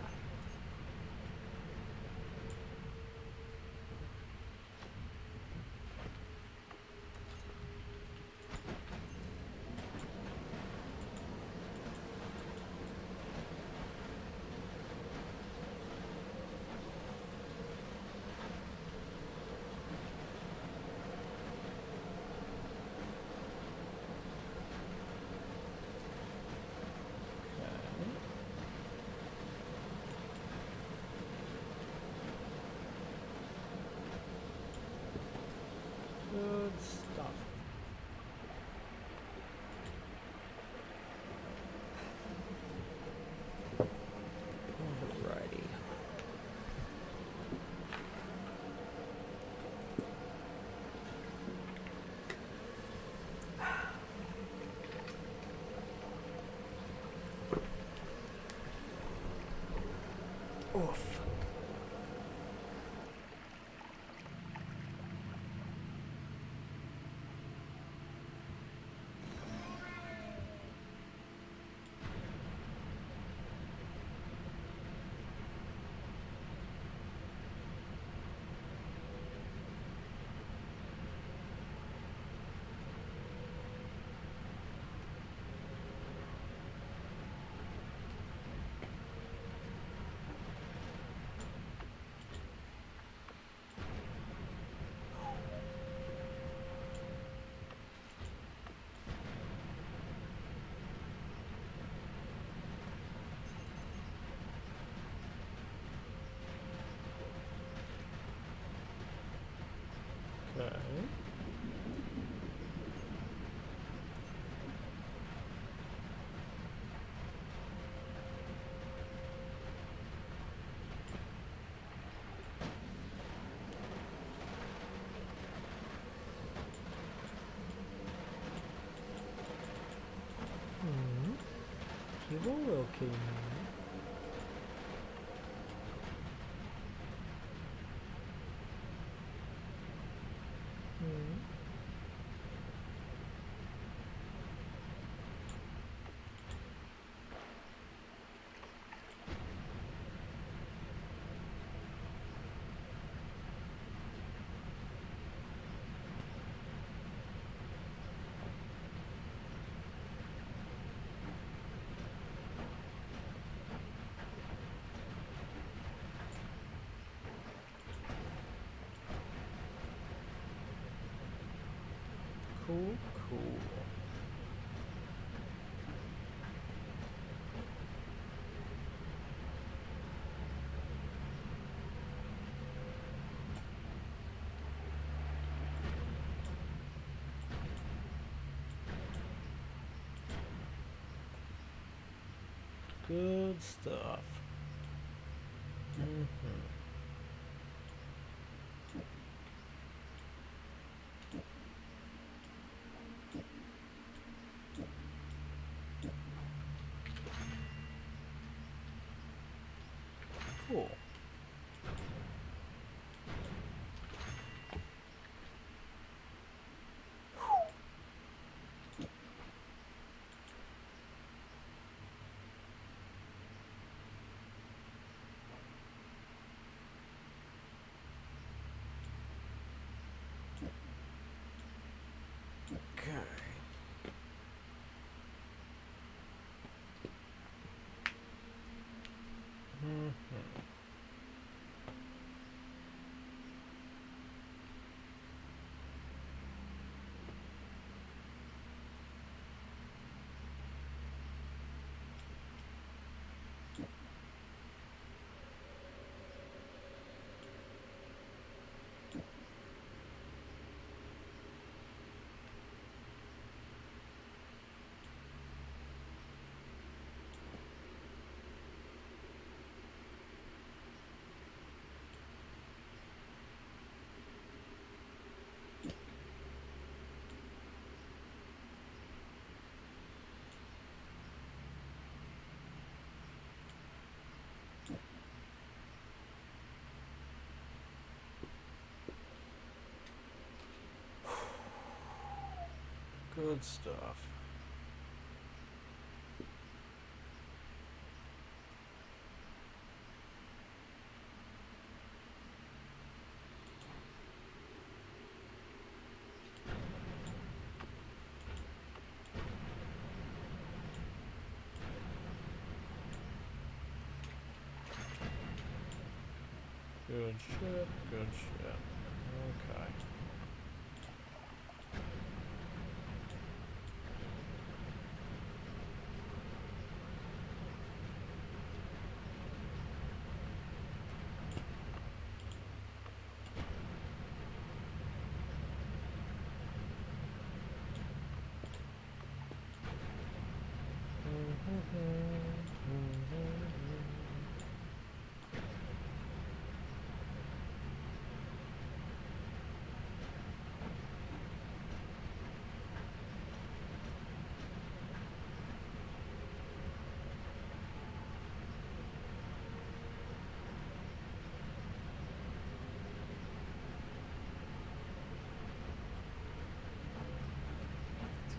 Good stuff. Alrighty. Oof. Okay. He will kill me. Cool, cool. Good stuff. Cool. Good stuff. Good shit, good shit. Okay.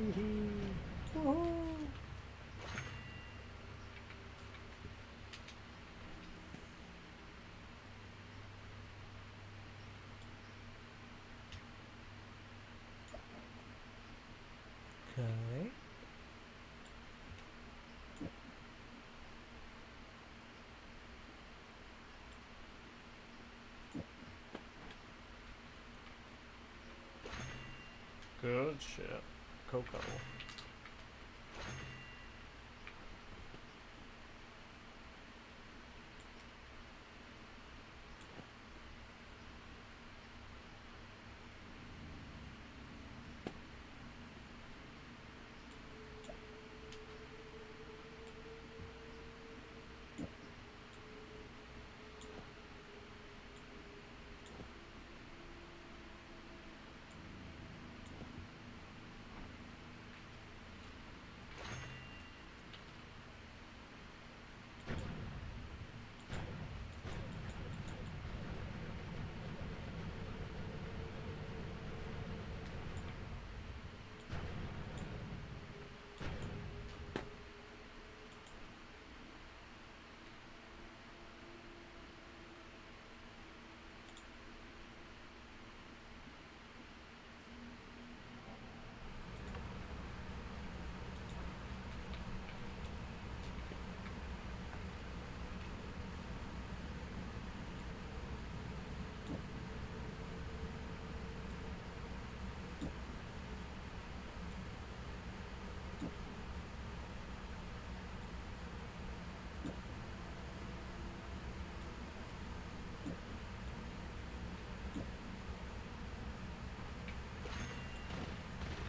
Woohoo! Okay. Good shit. Cocoa.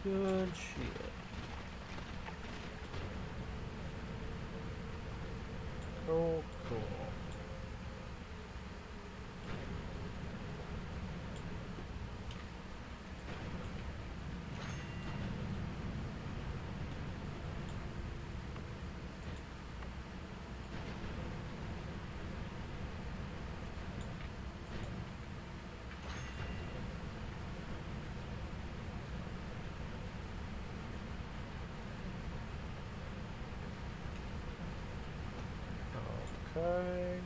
Good shit. Oh, cool. Okay.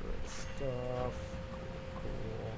Good stuff. Cool.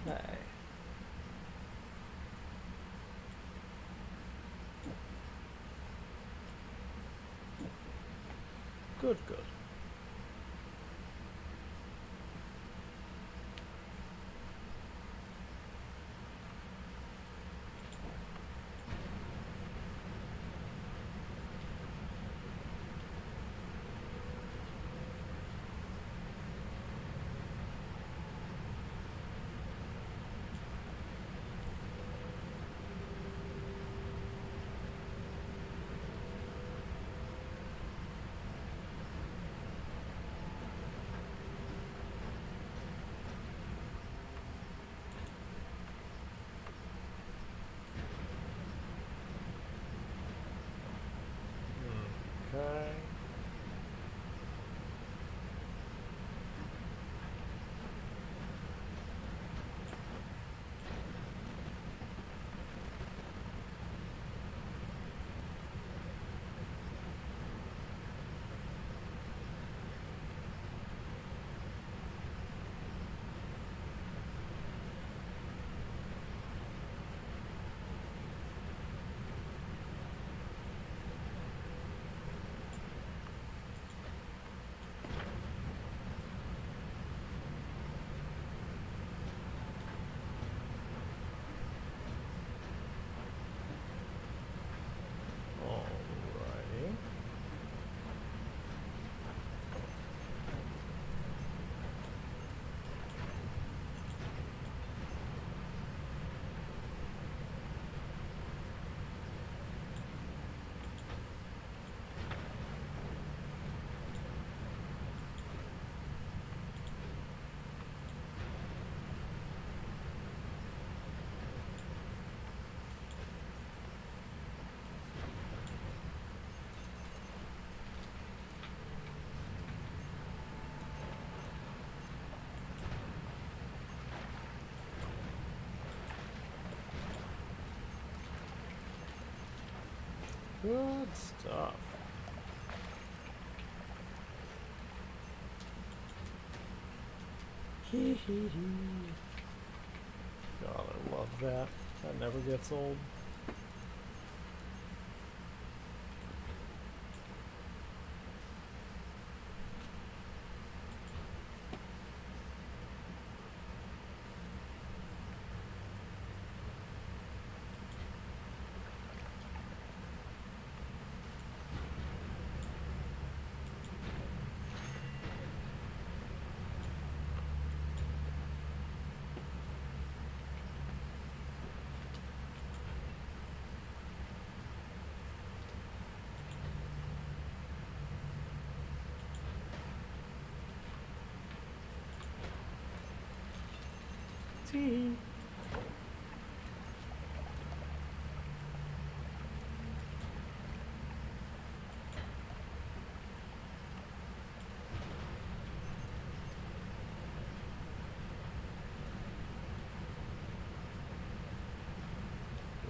Okay. Good, good. Good stuff. Hee hee hee. God, I love that. That never gets old. See.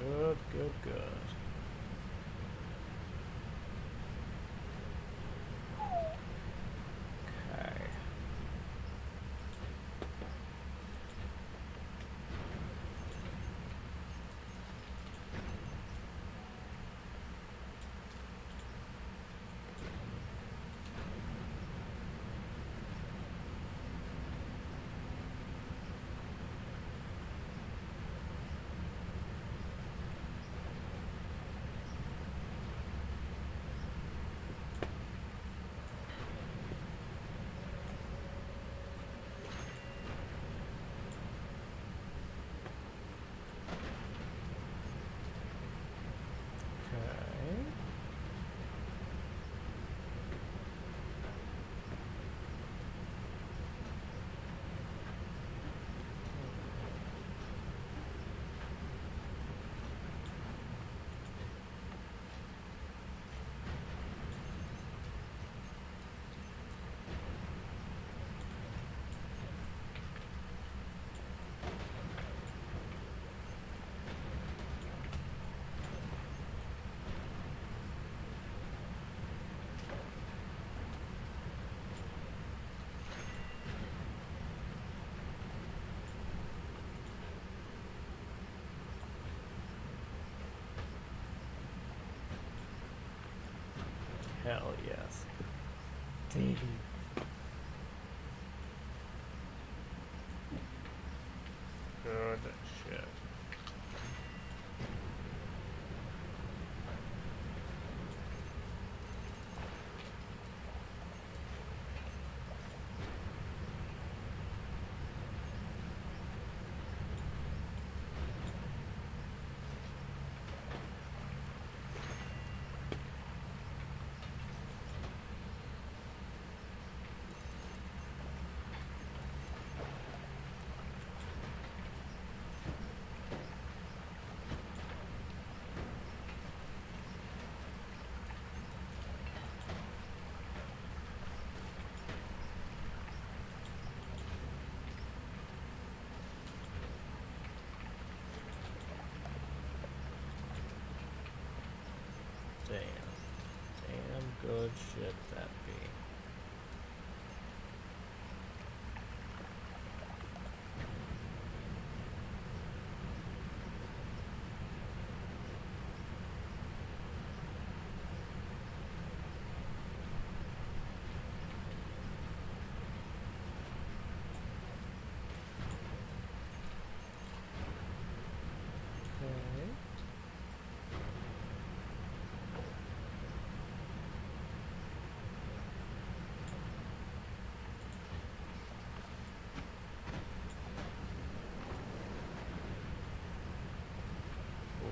Good, good, good. Okay. Hell yes. Davey. Good shit. Damn good shit that be.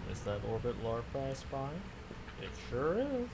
Is that orbit larvae spy? It sure is.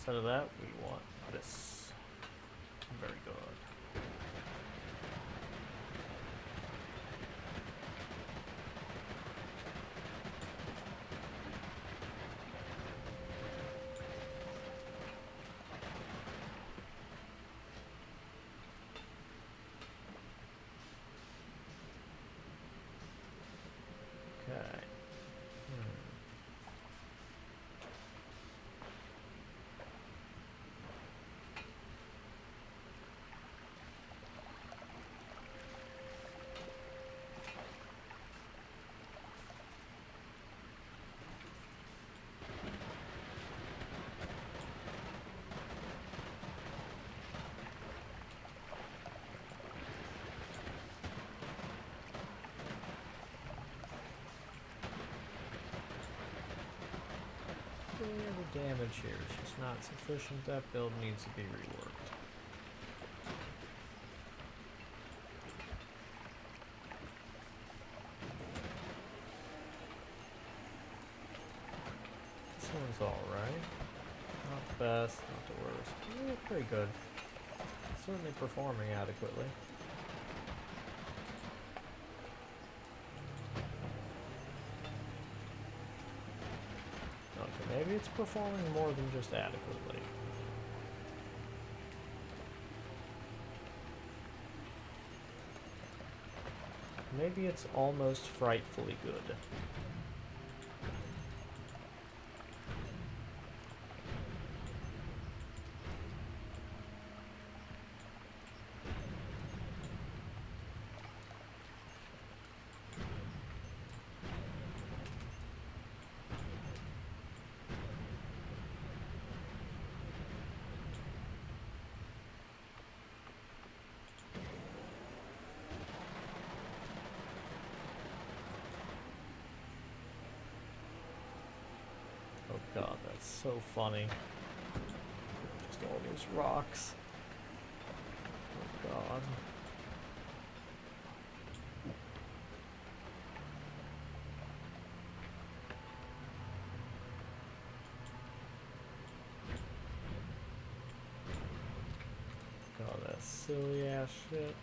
instead of that, we want this. Very good. Okay. The damage here is just not sufficient. That build needs to be reworked. This one's alright. Not the best, not the worst. Yeah, pretty good. Certainly performing adequately. Okay, maybe it's performing more than just adequately. Maybe it's almost frightfully good. Oh god, that's so funny. Just all those rocks. Oh god. God, that silly ass shit.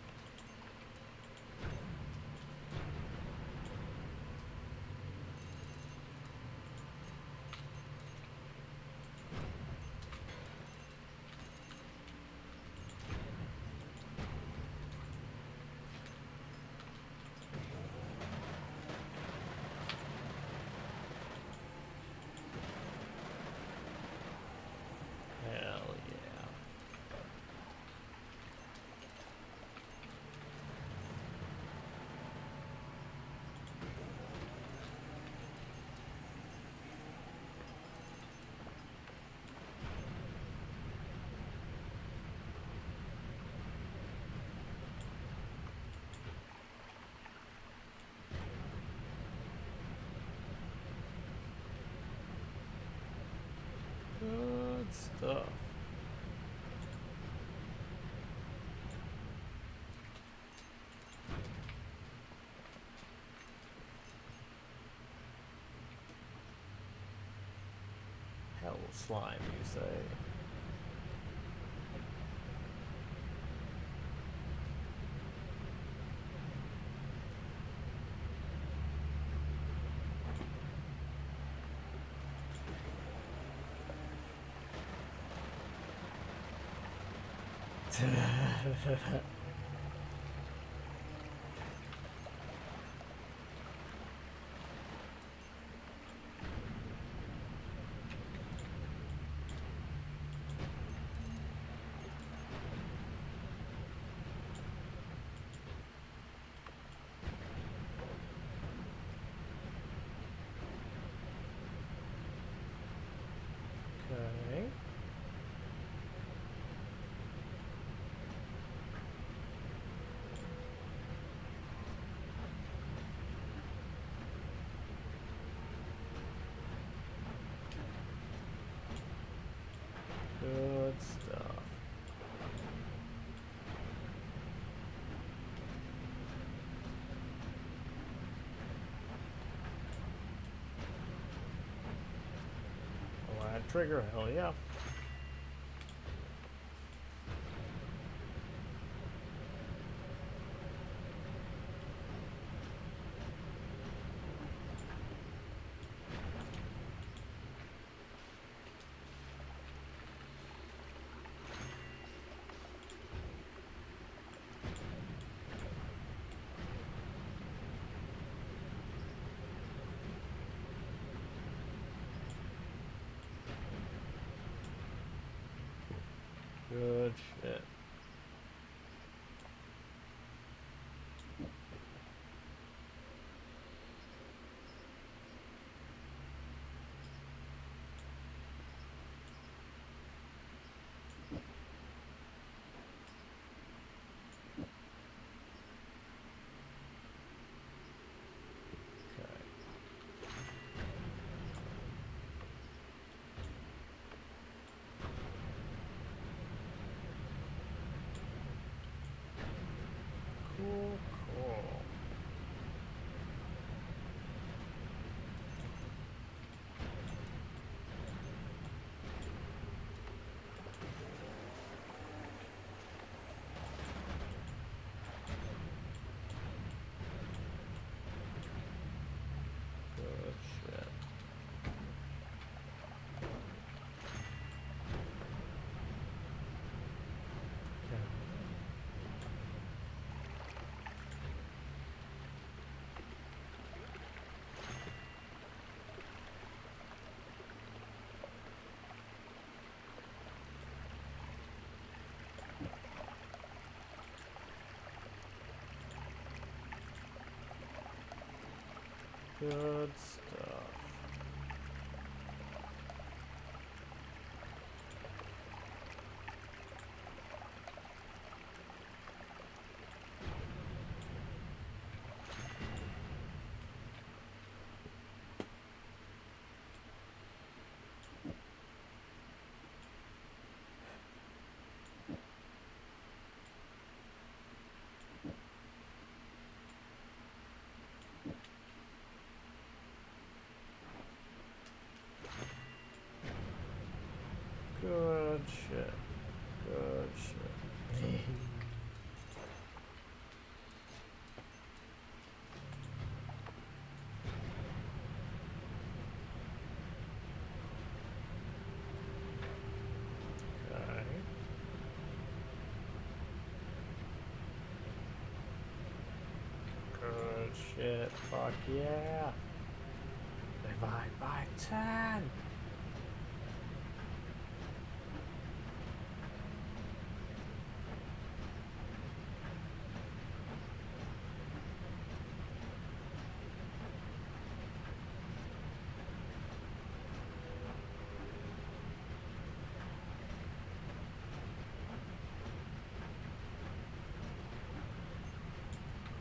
Hell yeah. Good stuff. Hell slime, you say? Okay. Good stuff. Oh, add trigger, hell yeah. Good shit. Cool, cool. Good shit. Good stuff. Good shit. Good shit. Okay. Good shit. Fuck yeah. Divide by 10.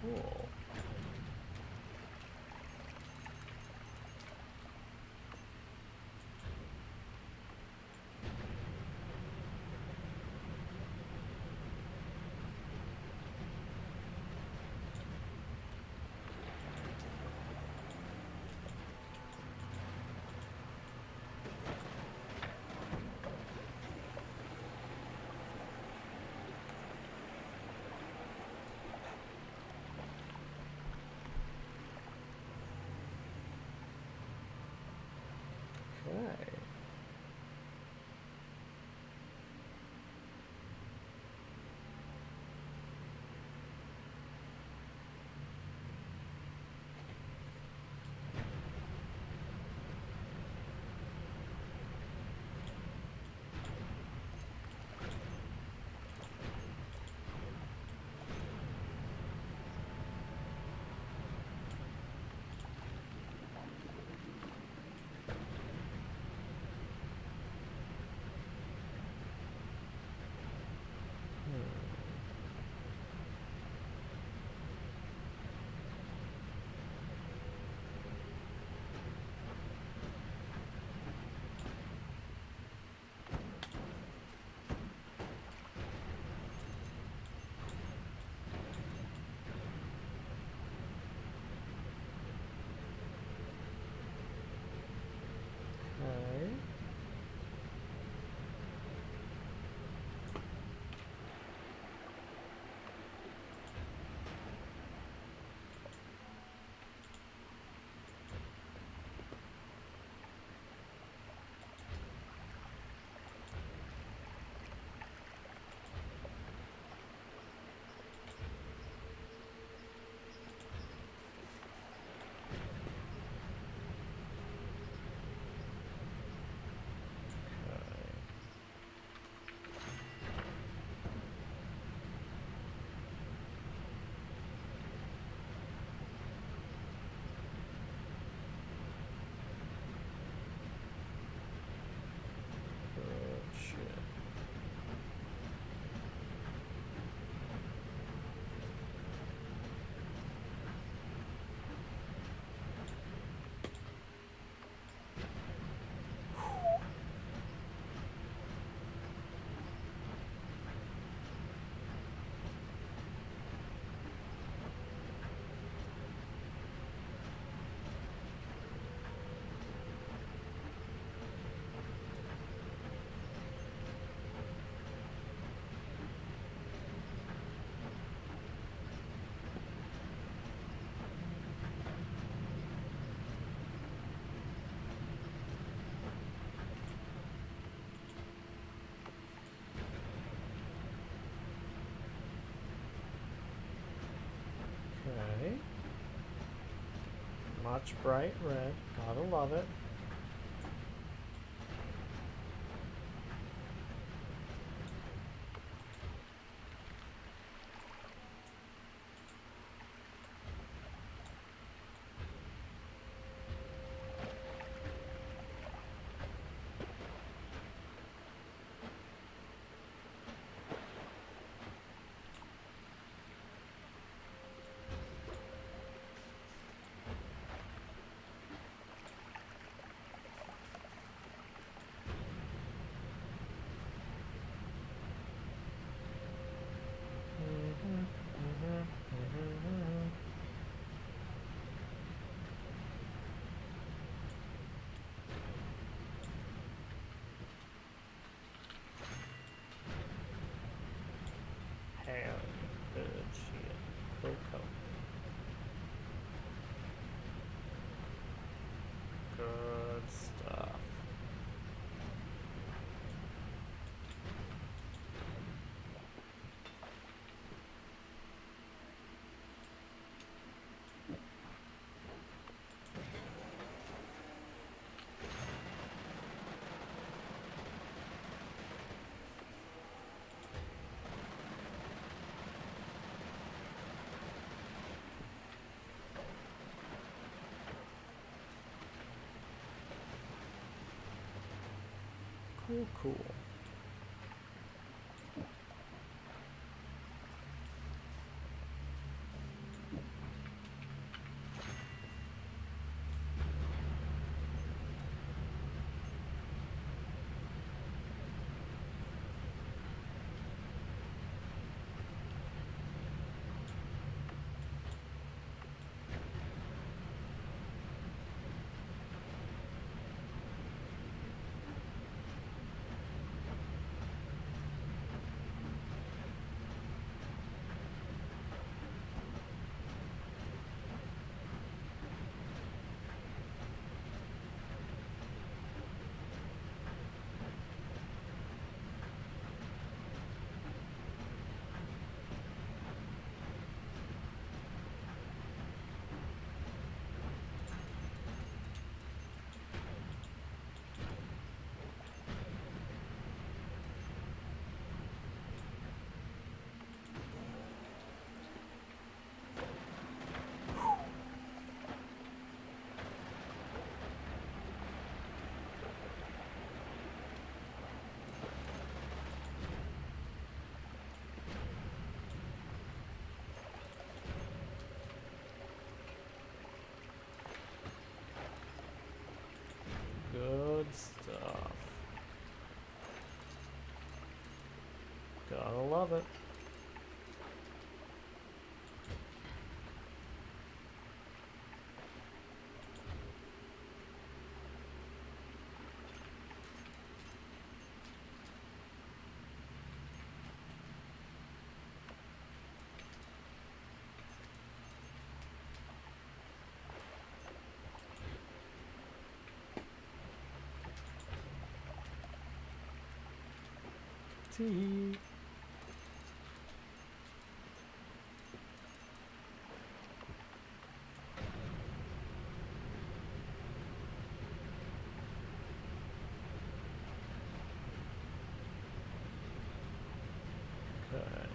Cool. Much bright red. Gotta love it. Hell, good shit. Cocoa. Good stuff. Cool, cool. Good stuff. Gotta love it. Tee. Okay.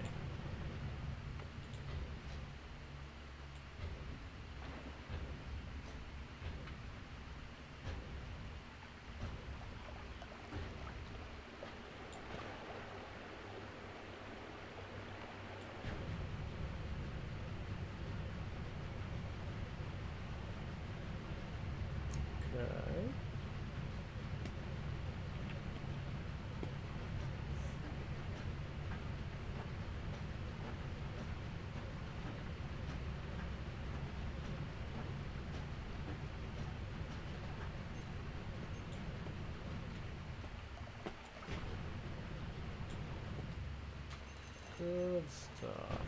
Okay. Good stuff.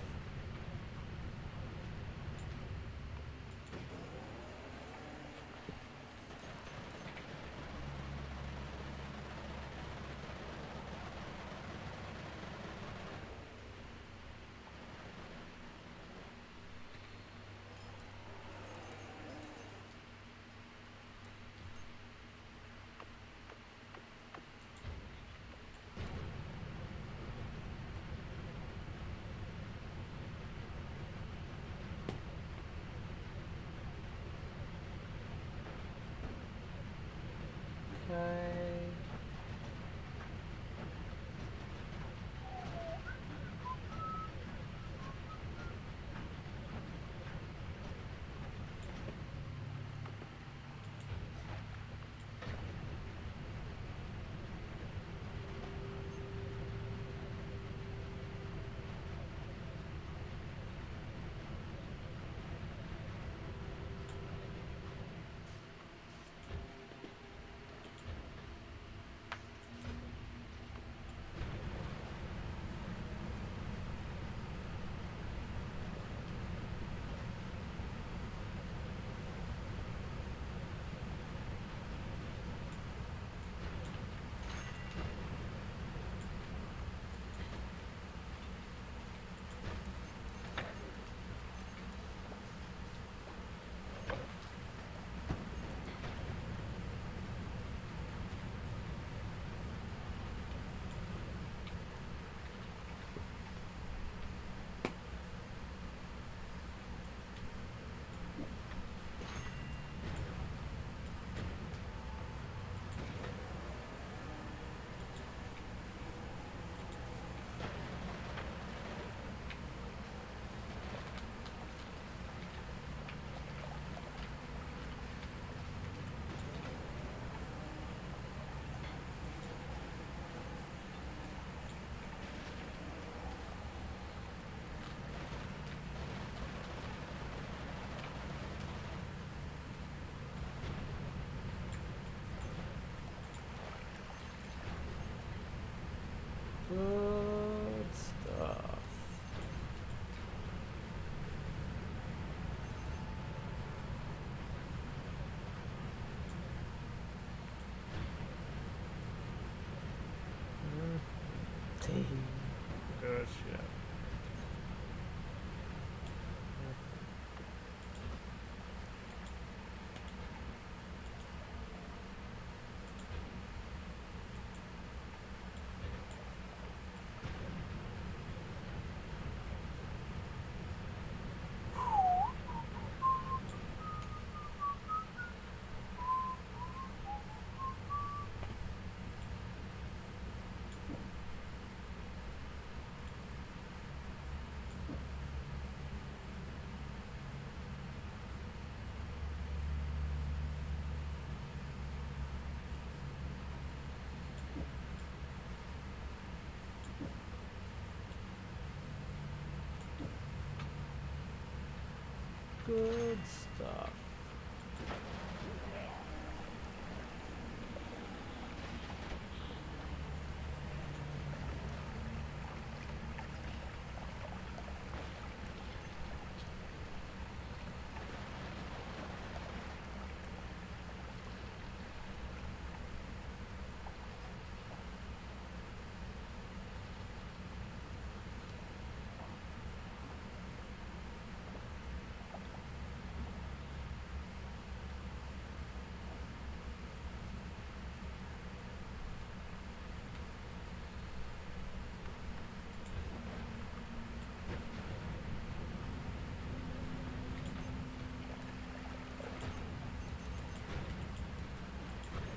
Good stuff.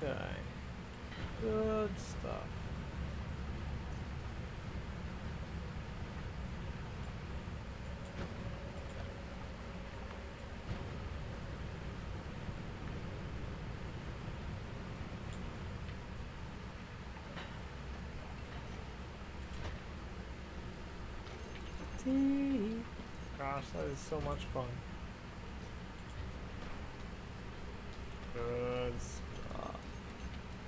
Okay. Good stuff. Gosh, that is so much fun. Good stuff.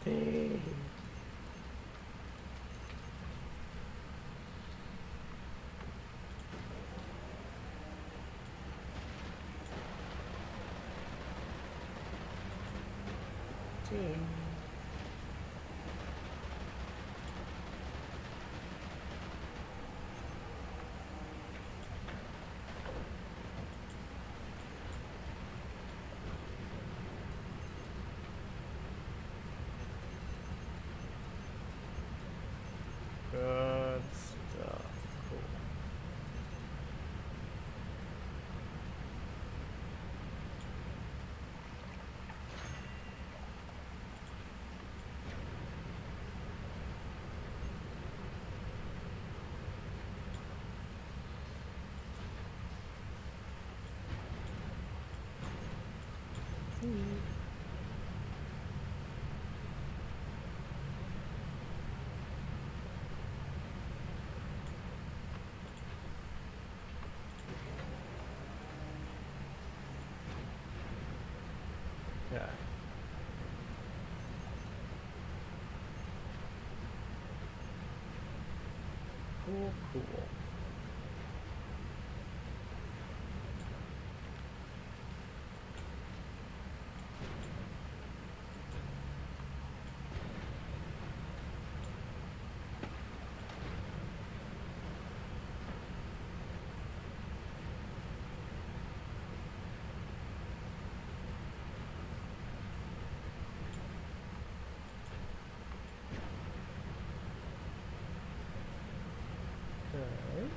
Tea. Good stuff. Cool. Yeah. Cool, cool. Okay.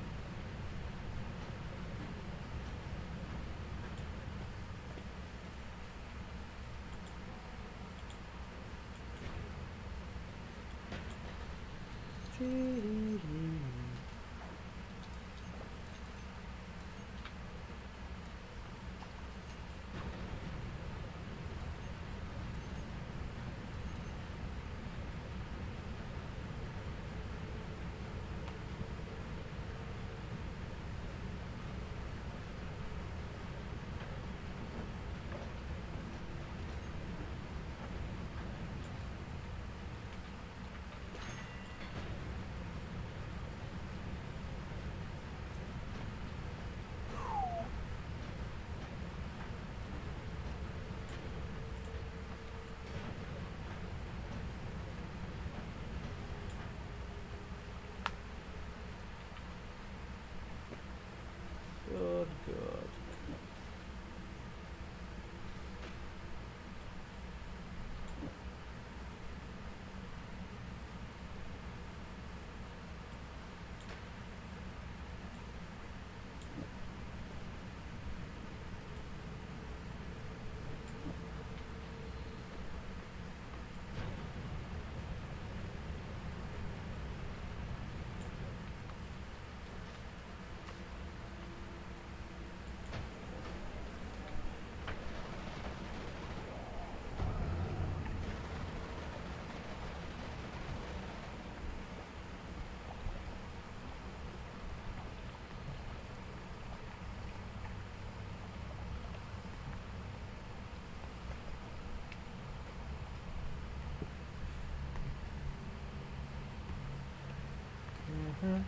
Okay.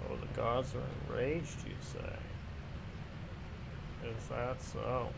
Oh, the gods are enraged, you say? Is that so?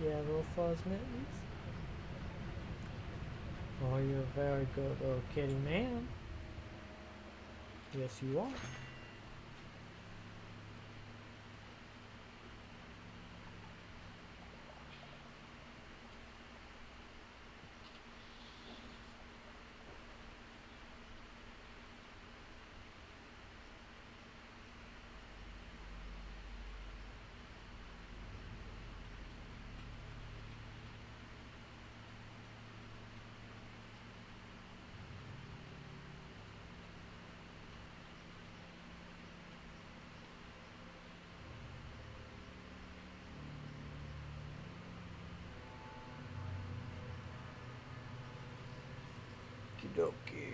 Yeah, little fuzz mittens. Oh, you're a very good little kitty man. Yes, you are. Okie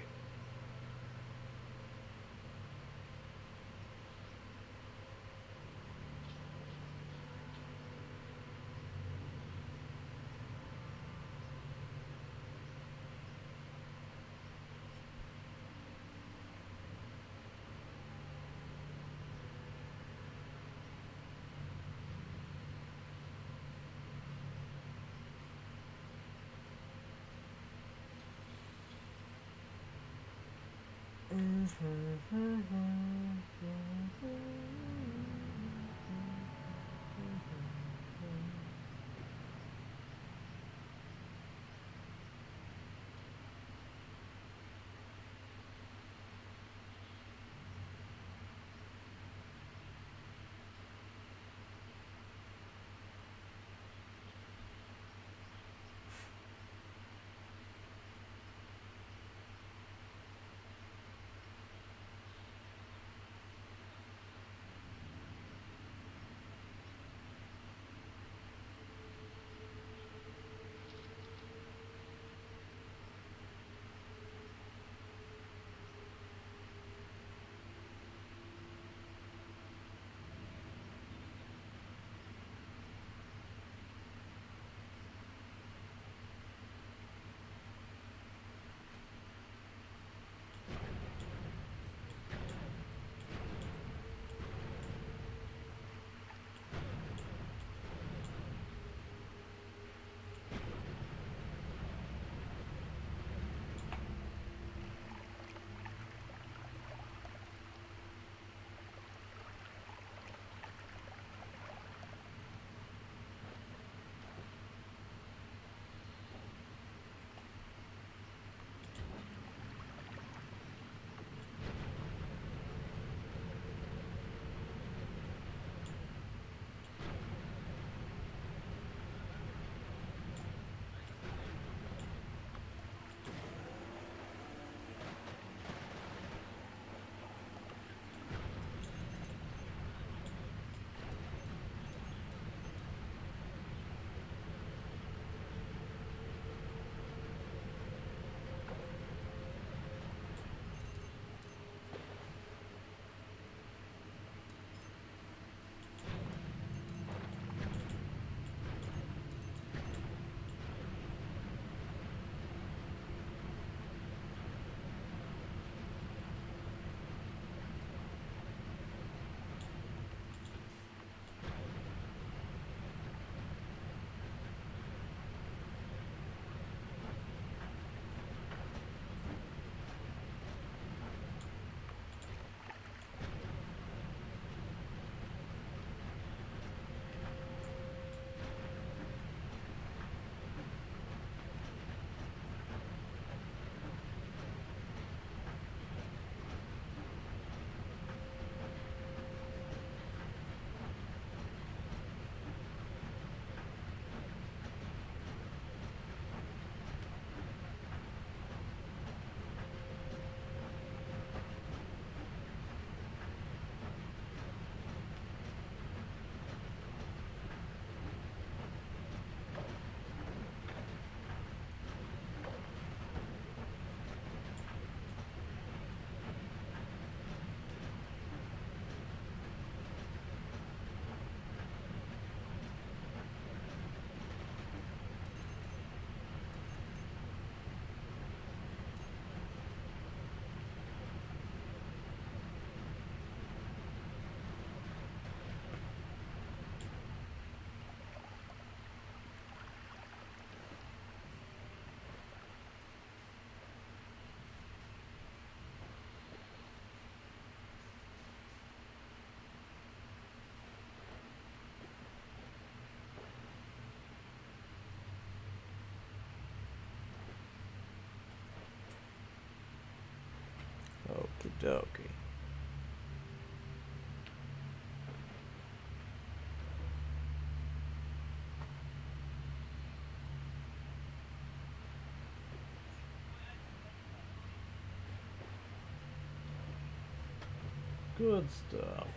Okie dokie. Good stuff.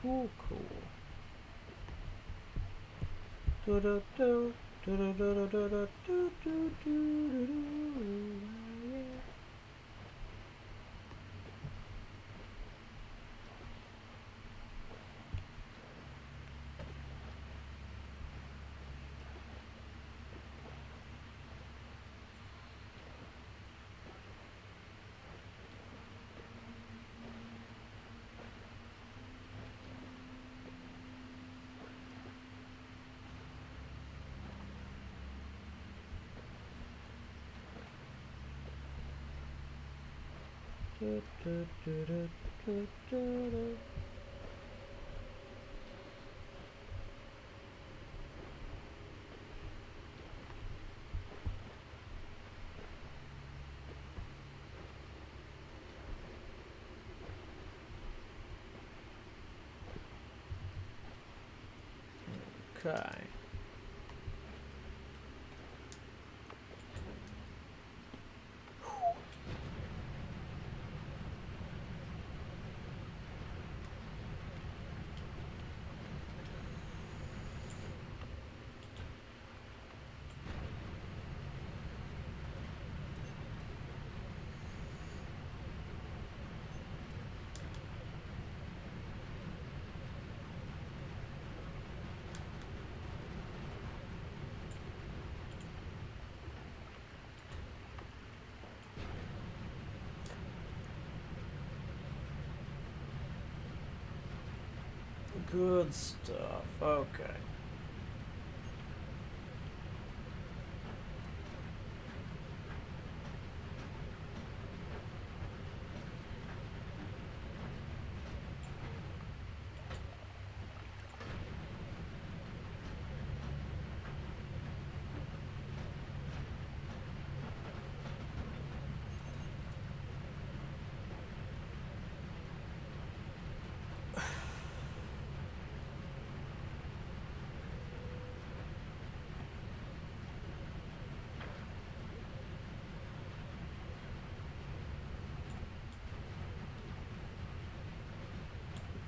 Cool, cool. Do do do do do do do do do do do do. Okay. Good stuff. Okay.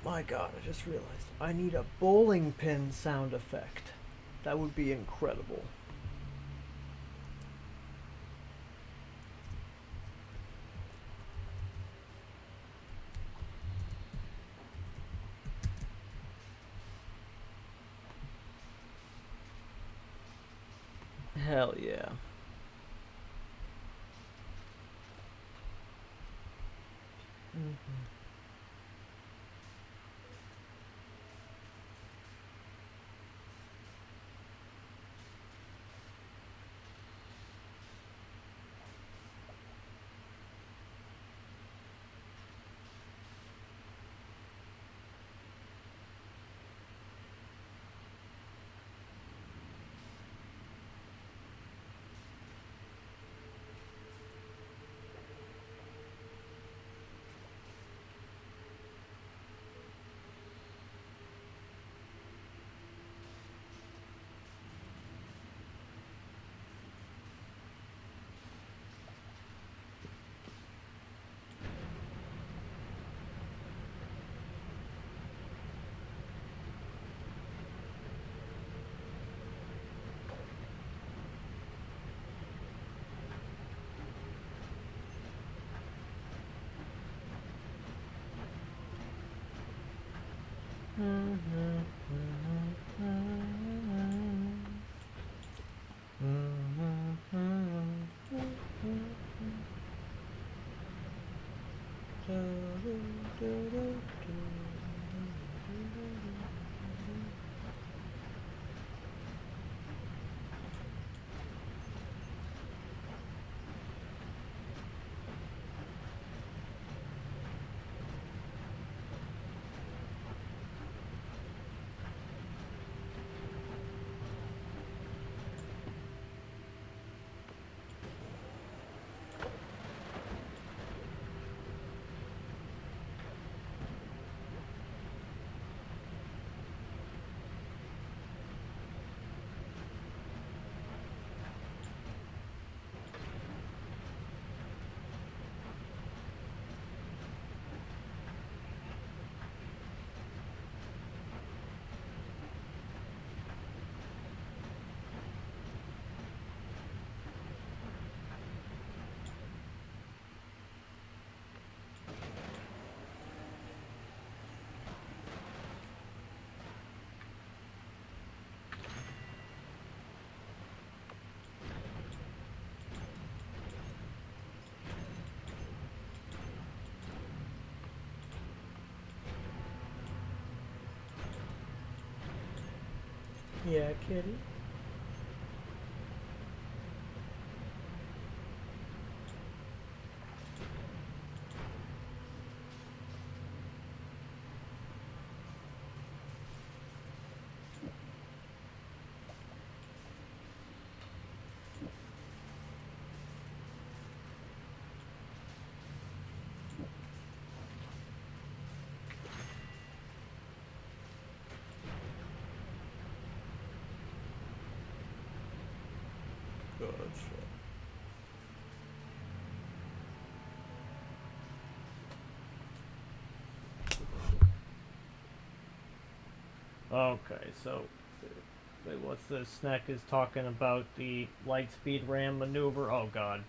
My god, I just realized I need a bowling pin sound effect. That would be incredible. Hell yeah. Yeah, kitty. Okay, so what's this? Snack is talking about the light speed ram maneuver. Oh god.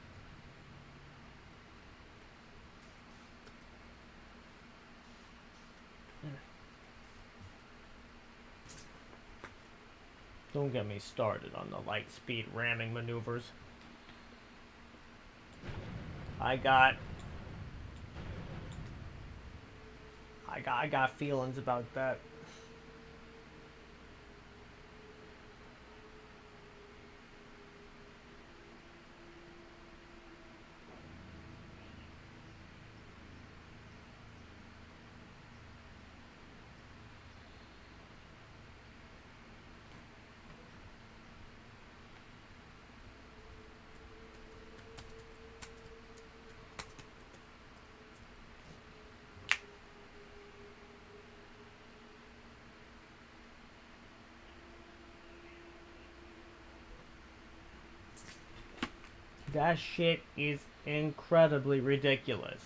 Don't get me started on the light speed ramming maneuvers. I got feelings about that. That shit is incredibly ridiculous.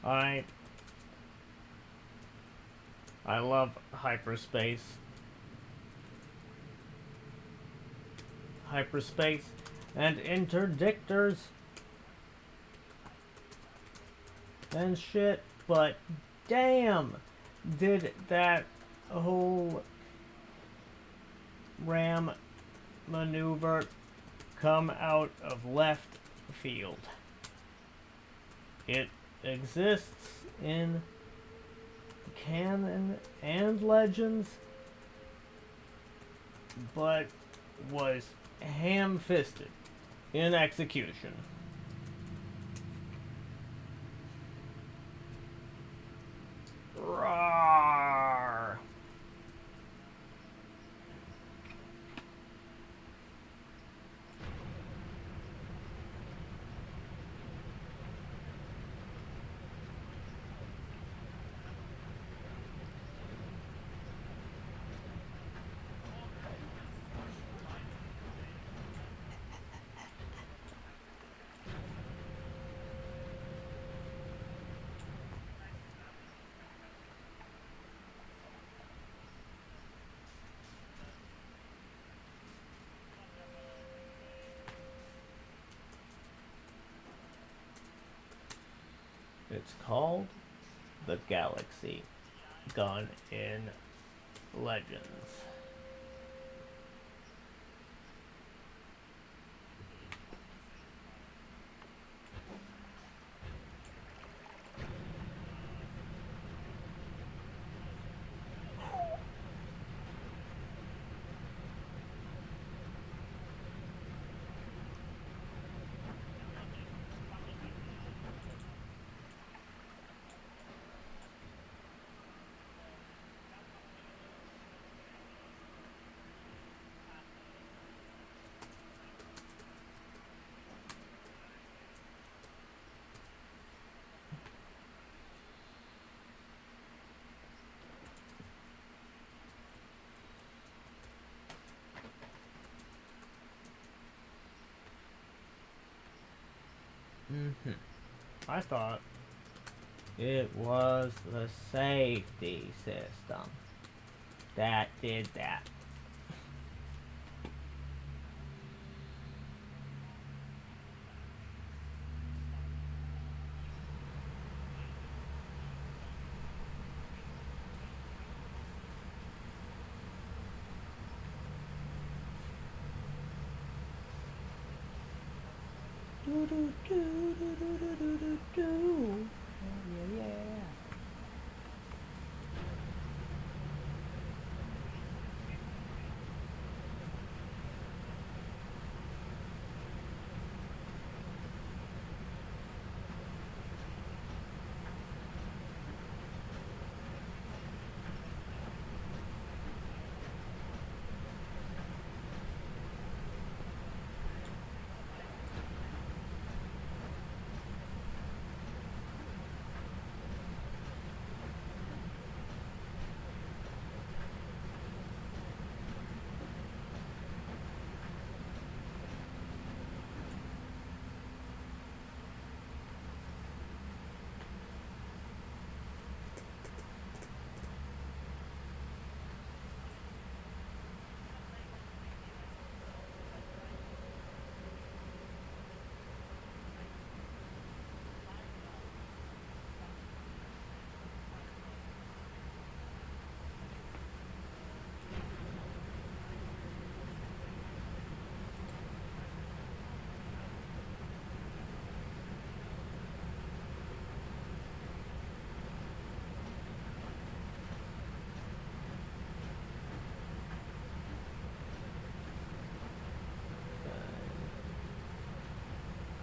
I love hyperspace. Hyperspace and interdictors and shit, but damn, did that whole ram maneuver come out of left field. It exists in canon and legends, but was ham-fisted in execution. Roar! It's called the Galaxy Gun in Legends. I thought it was the safety system that did that. Do do do do do do do do do. Yeah, yeah.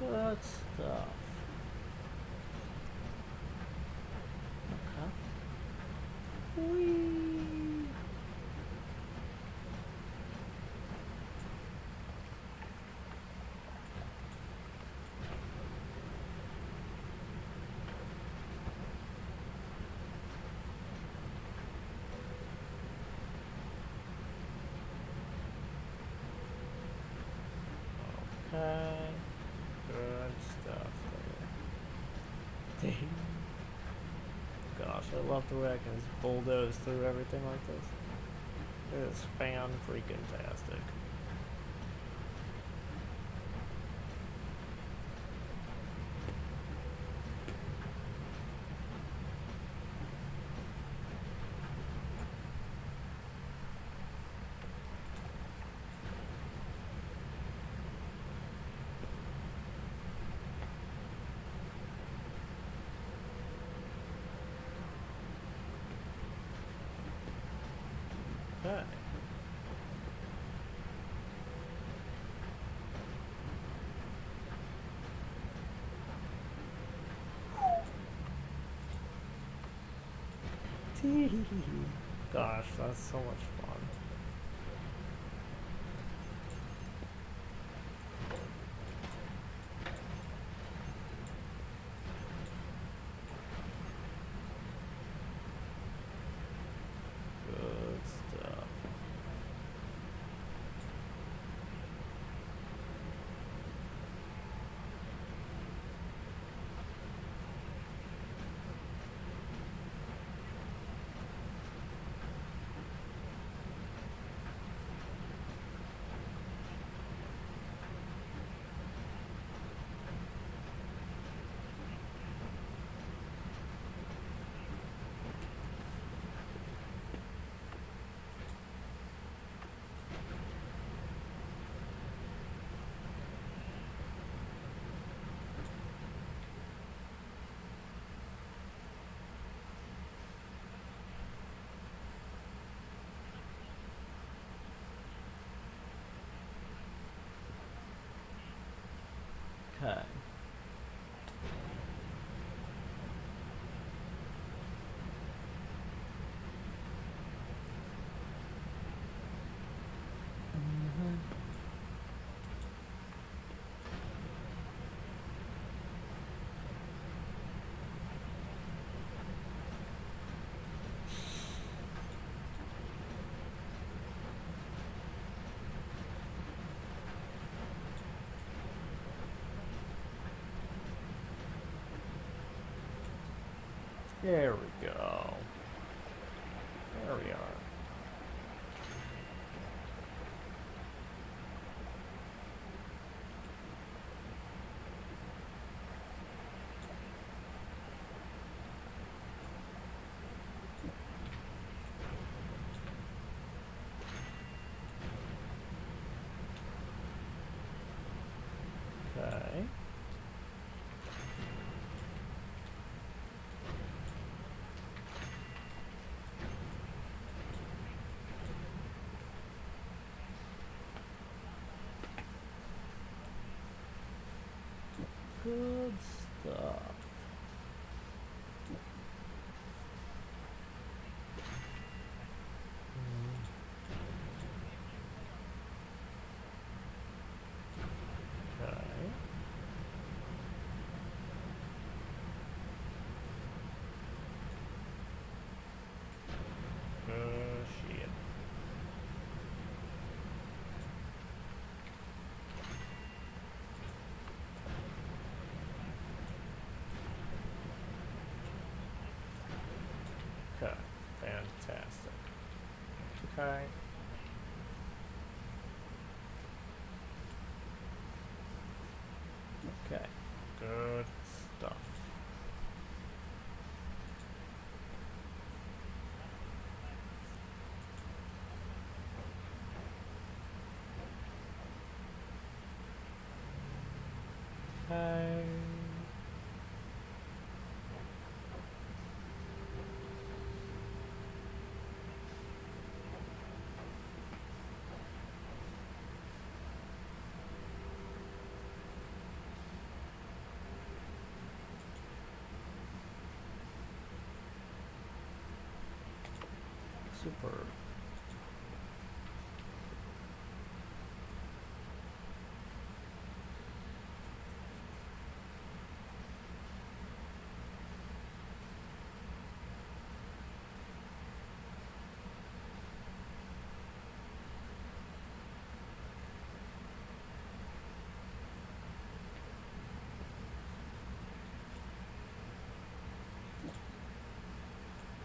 Good stuff. Okay. Whee! Okay. Good stuff there. Dang. Gosh, I love the way I can just bulldoze through everything like this. It is fan-freaking-tastic. Okay. Gosh, that's so much fun. Good stuff. Okay. There we go. There we are. Okay. Good stuff. Okay. Shit. Okay. Fantastic. Okay. Okay. Good stuff. Okay. Super.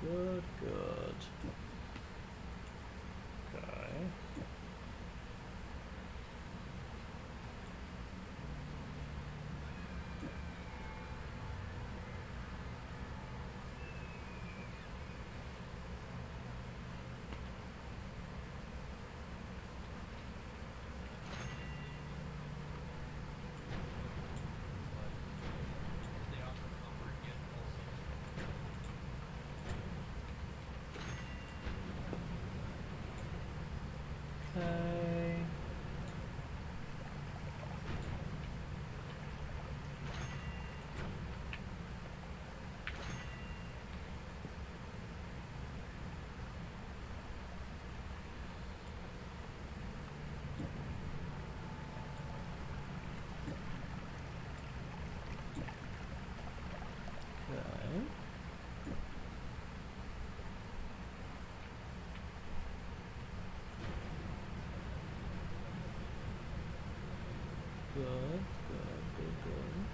Good, good. Okay. Okay. Okay. Good, good, good, good.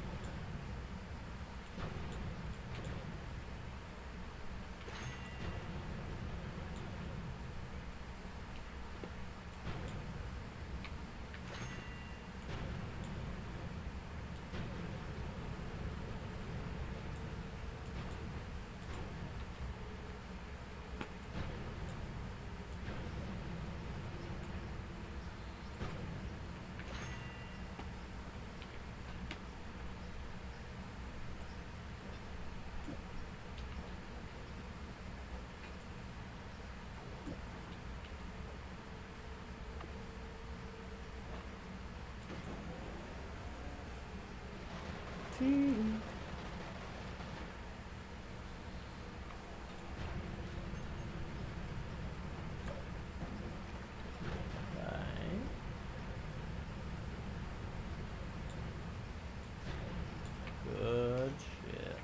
Tea. Okay. Good shit.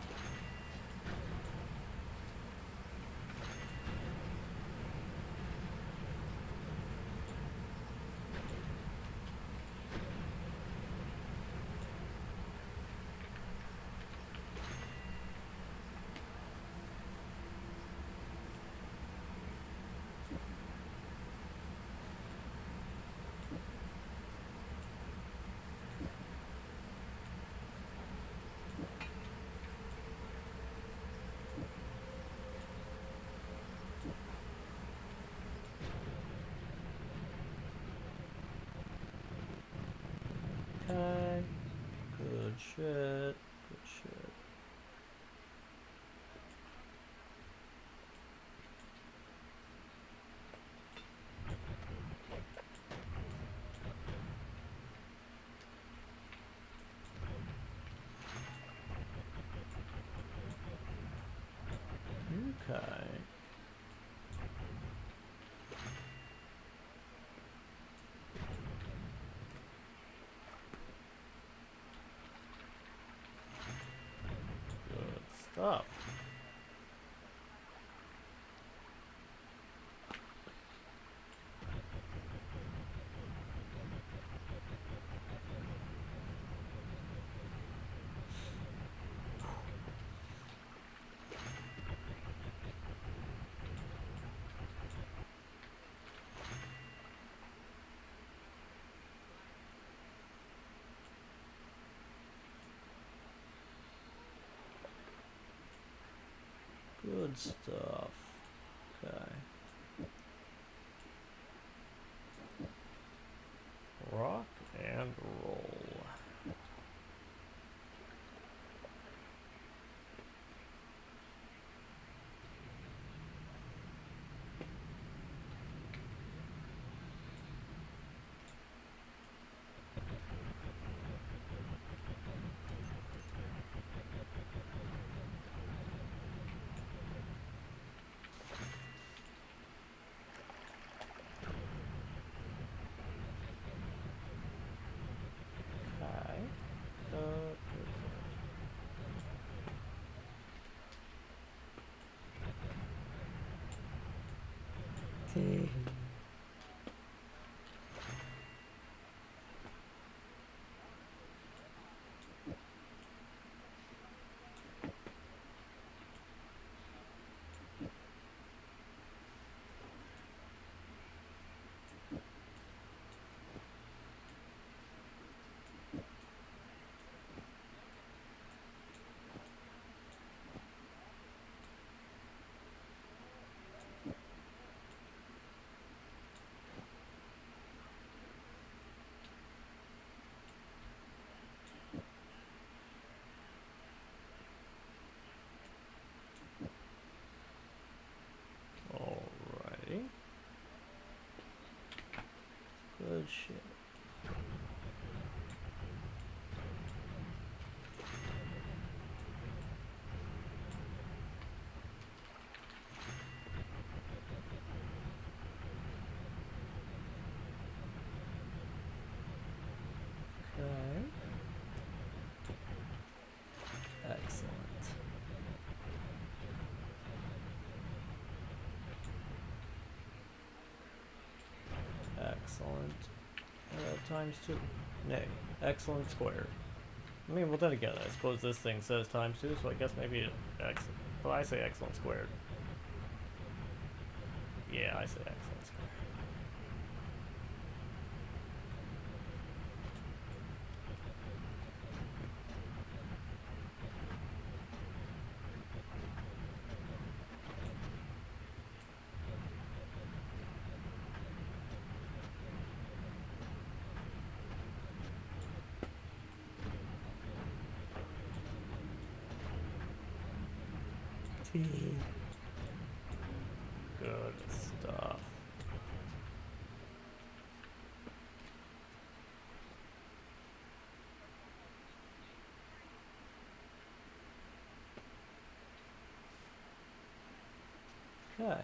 Okay. Good shit. Good shit. Okay. Good stuff. Good stuff. Okay. Rock and roll. Alrighty. Good shit. Okay. Excellent. Excellent. Times 2. Nay. Excellent squared. I mean, well then again, I suppose this thing says times 2, so I guess maybe excellent. Well, I say excellent squared. Yeah, I say excellent squared. Good stuff. Okay.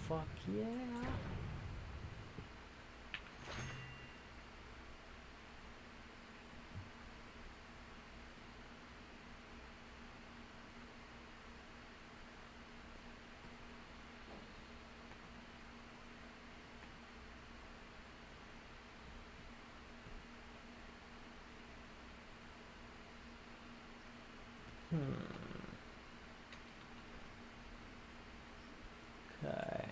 Fuck yeah. Okay.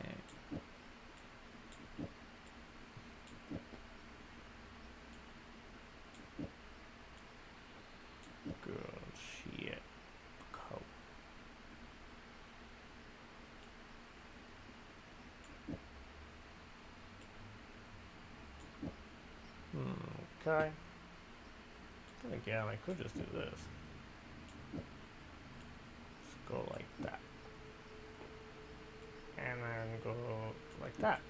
Good shit. Coat. Okay. Again, I could just do this. Just go like that. And then go like that.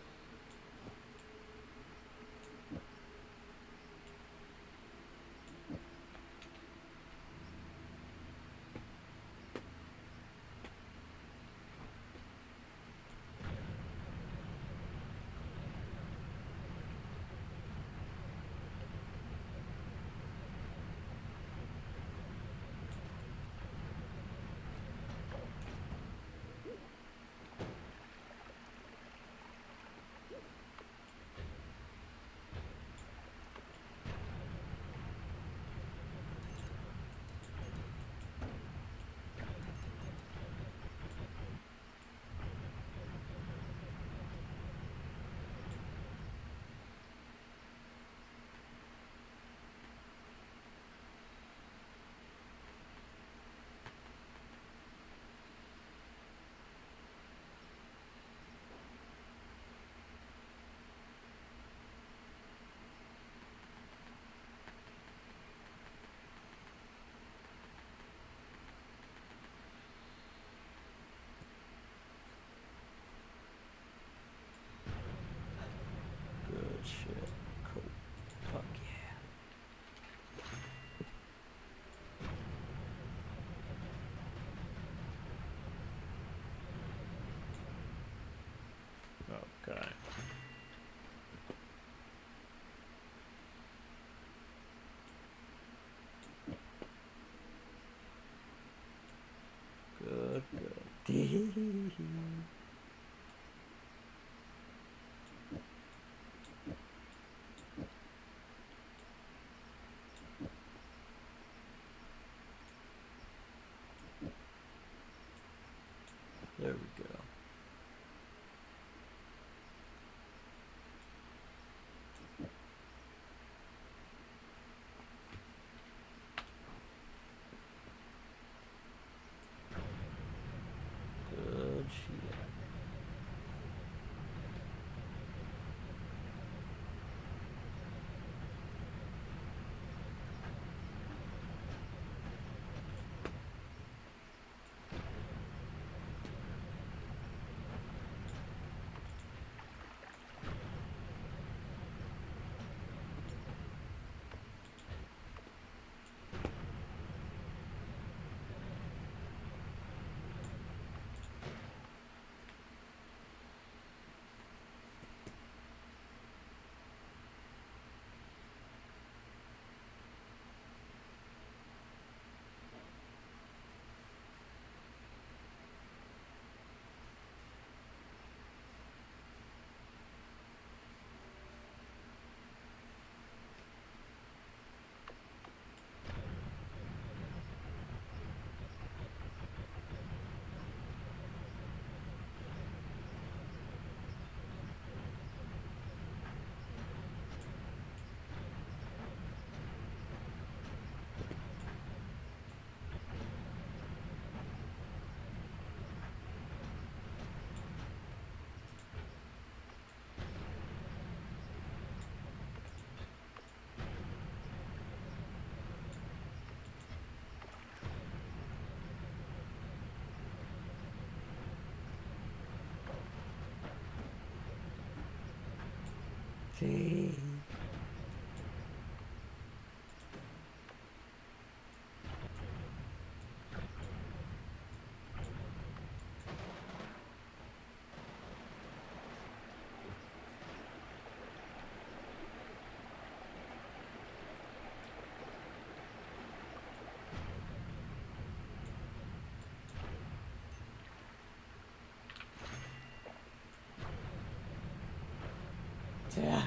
Good shit. Cool. Fuck yeah. Okay. Good, good. There we go. Good shit. See? Yeah.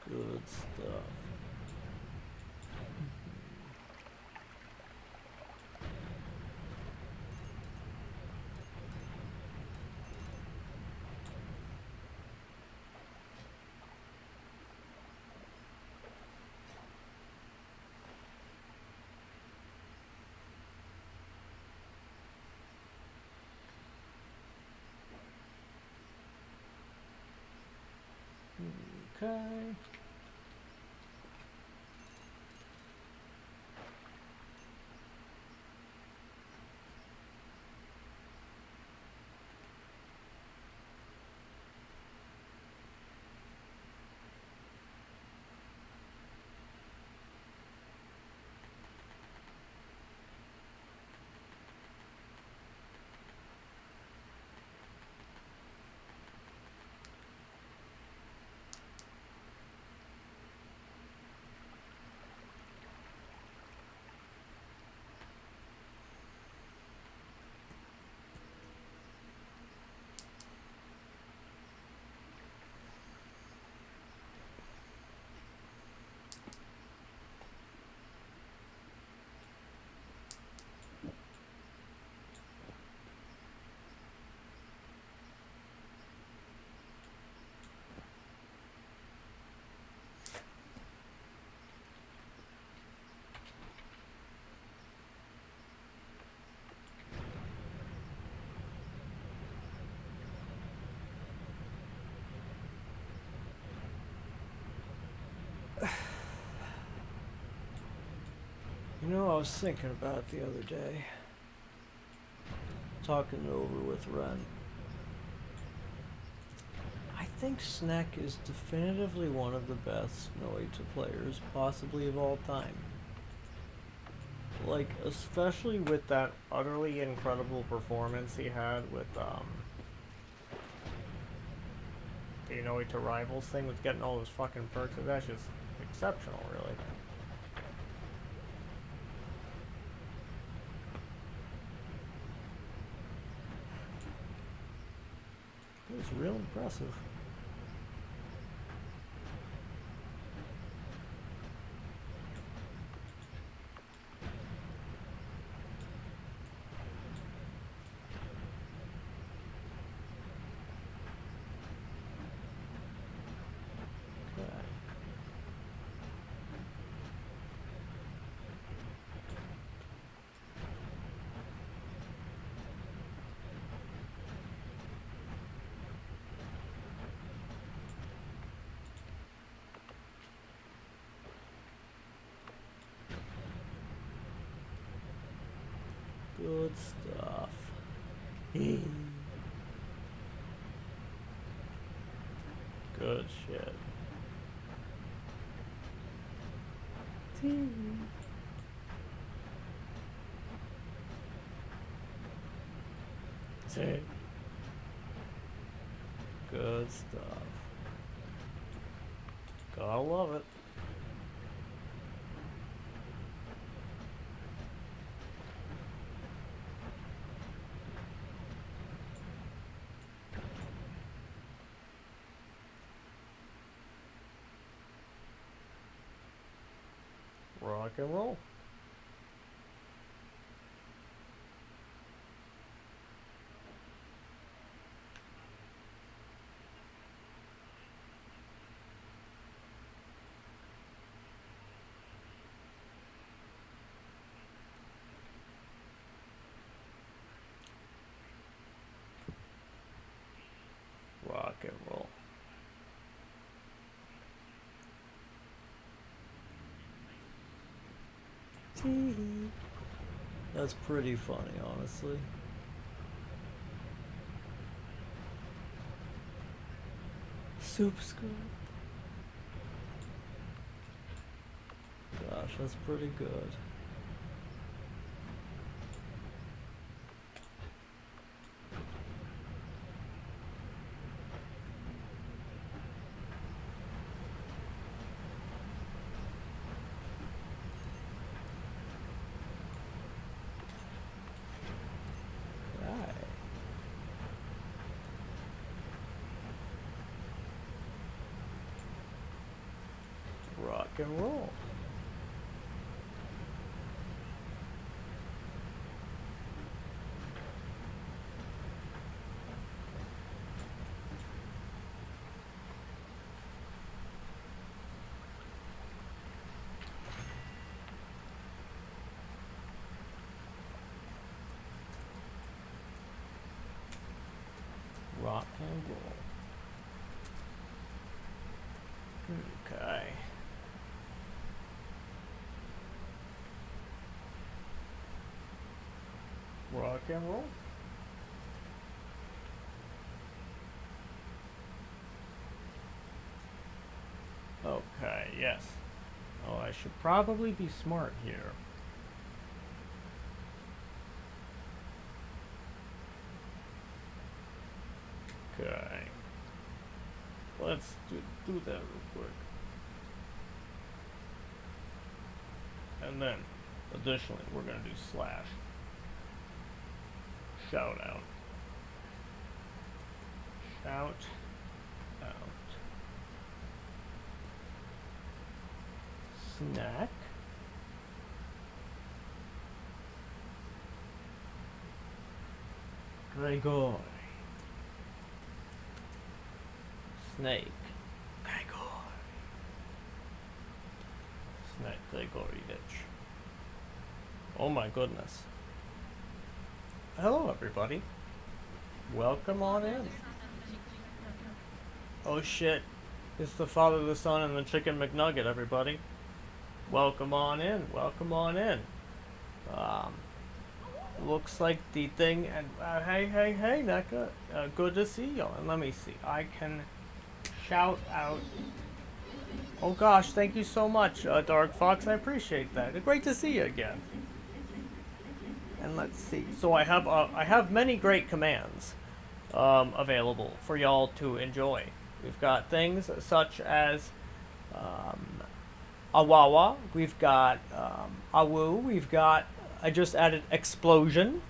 Good stuff. Okay. You know, I was thinking about it the other day, talking it over with Ren. I think Sneck is definitively one of the best Noita players, possibly of all time. Like, especially with that utterly incredible performance he had with, the Noita Rivals thing with getting all those fucking perks. That's just exceptional, really. It was real impressive. Good stuff. Good shit. Good stuff. Gotta love it. Rock and roll. Rock and roll. Tee. That's pretty funny, honestly. Soup scoop. Gosh, that's pretty good. Rock and roll. Rock and roll. Okay. Rock and roll. Okay, yes. Oh, I should probably be smart here. Okay. Let's do that real quick. And then, additionally, we're going to do slash. Shout out. Shout out. Snack. Gregor. Snake. Gregor. Snake Gregorovich. Oh my goodness. Hello everybody. Welcome on in. Oh shit. It's the Father, the Son, and the Chicken McNugget, everybody. Welcome on in. Welcome on in. Looks like the thing, and hey, NECA. Good to see you. And let me see. I can shout out. Oh gosh, thank you so much, Dark Fox. I appreciate that. Great to see you again. And let's see. So I have many great commands available for y'all to enjoy. We've got things such as Awawa. We've got Awu. We've got, I just added Explosion.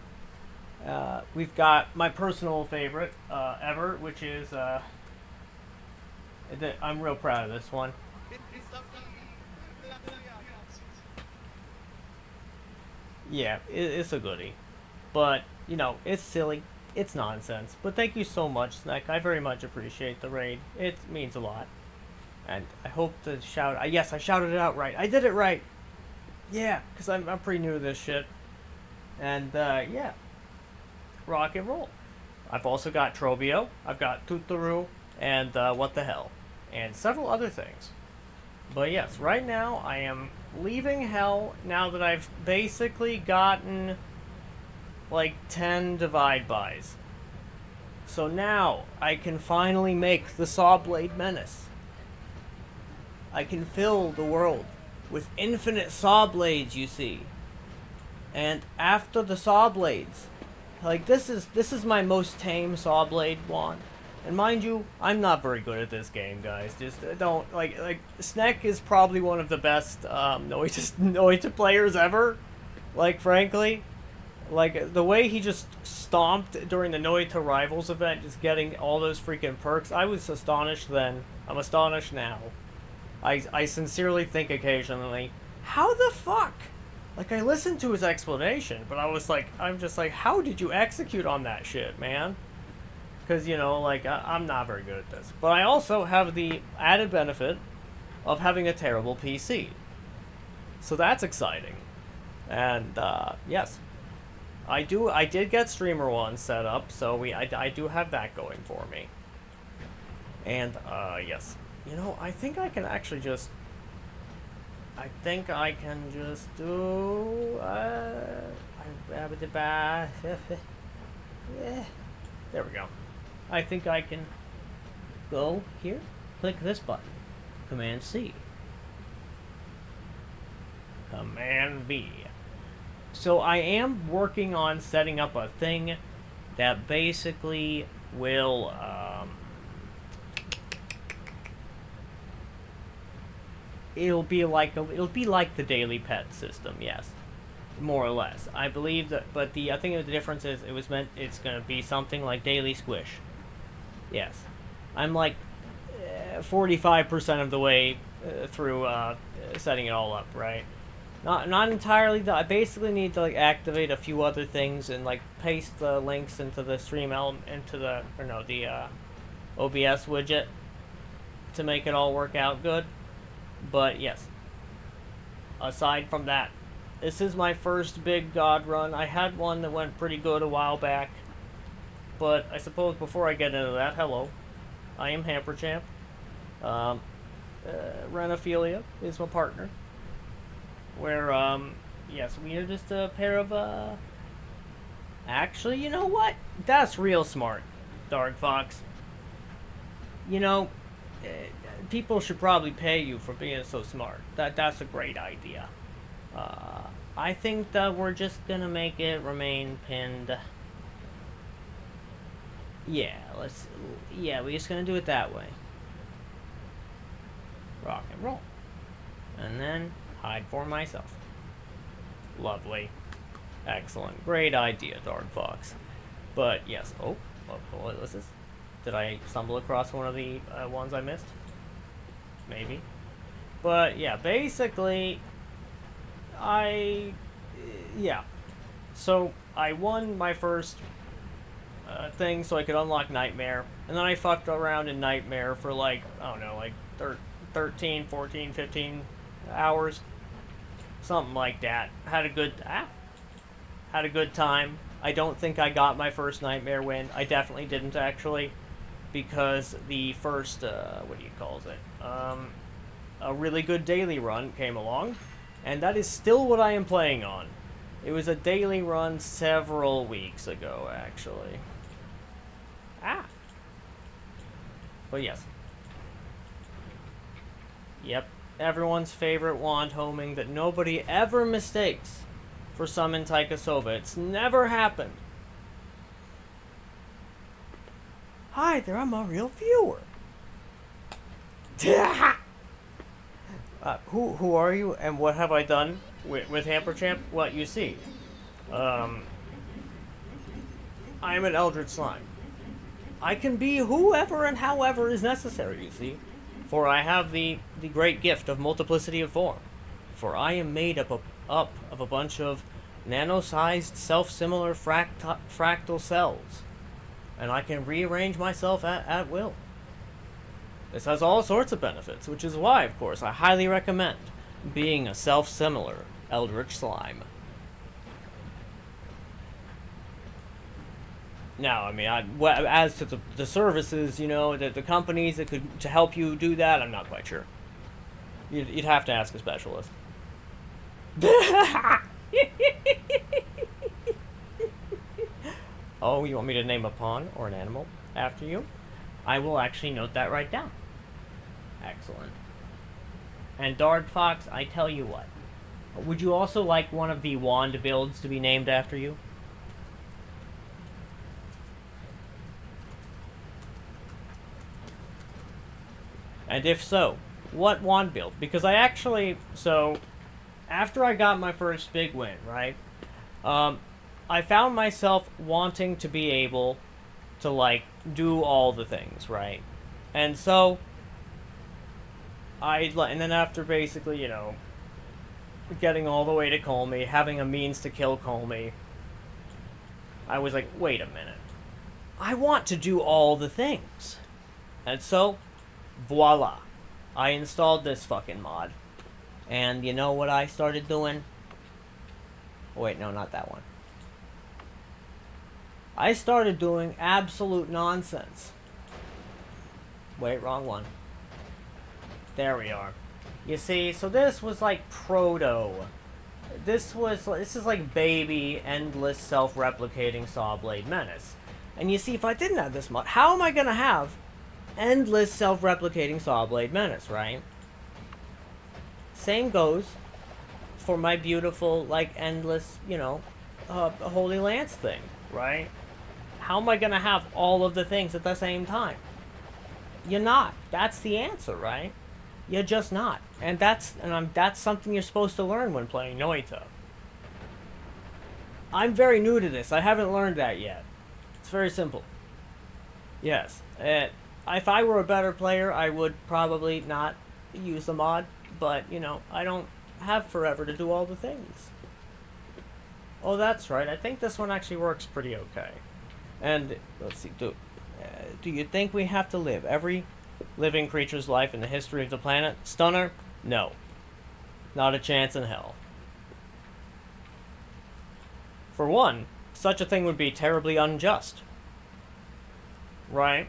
We've got my personal favorite ever, which is I'm real proud of this one. Yeah, it's a goodie. But, you know, it's silly. It's nonsense. But thank you so much, Snack. I very much appreciate the raid. It means a lot. And I hope to shout... yes, I shouted it out right. I did it right. Yeah, because I'm pretty new to this shit. And, yeah. Rock and roll. I've also got Trobio. I've got Tutaru. And, What the Hell. And several other things. But yes, right now I am leaving Hell now that I've basically gotten like 10 divide-bys. So now I can finally make the Sawblade menace. I can fill the world with infinite Sawblades, you see. And after the Sawblades, like this is my most tame Sawblade wand. And mind you, I'm not very good at this game, guys. Just don't, like Snek is probably one of the best Noita players ever. Like, frankly. Like, the way he just stomped during the Noita Rivals event, just getting all those freaking perks, I was astonished then. I'm astonished now. I sincerely think occasionally, how the fuck? Like, I listened to his explanation, but I'm just like, how did you execute on that shit, man? Because, you know, like, I'm not very good at this. But I also have the added benefit of having a terrible PC. So that's exciting. And, yes. I did get Streamer 1 set up, so I do have that going for me. And, yes. You know, I think I can actually just I think I can just do... there we go. I think I can go here, click this button, Command C, Command V. So I am working on setting up a thing that basically will it'll be like the daily pet system, yes, more or less. I believe that, but I think the difference is it's gonna be something like daily squish. Yes, I'm like 45% of the way through setting it all up, right? Not entirely. I basically need to like activate a few other things and like paste the links into the stream element into the OBS widget to make it all work out good. But yes, aside from that, this is my first big god run. I had one that went pretty good a while back, but I suppose before I get into that, hello, I am Hamperchamp. Renophilia is my partner. Where, yes, we are just a pair of, actually, you know what? That's real smart, Dark Fox. You know, people should probably pay you for being so smart. That's a great idea. I think that we're just gonna make it remain pinned. Yeah, we're just gonna do it that way. Rock and roll. And then hide for myself. Lovely. Excellent. Great idea, Dark Fox. But yes. Oh, what was this? Did I stumble across one of the ones I missed? Maybe. But yeah, basically, yeah. So I won my first thing so I could unlock Nightmare. And then I fucked around in Nightmare for like, I don't know, like 13, 14, 15 hours. Something like that. Had a good time. I don't think I got my first Nightmare win. I definitely didn't, actually. Because the first, what do you call it? A really good daily run came along. And that is still what I am playing on. It was a daily run several weeks ago, actually. But yes. Yep. Everyone's favorite wand homing that nobody ever mistakes for summon Taikasova. It's never happened. Hi there, I'm a real viewer. Who are you and what have I done with Hamperchamp? What you see. I am an Eldritch Slime. I can be whoever and however is necessary, you see. For I have the great gift of multiplicity of form. For I am made up of a bunch of nano-sized, self-similar fractal cells. And I can rearrange myself at will. This has all sorts of benefits, which is why, of course, I highly recommend being a self-similar Eldritch Slime. Now, I mean, as to the services, you know, the companies that could to help you do that, I'm not quite sure. You'd have to ask a specialist. Oh, you want me to name a pawn or an animal after you? I will actually note that right down. Excellent. And Dark Fox, I tell you what. Would you also like one of the wand builds to be named after you? And if so, what wand build? Because I actually, so, after I got my first big win, right, I found myself wanting to be able to, like, do all the things, right? And so, and then after basically, you know, getting all the way to Colmy, having a means to kill Colmy, I was like, wait a minute. I want to do all the things. And so, voila. I installed this fucking mod. And you know what I started doing? Oh, wait, no, not that one. I started doing absolute nonsense. Wait, wrong one. There we are. You see, so this was like proto. This is like baby, endless, self-replicating Sawblade Menace. And you see, if I didn't have this mod, how am I gonna have endless, self-replicating Sawblade Menace, right? Same goes for my beautiful, like, endless, you know, Holy Lance thing, right? How am I gonna have all of the things at the same time? You're not. That's the answer, right? You're just not. And that's something you're supposed to learn when playing Noita. I'm very new to this. I haven't learned that yet. It's very simple. Yes. If I were a better player, I would probably not use the mod. But, you know, I don't have forever to do all the things. Oh, that's right. I think this one actually works pretty okay. And, let's see, do you think we have to live every living creature's life in the history of the planet? Stunner? No. Not a chance in hell. For one, such a thing would be terribly unjust. Right?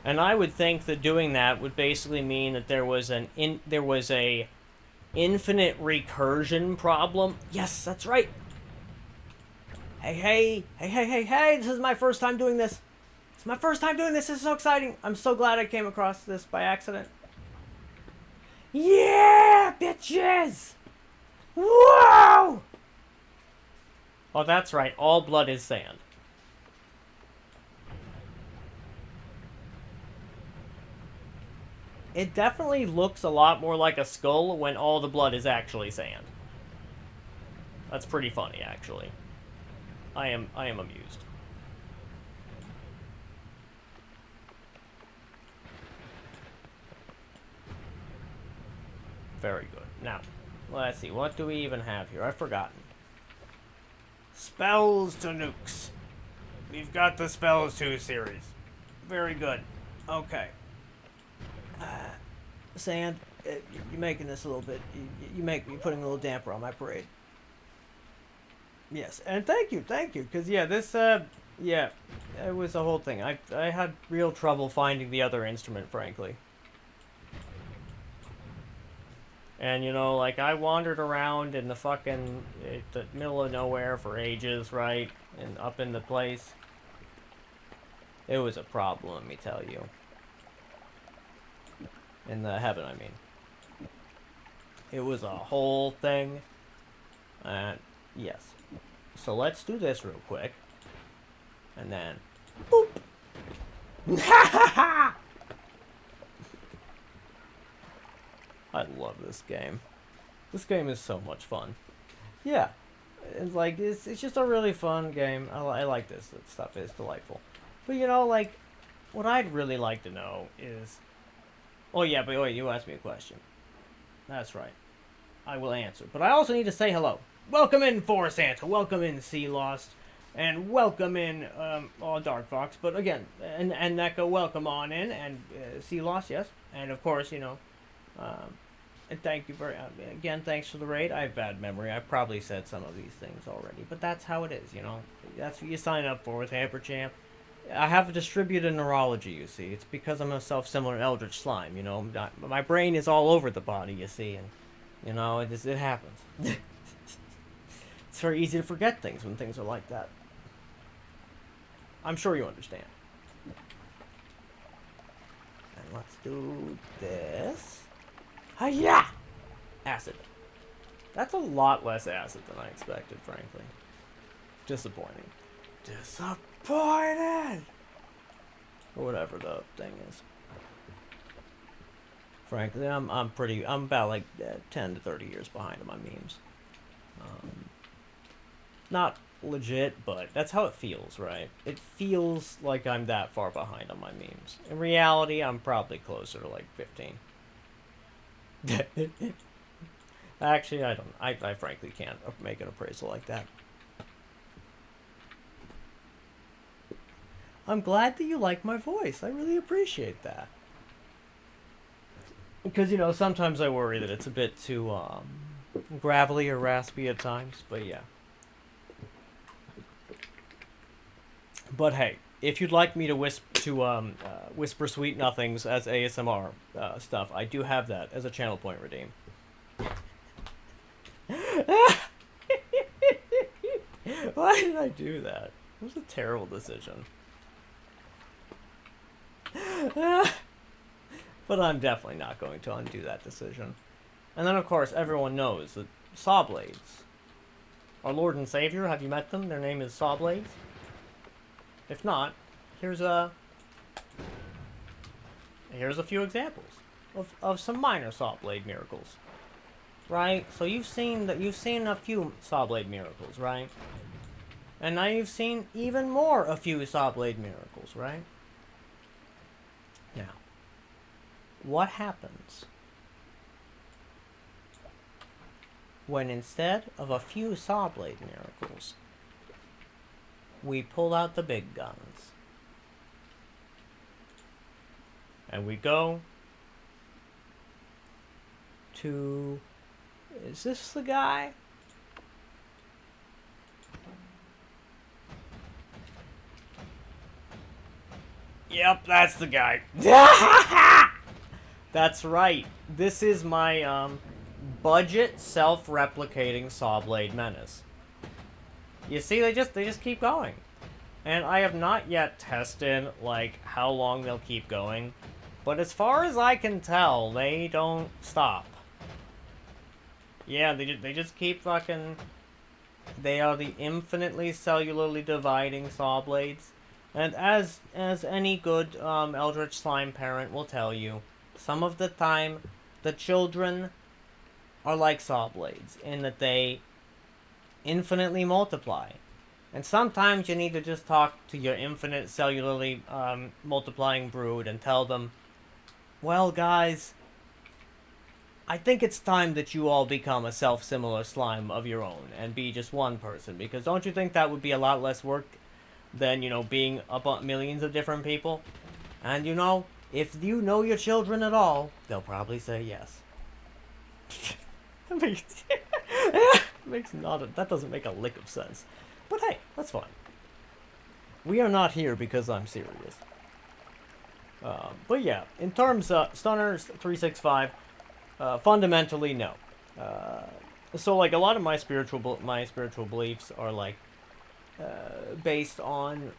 And I would think that doing that would basically mean that there was a infinite recursion problem. Yes, that's right. Hey, this is my first time doing this. It's my first time doing this. This is so exciting. I'm so glad I came across this by accident. Yeah, bitches! Whoa! Oh, that's right. All blood is sand. It definitely looks a lot more like a skull when all the blood is actually sand. That's pretty funny, actually. I am amused. Very good. Now, let's see. What do we even have here? I've forgotten. Spells to nukes. We've got the Spells 2 series. Very good. Okay. Sand, you're making this a little bit... You're putting a little damper on my parade. Yes, and thank you, because, yeah, this, yeah, it was a whole thing. I had real trouble finding the other instrument, frankly. And, you know, like, I wandered around in the fucking, the middle of nowhere for ages, right? And up in the place. It was a problem, let me tell you. In the heaven, I mean. It was a whole thing. And, yes. So let's do this real quick. And then... Boop! I love this game. This game is so much fun. Yeah. It's like, it's just a really fun game. I like this. This stuff is delightful. But, you know, like, what I'd really like to know is... Oh, yeah, but wait, you asked me a question. That's right. I will answer. But I also need to say hello. Welcome in, Forest Santa. Welcome in, Sea Lost. And welcome in, Dark Fox. But again, and Neko, welcome on in. And Sea Lost, yes. And of course, you know, and thank you very, again, thanks for the raid. I have bad memory. I've probably said some of these things already. But that's how it is, you know. That's what you sign up for with Hamperchamp. I have a distributed neurology, you see. It's because I'm a self-similar Eldritch Slime, you know. My brain is all over the body, you see. And, you know, it happens. It's very easy to forget things when things are like that. I'm sure you understand. And let's do this. Hi-ya! Acid. That's a lot less acid than I expected, frankly. Disappointing. Disappointed! Or whatever the thing is. Frankly, I'm about like 10 to 30 years behind on my memes. Not legit, but that's how it feels, right? It feels like I'm that far behind on my memes. In reality, I'm probably closer to like 15. Actually, I don't. I frankly can't make an appraisal like that. I'm glad that you like my voice. I really appreciate that. Because, you know, sometimes I worry that it's a bit too gravelly or raspy at times, but yeah. But hey, if you'd like me to whisper sweet nothings as ASMR stuff, I do have that as a channel point redeem. Why did I do that? It was a terrible decision. But I'm definitely not going to undo that decision. And then, of course, everyone knows that Sawblades, our Lord and Savior, have you met them? Their name is Sawblades. If not, here's a few examples of some minor Sawblade miracles. Right? So you've seen a few Sawblade miracles, right? And now you've seen even more a few Sawblade miracles, right? Now, what happens when instead of a few Sawblade miracles, we pull out the big guns? And we go to... Is this the guy? Yep, that's the guy. That's right. This is my budget self-replicating Sawblade menace. You see, they just keep going. And I have not yet tested like how long they'll keep going, but as far as I can tell, they don't stop. Yeah, they just keep fucking... They are the infinitely cellularly dividing Sawblades. And as any good Eldritch Slime parent will tell you, some of the time, the children are like Sawblades, in that they infinitely multiply. And sometimes you need to just talk to your infinite cellularly multiplying brood and tell them, well, guys, I think it's time that you all become a self-similar slime of your own and be just one person, because don't you think that would be a lot less work than, you know, being up millions of different people? And, you know, if you know your children at all, they'll probably say yes. That doesn't make a lick of sense. But hey, that's fine. We are not here because I'm serious. But yeah, in terms of Stunners 365, fundamentally no. So like a lot of my spiritual beliefs are like based on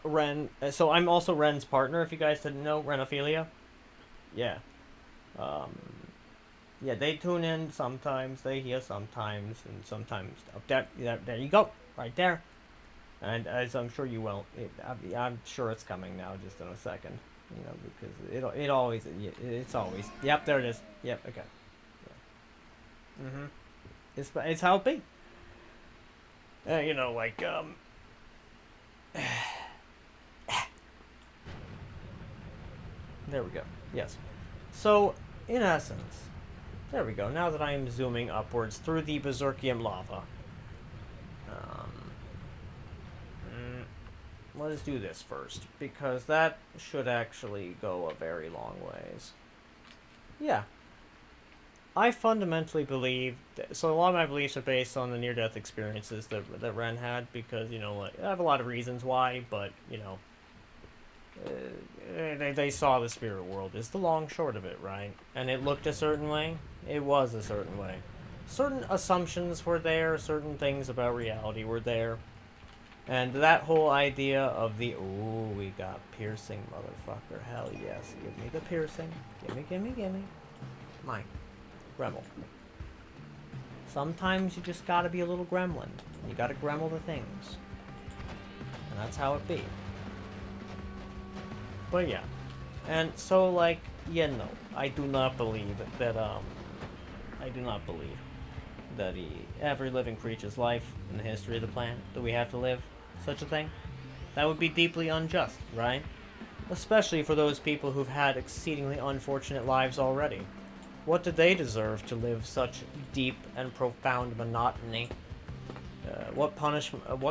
Ren. So I'm also Ren's partner. If you guys didn't know, Renophilia. Yeah. Yeah, they tune in sometimes, they hear sometimes, and sometimes there you go, right there. And as I'm sure you will, I'm sure it's coming now, just in a second, you know, because it's always, yep, there it is, yep, okay, yeah. It's how it be. You know, like there we go. Yes. So in essence. There we go. Now that I am zooming upwards through the Berserkium lava. Let's do this first, because that should actually go a very long ways. Yeah. I fundamentally believe... So a lot of my beliefs are based on the near-death experiences that Ren had, because, you know, like, I have a lot of reasons why, but, you know... They saw the spirit world is the long short of it, right? And it looked a certain way. It was a certain way. Certain assumptions were there. Certain things about reality were there. And that whole idea of the, ooh, we got piercing, motherfucker. Hell yes. Give me the piercing. Gimme. Mine. Gremel. Sometimes you just gotta be a little gremlin. You gotta gremel the things. And that's how it be. But yeah, and so like, yeah, no, I do not believe that every living creature's life in the history of the planet that we have to live such a thing. That would be deeply unjust, right? Especially for those people who've had exceedingly unfortunate lives already. What do they deserve to live such deep and profound monotony? What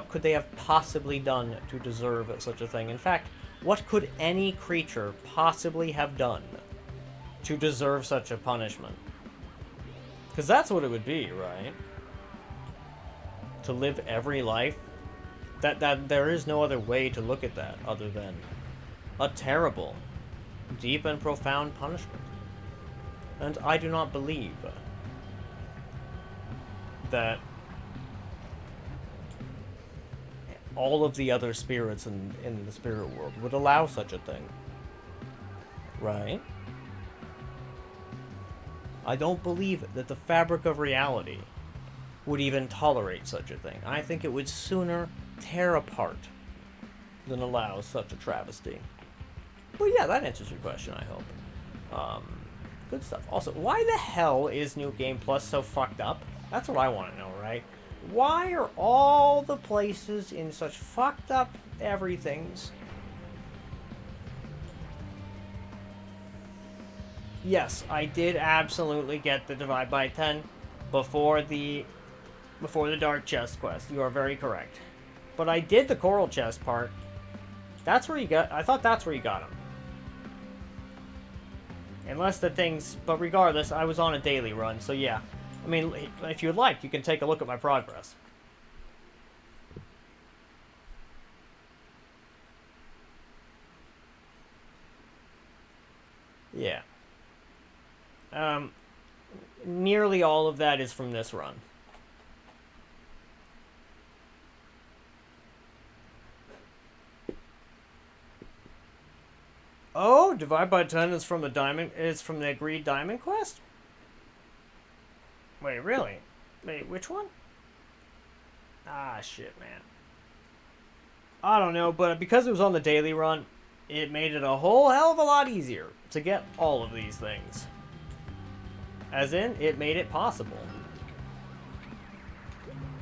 could they have possibly done to deserve such a thing? In fact, what could any creature possibly have done to deserve such a punishment? Because that's what it would be, right? To live every life That there is no other way to look at that other than a terrible, deep and profound punishment. And I do not believe that all of the other spirits in the spirit world would allow such a thing. Right? I don't believe that the fabric of reality would even tolerate such a thing. I think it would sooner tear apart than allow such a travesty. But yeah, that answers your question, I hope. Good stuff. Also, why the hell is New Game Plus so fucked up? That's what I want to know, right? Why are all the places in such fucked up everythings? Yes, I did absolutely get the Divide by 10 before the Dark Chest quest. You are very correct. But I did the Coral Chest part. That's where you got... I thought that's where you got them. Unless the things... But regardless, I was on a daily run, so yeah. I mean, if you'd like, you can take a look at my progress. Yeah. Nearly all of that is from this run. Oh, Divide by 10 is from the agreed diamond quest? Wait, really? Wait, which one? Ah, shit, man. I don't know, but because it was on the daily run, it made it a whole hell of a lot easier to get all of these things. As in, it made it possible.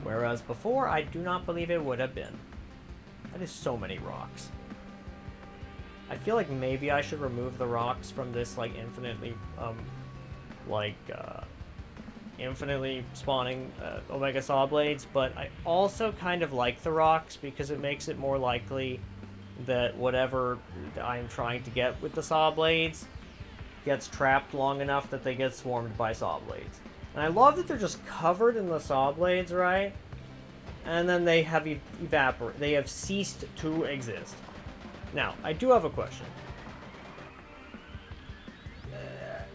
Whereas before, I do not believe it would have been. That is so many rocks. I feel like maybe I should remove the rocks from this, like, infinitely spawning Omega Sawblades, but I also kind of like the rocks because it makes it more likely that whatever I'm trying to get with the Sawblades gets trapped long enough that they get swarmed by Sawblades. And I love that they're just covered in the Sawblades, right? And then they have evaporated. They have ceased to exist. Now, I do have a question.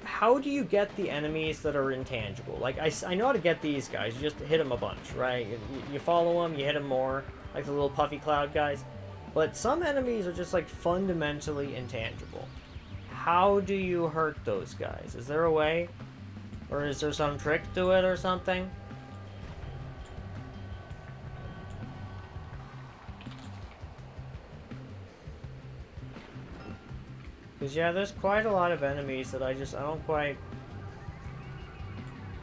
How do you get the enemies that are intangible? Like, I know how to get these guys. You just hit them a bunch, right? You follow them, you hit them more, like the little puffy cloud guys. But some enemies are just, like, fundamentally intangible. How do you hurt those guys? Is there a way? Or is there some trick to it or something? Because, yeah, there's quite a lot of enemies that I don't quite...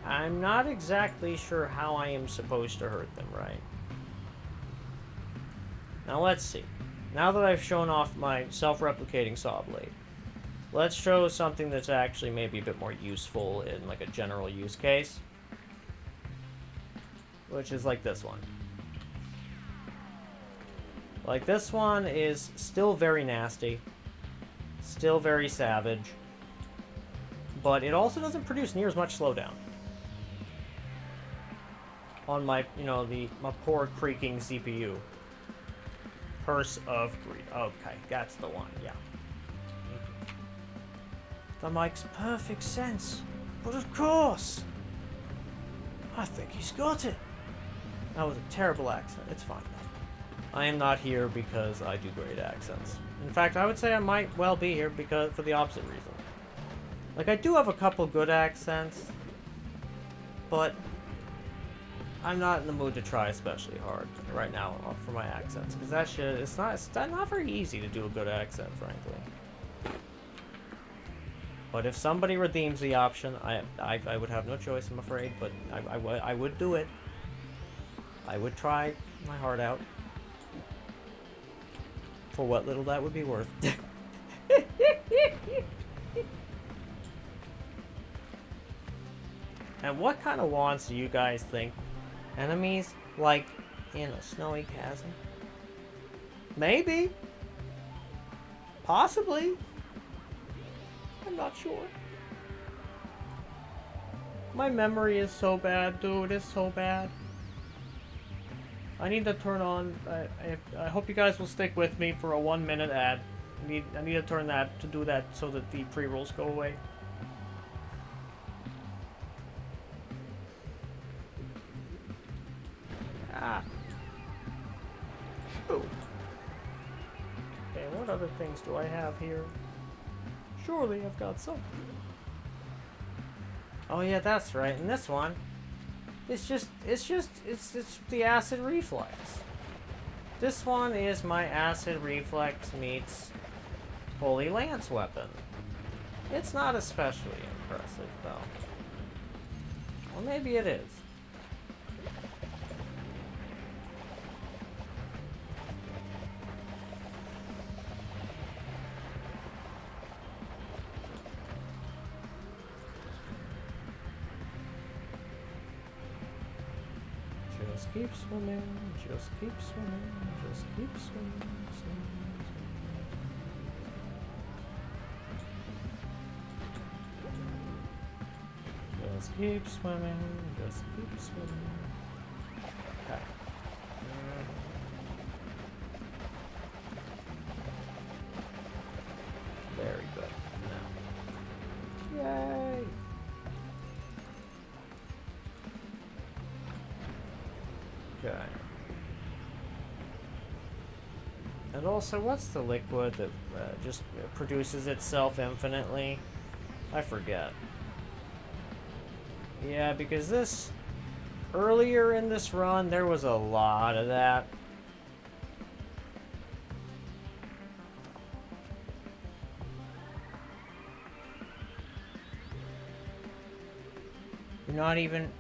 I'm not exactly sure how I am supposed to hurt them, right? Now, let's see. Now that I've shown off my self-replicating Sawblade, let's show something that's actually maybe a bit more useful in, like, a general use case. Which is like this one. Like, this one is still very nasty. Still very savage. But it also doesn't produce near as much slowdown. On my, my poor creaking CPU. Curse of Greed. Okay, that's the one, yeah. That makes perfect sense. But of course! I think he's got it. That was a terrible accent. It's fine. I am not here because I do great accents. In fact, I would say I might well be here because for the opposite reason. Like, I do have a couple good accents, but I'm not in the mood to try especially hard right now for my accents, because that shit, it's not very easy to do a good accent, frankly. But if somebody redeems the option, I would have no choice, I'm afraid, but I would do it. I would try my heart out. For what little that would be worth. And what kind of wands do you guys think? Enemies, like, in a snowy chasm? Maybe. Possibly. I'm not sure. My memory is so bad, dude. It's so bad. I need to turn on. I hope you guys will stick with me for a 1-minute ad. I need to turn that to do that so that the pre-rolls go away. Ah. Ooh. Okay, what other things do I have here? Surely I've got some. Oh yeah, that's right. And this one, it's the acid reflex. This one is my acid reflex meets Holy Lance weapon. It's not especially impressive though. Or maybe it is. Just keep swimming, just keep swimming, just keep swimming, swimming, swimming. Just keep swimming, just keep swimming. Okay. Very good. Now. Yay! Okay. And also, what's the liquid that just produces itself infinitely? I forget. Yeah, because this... Earlier in this run, there was a lot of that. You're not even...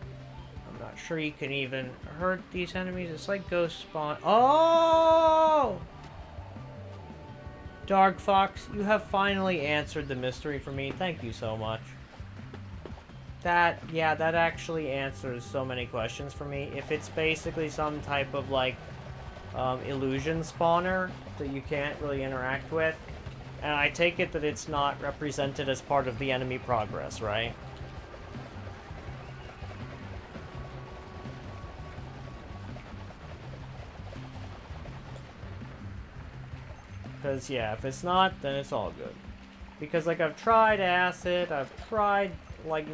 I'm not sure you can even hurt these enemies. It's like ghost spawn. Oh! Dark Fox, you have finally answered the mystery for me. Thank you so much. That actually answers so many questions for me. If it's basically some type of, like, illusion spawner that you can't really interact with, and I take it that it's not represented as part of the enemy progress, right? Because, yeah, if it's not, then it's all good. Because, like, I've tried acid, I've tried, like,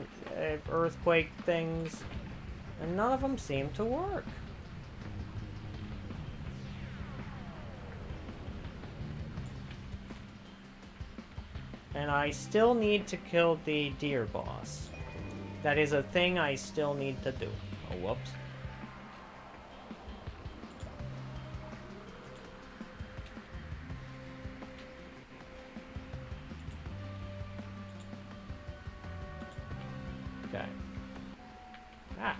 earthquake things, and none of them seem to work. And I still need to kill the deer boss. That is a thing I still need to do. Oh, whoops. Okay. Ah.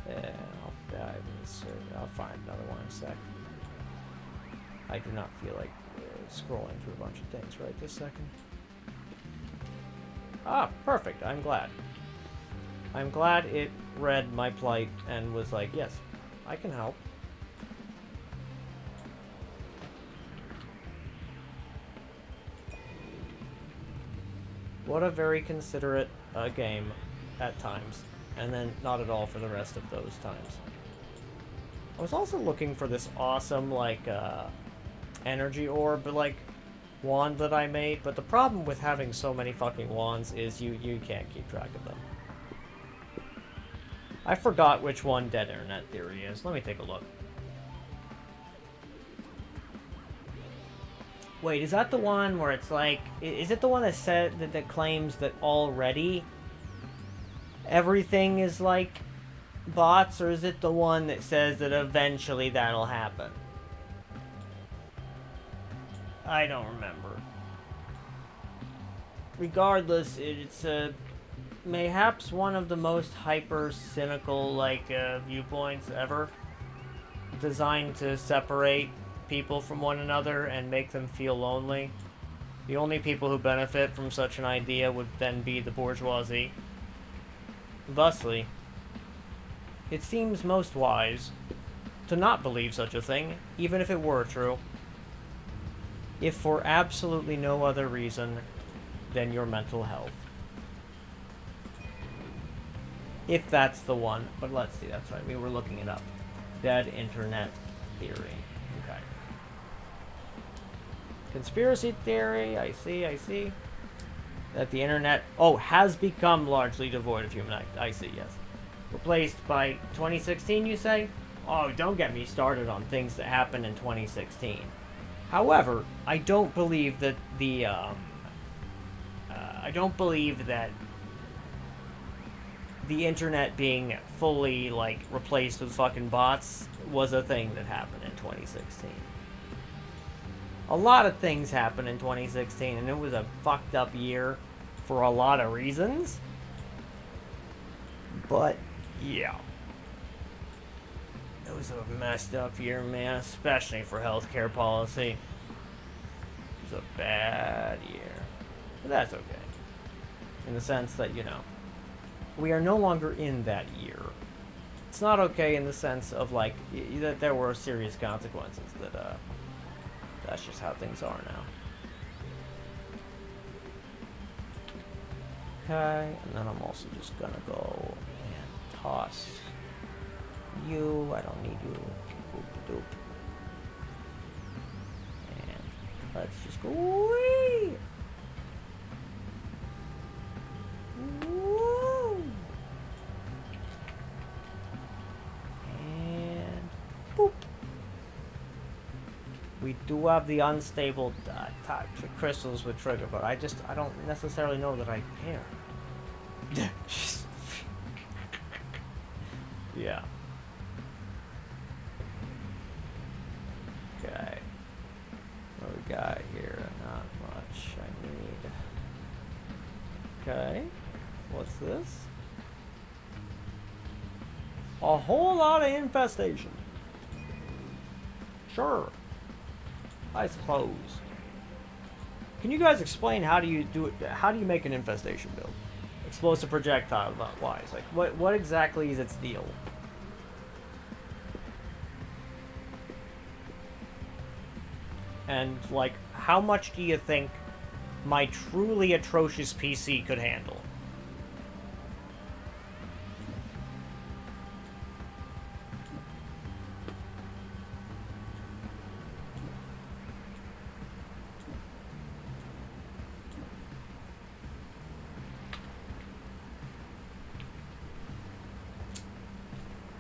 Yeah, I'll dive in this. I'll find another one in a sec. I do not feel like scrolling through a bunch of things right this second. Ah, perfect. I'm glad. I'm glad it read my plight and was like, yes, I can help. What a very considerate game at times, and then not at all for the rest of those times. I was also looking for this awesome, like, energy orb, like, wand that I made, but the problem with having so many fucking wands is you can't keep track of them. I forgot which one Dead Internet Theory is. Let me take a look. Wait, is that the one where it's like... Is it the one that said that claims that already everything is like bots, or is it the one that says that eventually that'll happen? I don't remember. Regardless, it's mayhaps one of the most hyper-cynical, like, viewpoints ever. Designed to separate people from one another and make them feel lonely. The only people who benefit from such an idea would then be the bourgeoisie. Thusly, it seems most wise to not believe such a thing, even if it were true, if for absolutely no other reason than your mental health. If that's the one. But let's see, that's right. We were looking it up. Dead internet theory. Okay. Conspiracy theory. I see. That the internet, has become largely devoid of human act. I see, yes. Replaced by 2016, you say? Oh, don't get me started on things that happened in 2016. However, I don't believe that I don't believe that the internet being fully, like, replaced with fucking bots was a thing that happened in 2016. A lot of things happened in 2016, and it was a fucked up year for a lot of reasons. But, yeah. It was a messed up year, man, especially for healthcare policy. It was a bad year. But that's okay. In the sense that, we are no longer in that year. It's not okay in the sense of, like, that there were serious consequences, that's just how things are now. Okay, and then I'm also just gonna go and toss you. I don't need you. Boop, doop. And let's just go. Whee! Woo! And boop. We do have the unstable toxic crystals with trigger, but I don't necessarily know that I care. Yeah. Okay. What we got here? Not much I need. Okay. What's this? A whole lot of infestation. Sure. I suppose. Can you guys explain how do you do it? How do you make an infestation build? Explosive projectile wise, like what exactly is its deal? And like, how much do you think my truly atrocious PC could handle?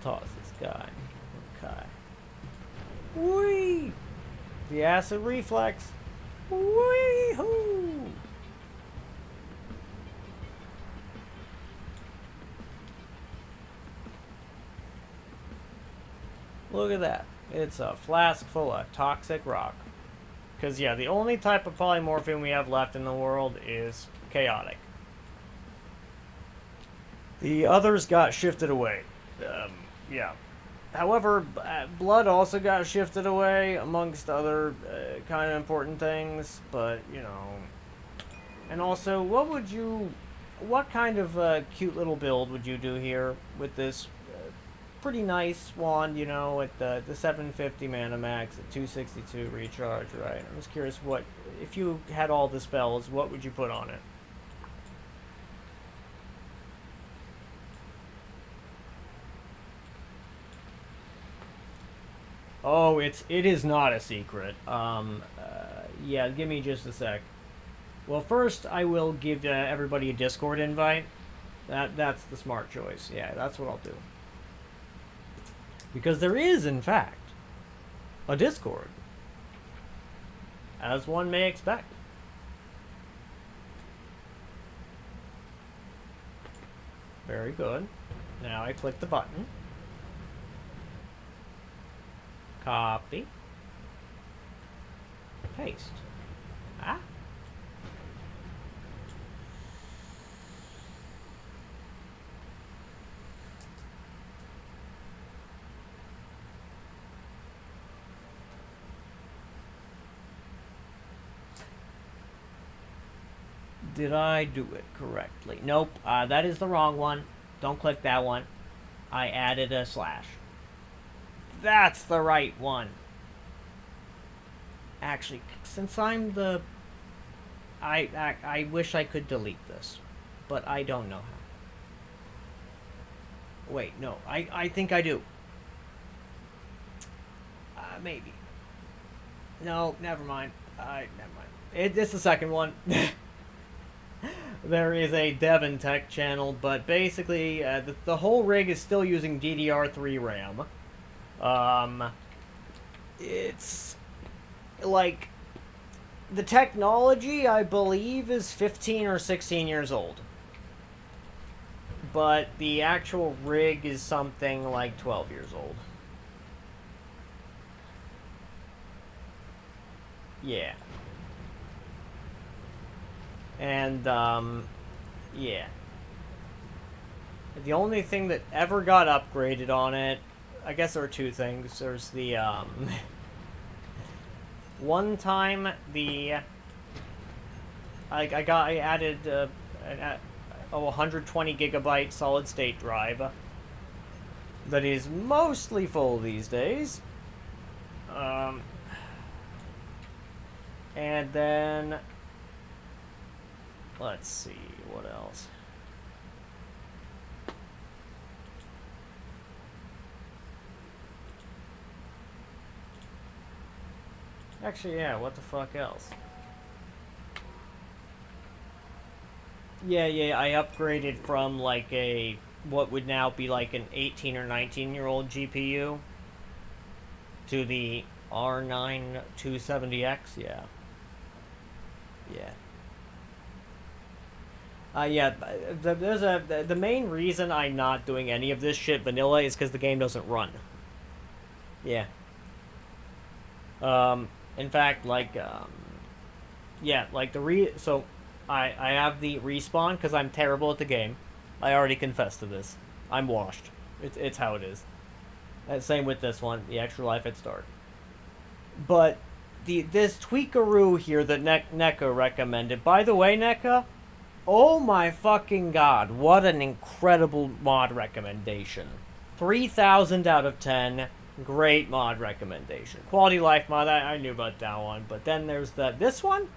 Toss this guy. Okay. Whee! The acid reflex. Wee-hoo! Look at that. It's a flask full of toxic rock. Because, yeah, the only type of polymorphium we have left in the world is chaotic. The others got shifted away. Yeah. However, blood also got shifted away, amongst other kind of important things, but, And also, what kind of cute little build would you do here with this pretty nice wand, at the 750 mana max, at 262 recharge, right? I'm just curious, if you had all the spells, what would you put on it? Oh, it is not a secret. Yeah, give me just a sec. Well, first I will give everybody a Discord invite. That's the smart choice. Yeah, that's what I'll do. Because there is, in fact, a Discord. As one may expect. Very good. Now I click the button. Copy. Paste. Ah. Did I do it correctly? Nope. That is the wrong one. Don't click that one. I added a slash. That's the right one. Actually, since I'm the... I wish I could delete this, but I don't know how. Wait, no. I think I do. Maybe. No, never mind. Never mind. It's the second one. There is a Devon Tech channel, but basically, the whole rig is still using DDR3 RAM. It's like the technology, I believe, is 15 or 16 years old, but the actual rig is something like 12 years old. Yeah. And, yeah. The only thing that ever got upgraded on it, I guess there are two things. There's the, one time I added, a 120 gigabyte solid state drive that is mostly full these days. And then, let's see, what else? Actually, yeah, what the fuck else? Yeah, I upgraded from like what would now be like an 18 or 19-year-old GPU to the R9 270X, yeah. Yeah. The main reason I'm not doing any of this shit vanilla is because the game doesn't run. Yeah. In fact, yeah, like so I have the respawn because I'm terrible at the game. I already confessed to this. I'm washed. It's how it is. Same with this one, the extra life at start. But this tweakaroo here that NECA recommended. By the way, NECA, oh my fucking god, what an incredible mod recommendation. 3,000 out of 10. Great mod recommendation. Quality life mod, I knew about that one. But then there's this one,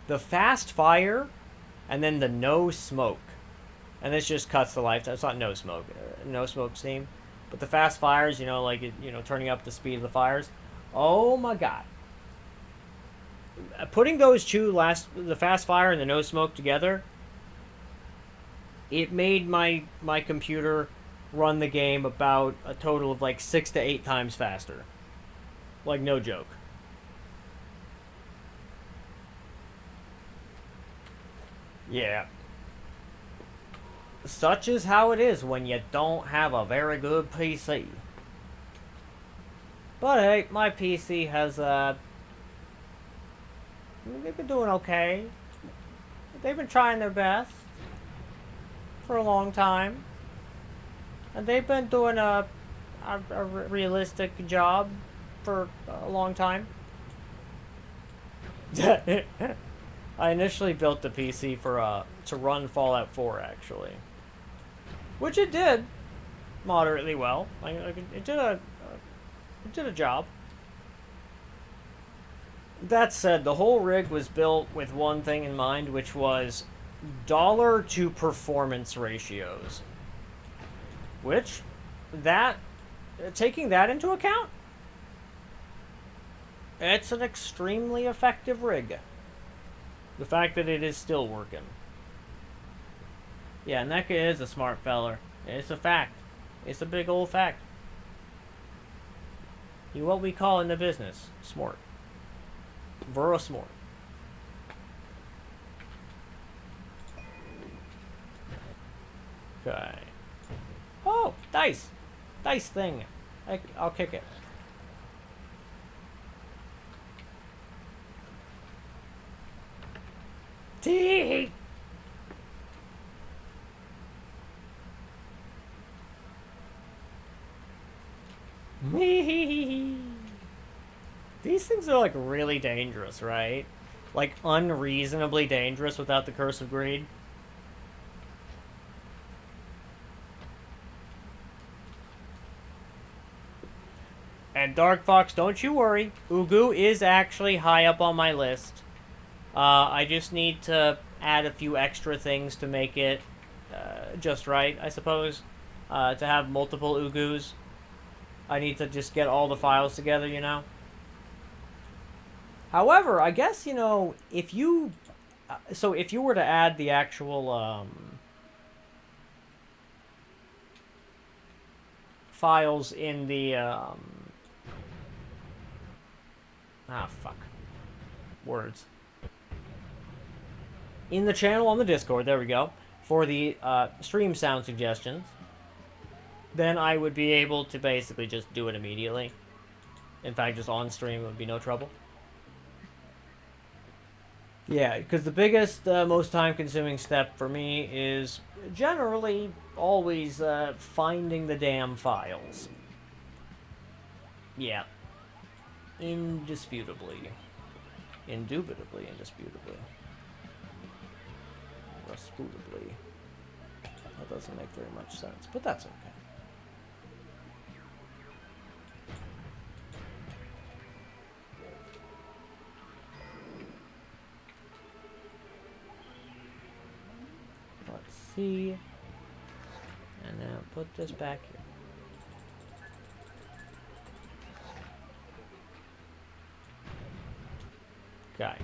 the fast fire, and then the no smoke. And this just cuts the lifetime. It's not no smoke steam. But the fast fires, turning up the speed of the fires. Oh my god. Putting those two the fast fire and the no smoke together, it made my computer run the game about a total of like 6 to 8 times faster. Like, no joke. Yeah. Such is how it is when you don't have a very good PC. But hey, my PC has, they've been doing okay. They've been trying their best for a long time. And they've been doing a realistic job for a long time. I initially built the PC to run Fallout 4, actually. Which it did moderately well. It did a job. That said, the whole rig was built with one thing in mind, which was dollar to performance ratios. Which, taking that into account, it's an extremely effective rig. The fact that it is still working. Yeah, NECA is a smart feller. It's a fact. It's a big old fact. He's what we call in the business, smart. Vera smart. Okay. Oh, dice! Dice thing. I'll kick it. Tee! These things are like really dangerous, right? Like unreasonably dangerous without the curse of greed. And Dark Fox, don't you worry. Ugu is actually high up on my list. I just need to add a few extra things to make it just right, I suppose. to have multiple Ugus. I need to just get all the files together, you know? However, I guess, you know, if you... so if you were to add the actual, files in the, fuck. Words. In the channel on the Discord, there we go, for the, stream sound suggestions, then I would be able to basically just do it immediately. In fact, just on stream, it would be no trouble. Yeah, because the biggest, most time-consuming step for me is generally always finding the damn files. Yeah. Indisputably. Indubitably, indisputably. Resputably. That doesn't make very much sense, but that's okay. Let's see. And now put this back here. Okay.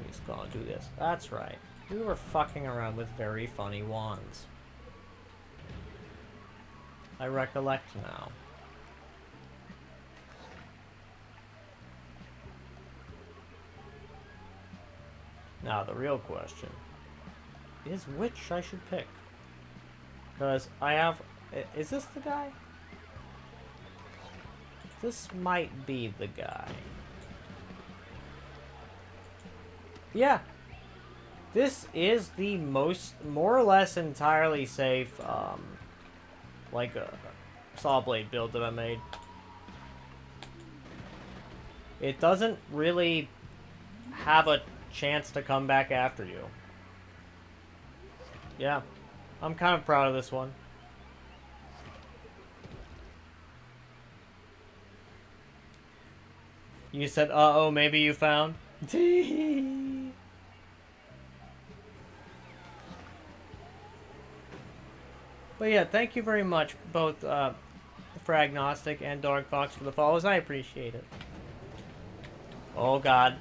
He's gonna do this. That's right. We were fucking around with very funny wands. I recollect now. Now, the real question is which I should pick. Because I have... Is this the guy? This might be the guy. Yeah. This is the most, more or less entirely safe, like a Sawblade build that I made. It doesn't really have a chance to come back after you. Yeah. I'm kind of proud of this one. You said, uh-oh, maybe you found? But yeah, thank you very much, both Fragnostic and Dog Fox, for the follows. I appreciate it. Oh, God.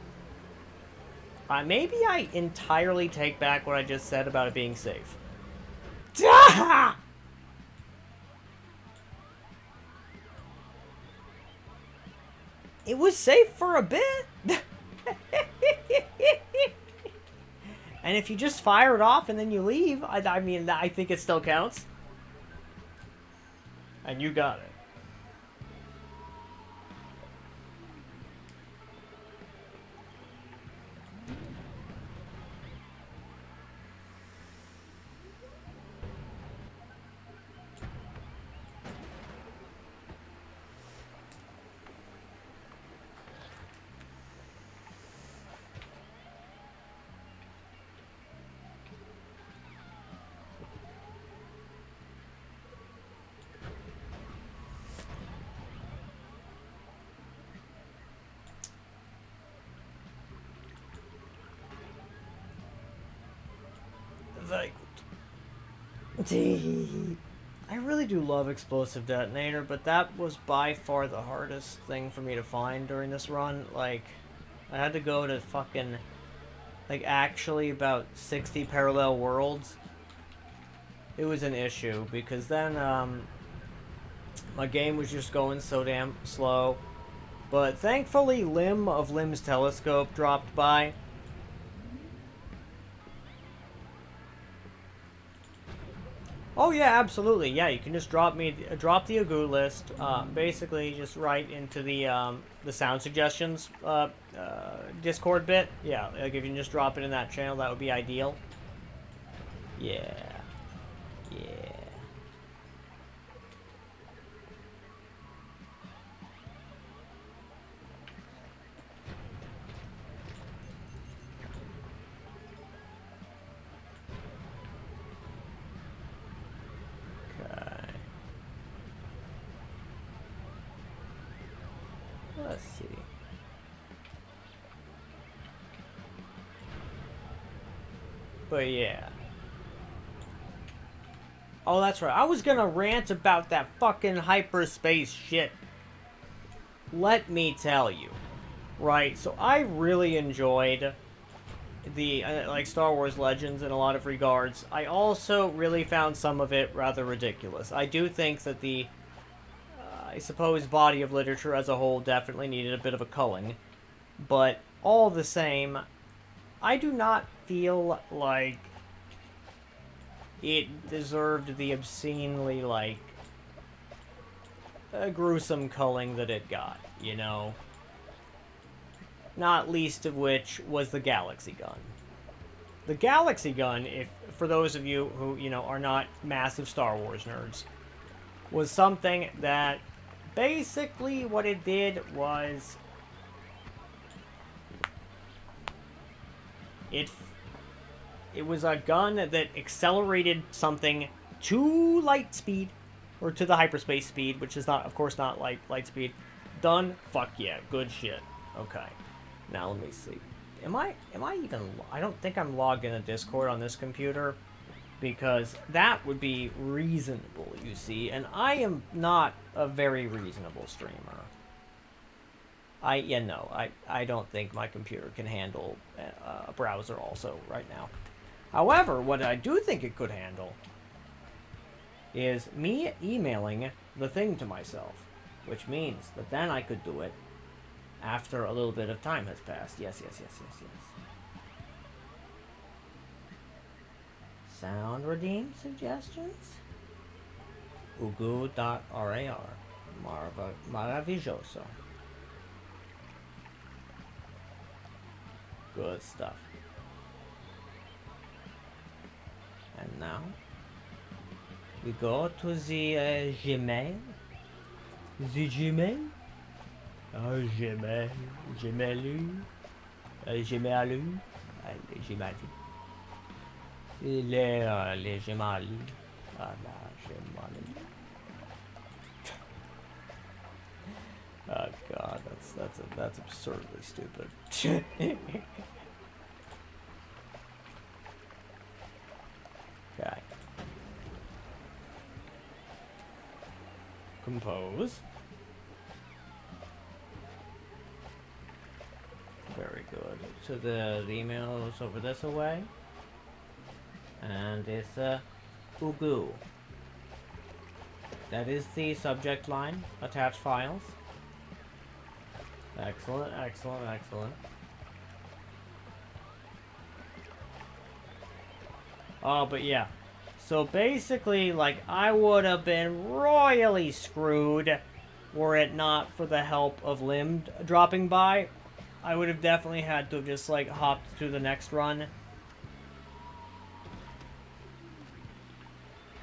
Maybe I entirely take back what I just said about it being safe. It was safe for a bit. And if you just fire it off and then you leave, I mean, I think it still counts. And you got it. Very good. I really do love Explosive Detonator, but that was by far the hardest thing for me to find during this run. Like, I had to go to fucking, like, actually about 60 parallel worlds. It was an issue, because then, my game was just going so damn slow. But thankfully, Lim of Lim's Telescope dropped by. Oh yeah, absolutely. Yeah, you can just drop the Agu list, basically just right into the sound suggestions Discord bit. Yeah, like if you can just drop it in that channel, that would be ideal. Yeah. Yeah. Let's see. But yeah. Oh, that's right. I was gonna rant about that fucking hyperspace shit. Let me tell you. Right, so I really enjoyed the like Star Wars Legends in a lot of regards. I also really found some of it rather ridiculous. I do think that the I suppose body of literature as a whole definitely needed a bit of a culling, but all the same, I do not feel like it deserved the obscenely like gruesome culling that it got, you know? Not least of which was the Galaxy Gun. The Galaxy Gun, if for those of you who, you know, are not massive Star Wars nerds, was something that basically what it did was it was a gun that accelerated something to light speed, or to the hyperspace speed, which is not, of course, not light speed. Done. Fuck yeah, good shit. Okay. Now let me see. Am I even? I don't think I'm logged in a Discord on this computer, because that would be reasonable, you see, and I am not a very reasonable streamer. I don't think my computer can handle a browser also right now. However, what I do think it could handle is me emailing the thing to myself, which means that then I could do it after a little bit of time has passed. Yes. Sound redeem suggestions? Ugu.rar. Maravilloso. Good stuff. And now we go to the Gmail. The Gmail? Gmail. Gmailu. Gmailu. Les Gmailu. Les Gmailu. La Gmailu. Oh god, that's absurdly stupid. Okay. Compose. Very good. So the email is over this away. And it's Ugu. That is the subject line. Attach files. Excellent. Oh, but yeah. So basically, like, I would have been royally screwed were it not for the help of Lim dropping by. I would have definitely had to have just, like, hopped to the next run.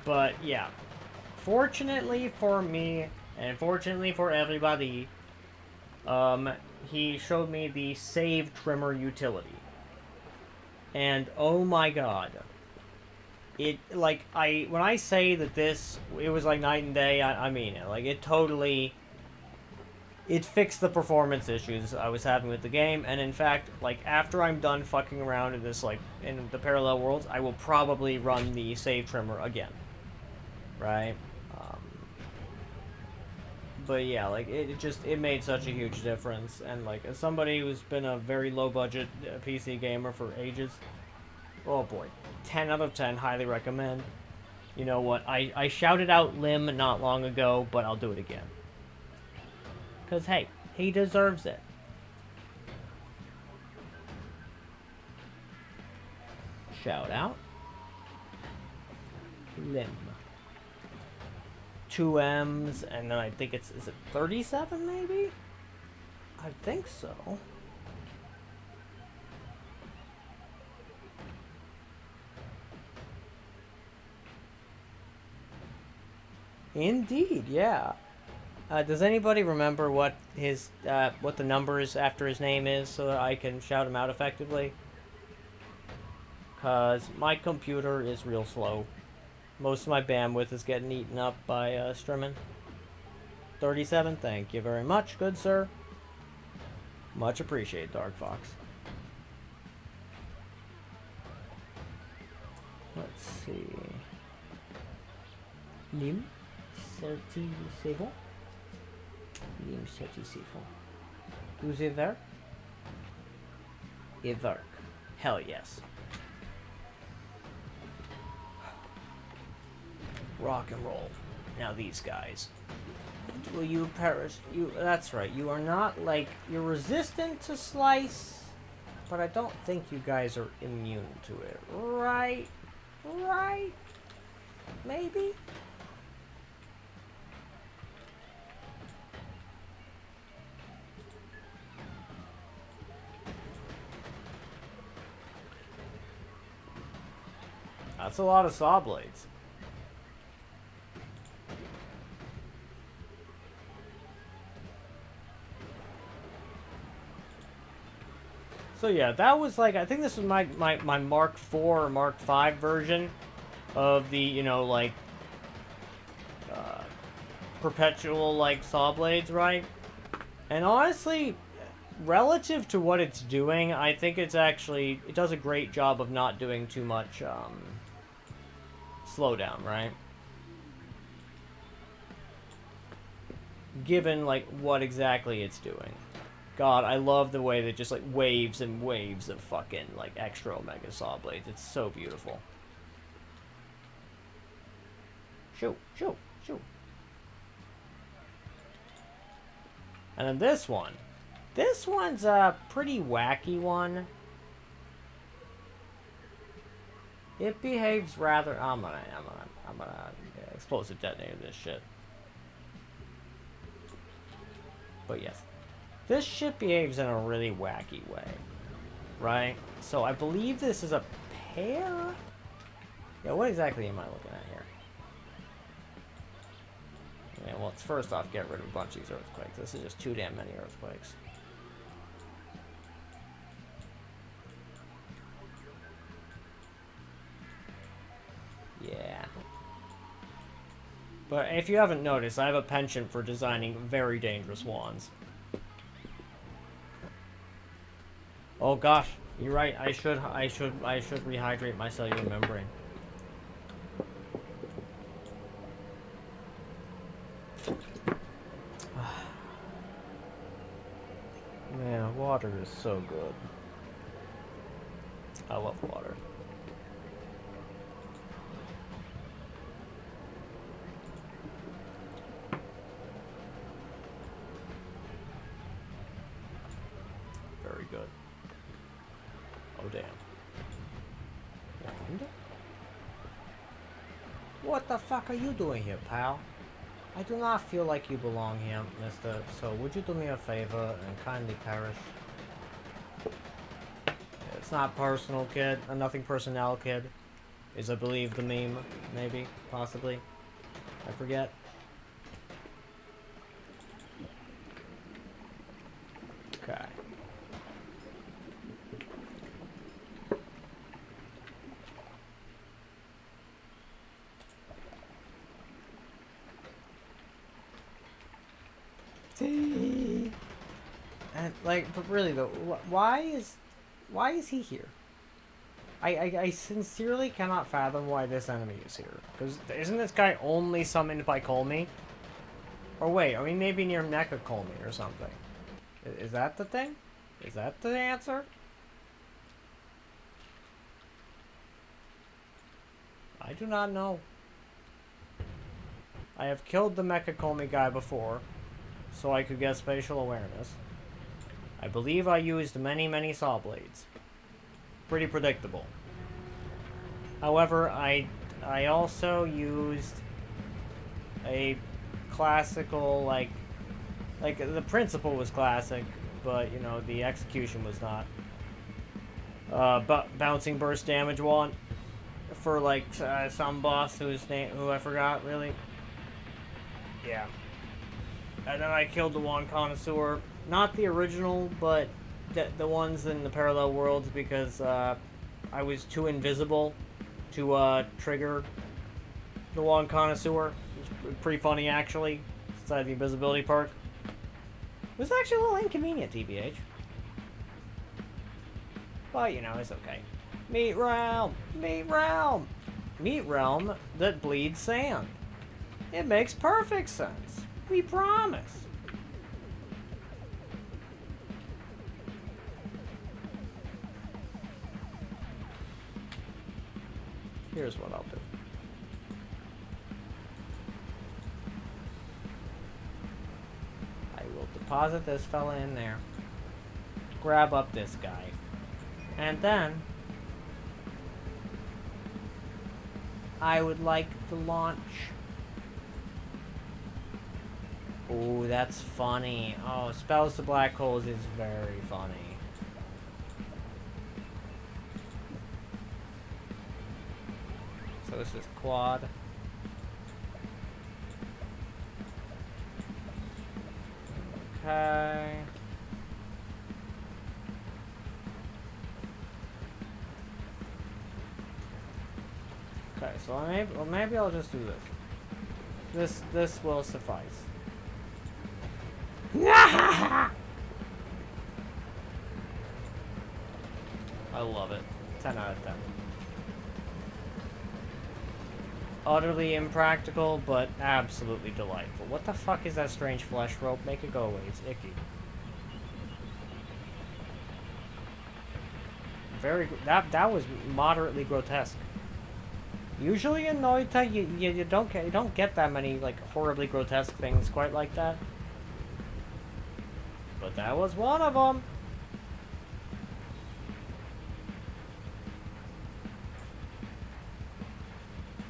But, yeah. Fortunately for me, and fortunately for everybody, he showed me the save trimmer utility. And, oh my god. It, like, when I say that it was like night and day, I mean it. Like, it fixed the performance issues I was having with the game, and in fact, like, after I'm done fucking around in this, like, in the parallel worlds, I will probably run the save trimmer again. Right? But yeah, like, it made such a huge difference, and, like, as somebody who's been a very low-budget PC gamer for ages, oh boy, 10 out of 10, highly recommend. You know what, I shouted out Lim not long ago, but I'll do it again. Because, hey, he deserves it. Shout out. Lim. 2 M's, and then I think is it 37 maybe? I think so. Indeed, yeah. Does anybody remember what what the numbers after his name is, so that I can shout him out effectively? Cause my computer is real slow. Most of my bandwidth is getting eaten up by streaming. 37, thank you very much, good sir. Much appreciated, Dark Fox. see. Lim 37. Lim 37. Who's it there? Evark. Hell yes. Rock and roll. Now these guys. Will you perish? That's right. You are not like... You're resistant to slice, but I don't think you guys are immune to it. Right? Right? Maybe? That's a lot of Sawblades. So yeah, that was like, I think this was my Mark IV or Mark V version of the, you know, like, perpetual, like, Sawblades, right? And honestly, relative to what it's doing, I think it's actually, it does a great job of not doing too much, slowdown, right? Given, like, what exactly it's doing. God, I love the way that just, like, waves and waves of fucking, like, extra Omega Sawblades. It's so beautiful. Shoo, shoo, shoo. And then this one. This one's a pretty wacky one. It behaves rather... I'm gonna explosive detonate this shit. But yes. This shit behaves in a really wacky way, right? So I believe this is a pair? Yeah, what exactly am I looking at here? Yeah, well, let's first off get rid of a bunch of these earthquakes. This is just too damn many earthquakes. Yeah. But if you haven't noticed, I have a penchant for designing very dangerous wands. Oh gosh, you're right. I should rehydrate my cellular membrane. Man, water is so good. I love water. Very good. Oh, damn. And? What the fuck are you doing here, pal? I do not feel like you belong here, mister, so would you do me a favor and kindly perish? It's not personal, kid. A nothing personnel, kid. Is, I believe, the meme. Maybe. Possibly. I forget. Okay. And like, but really though, why is he here? I sincerely cannot fathom why this enemy is here. Because isn't this guy only summoned by Colmy? Or wait, are we maybe near Mecha Colmy or something? Is that the thing? Is that the answer? I do not know. I have killed the Mecha Colmy guy before, so I could get spatial awareness. I believe I used many Sawblades. Pretty predictable. However, I also used a classical, like the principle was classic, but you know the execution was not. Bouncing burst damage wand for like some boss who I forgot really. Yeah. And then I killed the wand connoisseur. Not the original, but the ones in the parallel worlds, because I was too invisible to trigger the wand connoisseur. It was pretty funny, actually, inside the invisibility perk. It was actually a little inconvenient, TBH. But, you know, it's okay. Meat realm! Meat realm! meat realm that bleeds sand. It makes perfect sense. We promise. Here's what I'll do. I will deposit this fella in there. Grab up this guy. And then I would like to launch. Ooh, that's funny. Oh, spells to black holes is very funny. So this is quad. Okay. Okay, so maybe I'll just do this. This will suffice. I love it. 10 out of 10. Utterly impractical, but absolutely delightful. What the fuck is that strange flesh rope? Make it go away. It's icky. That was moderately grotesque. Usually in Noita, you don't get that many like horribly grotesque things quite like that. But that was one of them.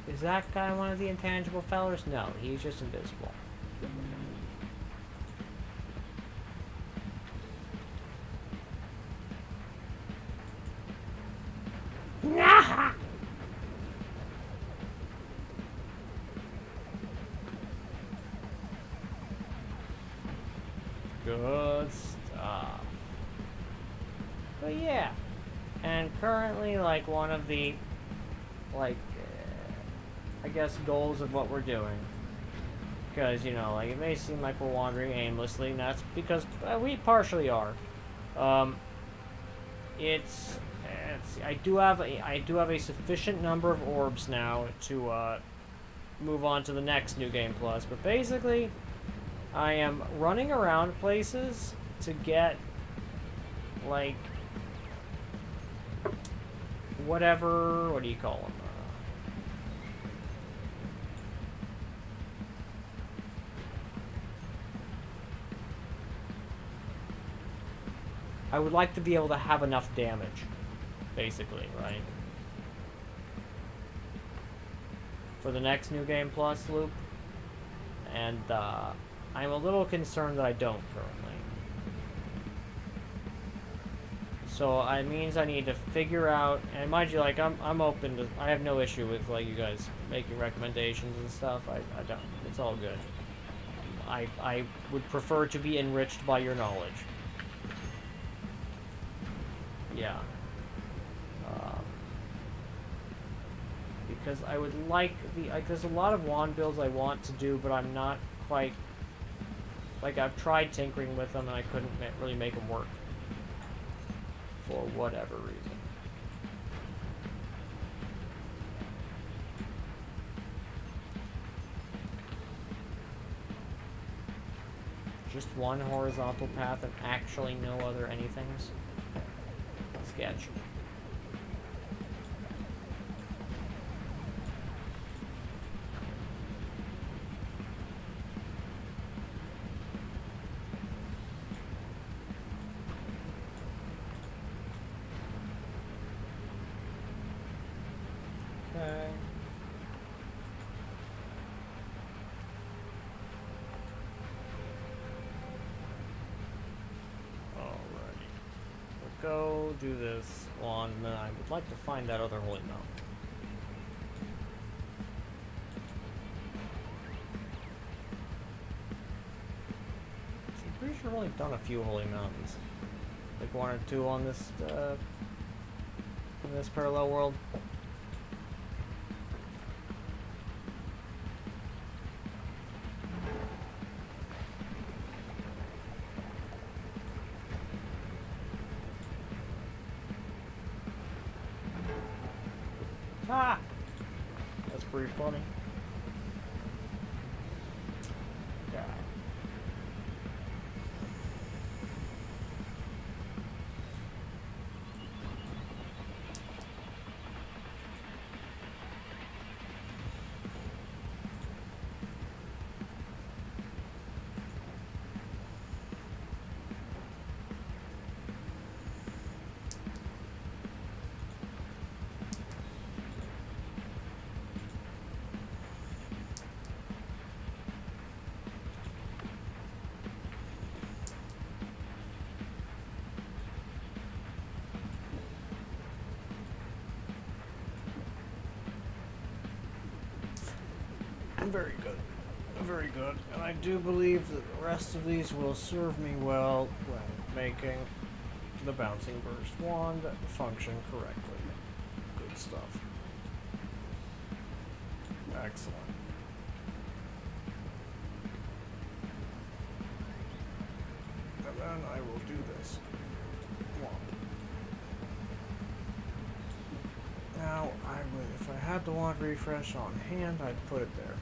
Is that guy one of the intangible fellers? No, he's just invisible. Good stuff. But yeah. And currently, like, one of the, like, I guess goals of what we're doing. Because, you know, like, it may seem like we're wandering aimlessly, and that's because we partially are. I do have a sufficient number of orbs now to move on to the next New Game Plus. But basically, I am running around places to get, like, whatever, what do you call them? I would like to be able to have enough damage, basically, right? For the next New Game Plus loop. And, I'm a little concerned that I don't currently. So, it means I need to figure out, and mind you, like, I'm open to, I have no issue with, like, you guys making recommendations and stuff. I don't, it's all good. I would prefer to be enriched by your knowledge. Yeah. Because I would like there's a lot of wand builds I want to do, but I'm not quite, like, I've tried tinkering with them and I couldn't really make them work. For whatever reason. Just one horizontal path and actually no other anythings? Sketch. Okay. Go do this one, and then I would like to find that other holy mountain. I'm pretty sure I've only done a few holy mountains, like one or two on this in this parallel world. Ah! pretty funny. Yeah. Very good. Very good. And I do believe that the rest of these will serve me well when making the bouncing burst wand function correctly. Good stuff. Excellent. And then I will do this wand. Now, if I had the wand refresh on hand, I'd put it there.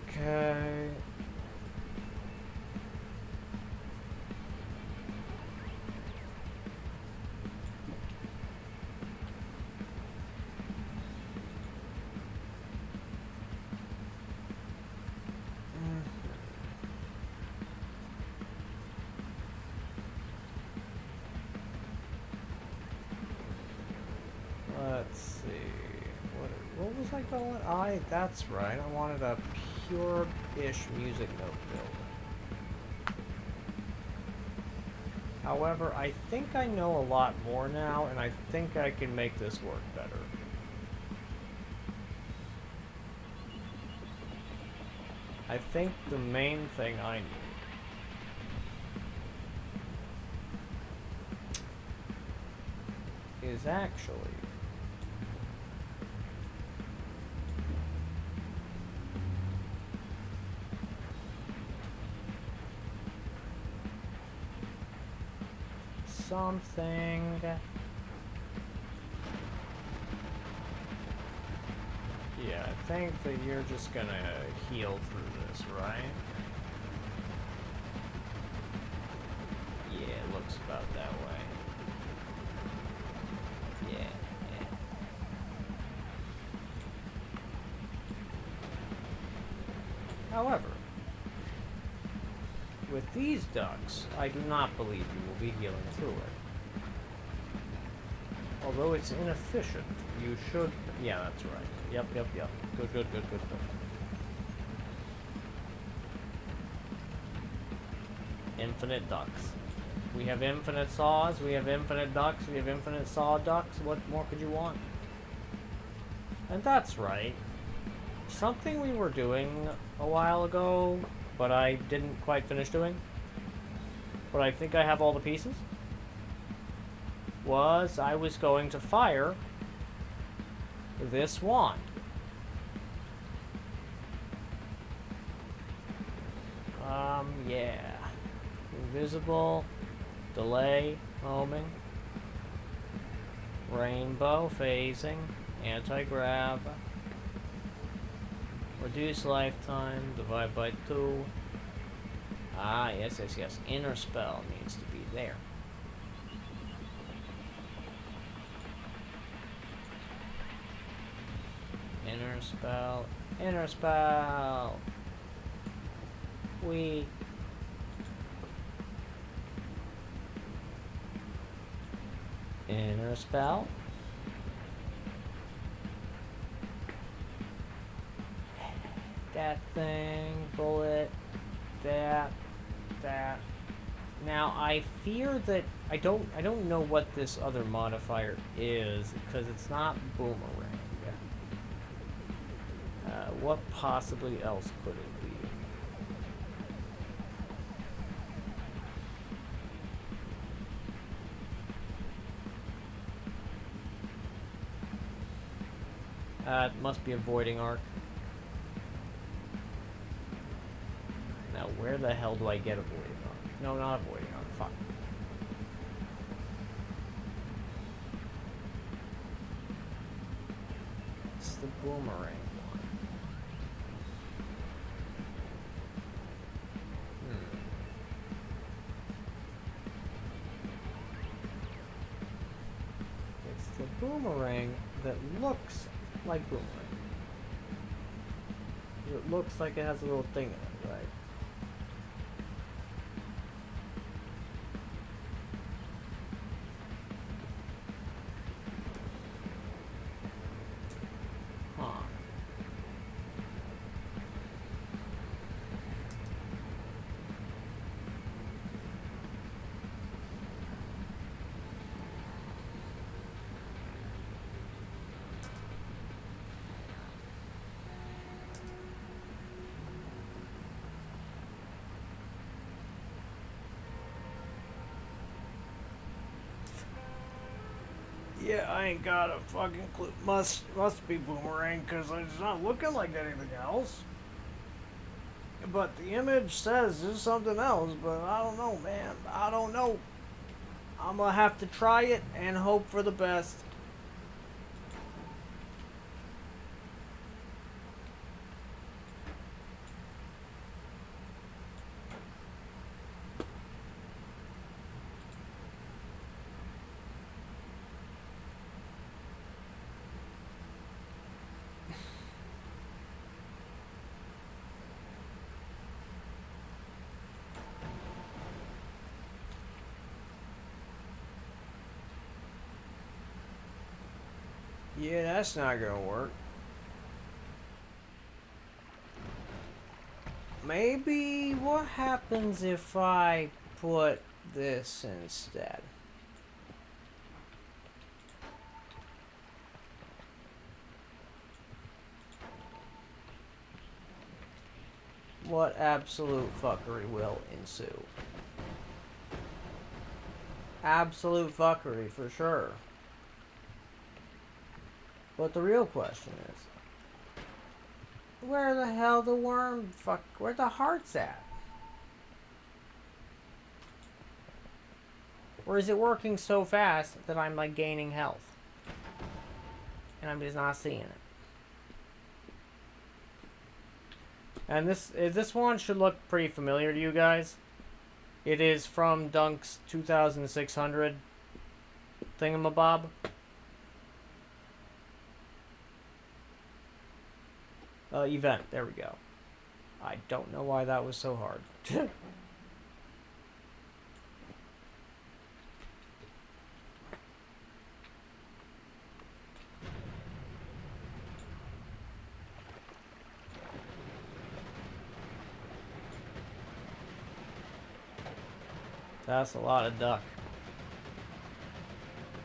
Okay. Let's see. What was I going? That's right. I wanted a pure-ish music note builder. However, I think I know a lot more now, and I think I can make this work better. I think the main thing I need is actually something. Yeah, I think that you're just gonna heal through this, right? Yeah, it looks about that way. Yeah. However, with these ducks, I do not believe you will be healing through it. Although it's inefficient, you should... Yeah, that's right. Yep. Good. Infinite ducks. We have infinite saws, we have infinite ducks, we have infinite saw ducks. What more could you want? And that's right. Something we were doing a while ago, but I didn't quite finish doing, but I think I have all the pieces, was I was going to fire this wand. Yeah. Invisible, delay, homing, rainbow, phasing, anti-grav, reduce lifetime, divide by 2. Ah, yes. Inner spell needs to be there. Inner spell. Inner spell. Inner spell. That thing, bullet, that. Now I fear that I don't know what this other modifier is, because it's not boomerang. What possibly else could it be? It must be avoiding arc. Now, where the hell do I get avoiding arc? No, not avoiding arc. Fuck. the boomerang one? It's the boomerang that looks like boomerang. It looks like it has a little thing in it, right? Huh. Yeah, I ain't got a fucking clue. Must be boomerang, because it's not looking like anything else. But the image says there's something else, but I don't know, man. I don't know. I'm gonna have to try it and hope for the best. Yeah, that's not gonna work. Maybe what happens if I put this instead? What absolute fuckery will ensue? Absolute fuckery for sure. But the real question is, where the hell the worm where the heart's at? Or is it working so fast that I'm like gaining health? And I'm just not seeing it. And this one should look pretty familiar to you guys. It is from Dunk's 2600 thingamabob. Event. There we go. I don't know why that was so hard. That's a lot of duck.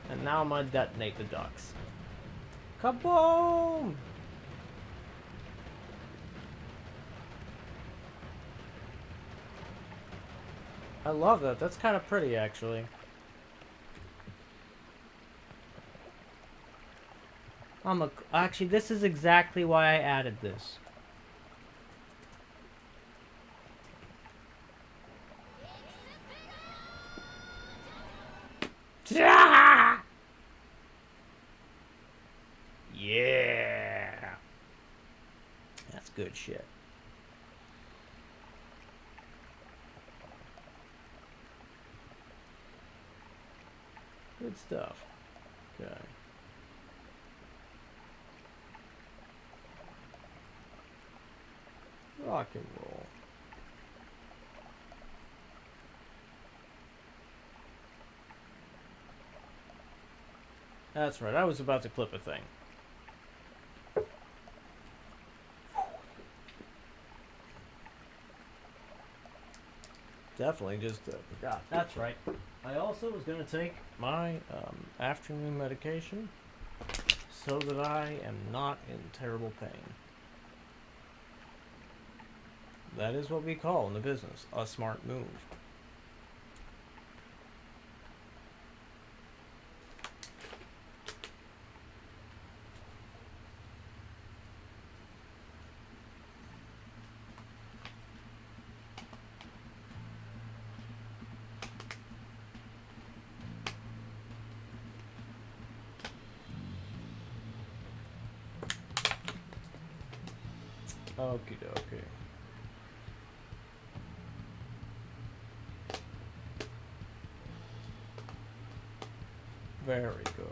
And now I'm gonna detonate the ducks. Kaboom! I love that. That's kind of pretty, actually. Actually, this is exactly why I added this. Yeah! That's good shit. Good stuff. Okay. Rock and roll. That's right, I was about to clip a thing. Definitely just forgot. That's right. I also was going to take my afternoon medication so that I am not in terrible pain. That is what we call in the business a smart move. Okie dokie. Very good.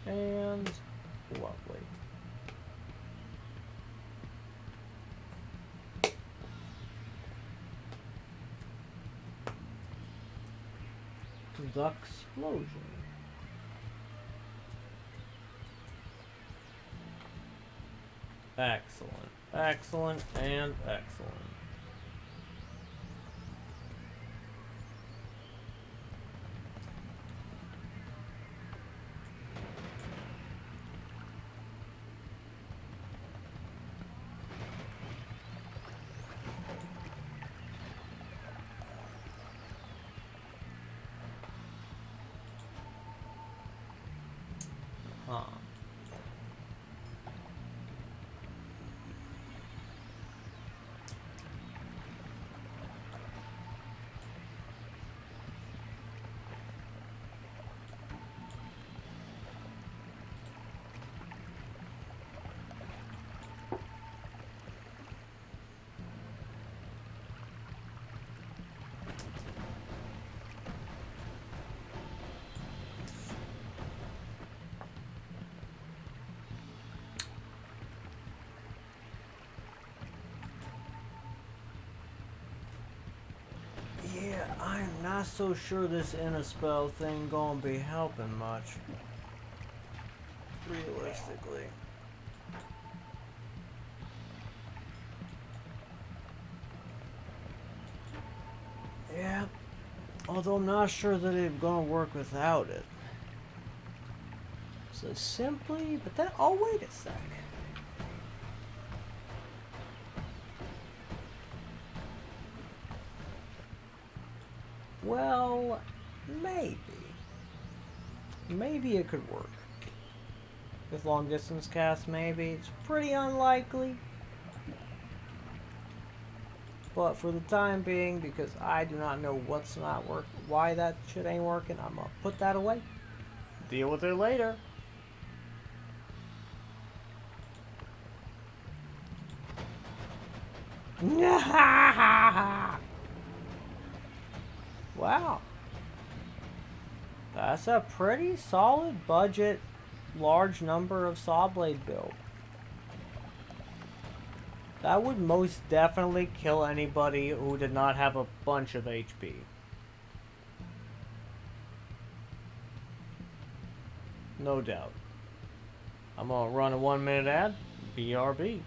And lovely. The explosion. Excellent. Excellent and excellent. Huh. Yeah, I'm not so sure this inner spell thing gonna be helping much. Realistically. Yeah, although I'm not sure that it's gonna work without it. So simply, but then, oh wait a sec. Well, maybe. Maybe it could work. With long distance cast, maybe. It's pretty unlikely. But for the time being, because I do not know what's not working, why that shit ain't working, I'm gonna put that away. Deal with it later. Wow. That's a pretty solid budget, large number of Sawblade build. That would most definitely kill anybody who did not have a bunch of HP. No doubt. I'm gonna run a 1-minute ad. BRB.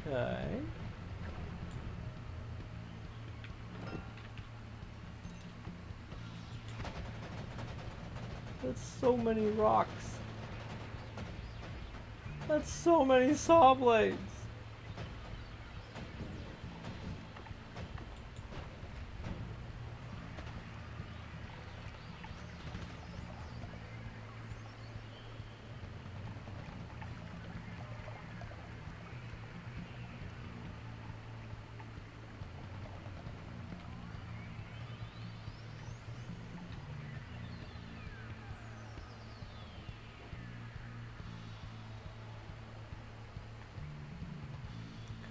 Okay. That's so many rocks. That's so many saw blades.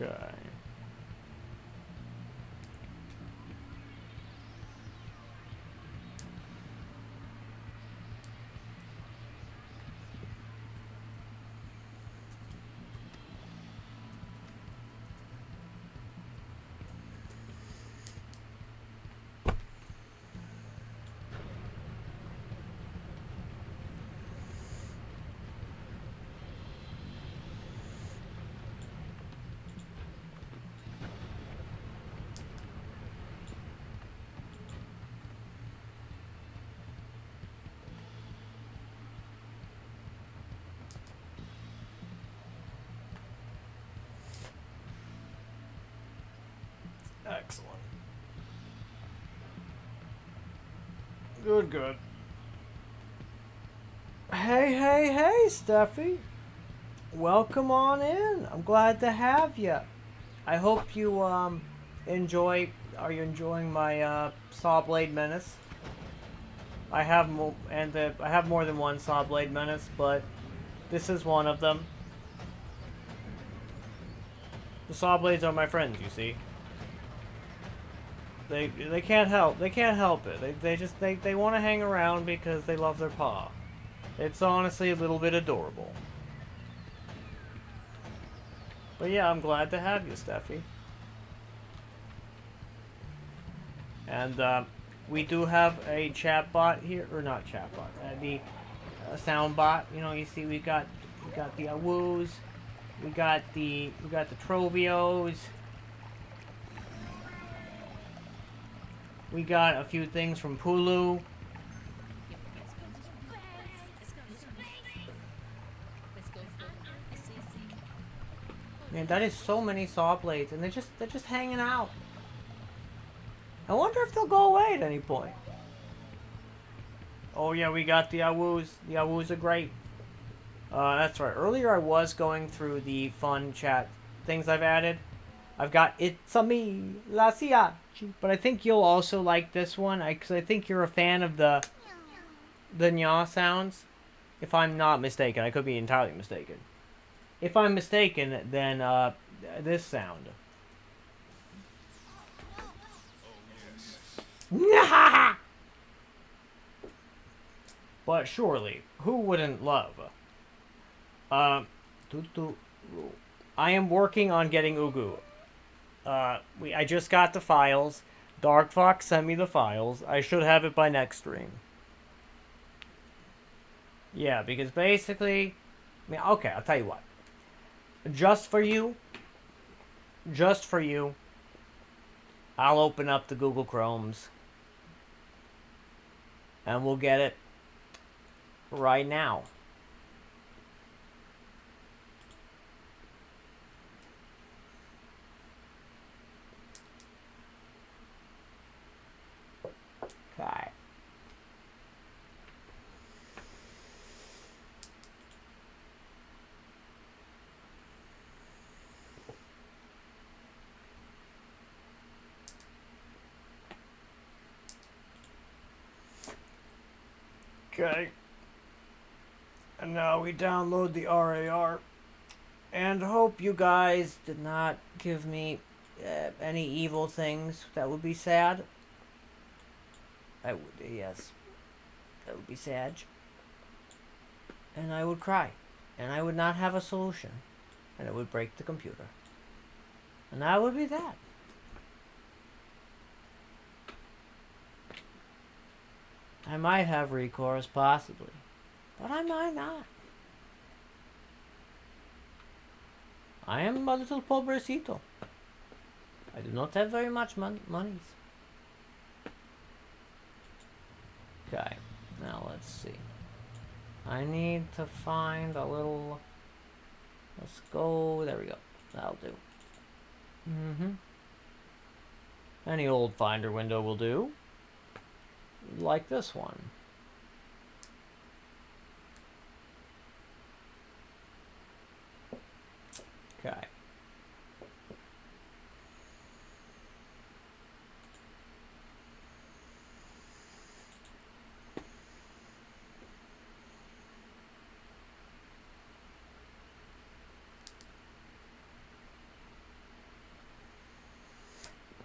Okay. Excellent. Good, good. Hey, hey, hey, Steffi. Welcome on in. I'm glad to have you. I hope you enjoy. Are you enjoying my Sawblade Menace? I have I have more than one Sawblade Menace, but this is one of them. The Sawblades are my friends, you see. They can't help it. They want to hang around because they love their paw. It's honestly a little bit adorable. But yeah, I'm glad to have you, Steffi. And we do have a chat bot here, or not chat bot, the sound bot. You know, you see we got the woos, we got the Trovios. We got a few things from Pulu. Man, that is so many Sawblades, and they're just hanging out. I wonder if they'll go away at any point. Oh yeah, we got the Awoos. The Awoos are great. That's right. Earlier I was going through the fun chat things I've added. I've got It's a Me, La Siachi. But I think you'll also like this one, because I think you're a fan of the nya sounds. If I'm not mistaken. I could be entirely mistaken. If I'm mistaken, then this sound. But surely, who wouldn't love? I am working on getting Ugu. I just got the files. Dark Fox sent me the files. I should have it by next stream. Yeah, because basically, I mean, okay, I'll tell you what. Just for you, I'll open up the Google Chromes. And we'll get it right now. Okay. Okay. And now we download the RAR. And hope you guys did not give me any evil things. That would be sad. I would, yes. That would be sad. And I would cry. And I would not have a solution. And it would break the computer. And that would be that. I might have recourse, possibly. But I might not. I am a little pobrecito. I do not have very much monies. Okay, now let's see. I need to find a little... Let's go... There we go. That'll do. Any old Finder window will do. Like this one. Okay.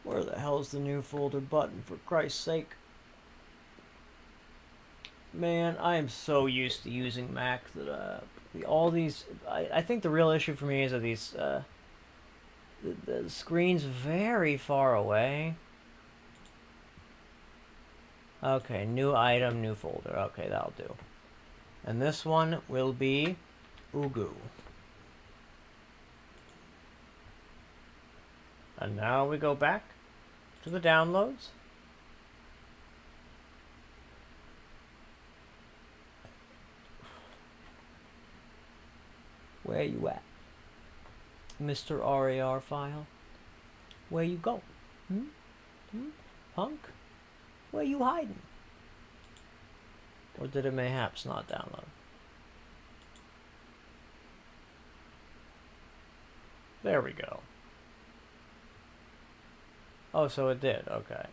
Where the hell's the new folder button, for Christ's sake? Man, I am so used to using Mac that all these... I think the real issue for me is that these... the screen's very far away. Okay, new item, new folder. Okay, that'll do. And this one will be Ugu. And now we go back to the downloads. Where you at? Mr. RAR file? Where you go? Hmm? Hmm? Punk? Where are you hiding? Or did it mayhaps not download? There we go. Oh, so it did. Okay.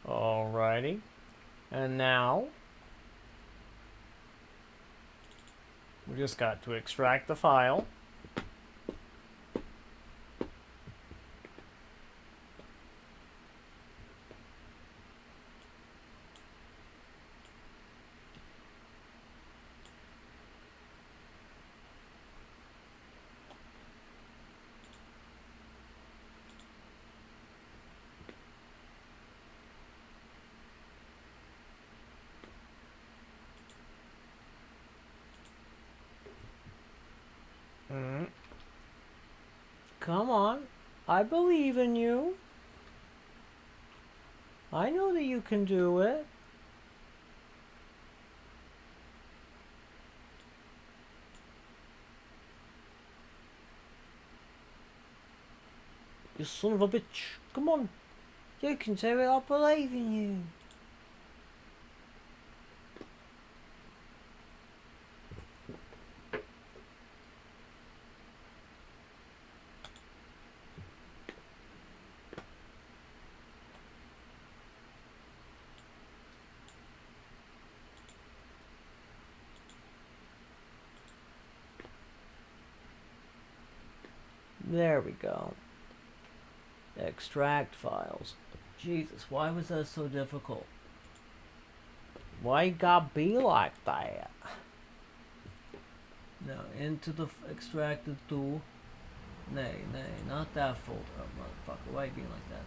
Alrighty. And now we just got to extract the file. Come on. I believe in you. I know that you can do it. You son of a bitch. Come on. You can do it. I believe in you. There we go. Extract files. Jesus, why was that so difficult? Why you gotta be like that? Now, into the extracted tool. Nay, not that folder. Oh, motherfucker, why you being like that?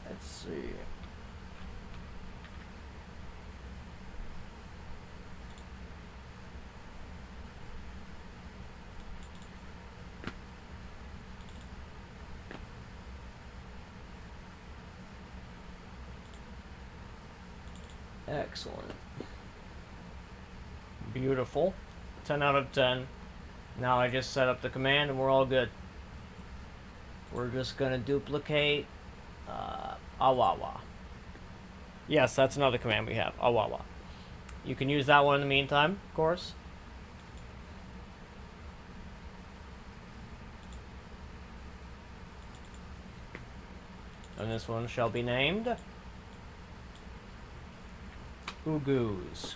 Let's see. Excellent. Beautiful. 10 out of 10. Now I just set up the command and we're all good. We're just gonna duplicate awawa. Yes, that's another command we have, awawa. You can use that one in the meantime, of course. And this one shall be named Ugoos.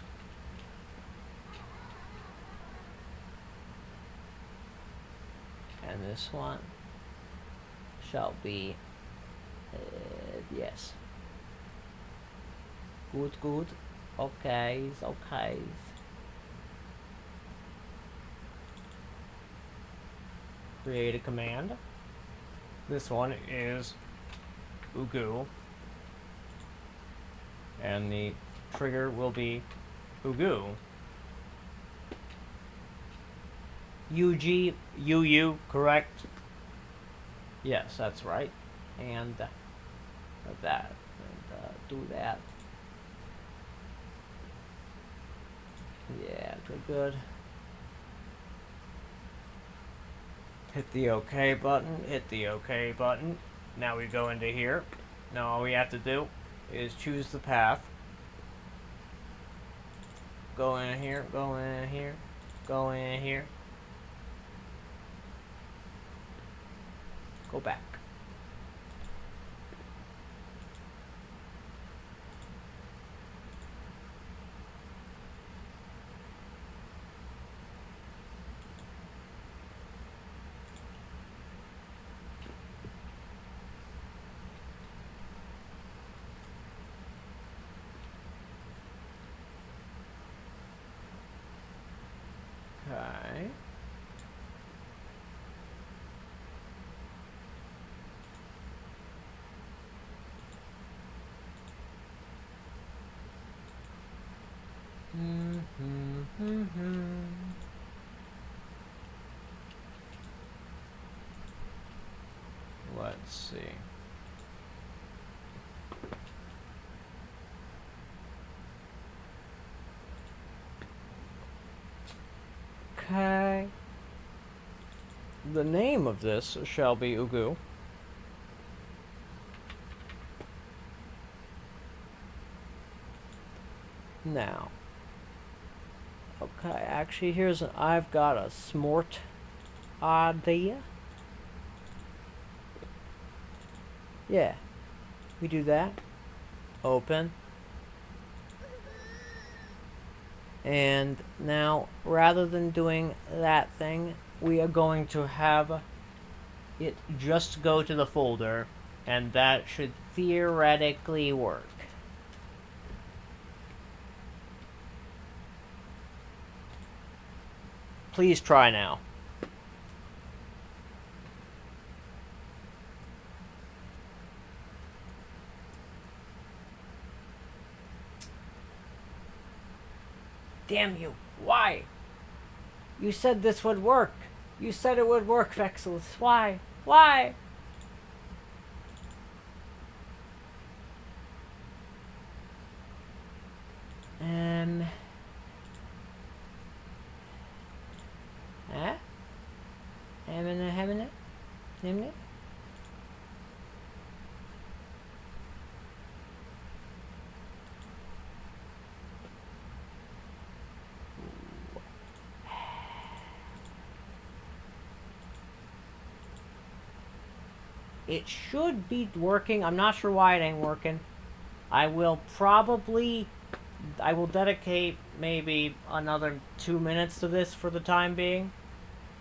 And this one shall be yes. Good. Okay. Create a command. This one is Ugu. And the trigger will be Ugu. UU, correct? Yes, that's right. And that. And do that. Yeah, good. Hit the OK button. Now we go into here. Now all we have to do is choose the path. Go in here. Go back. see. Okay. The name of this shall be Ugu. Now. Okay, actually I've got a smart idea. Yeah. We do that. Open. And now, rather than doing that thing, we are going to have it just go to the folder, and that should theoretically work. Please try now. Damn you. Why? You said this would work. You said it would work, Vexilus. Why? Why? It should be working. I'm not sure why it ain't working. I will dedicate maybe another 2 minutes to this for the time being.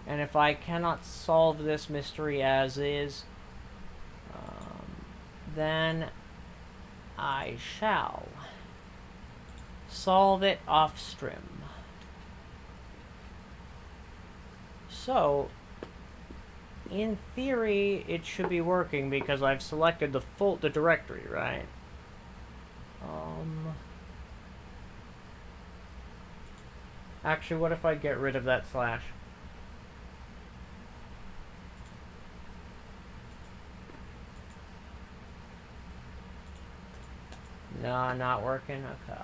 And if I cannot solve this mystery as is, then I shall solve it off stream. So, in theory, it should be working because I've selected the directory, right? Actually, what if I get rid of that slash? No, not working? Okay.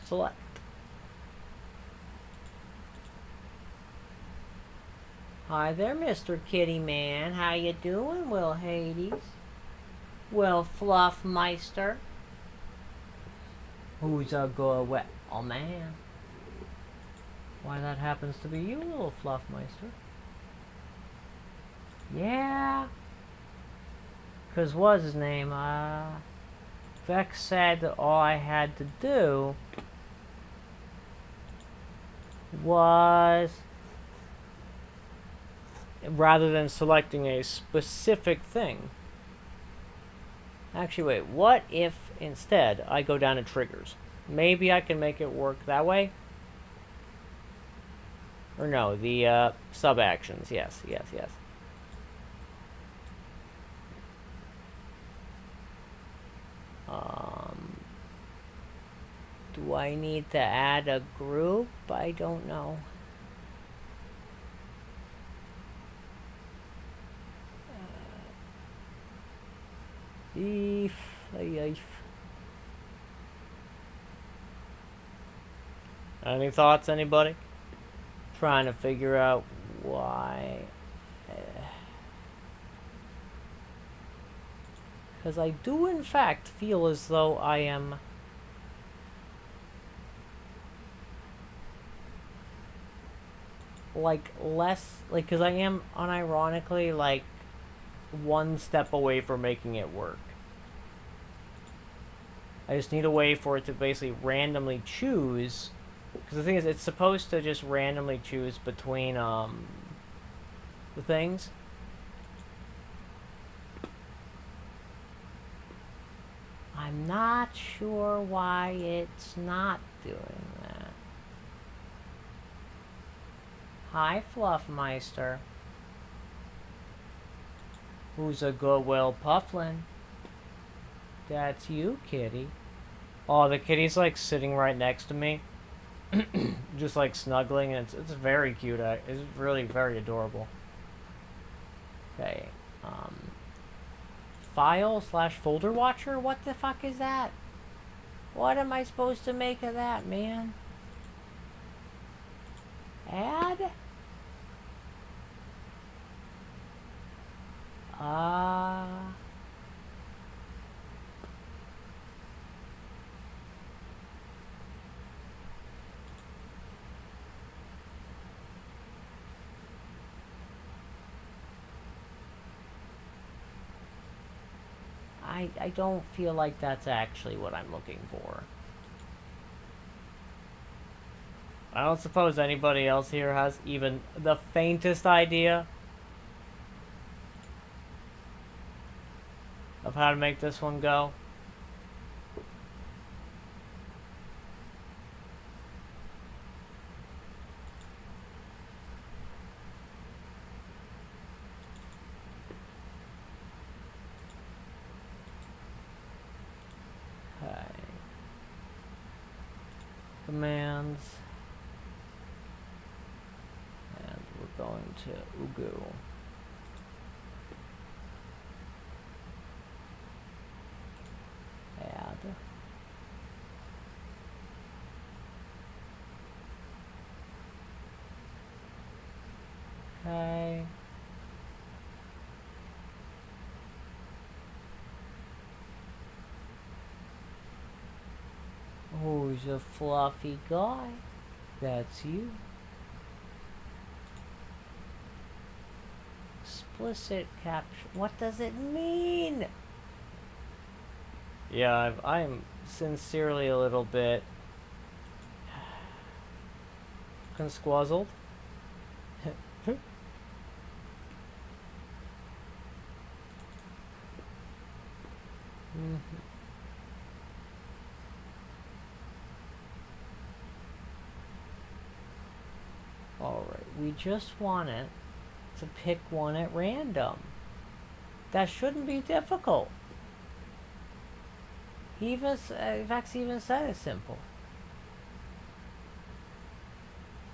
Select. Hi there, Mr. Kitty Man. How you doing, Will Hades? Will Fluffmeister? Who's a good wet? Oh, man. Why, that happens to be you, little Fluffmeister. Yeah. Because what's his name? Vex said that all I had to do was, rather than selecting a specific thing. Actually, wait, what if instead I go down to triggers? Maybe I can make it work that way? Or no, the sub-actions. Yes. Do I need to add a group? I don't know. Any thoughts, anybody? Trying to figure out why. Because I do, in fact, feel as though I am because I am unironically, one step away from making it work. I just need a way for it to basically randomly choose, because the thing is, it's supposed to just randomly choose between, the things. I'm not sure why it's not doing that. Hi, Fluffmeister. Who's a good Will Pufflin? That's you, kitty. Oh, the kitty's like sitting right next to me. Just like snuggling, and it's very cute. It's really very adorable. Okay. File slash folder watcher? What the fuck is that? What am I supposed to make of that, man? Add? I don't feel like that's actually what I'm looking for. I don't suppose anybody else here has even the faintest idea of how to make this one go. Okay. Commands. And we're going to Ugu. Add. Okay. Who's a fluffy guy? That's you. Explicit caption. What does it mean? Yeah, I'm sincerely a little bit consquazzled. Alright, we just want it to pick one at random. That shouldn't be difficult. Vex even said it's simple.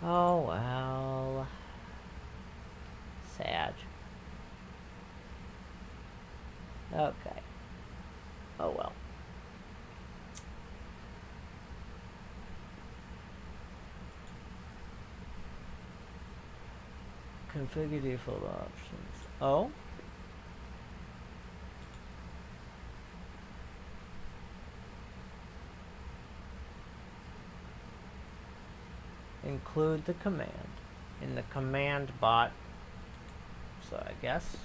Oh well. Sad. Okay. Oh well. Configure default options. Oh? Include the command in the command bot. So I guess.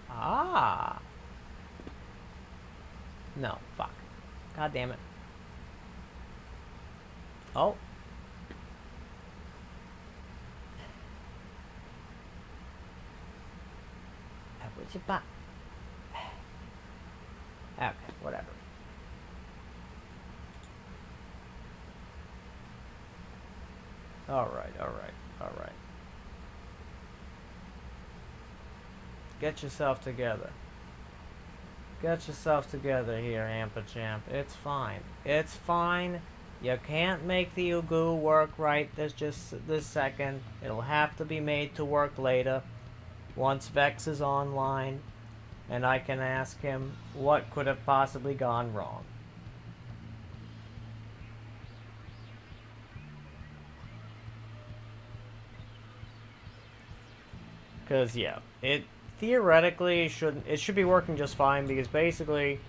Ah. No, fuck. God damn it. Oh. What's your bot? Okay, whatever. Alright. Get yourself together. Get yourself together here, Ampachamp. It's fine. It's fine. You can't make the Ugu work right this second. It'll have to be made to work later. Once Vex is online, and I can ask him what could have possibly gone wrong. Because, yeah, it theoretically should be working just fine, because basically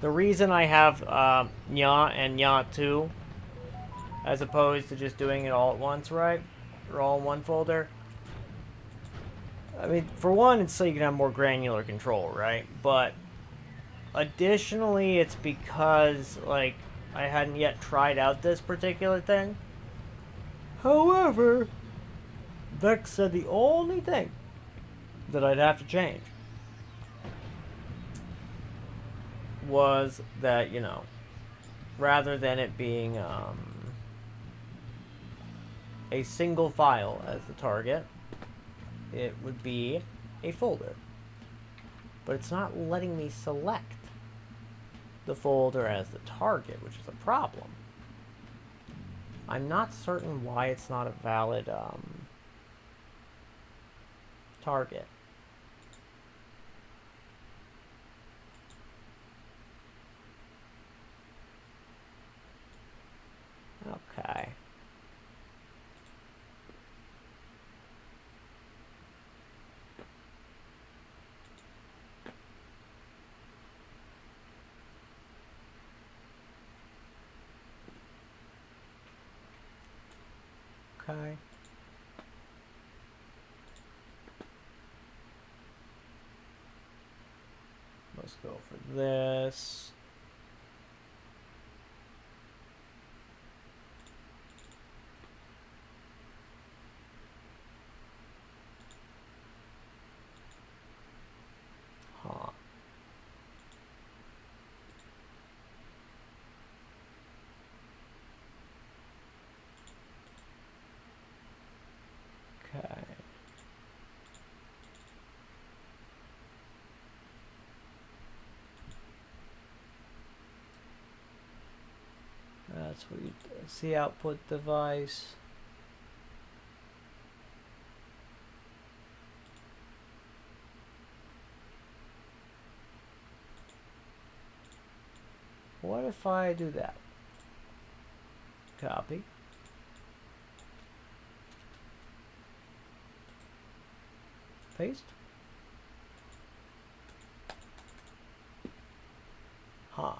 the reason I have Nya and Nya 2 as opposed to just doing it all at once, right? Or all in one folder. I mean, for one, it's so you can have more granular control, right? But additionally, it's because, like, I hadn't yet tried out this particular thing. However, Vex said the only thing that I'd have to change was that, you know, rather than it being, a single file as the target, it would be a folder. But it's not letting me select the folder as the target, which is a problem. I'm not certain why it's not a valid target. Okay. Okay. Let's go for this. Huh. Okay. That's what you see, output device. What if I do that? Copy. Paste. Huh.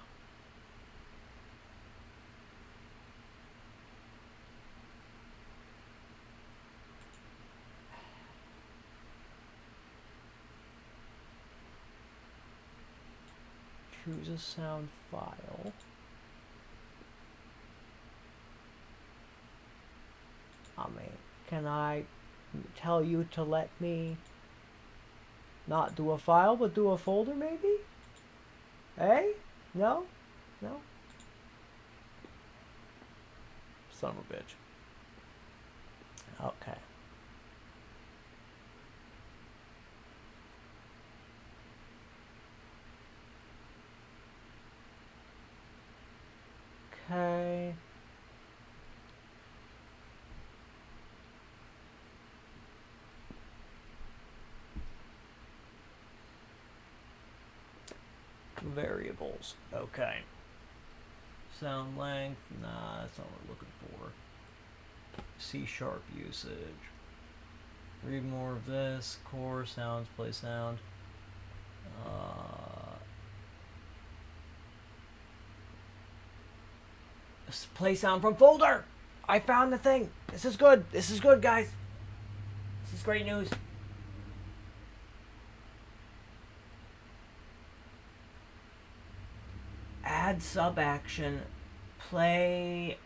Choose a sound file. I mean, can I tell you to let me not do a file, but do a folder maybe? Hey? No? No? Son of a bitch. Okay. Okay. Variables. Okay. Sound length. Nah, that's not what we're looking for. C# usage. Read more of this. Core sounds. Play sound. Play sound from folder. I found the thing. This is good. This is good, guys. This is great news. Add sub action. Play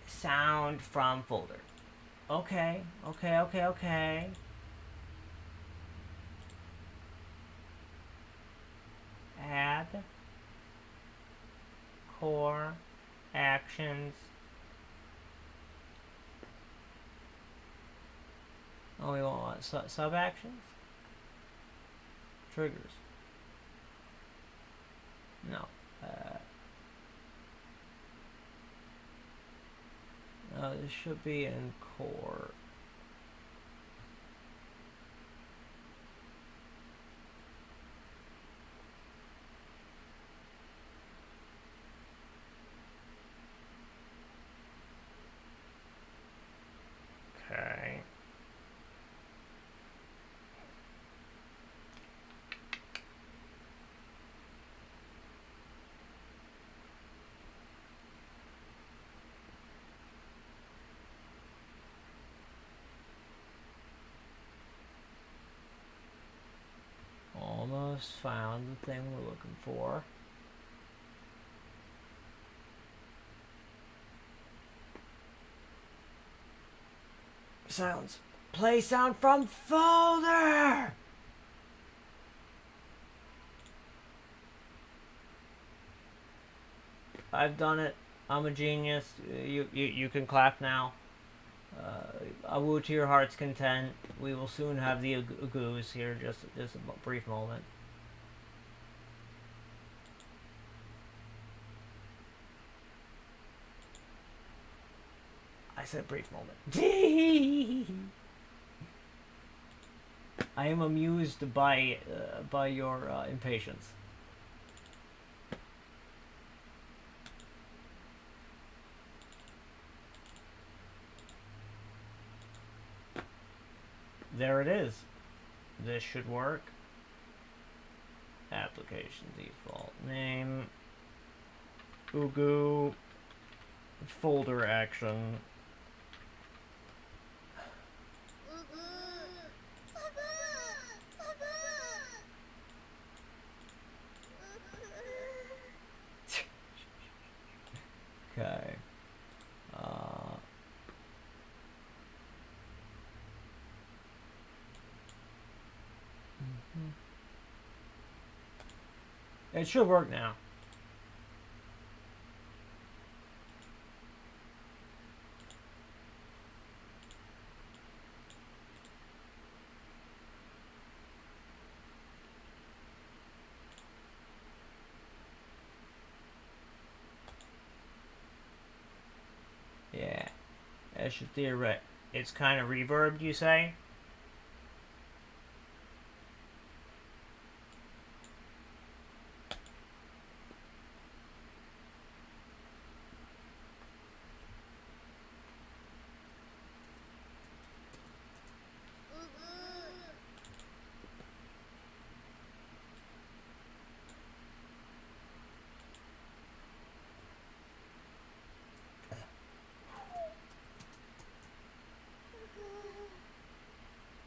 sound from folder. Okay. Okay. Add core actions. Oh, we want what? Sub actions? Triggers. No. No, this should be in core. Okay. Almost found the thing we're looking for. Sounds. Play sound from folder! I've done it. I'm a genius. You can clap now. A woo to your heart's content. We will soon have the goose here. Just a brief moment. I said brief moment. I am amused by your impatience. There it is. This should work. Application default name. Ugu. Folder action. Okay. It should work now. Yeah. That should theoretically. It's kind of reverbed, you say?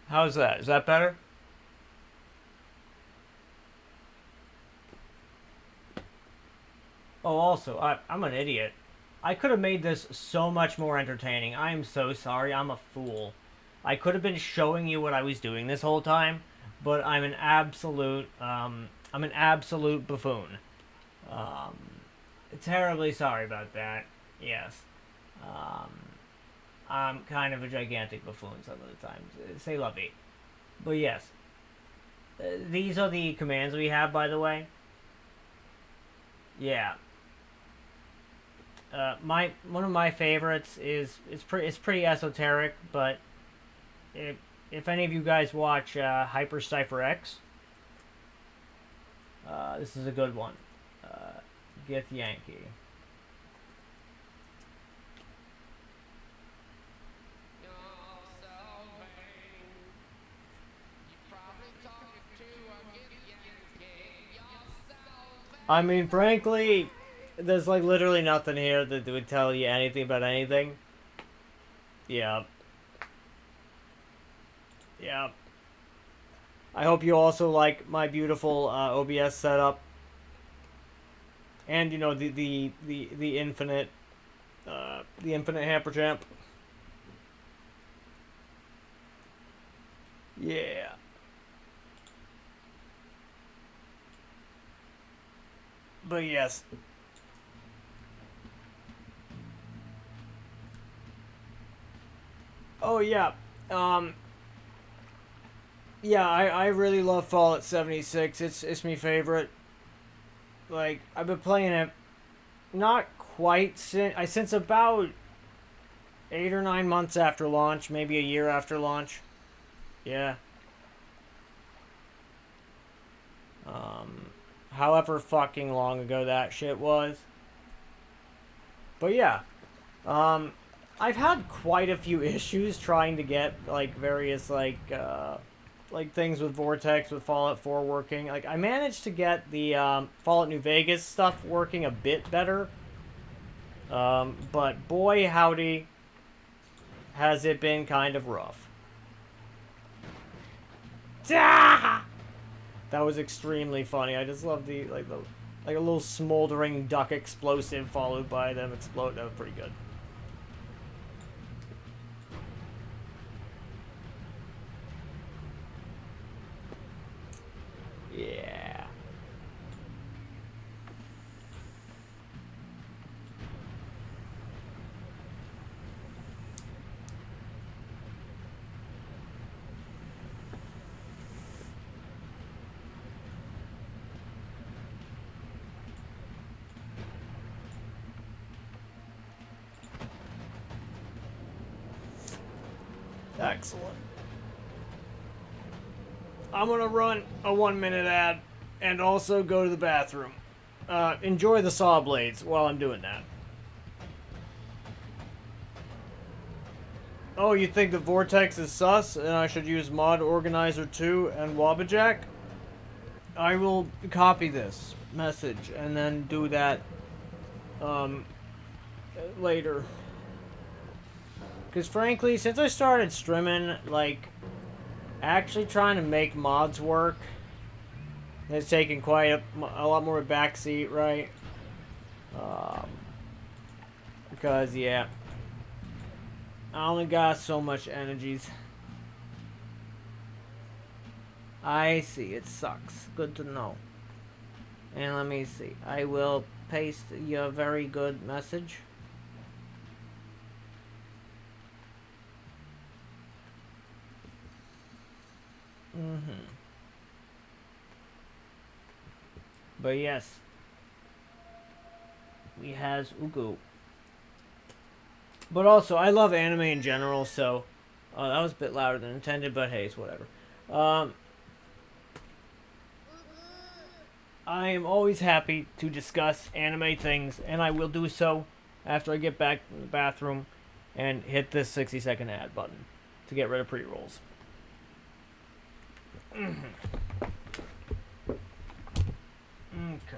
How's that? Is that better? Oh, also, I'm an idiot. I could have made this so much more entertaining. I am so sorry. I'm a fool. I could have been showing you what I was doing this whole time, but I'm an absolute buffoon. Um, Terribly sorry about that. Yes. Um, I'm kind of a gigantic buffoon some of the times. Say lovey. But yes. These are the commands we have, by the way. Yeah. One of my favorites is it's pretty esoteric, but if any of you guys watch Hyper Cypher X, this is a good one. Gith Yankee. I mean, frankly, there's like literally nothing here that would tell you anything about anything. Yeah. Yeah. I hope you also like my beautiful OBS setup. And you know the infinite hamper champ. Yeah. But yes. Oh yeah. Yeah, I really love Fallout 76. It's my favorite. Like I've been playing it not quite since about 8 or 9 months after launch, maybe a year after launch. Yeah. However fucking long ago that shit was. But yeah. I've had quite a few issues trying to get like various like things with Vortex with Fallout 4 working. Like I managed to get the Fallout New Vegas stuff working a bit better. But boy howdy has it been kind of rough. That was extremely funny. I just love the like a little smoldering duck explosive followed by them explode. That was pretty good. Yeah. Excellent. I'm gonna run a 1-minute ad and also go to the bathroom. Enjoy the Sawblades while I'm doing that. Oh, you think the Vortex is sus and I should use Mod Organizer 2 and Wabbajack? I will copy this message and then do that later. Because frankly, since I started streaming, like, actually trying to make mods work has taken quite a lot more backseat, right? Because, yeah, I only got so much energies. I see, it sucks. Good to know. And let me see. I will paste your very good message. But yes, we has Ugu. But also, I love anime in general, so that was a bit louder than intended, but hey, it's whatever. I am always happy to discuss anime things, and I will do so after I get back to the bathroom and hit this 60-second ad button to get rid of pre-rolls. Okay.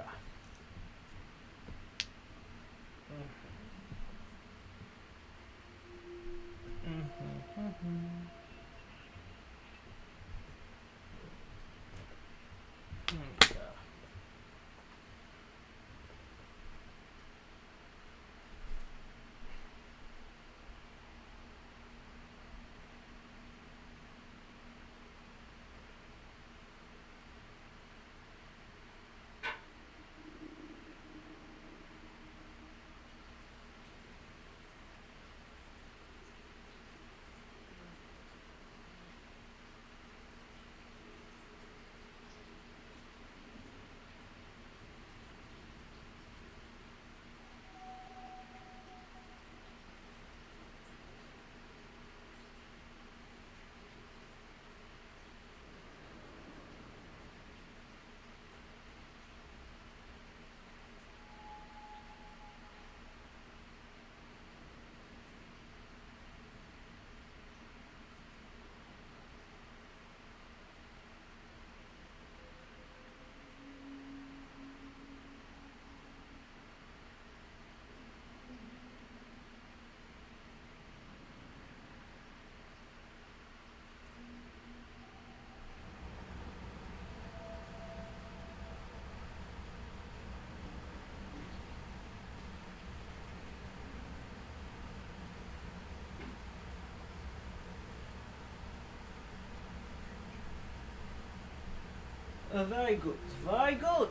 Very good, very good.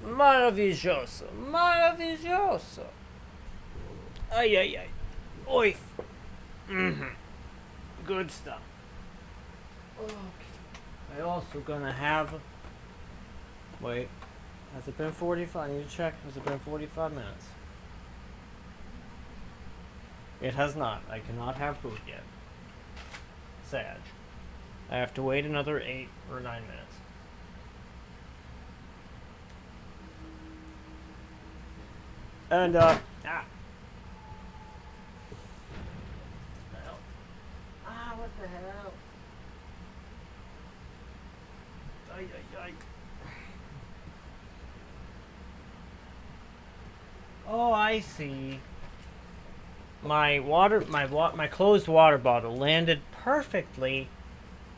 Maravilhoso, maravilhoso. Ay, ay, ay. Oif. Good stuff. Okay. I also gonna have... Wait. Has it been 45? I need to check. Has it been 45 minutes? It has not. I cannot have food yet. Sad. I have to wait another 8 or 9 minutes. And, what the hell? Ay, ay, ay. Oh, I see. My closed water bottle landed perfectly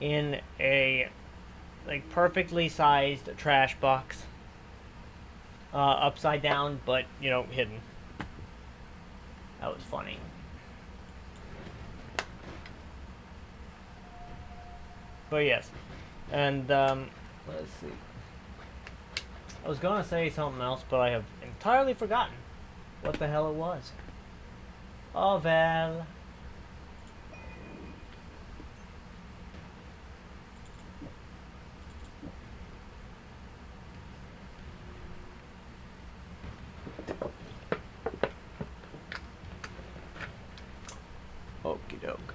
in a, like, perfectly sized trash box. Upside down, but, you know, hidden. That was funny. But yes. And, let's see. I was gonna say something else, but I have entirely forgotten what the hell it was. Oh, well. Okie doke.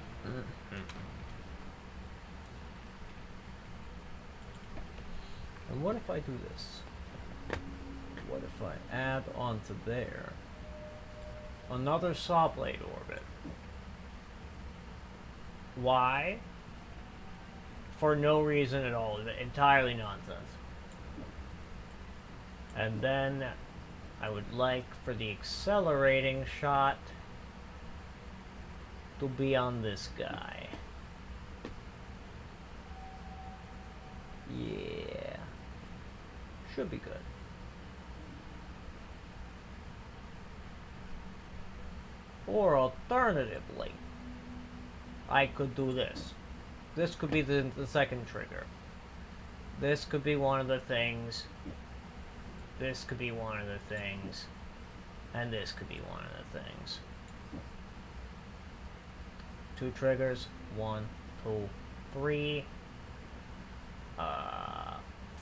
And what if I do this? What if I add onto there another Sawblade orbit? Why? For no reason at all. Entirely nonsense. And then I would like for the accelerating shot to be on this guy. Yeah. Should be good. Or alternatively, I could do this. This could be the second trigger. This could be one of the things. This could be one of the things. And this could be one of the things. 2 triggers. 1, 2, 3.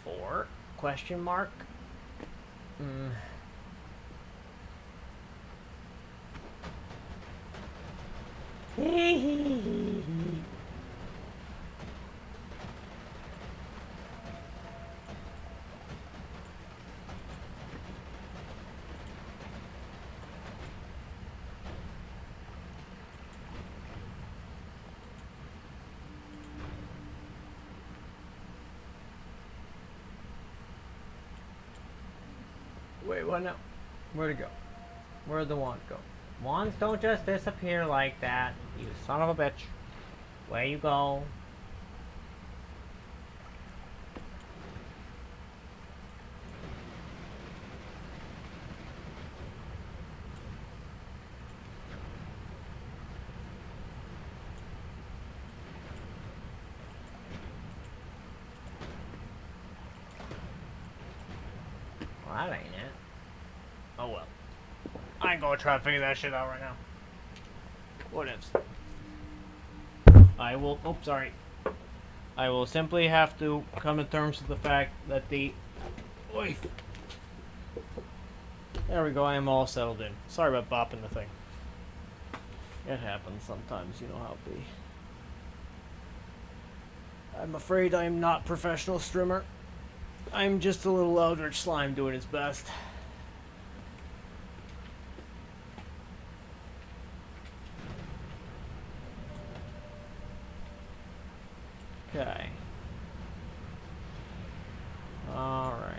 4? Question mark? Wait, what now? Where'd it go? Where'd the wand go? Wands don't just disappear like that, you son of a bitch. Where you go? Well, that ain't it. Oh well. I ain't gonna try to figure that shit out right now. What ifs? I will. Oh, sorry. I will simply have to come to terms with the fact that the. Oy. There we go. I am all settled in. Sorry about bopping the thing. It happens sometimes. You know how it be. I'm afraid I am not professional streamer. I'm just a little eldritch slime doing its best. Okay. Alrighty.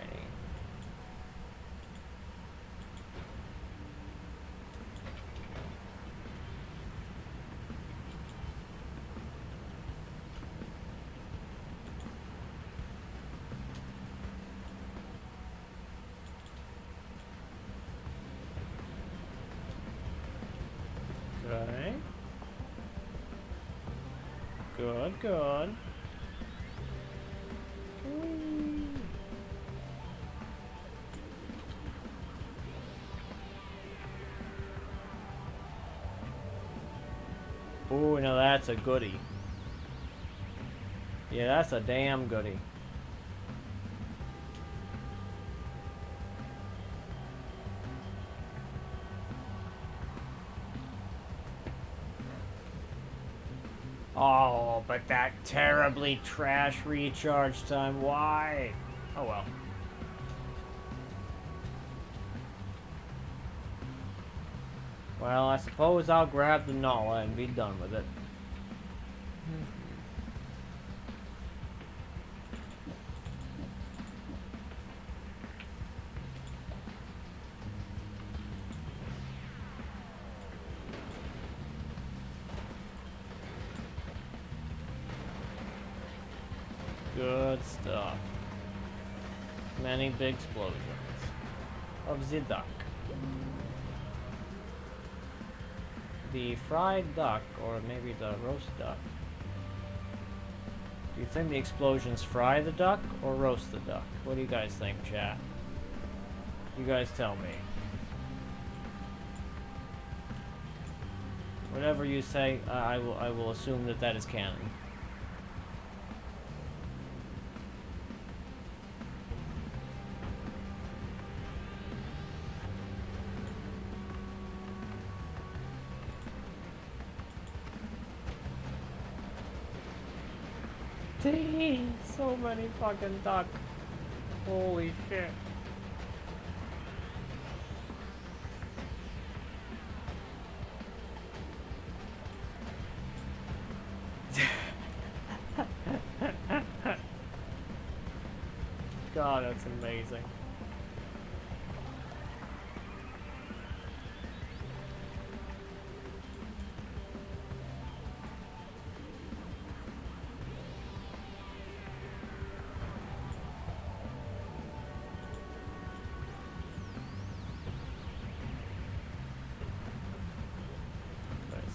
Okay. Good, good. Ooh, now that's a goodie. Yeah, that's a damn goodie. Oh, but that terribly trash recharge time. Why? Oh well. Well, I suppose I'll grab the Nala and be done with it. Good stuff. Many big explosions of the duck. The fried duck, or maybe the roast duck. Do you think the explosions fry the duck or roast the duck? What do you guys think, chat? You guys tell me. Whatever you say, I will assume that that is canon. So many fucking duck. Holy shit. God, that's amazing.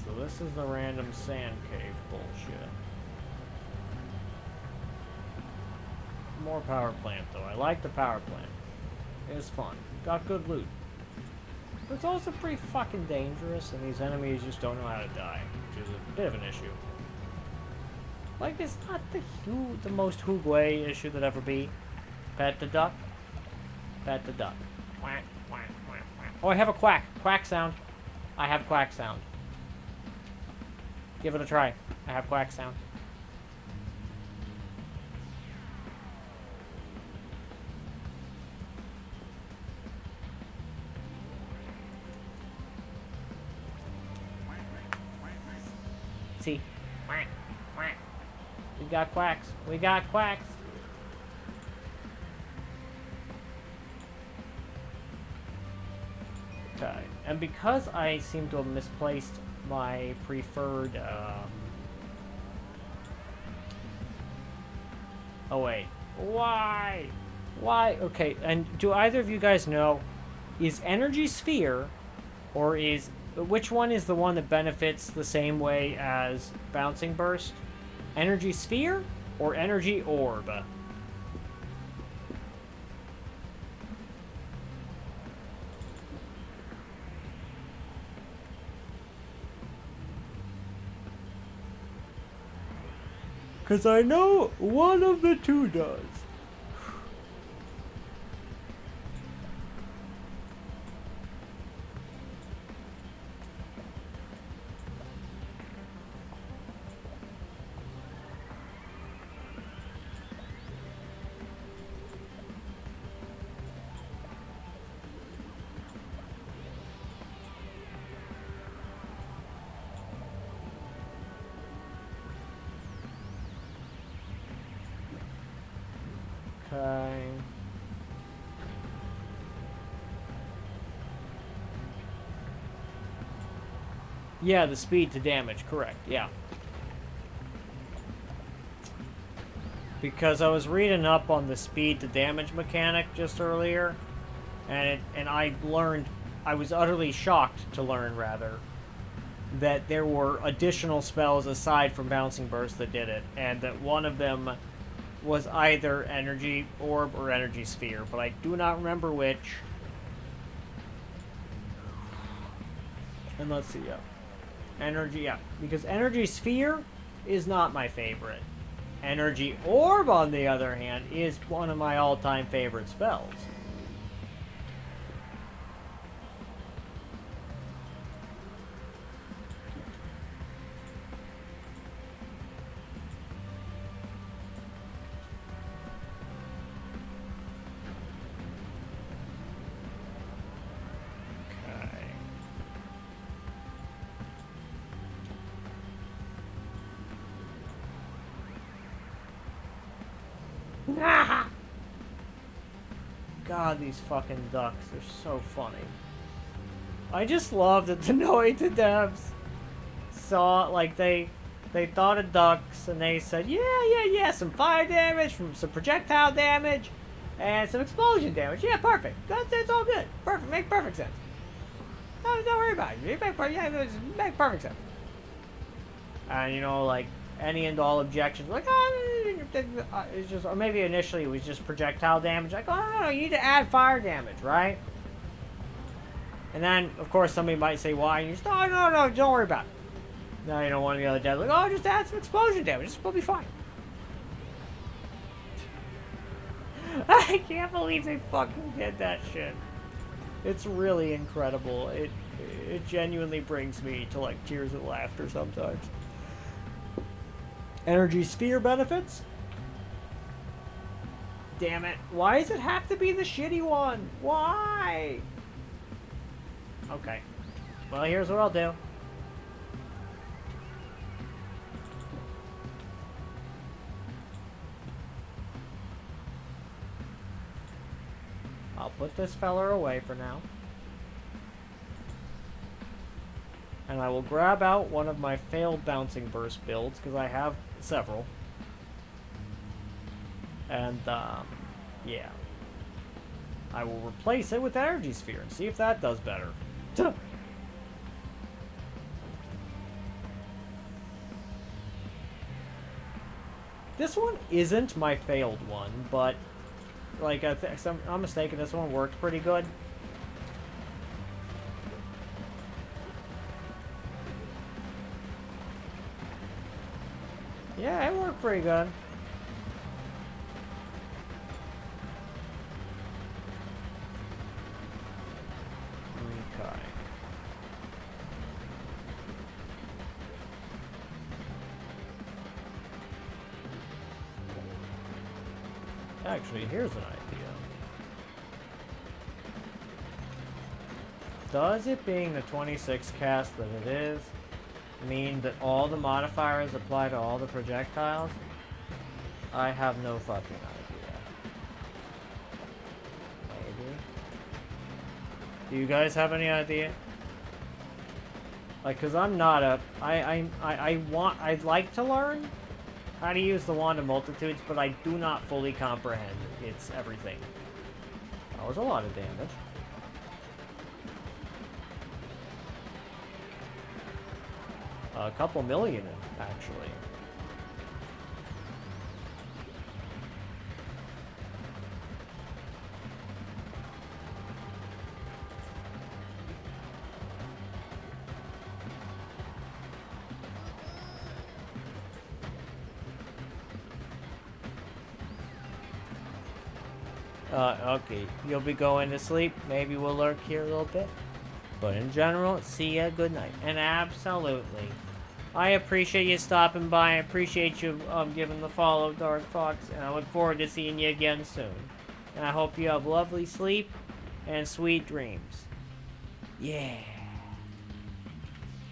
So this is the random sand cave bullshit. More power plant though. I like the power plant. It was fun. Got good loot. But it's also pretty fucking dangerous and these enemies just don't know how to die, which is a bit of an issue. Like, it's not the most Hugway issue that ever be. Pet the duck. Pet the duck. Quack, quack, quack, quack. Oh, I have a quack. Quack sound. I have quack sound. Give it a try. I have quack sound. See? Quack, quack. We got quacks. We got quacks. Okay. And because I seem to have misplaced my preferred, oh wait. Why? Why? Okay, and do either of you guys know, is Energy Sphere, or is... Which one is the one that benefits the same way as Bouncing Burst? Energy Sphere or Energy Orb? Because I know one of the two does. Okay. Yeah, the speed to damage, correct, yeah. Because I was reading up on the speed to damage mechanic just earlier, and I was utterly shocked to learn, rather, that there were additional spells aside from Bouncing Burst that did it, and that one of them was either Energy Orb or Energy Sphere, but I do not remember which. And let's see, yeah. Energy, yeah. Because Energy Sphere is not my favorite. Energy Orb, on the other hand, is one of my all-time favorite spells. God, these fucking ducks, they're so funny. I just love that the Noita devs saw, like, they thought of ducks, and they said, yeah, some fire damage, some projectile damage, and some explosion damage. Yeah, perfect. That's all good. Perfect. Make perfect sense. Don't worry about it. It make perfect sense. And, you know, like, any and all objections, like, it's just, or maybe initially it was just projectile damage, like, oh, no, you need to add fire damage, right? And then, of course, somebody might say why, and you just, oh, no, don't worry about it. Now, you know, one of the other devs, like, oh, just add some explosion damage, it's gonna be fine. I can't believe they fucking did that shit. It's really incredible. It genuinely brings me to, like, tears of laughter sometimes. Energy Sphere benefits? damn it. Why does it have to be the shitty one? Why? Okay. Well, here's what I'll do. I'll put this feller away for now. And I will grab out one of my failed bouncing burst builds, because I have several. And, yeah. I will replace it with energy sphere and see if that does better. This one isn't my failed one, but like if I'm not mistaken, this one worked pretty good. Yeah, it worked pretty good. Okay. Actually, here's an idea. Does it being the 26 cast that it is mean that all the modifiers apply to all the projectiles? I have no fucking idea. Maybe. Do you guys have any idea? Like, cause I'm not a... I'd like to learn how to use the Wand of Multitudes, but I do not fully comprehend its everything. That was a lot of damage. A couple million, actually. Okay, you'll be going to sleep. Maybe we'll lurk here a little bit. But in general, see ya, good night. And absolutely, I appreciate you stopping by. I appreciate you giving the follow, Dark Fox. And I look forward to seeing you again soon. And I hope you have lovely sleep and sweet dreams. Yeah.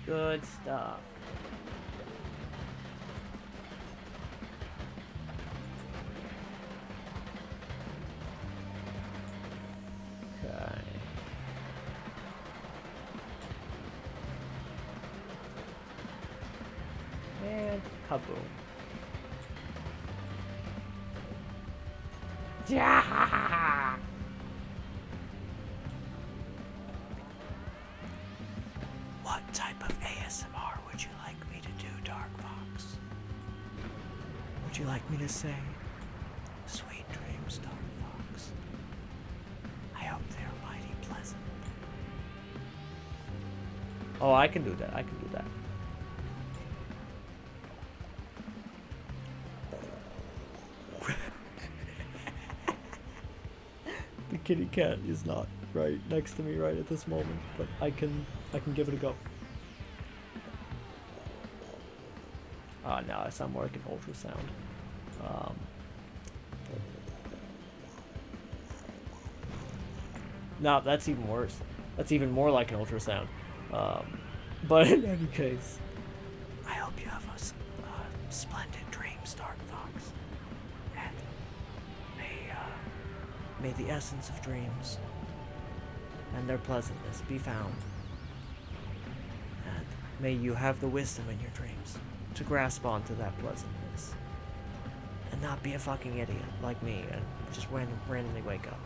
Good stuff. Okay. And kaboom. Yeah! What type of ASMR would you like me to do, Dark Fox? Would you like me to say, sweet dreams, Dark Fox? I hope they're mighty pleasant. Oh, I can do that. I can do that. The kitty cat is not right next to me right at this moment, but I can give it a go. Now I sound more like an ultrasound. No, that's even worse. That's even more like an ultrasound. But in any case, I hope you have a splendid dreams, Dark Fox. And may the essence of dreams and their pleasantness be found. And may you have the wisdom in your dreams to grasp onto that pleasantness. And not be a fucking idiot like me and just randomly wake up.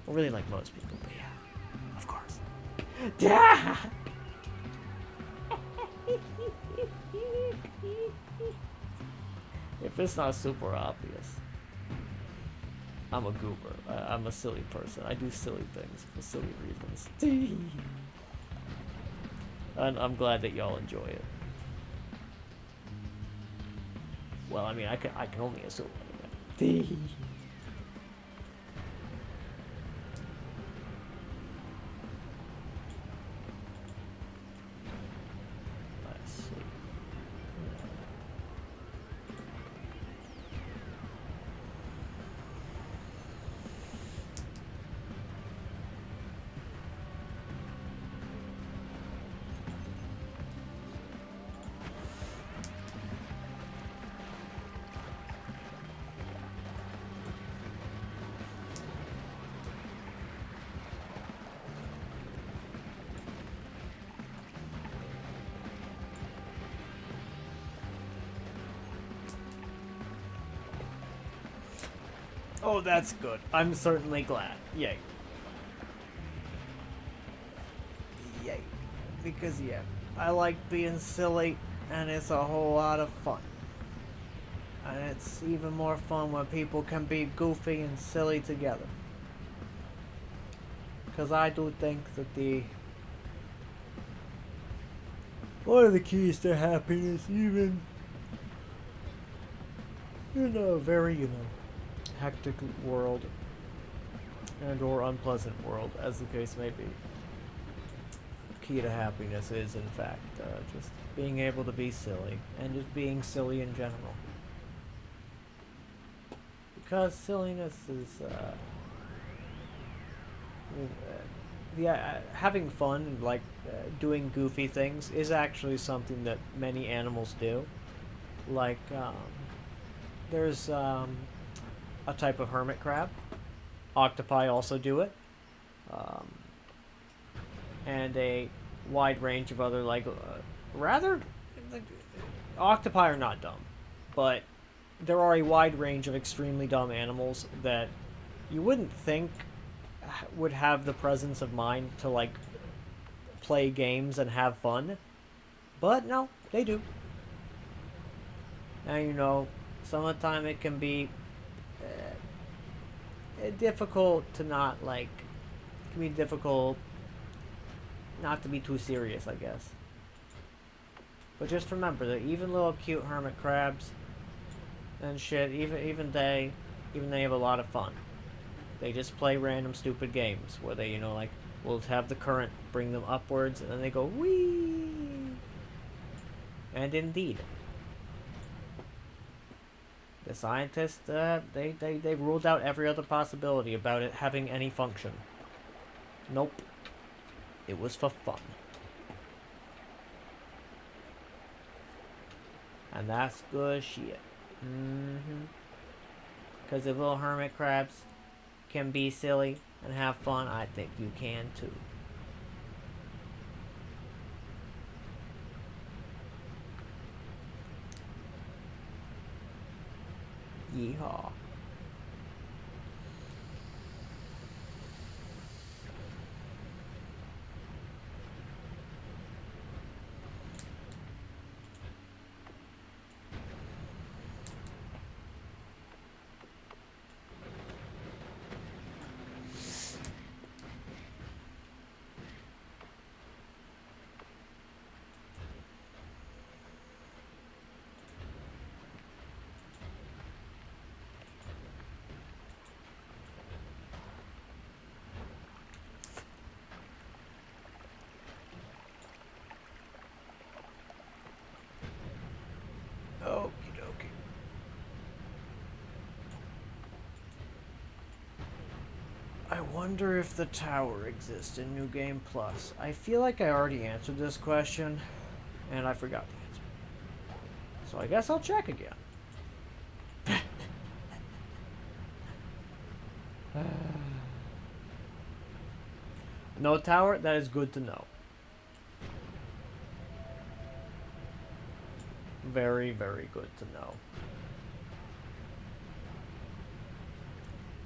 Well, really like most people, but yeah, of course. If it's not super obvious, I'm a goober. I'm a silly person. I do silly things for silly reasons. And I'm glad that y'all enjoy it. Well, I mean, I can only assume anyway. Oh, that's good. I'm certainly glad. Yay. Yay. Because, yeah, I like being silly, and it's a whole lot of fun. And it's even more fun when people can be goofy and silly together. Because I do think that one of the keys to happiness, even in a very, hectic world, and or unpleasant world, as the case may be, key to happiness is, in fact, just being able to be silly, and just being silly in general. Because silliness is, having fun and like doing goofy things is actually something that many animals do. Like, there's a type of hermit crab. Octopi also do it. And a wide range of other, like, rather, like, octopi are not dumb, but there are a wide range of extremely dumb animals that you wouldn't think would have the presence of mind to, like, play games and have fun, but no, they do. And some of the time it can be difficult to not, like, it can be difficult not to be too serious, I guess. But just remember that even little cute hermit crabs and shit, even they have a lot of fun. They just play random stupid games where they, like, will have the current bring them upwards and then they go whee. And indeed, the scientists, they ruled out every other possibility about it having any function. Nope. It was for fun. And that's good shit. Because if little hermit crabs can be silly and have fun, I think you can too. Yeehaw. Okie dokie. I wonder if the tower exists in New Game Plus. I feel like I already answered this question, and I forgot the answer. So I guess I'll check again. No tower? That is good to know. Very, very good to know.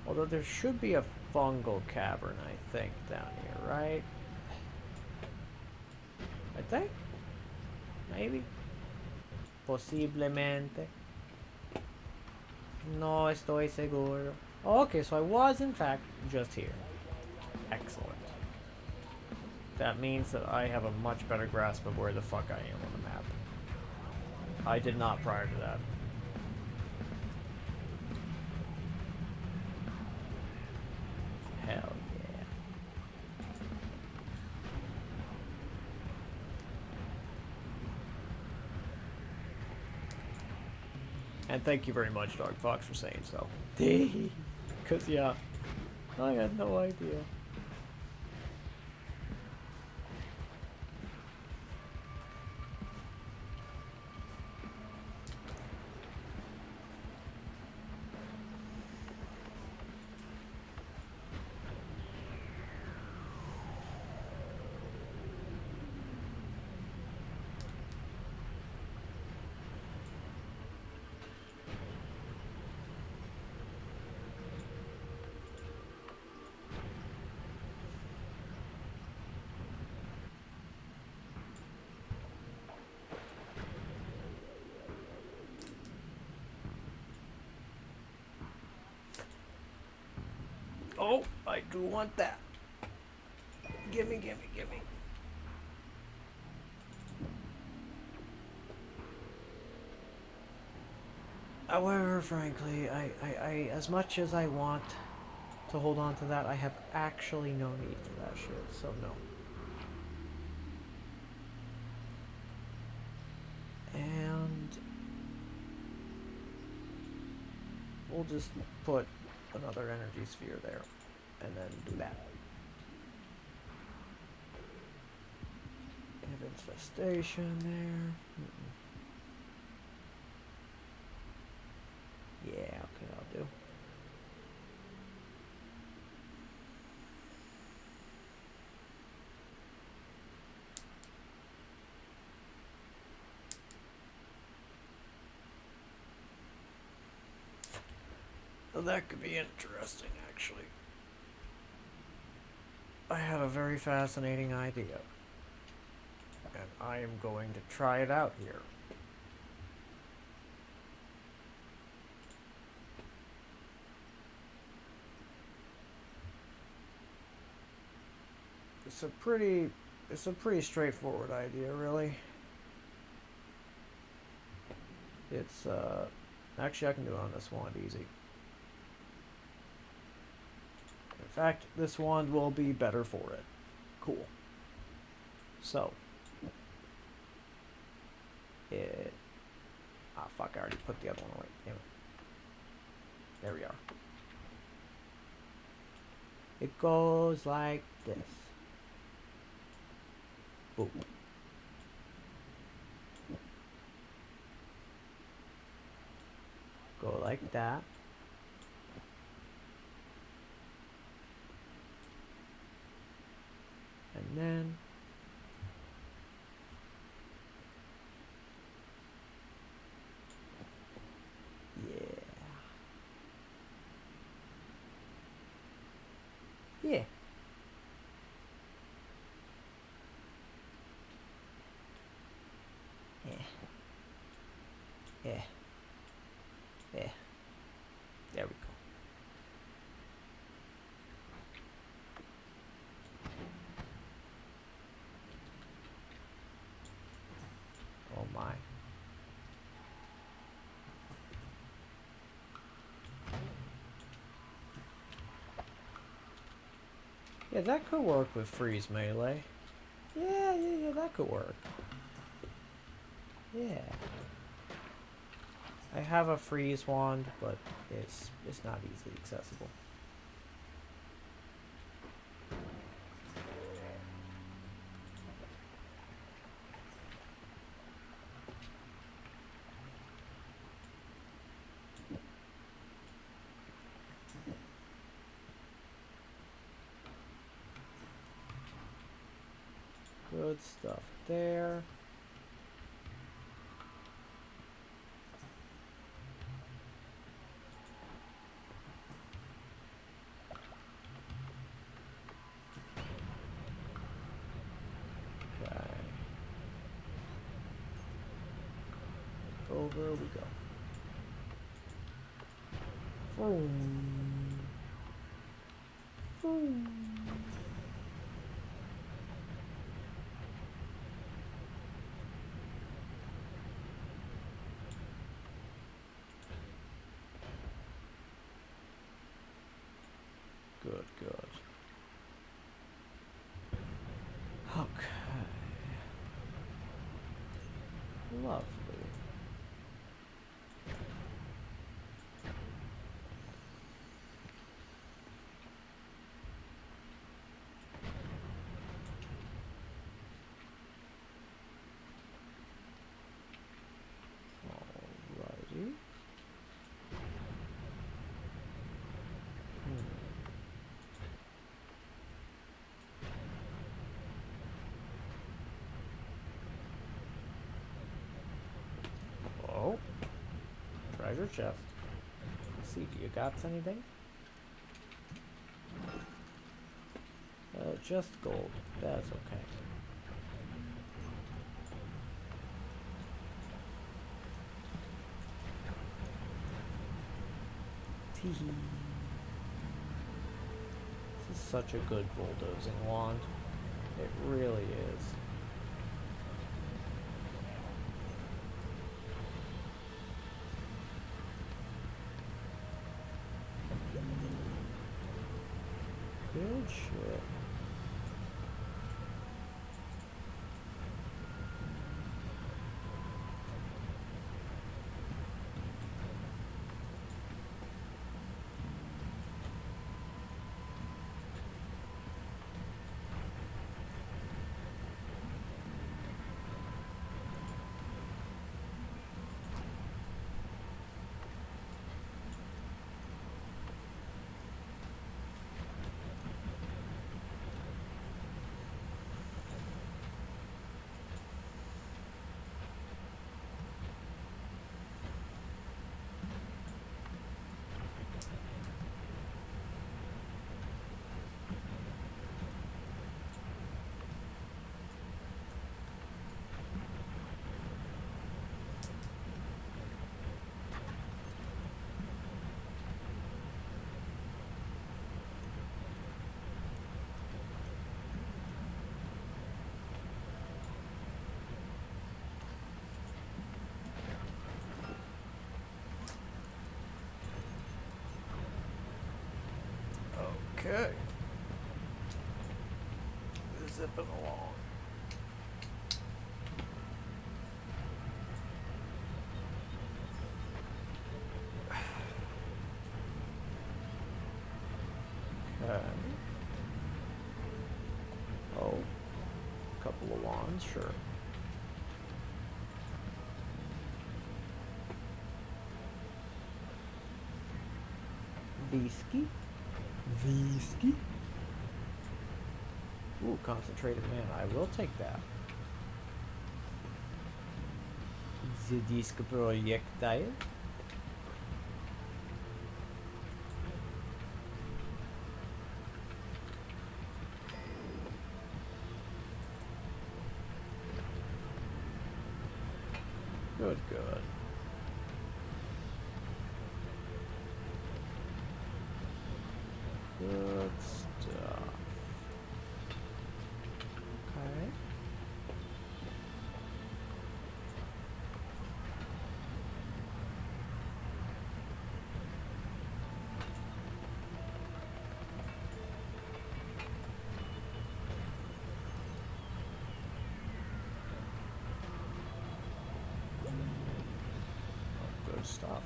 Although there should be a fungal cavern, I think, down here, right? I think? Maybe? Posiblemente. No estoy seguro. Oh, okay, so I was, in fact, just here. Excellent. That means that I have a much better grasp of where the fuck I am on the map. I did not prior to that. Hell yeah. And thank you very much, Dog Fox, for saying so. Because, yeah, I had no idea. Oh, I do want that. Gimme, gimme, gimme. However, frankly, I as much as I want to hold on to that, I have actually no need for that shit, so no. And we'll just put another energy sphere there, and then do that. Have infestation there. Yeah, okay, I'll do. Well, that could be interesting, actually. I had a very fascinating idea, and I am going to try it out here. It's a pretty straightforward idea, really. It's, actually I can do it on this wand easy. In fact, this wand will be better for it. Cool. So, ah, fuck, I already put the other one away. Damn it. There we are. It goes like this. Boom. Go like that. And then yeah. Yeah. There we go. Oh my. Yeah, that could work with freeze melee. Yeah, that could work. Yeah. I have a freeze wand, but it's not easily accessible. Good stuff there. Okay. Over we go. Boom. Boom. Good, good. Okay. Lovely. Alrighty. Oh. Treasure chest. Let's see, do you got anything? Just gold. That's okay. Teehee. such a good bulldozing wand. It really is. Good shit. Okay. Zipping along. Okay. Oh. Couple of wands, sure. Whiskey. Whiskey. Ooh, concentrated mana. I will take that. The disc projectile. Good, good. Good stuff. Okay. Good stuff.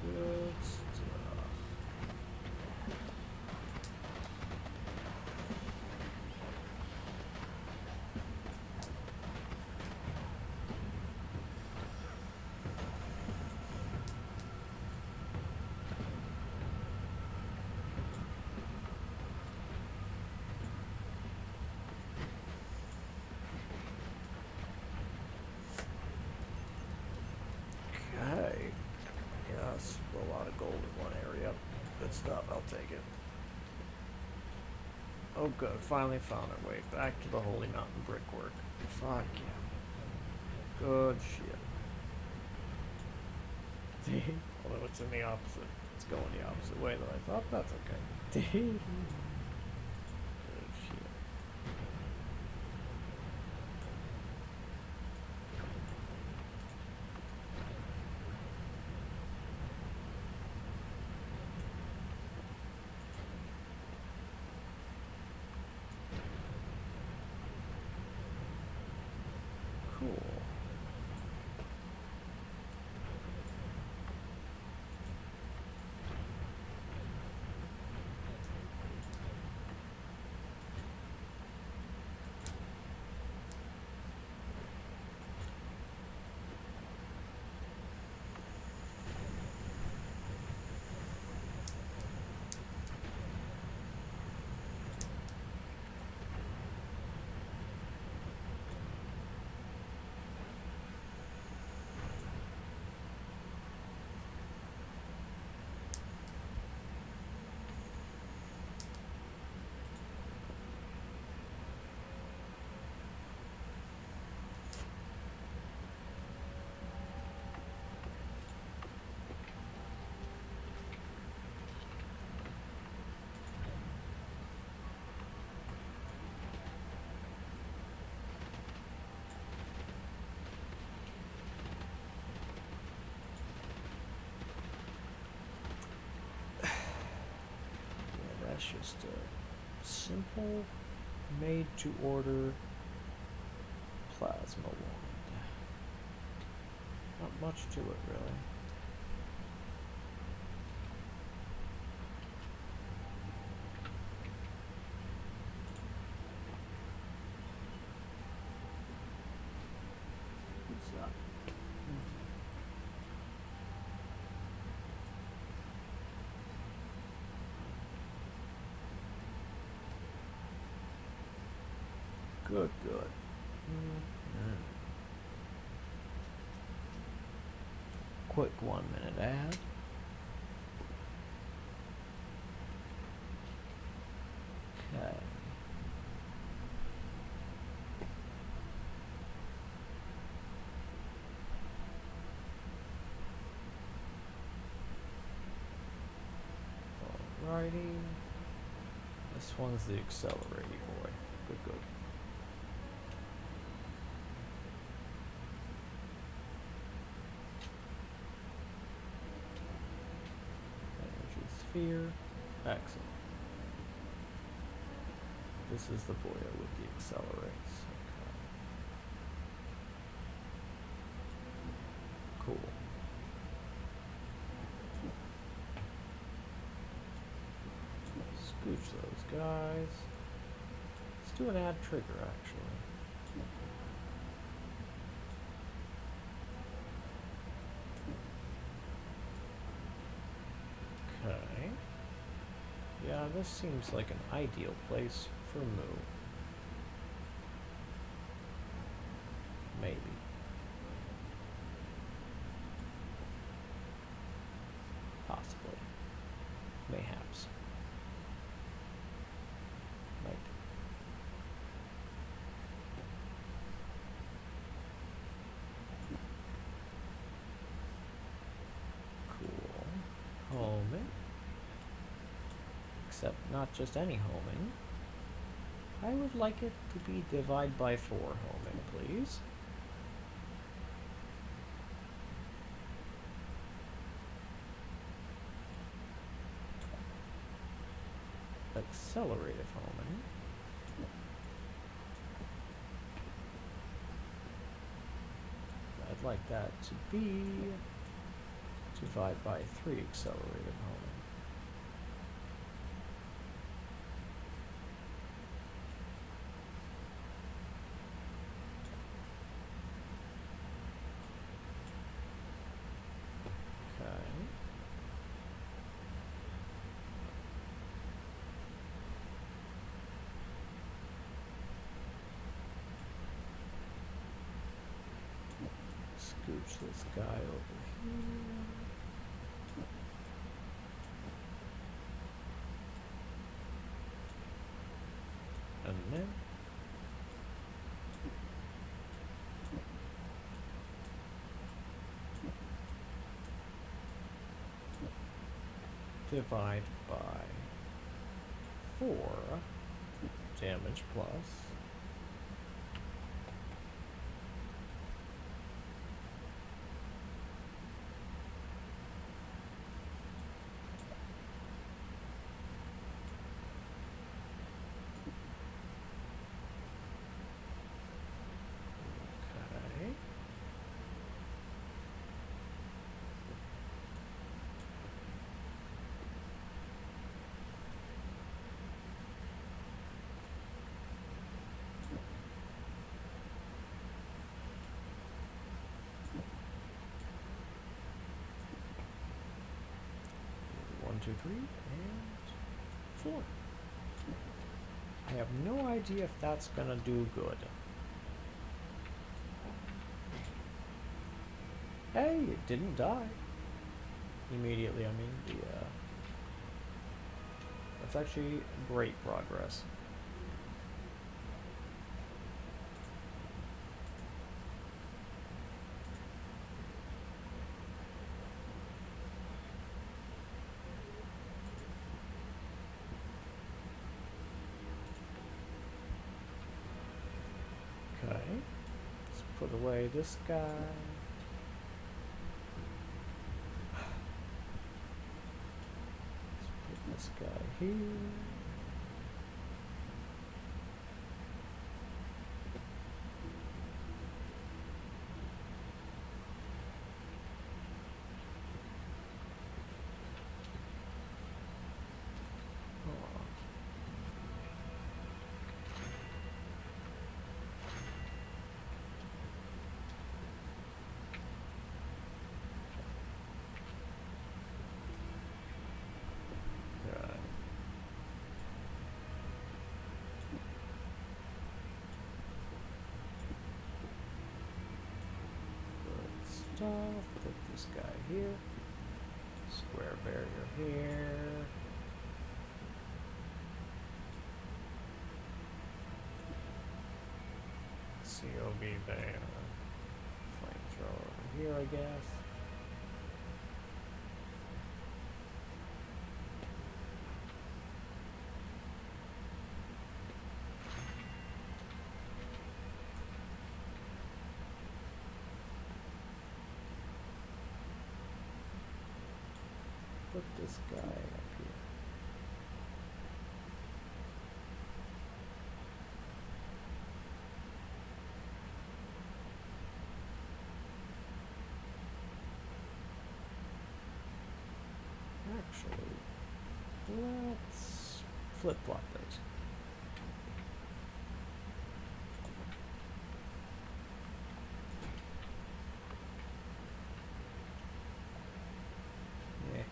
Good stuff. Okay. Yes, a lot of gold in one area. Good stuff, I'll take it. Oh good, finally found our way back to the Holy Mountain brickwork. Fuck yeah. Good shit. Although it's in the opposite. It's going the opposite way though. I thought that's okay. Good shit. Cool. It's just a simple, made-to-order plasma wand. Not much to it, really. What's up? Good, good. Quick 1 minute ad. Okay. Alrighty. This one's the accelerator boy. Good, good. Energy sphere. Excellent. This is the boy with the accelerates. Okay. Cool. Scooch those guys. Let's do an add trigger, actually. Okay. Yeah, this seems like an ideal place for Moo. Maybe. Possibly. Mayhaps. Might. Cool. Homing. Except not just any homing. I would like it to be divide by 4 homing, please. Accelerative homing. I'd like that to be divide by 3 accelerative homing. Scooch this guy over here. And then divide by 4 damage plus. One, two, 3, and 4. I have no idea if that's gonna do good. Hey, it didn't die. Immediately, I mean, that's actually great progress. Okay, let's put away this guy. Let's put this guy here. off. Put this guy here. Square barrier here. COB there. Flamethrower over here, I guess. Put this guy up here. Actually, let's flip-flop these. Yeah.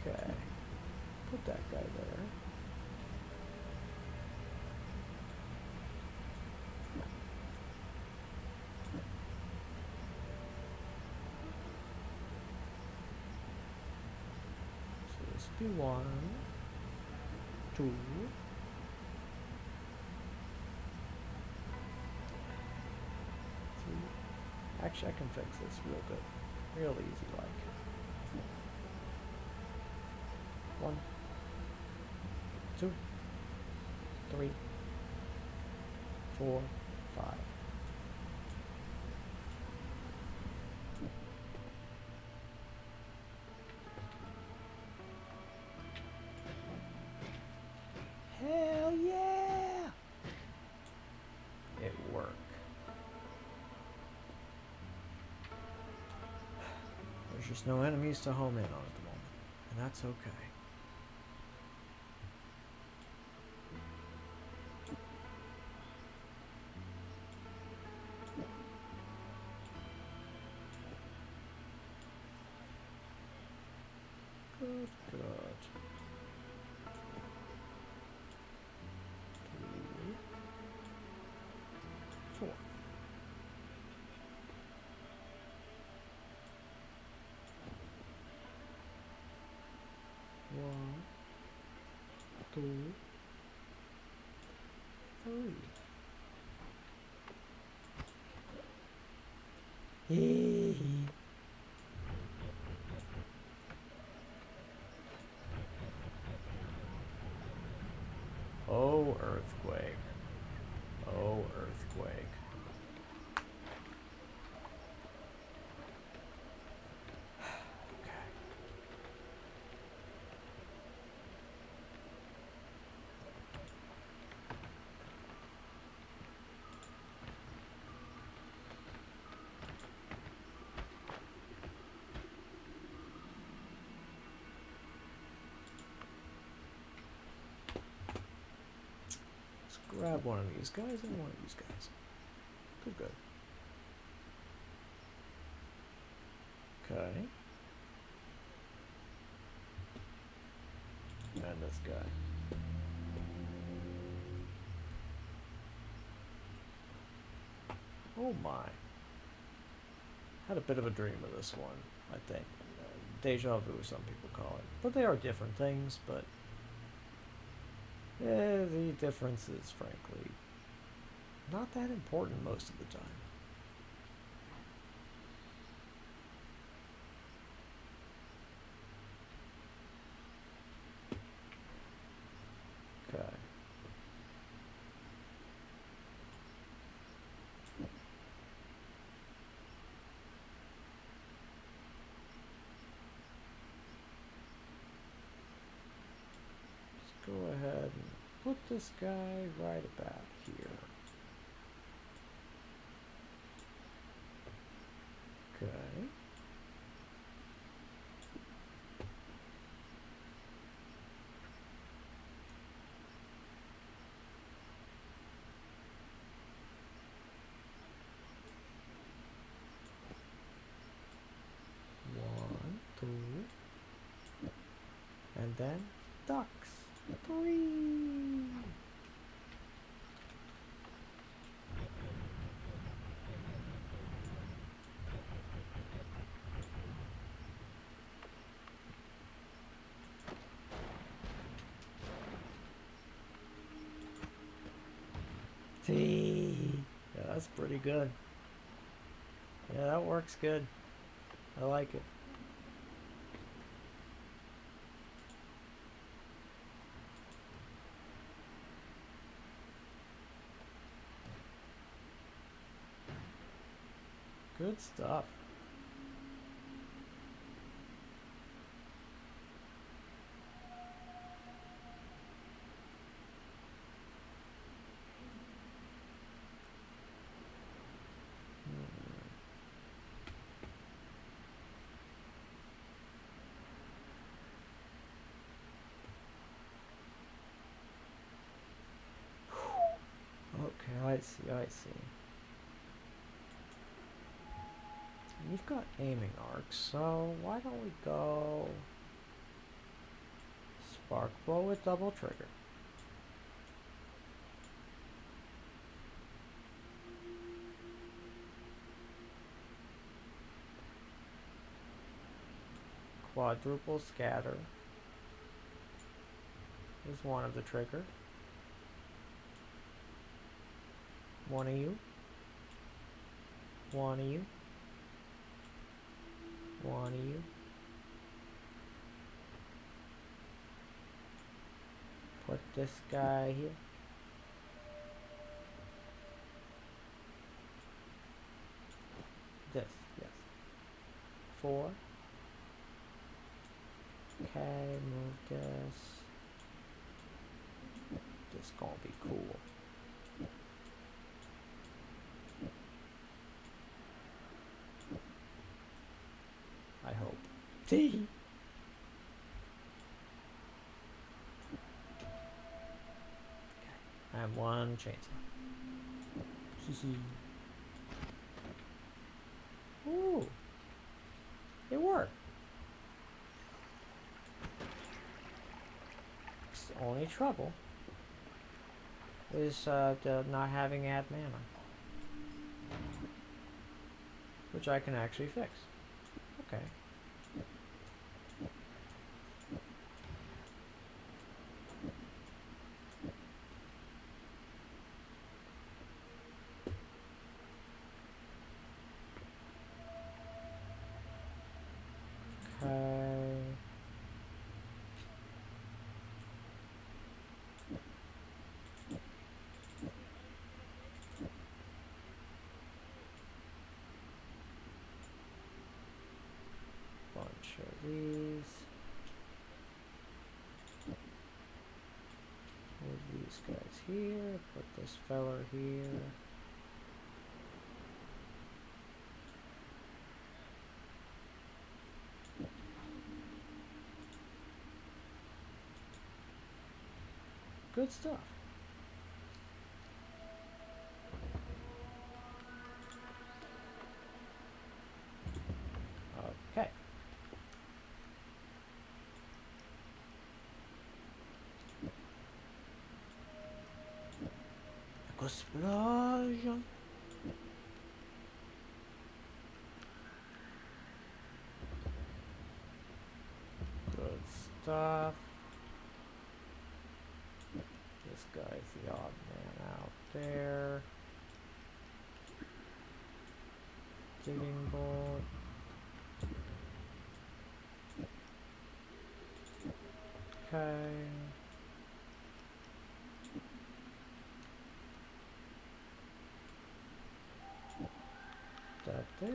Okay. Put that guy there. This will be 1, 2. 3. Actually, I can fix this real good. Real easy like. 1, 2, 3, 4, 5. Hell yeah! It worked. There's just no enemies to home in on at the moment, and that's okay. Good, good. 2, 4. 1, 2, 3. Hee hee. Oh, earthquake. Oh, earthquake. Okay. Grab one of these guys and one of these guys. Good, good. Okay. And this guy. Oh my. Had a bit of a dream of this one, I think. Deja vu, some people call it. But they are different things, but the difference is, frankly, not that important most of the time. Okay. Let's go ahead and put this guy right about here. Okay. And then ducks. 3. T. Yeah, that's pretty good. Yeah, that works good. I like it. Good stuff. Okay, I see, I see. You've got aiming arcs, so why don't we go spark bow with double trigger? Quadruple scatter is one of the trigger. One of you. One of you. One of you. Put this guy here. This, yes. 4. Okay, move this. This gonna be cool. I hope. T. And one chainsaw. Hee. Ooh. It worked. The only trouble is the not having add mana, which I can actually fix. Okay. Okay. Bunch of these. Move these guys here. Put this fella here. Good stuff. Okay. Explosion. Good stuff. This guy's the odd man out there. Digging bolt. Okay. That there.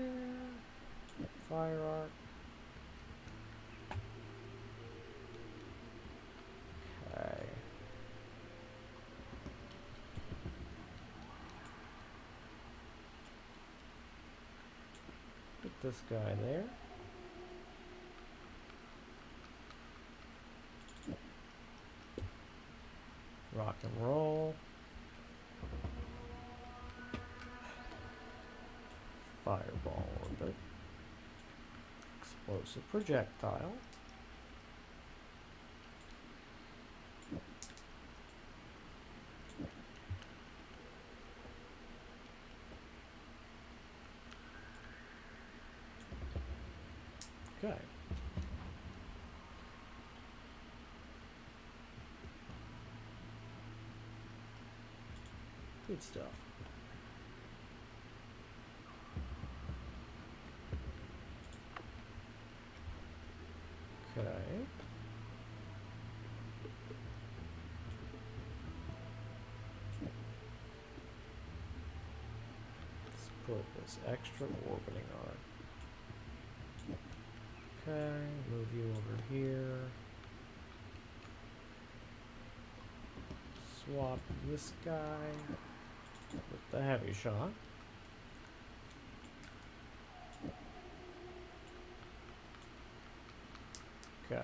Fire arc. Okay. Put this guy there. Rock and roll. Fireball orbit. Explosive projectile. Okay. Good stuff. Okay. Let's put this extra orbiting on. Okay, move you over here. Swap this guy with the heavy shot. Okay.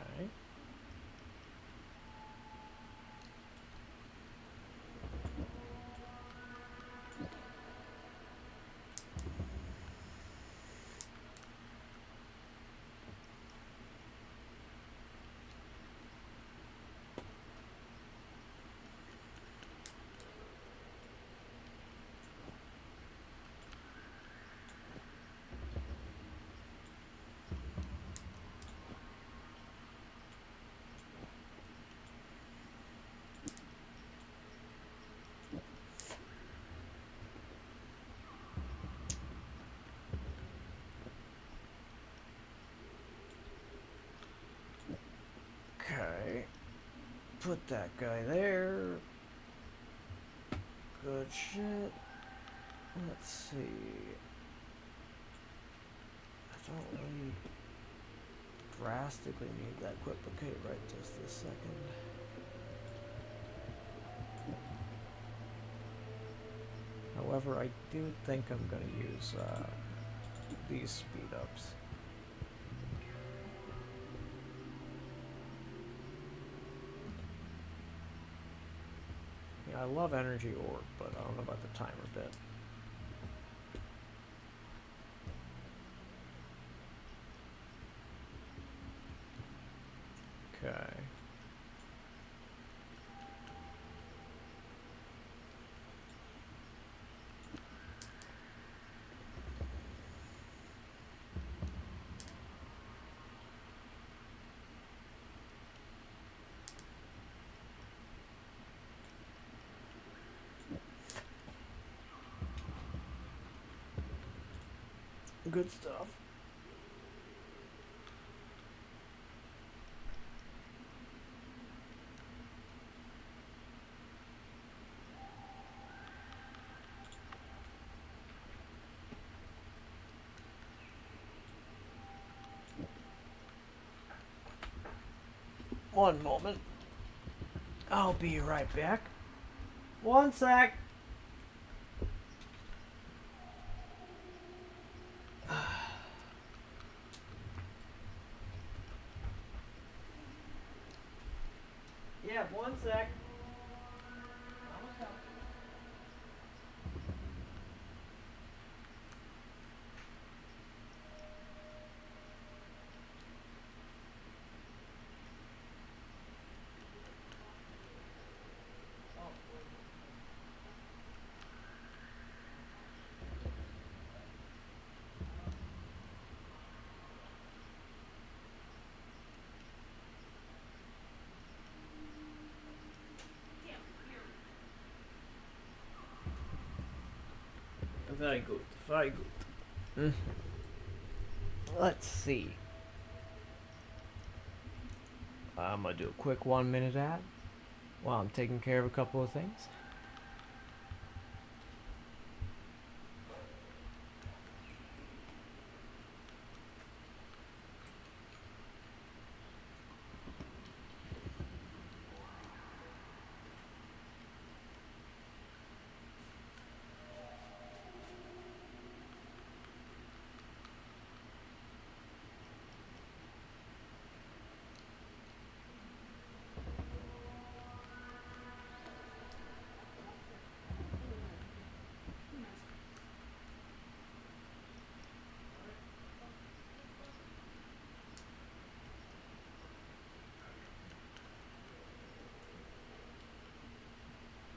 Okay. Put that guy there. Good shit. Let's see. I don't really drastically need that quiplicate right just this second. However, I do think I'm going to use these speed ups. Yeah, I love energy orb, but I don't know about the timer bit. Okay. Good stuff. One moment. I'll be right back. One sec. Yeah, one sec. Very good, very good. Let's see. I'm gonna do a quick 1 minute ad while I'm taking care of a couple of things.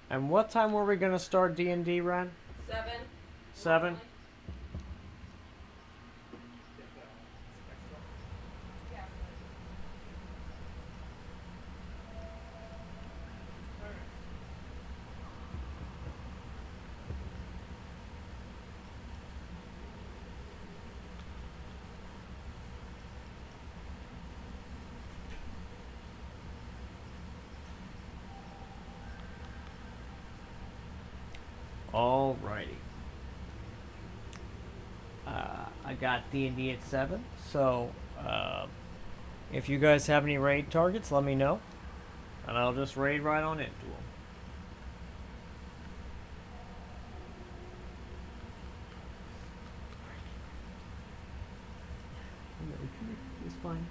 And what time were we gonna start D&D, Ren? 7. 7? Alrighty. I got D&D at 7, so if you guys have any raid targets, let me know, and I'll just raid right on into them. It's fine.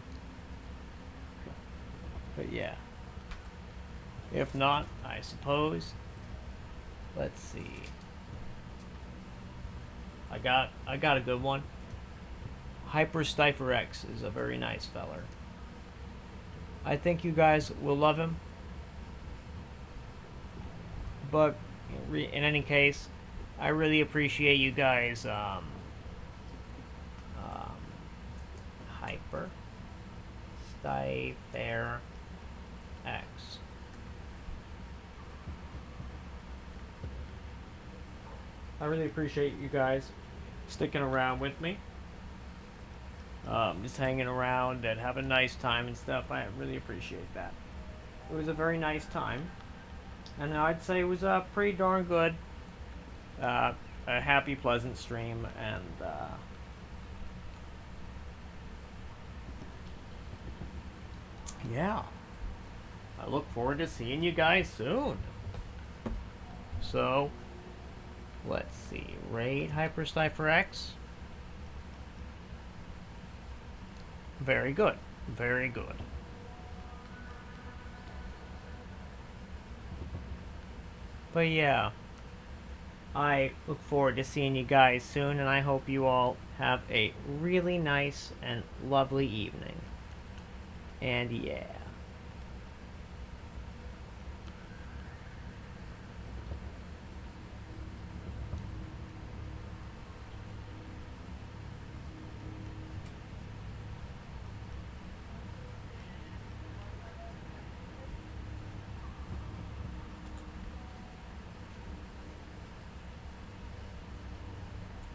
But yeah. If not, I suppose. Let's see. I got a good one. Hyper X is a very nice feller. I think you guys will love him. But in any case, I really appreciate you guys. Hyper X. I really appreciate you guys sticking around with me. Just hanging around and having a nice time and stuff. I really appreciate that. It was a very nice time. And I'd say it was pretty darn good. A happy, pleasant stream. And yeah. I look forward to seeing you guys soon. So, let's see. Raid Hyper X. Very good. Very good. But yeah, I look forward to seeing you guys soon, and I hope you all have a really nice and lovely evening. And yeah.